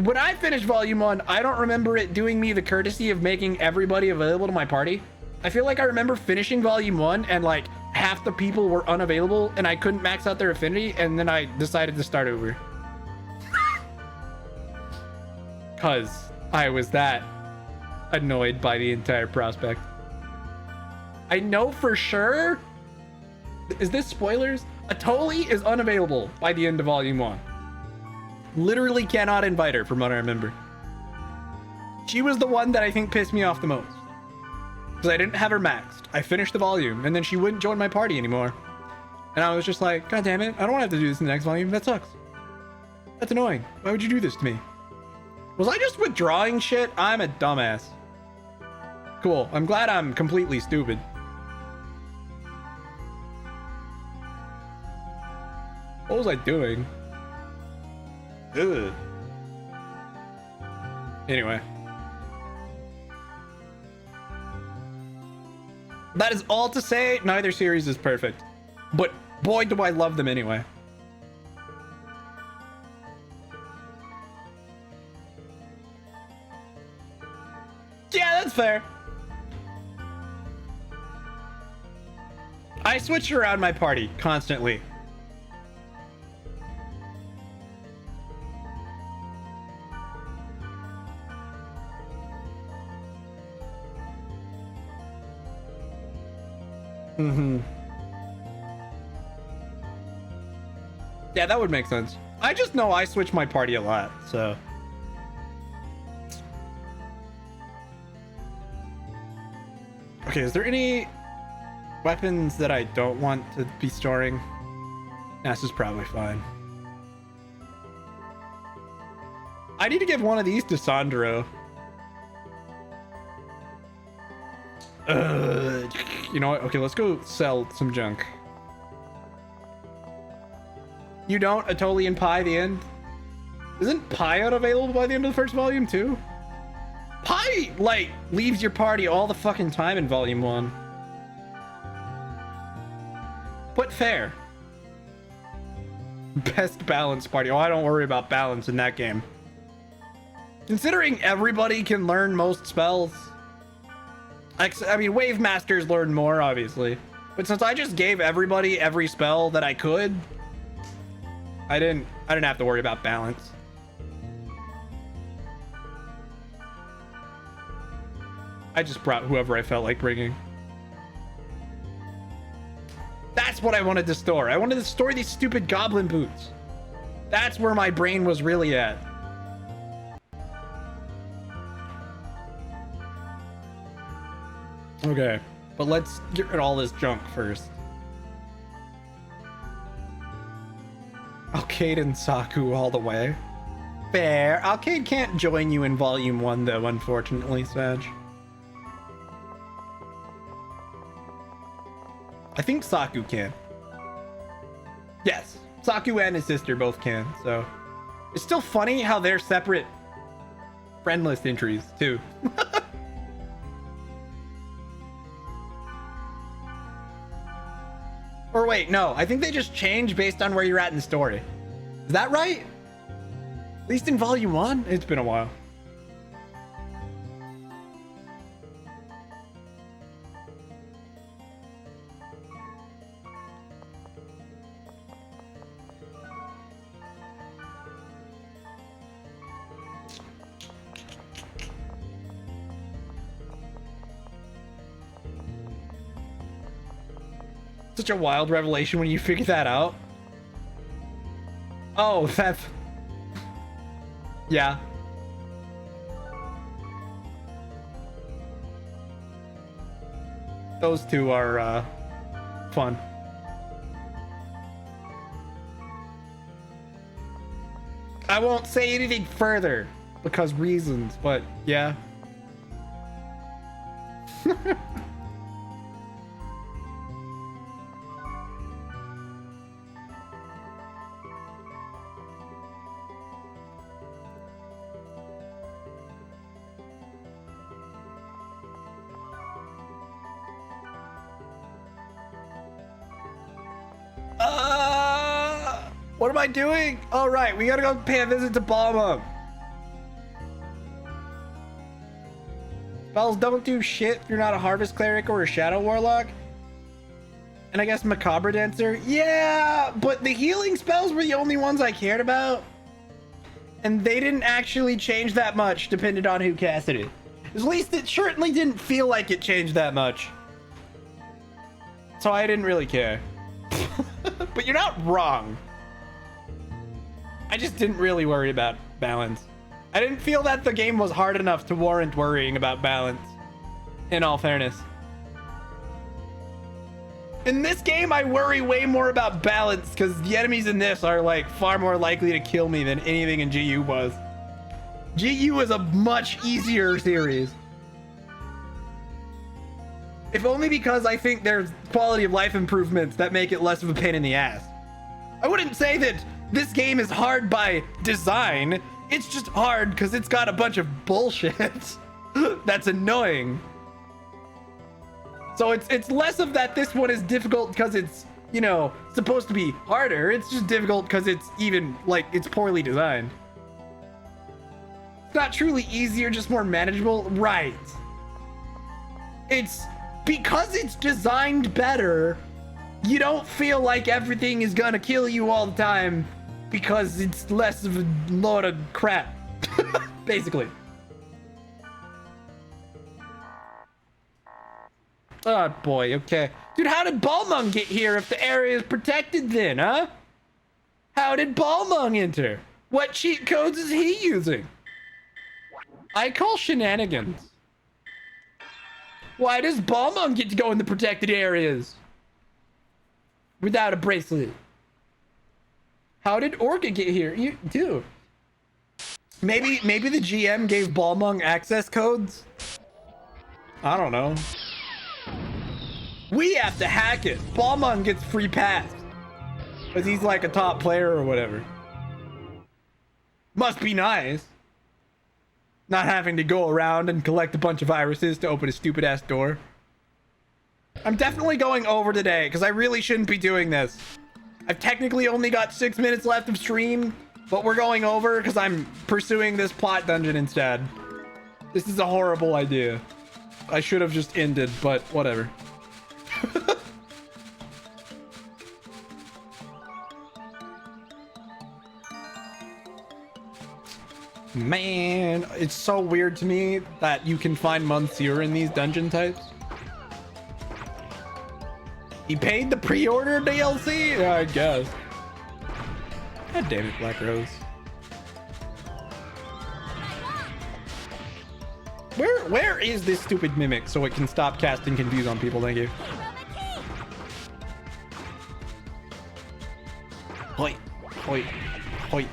When I finished volume 1, I don't remember it doing me the courtesy of making everybody available to my party. I feel like I remember finishing volume 1 and like half the people were unavailable and I couldn't max out their affinity, and then I decided to start over. Cause I was that annoyed by the entire prospect. I know for sure, is this spoilers? Atoli is unavailable by the end of volume 1. Literally cannot invite her from what I remember. She was the one that I think pissed me off the most. Because I didn't have her maxed. I finished the volume and then she wouldn't join my party anymore. And I was just like, God damn it, I don't want to have to do this in the next volume. That sucks. That's annoying. Why would you do this to me? Was I just withdrawing shit? I'm a dumbass. Cool. I'm glad I'm completely stupid. What was I doing? Ugh. Anyway. That is all to say, neither series is perfect. But boy, do I love them anyway. Yeah, that's fair. I switch around my party constantly. Mm-hmm. Yeah, that would make sense. I just know I switch my party a lot, so. Okay, is there any weapons that I don't want to be storing? This is probably fine. I need to give one of these to Sandro. You know what? Okay, let's go sell some junk. You don't? Atolian Pie, the end? Isn't Pie out available by the end of the first volume too? Pie, like, leaves your party all the fucking time in volume 1. But fair. Best balanced party. Oh, I don't worry about balance in that game. Considering everybody can learn most spells. I mean, Wave Masters learn more, obviously. But since I just gave everybody every spell that I could, I didn't have to worry about balance. I just brought whoever I felt like bringing. That's what I wanted to store. I wanted to store these stupid goblin boots. That's where my brain was really at. Okay, but let's get rid of all this junk first. Alcade and Saku all the way. Fair. Alcade can't join you in volume 1 though, unfortunately, Sag. I think Saku can. Yes, Saku and his sister both can, so. It's still funny how they're separate friend list entries too. Or wait, no, I think they just change based on where you're at in the story. Is that right? At least in volume 1? It's been a while. Such a wild revelation when you figure that out. Oh, that's... Yeah. Those two are, fun. I won't say anything further because reasons, but yeah. What am I doing? All right, we gotta go pay a visit to Balma. Spells don't do shit if you're not a Harvest Cleric or a Shadow Warlock. And I guess Macabre Dancer. Yeah, but the healing spells were the only ones I cared about. And they didn't actually change that much depending on who casted it. At least it certainly didn't feel like it changed that much. So I didn't really care. But you're not wrong. I just didn't really worry about balance. I didn't feel that the game was hard enough to warrant worrying about balance, in all fairness. In this game, I worry way more about balance because the enemies in this are like far more likely to kill me than anything in GU was. GU is a much easier series. if only because I think there's quality of life improvements that make it less of a pain in the ass. I wouldn't say that this game is hard by design. It's just hard because it's got a bunch of bullshit that's annoying. So it's less of that this one is difficult because it's, you know, supposed to be harder. It's just difficult because it's even, like, it's poorly designed. It's not truly easier, just more manageable. Right. It's because it's designed better, you don't feel like everything is gonna kill you all the time because it's less of a load of crap. Basically. Oh boy, okay. Dude, how did Balmung get here if the area is protected then, huh? How did Balmung enter? What cheat codes is he using? I call shenanigans. Why does Balmung get to go in the protected areas without a bracelet? How did Orca get here? You do. Maybe the GM gave Balmung access codes? I don't know. We have to hack it. Balmung gets free pass because he's like a top player or whatever. Must be nice. Not having to go around and collect a bunch of viruses to open a stupid ass door. I'm definitely going over today because I really shouldn't be doing this. I've technically only got 6 minutes left of stream, but we're going over because I'm pursuing this plot dungeon instead. This is a horrible idea. I should have just ended, but whatever. Man, it's so weird to me that you can find Monsieur in these dungeon types. He paid the pre-order DLC? Yeah, I guess. God damn it, Black Rose. Where is this stupid mimic so it can stop casting confuse on people? Thank you. Hoi, hoi, hoi.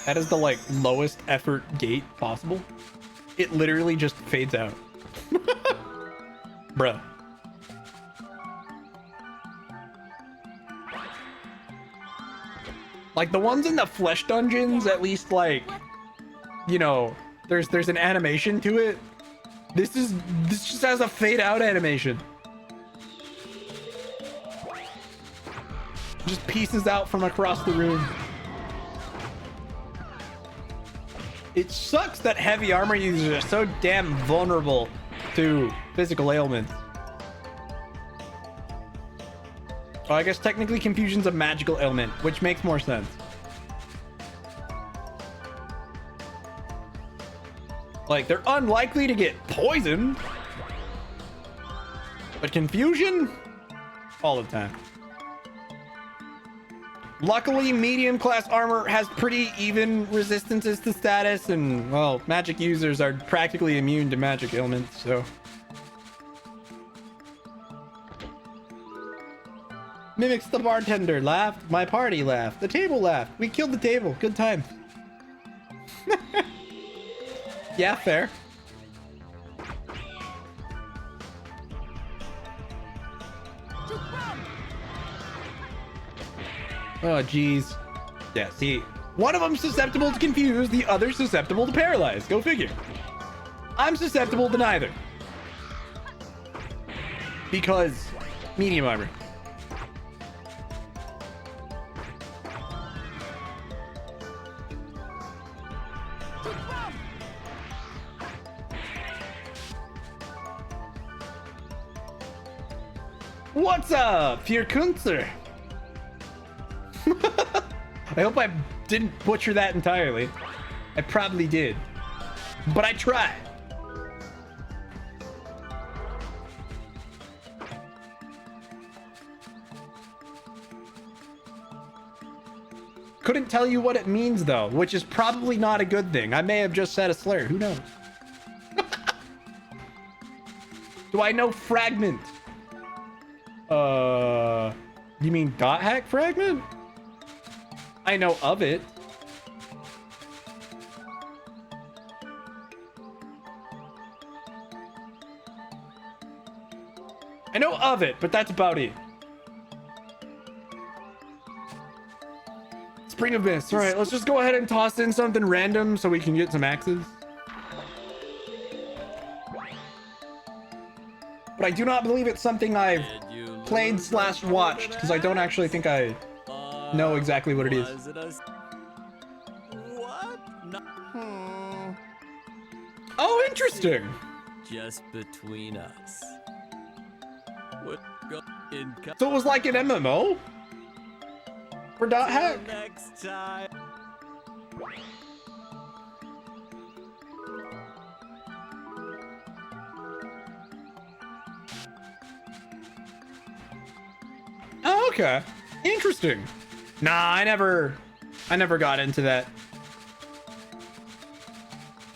That is the like lowest effort gate possible. It literally just fades out. Bruh. Like the ones in the flesh dungeons, at least like, you know, there's an animation to it. This just has a fade out animation. Just pieces out from across the room. It sucks that heavy armor users are so damn vulnerable to physical ailments. Oh, I guess technically confusion's a magical ailment, which makes more sense. Like, they're unlikely to get poisoned. But confusion? All the time. Luckily, medium class armor has pretty even resistances to status, and, well, magic users are practically immune to magic ailments, so. Mimics the bartender laughed. My party laughed. The table laughed. We killed the table. Good time. Yeah, fair. Oh, geez. Yeah, see, one of them's susceptible to confuse, the other's susceptible to paralyze. Go figure. I'm susceptible to neither. Because medium armor. What's up, Fierkunzer? I hope I didn't butcher that entirely. I probably did. But I tried. Couldn't tell you what it means though, which is probably not a good thing. I may have just said a slur. Who knows? Do I know fragment? You mean dot hack fragment? I know of it. I know of it, but that's about it. Spring of Mist. All right, let's just go ahead and toss in something random so we can get some axes. But I do not believe it's something I've played / watched, because I don't actually think I know exactly what it is. What? No. Oh, interesting. Just between us. What go in? So it was like an MMO? For dot hack? Next time. Oh, okay. Interesting. Nah, I never got into that.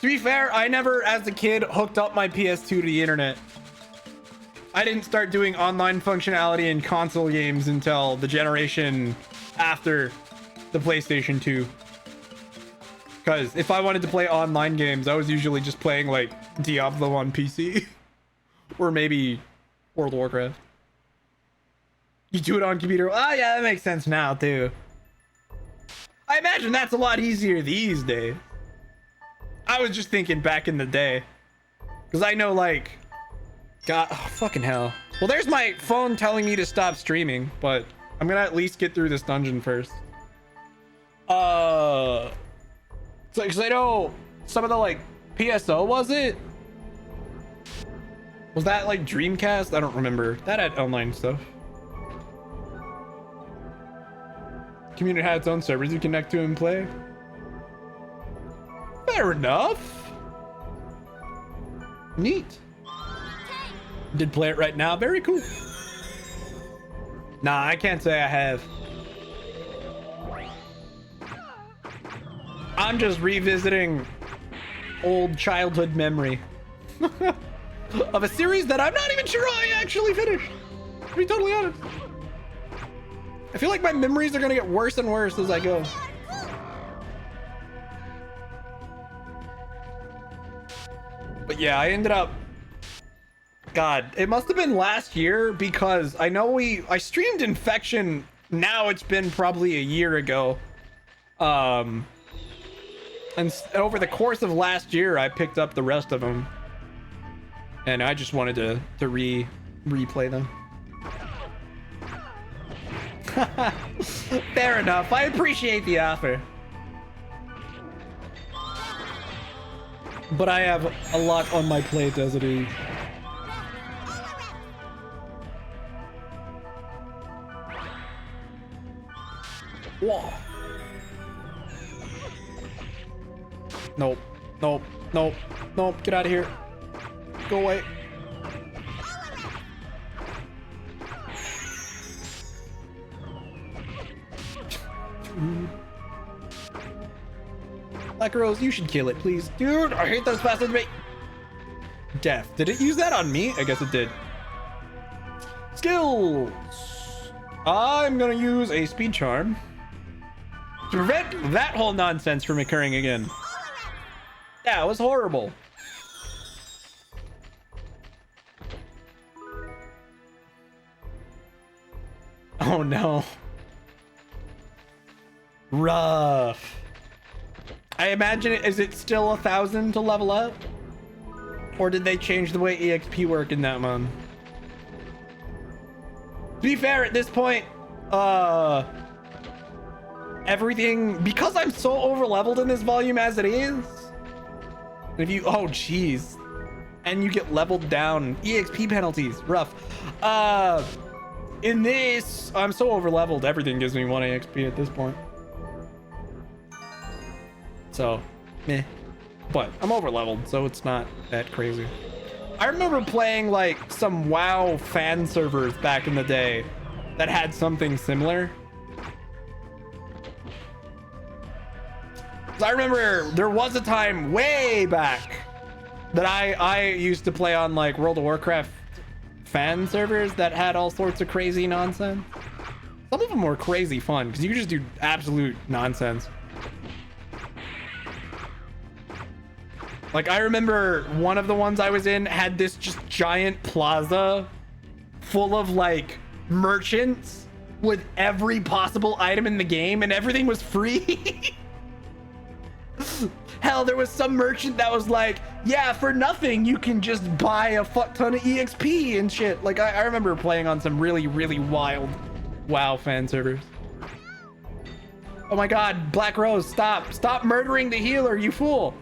To be fair, I never, as a kid, hooked up my PS2 to the internet. I didn't start doing online functionality in console games until the generation after the PlayStation 2. Because if I wanted to play online games, I was usually just playing like Diablo on PC. Or maybe World of Warcraft. You do it on computer. Oh yeah, that makes sense now too. I imagine that's a lot easier these days. I was just thinking back in the day. Because I know like... God, oh, fucking hell. Well, there's my phone telling me to stop streaming, but I'm gonna at least get through this dungeon first. So, because I know some of the like PSO, was it? Was that like Dreamcast? I don't remember. That had online stuff. Community had its own servers you connect to and play. Fair enough. Neat. Did play it right now. Very cool. Nah, I can't say I have. I'm just revisiting old childhood memory of a series that I'm not even sure I actually finished, to be totally honest. I feel like my memories are gonna get worse and worse as I go. But yeah, I ended up... God, it must have been last year, because I know I streamed Infection. Now it's been probably a year ago. And over the course of last year, I picked up the rest of them. And I just wanted to replay them. Fair enough. I appreciate the offer. But I have a lot on my plate as it is. Whoa. Nope. Nope. Nope. Nope. Get out of here. Go away. Black Rose, you should kill it, please. Dude, I hate those bastards, mate. Death. Did it use that on me? I guess it did. Skills. I'm gonna use a speed charm to prevent that whole nonsense from occurring again. Yeah, it was horrible. Oh no. Rough. I imagine is it still 1,000 to level up? Or did they change the way EXP work in that one? To be fair, at this point, everything, because I'm so over leveled in this volume as it is, if you, oh geez, and you get leveled down, EXP penalties, rough. In this, I'm so over leveled, everything gives me 1 EXP at this point. So, meh. But I'm over leveled, so it's not that crazy. I remember playing like some WoW fan servers back in the day that had something similar. I remember there was a time way back that I used to play on like World of Warcraft fan servers that had all sorts of crazy nonsense. Some of them were crazy fun because you could just do absolute nonsense. Like I remember one of the ones I was in had this just giant plaza full of like merchants with every possible item in the game, and everything was free. Hell, there was some merchant that was like, yeah, for nothing you can just buy a fuck ton of EXP and shit. Like I remember playing on some really, really wild WoW fan servers. Oh my god, Black Rose, stop murdering the healer, you fool.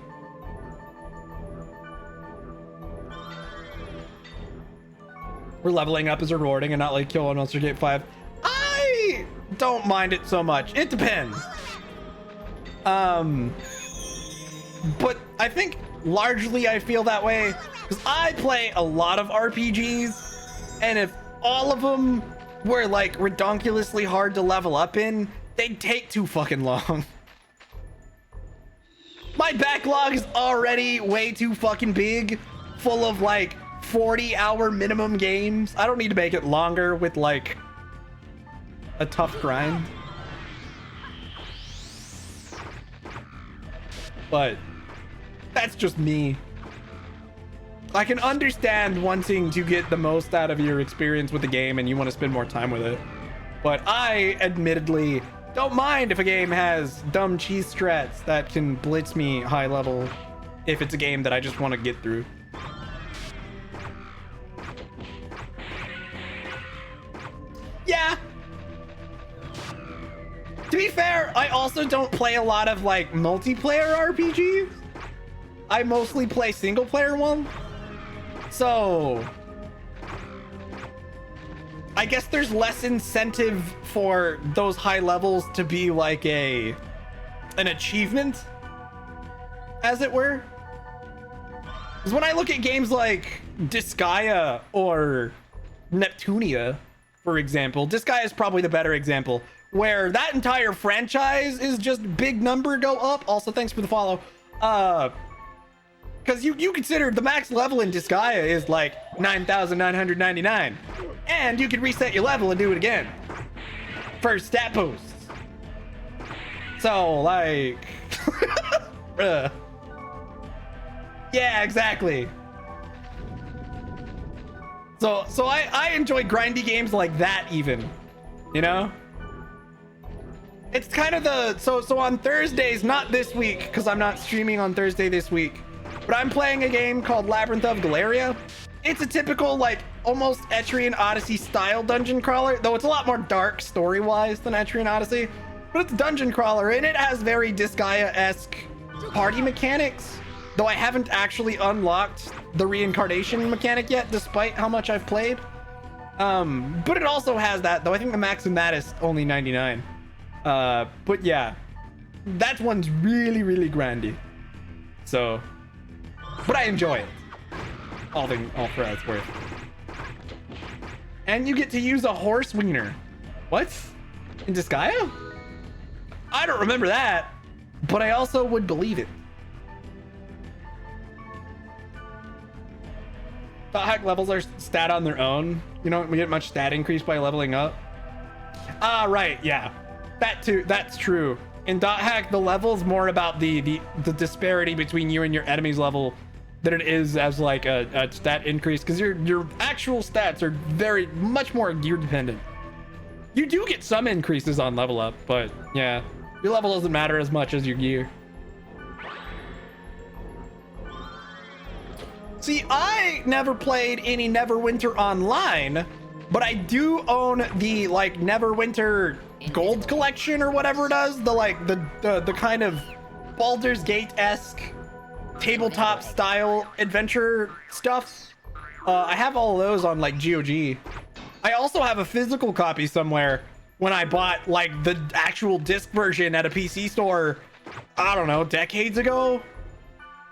We're leveling up is rewarding and not like kill on Monster Gate 5. I don't mind it so much. It depends. But I think largely I feel that way because I play a lot of RPGs, and if all of them were like redonkulously hard to level up in, they'd take too fucking long. My backlog is already way too fucking big, full of like 40-hour minimum games. I don't need to make it longer with like a tough grind. But that's just me. I can understand wanting to get the most out of your experience with the game and you want to spend more time with it. But I admittedly don't mind if a game has dumb cheese strats that can blitz me high level if it's a game that I just want to get through. Yeah. To be fair, I also don't play a lot of like multiplayer RPGs. I mostly play single player one. So I guess there's less incentive for those high levels to be like an achievement, as it were. Because when I look at games like Disgaea or Neptunia, for example, Disgaea is probably the better example, where that entire franchise is just big number go up. Also, thanks for the follow. Because you consider the max level in Disgaea is like 9,999. And you can reset your level and do it again for stat boosts. So, like... yeah, exactly. So I enjoy grindy games like that even, you know? It's kind of the... So on Thursdays, not this week, because I'm not streaming on Thursday this week, but I'm playing a game called Labyrinth of Galeria. It's a typical, like, almost Etrian Odyssey style dungeon crawler, though it's a lot more dark story-wise than Etrian Odyssey. But it's a dungeon crawler, and it has very Disgaea-esque party mechanics, though I haven't actually unlocked the reincarnation mechanic yet, despite how much I've played. But it also has that, though I think the max in that is only 99. But yeah, that one's really, really grindy. So... but I enjoy it. All for what it's worth. And you get to use a horse wiener. What? In Disgaea? I don't remember that, but I also would believe it. Thought hack levels are stat on their own. You don't get much stat increase by leveling up. Ah, right, yeah. That too, that's true. In Dot Hack, the level's more about the disparity between you and your enemy's level than it is as like a stat increase, because your actual stats are very much more gear dependent. You do get some increases on level up, but yeah, your level doesn't matter as much as your gear. See, I never played any Neverwinter Online, but I do own the like Neverwinter Gold Collection or whatever it is, the like the kind of Baldur's Gate-esque tabletop style adventure stuff. I have all of those on like GOG. I also have a physical copy somewhere when I bought like the actual disc version at a PC store, I don't know, decades ago.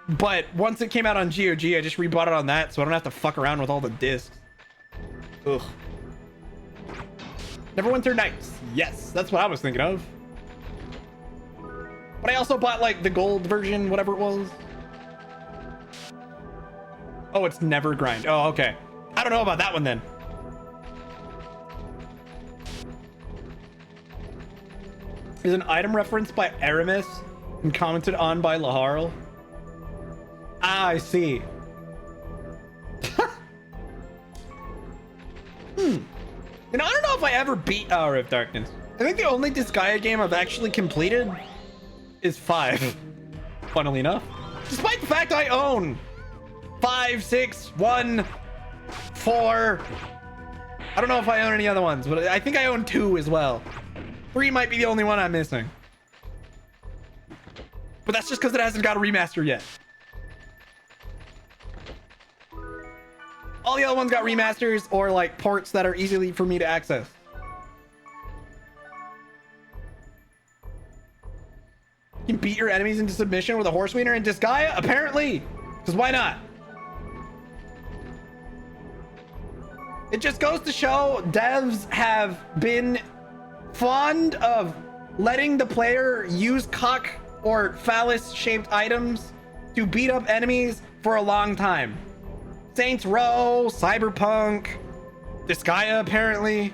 But once it came out on GOG, I just rebought it on that, so I don't have to fuck around with all the discs. Ugh. Neverwinter Nights. Yes, that's what I was thinking of. But I also bought like the gold version, whatever it was. Oh, it's Never Grind. Oh, okay. I don't know about that one then. Is an item referenced by Aramis and commented on by Laharl? Ah, I see. And I don't know if I ever beat Hour of Darkness. I think the only Disgaea game I've actually completed is 5. Funnily enough. Despite the fact I own 5, 6, 1, 4. I don't know if I own any other ones, but I think I own 2 as well. 3 might be the only one I'm missing. But that's just because it hasn't got a remaster yet. All the other ones got remasters or like ports that are easily for me to access. You can beat your enemies into submission with a horse wiener in Disgaea? Apparently. Because why not? It just goes to show devs have been fond of letting the player use cock or phallus-shaped items to beat up enemies for a long time. Saints Row, Cyberpunk, Disgaea apparently.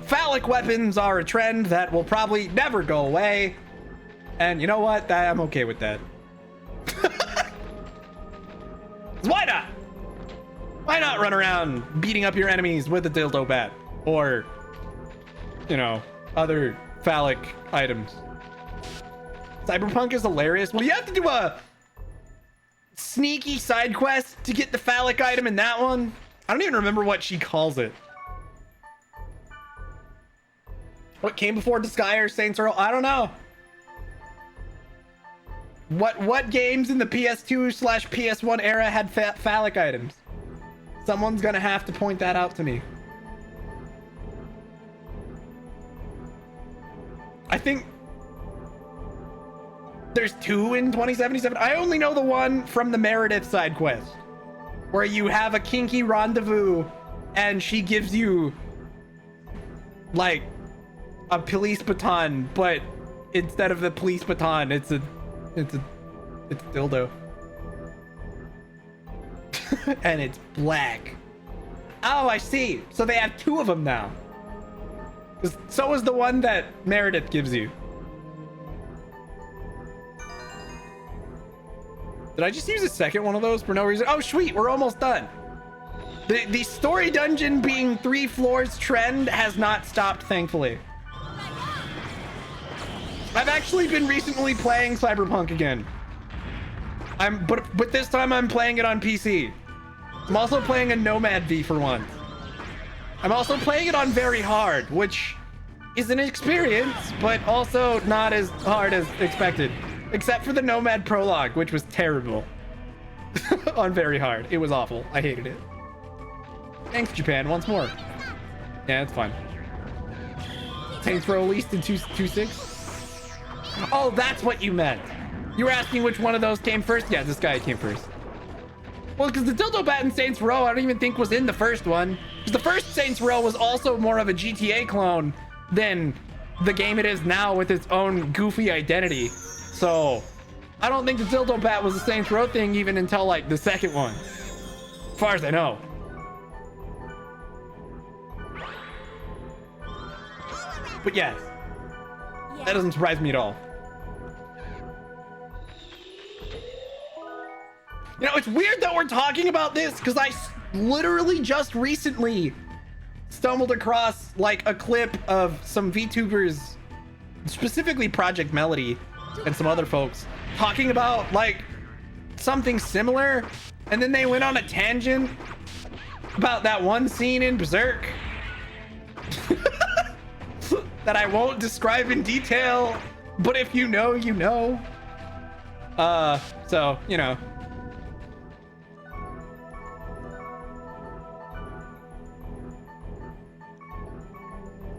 Phallic weapons are a trend that will probably never go away. And you know what? I'm okay with that. Why not? Why not run around beating up your enemies with a dildo bat? Or, you know, other phallic items. Cyberpunk is hilarious. Well, you have to do a sneaky side quest to get the phallic item in that one. I don't even remember what she calls it. What came before Disgaea or Saints Row? I don't know. What games in the PS2/PS1 era had phallic items? Someone's gonna have to point that out to me. I think there's 2 in 2077. I only know the one from the Meredith side quest, where you have a kinky rendezvous and she gives you like a police baton, but instead of the police baton, it's a dildo. And it's black. Oh, I see. So they have 2 of them now. So is the one that Meredith gives you. Did I just use a second one of those for no reason? Oh, sweet. We're almost done. The story dungeon being 3 floors trend has not stopped, thankfully. I've actually been recently playing Cyberpunk again. But this time I'm playing it on PC. I'm also playing a Nomad V for once. I'm also playing it on very hard, which is an experience, but also not as hard as expected. Except for the Nomad prologue, which was terrible. On very hard. It was awful. I hated it. Thanks, Japan, once more. Yeah, it's fine. Saints Row released in 2.6. Oh, that's what you meant. You were asking which one of those came first? Yeah, this guy came first. Well, because the dildo bat in Saints Row, I don't even think was in the first one. Because the first Saints Row was also more of a GTA clone than the game it is now with its own goofy identity. So, I don't think the dildo bat was a Saints Row thing even until, like, the second one. As far as I know. But yes. That doesn't surprise me at all. You know, it's weird that we're talking about this because I literally just recently stumbled across like a clip of some VTubers, specifically Project Melody and some other folks, talking about like something similar. And then they went on a tangent about that one scene in Berserk that I won't describe in detail, but if you know, you know. So, you know.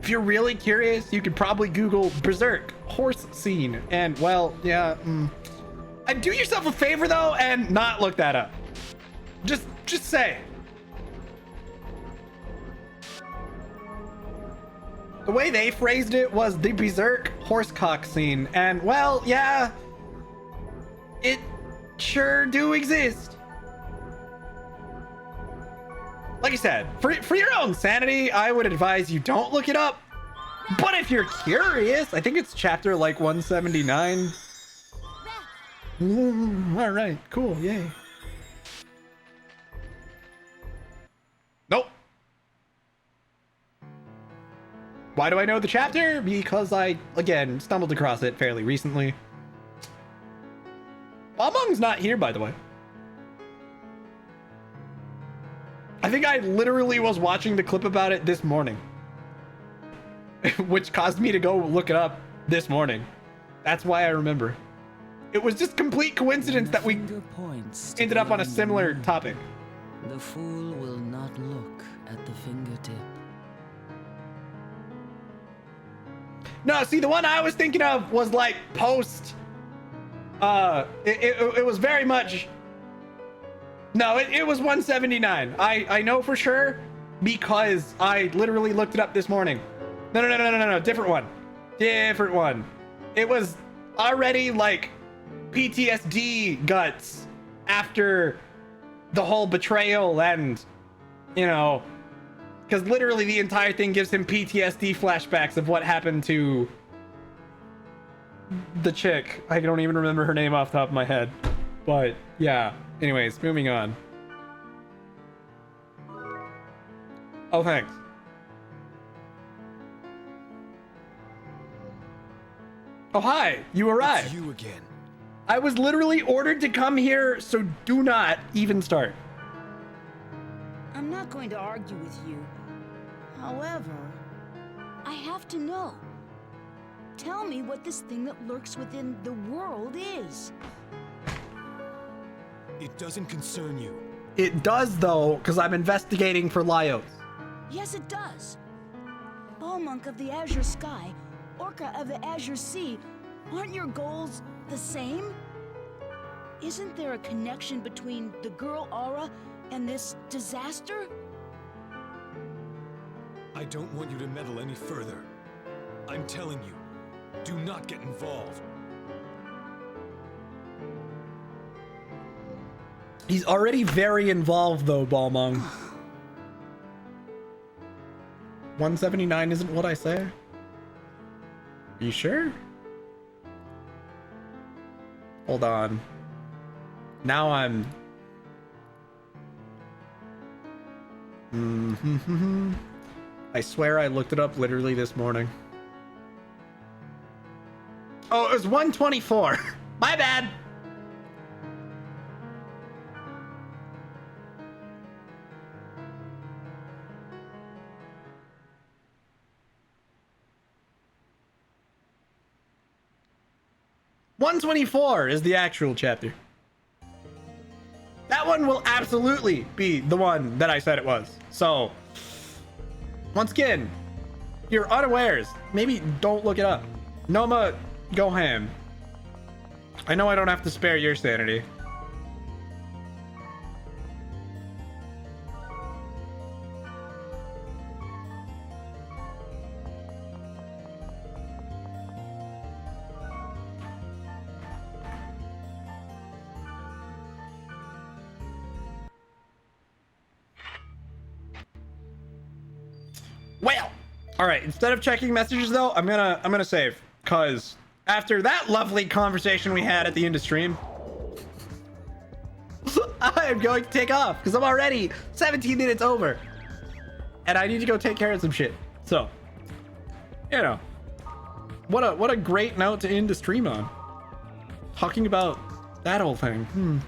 If you're really curious, you could probably Google Berserk horse scene, and well, yeah. And do yourself a favor though, and not look that up. Just say. The way they phrased it was the Berserk horsecock scene, and well, yeah, it sure do exist. Like I said, for your own sanity, I would advise you don't look it up. But if you're curious, I think it's chapter like 179. All right, cool, yay. Nope. Why do I know the chapter? Because I, again, stumbled across it fairly recently. Among's not here, by the way. I think I literally was watching the clip about it this morning. Which caused me to go look it up this morning. That's why I remember. It was just complete coincidence that we ended up on a similar topic. The fool will not look at the fingertip. No, see, the one I was thinking of was like post. It was very much. No, it was 179. I know for sure because I literally looked it up this morning. No, different one. Different one. It was already like PTSD guts after the whole betrayal and, you know, because literally the entire thing gives him PTSD flashbacks of what happened to the chick. I don't even remember her name off the top of my head. But yeah, anyways, moving on. Oh, thanks. Oh, hi, you arrived. It's you again. I was literally ordered to come here, so do not even start. I'm not going to argue with you. However, I have to know. Tell me what this thing that lurks within the world is. It doesn't concern you. It does, though, because I'm investigating for Lyos. Yes, it does. Ballmonk of the Azure Sky, Orca of the Azure Sea, aren't your goals the same? Isn't there a connection between the girl Aura and this disaster? I don't want you to meddle any further. I'm telling you, do not get involved. He's already very involved, though, Balmung. 179 isn't what I say? Are you sure? Hold on. Now I'm... I swear I looked it up literally this morning. Oh, it was 124. My bad. $124 is the actual chapter. That one will absolutely be the one that I said it was. So, once again, if you're unawares, maybe don't look it up. Noma, go ham. I know I don't have to spare your sanity. Well, all right, instead of checking messages though, I'm gonna save, cause after that lovely conversation we had at the end of stream, I'm going to take off because I'm already 17 minutes over and I need to go take care of some shit. So, you know, what a great note to end the stream on, talking about that whole thing.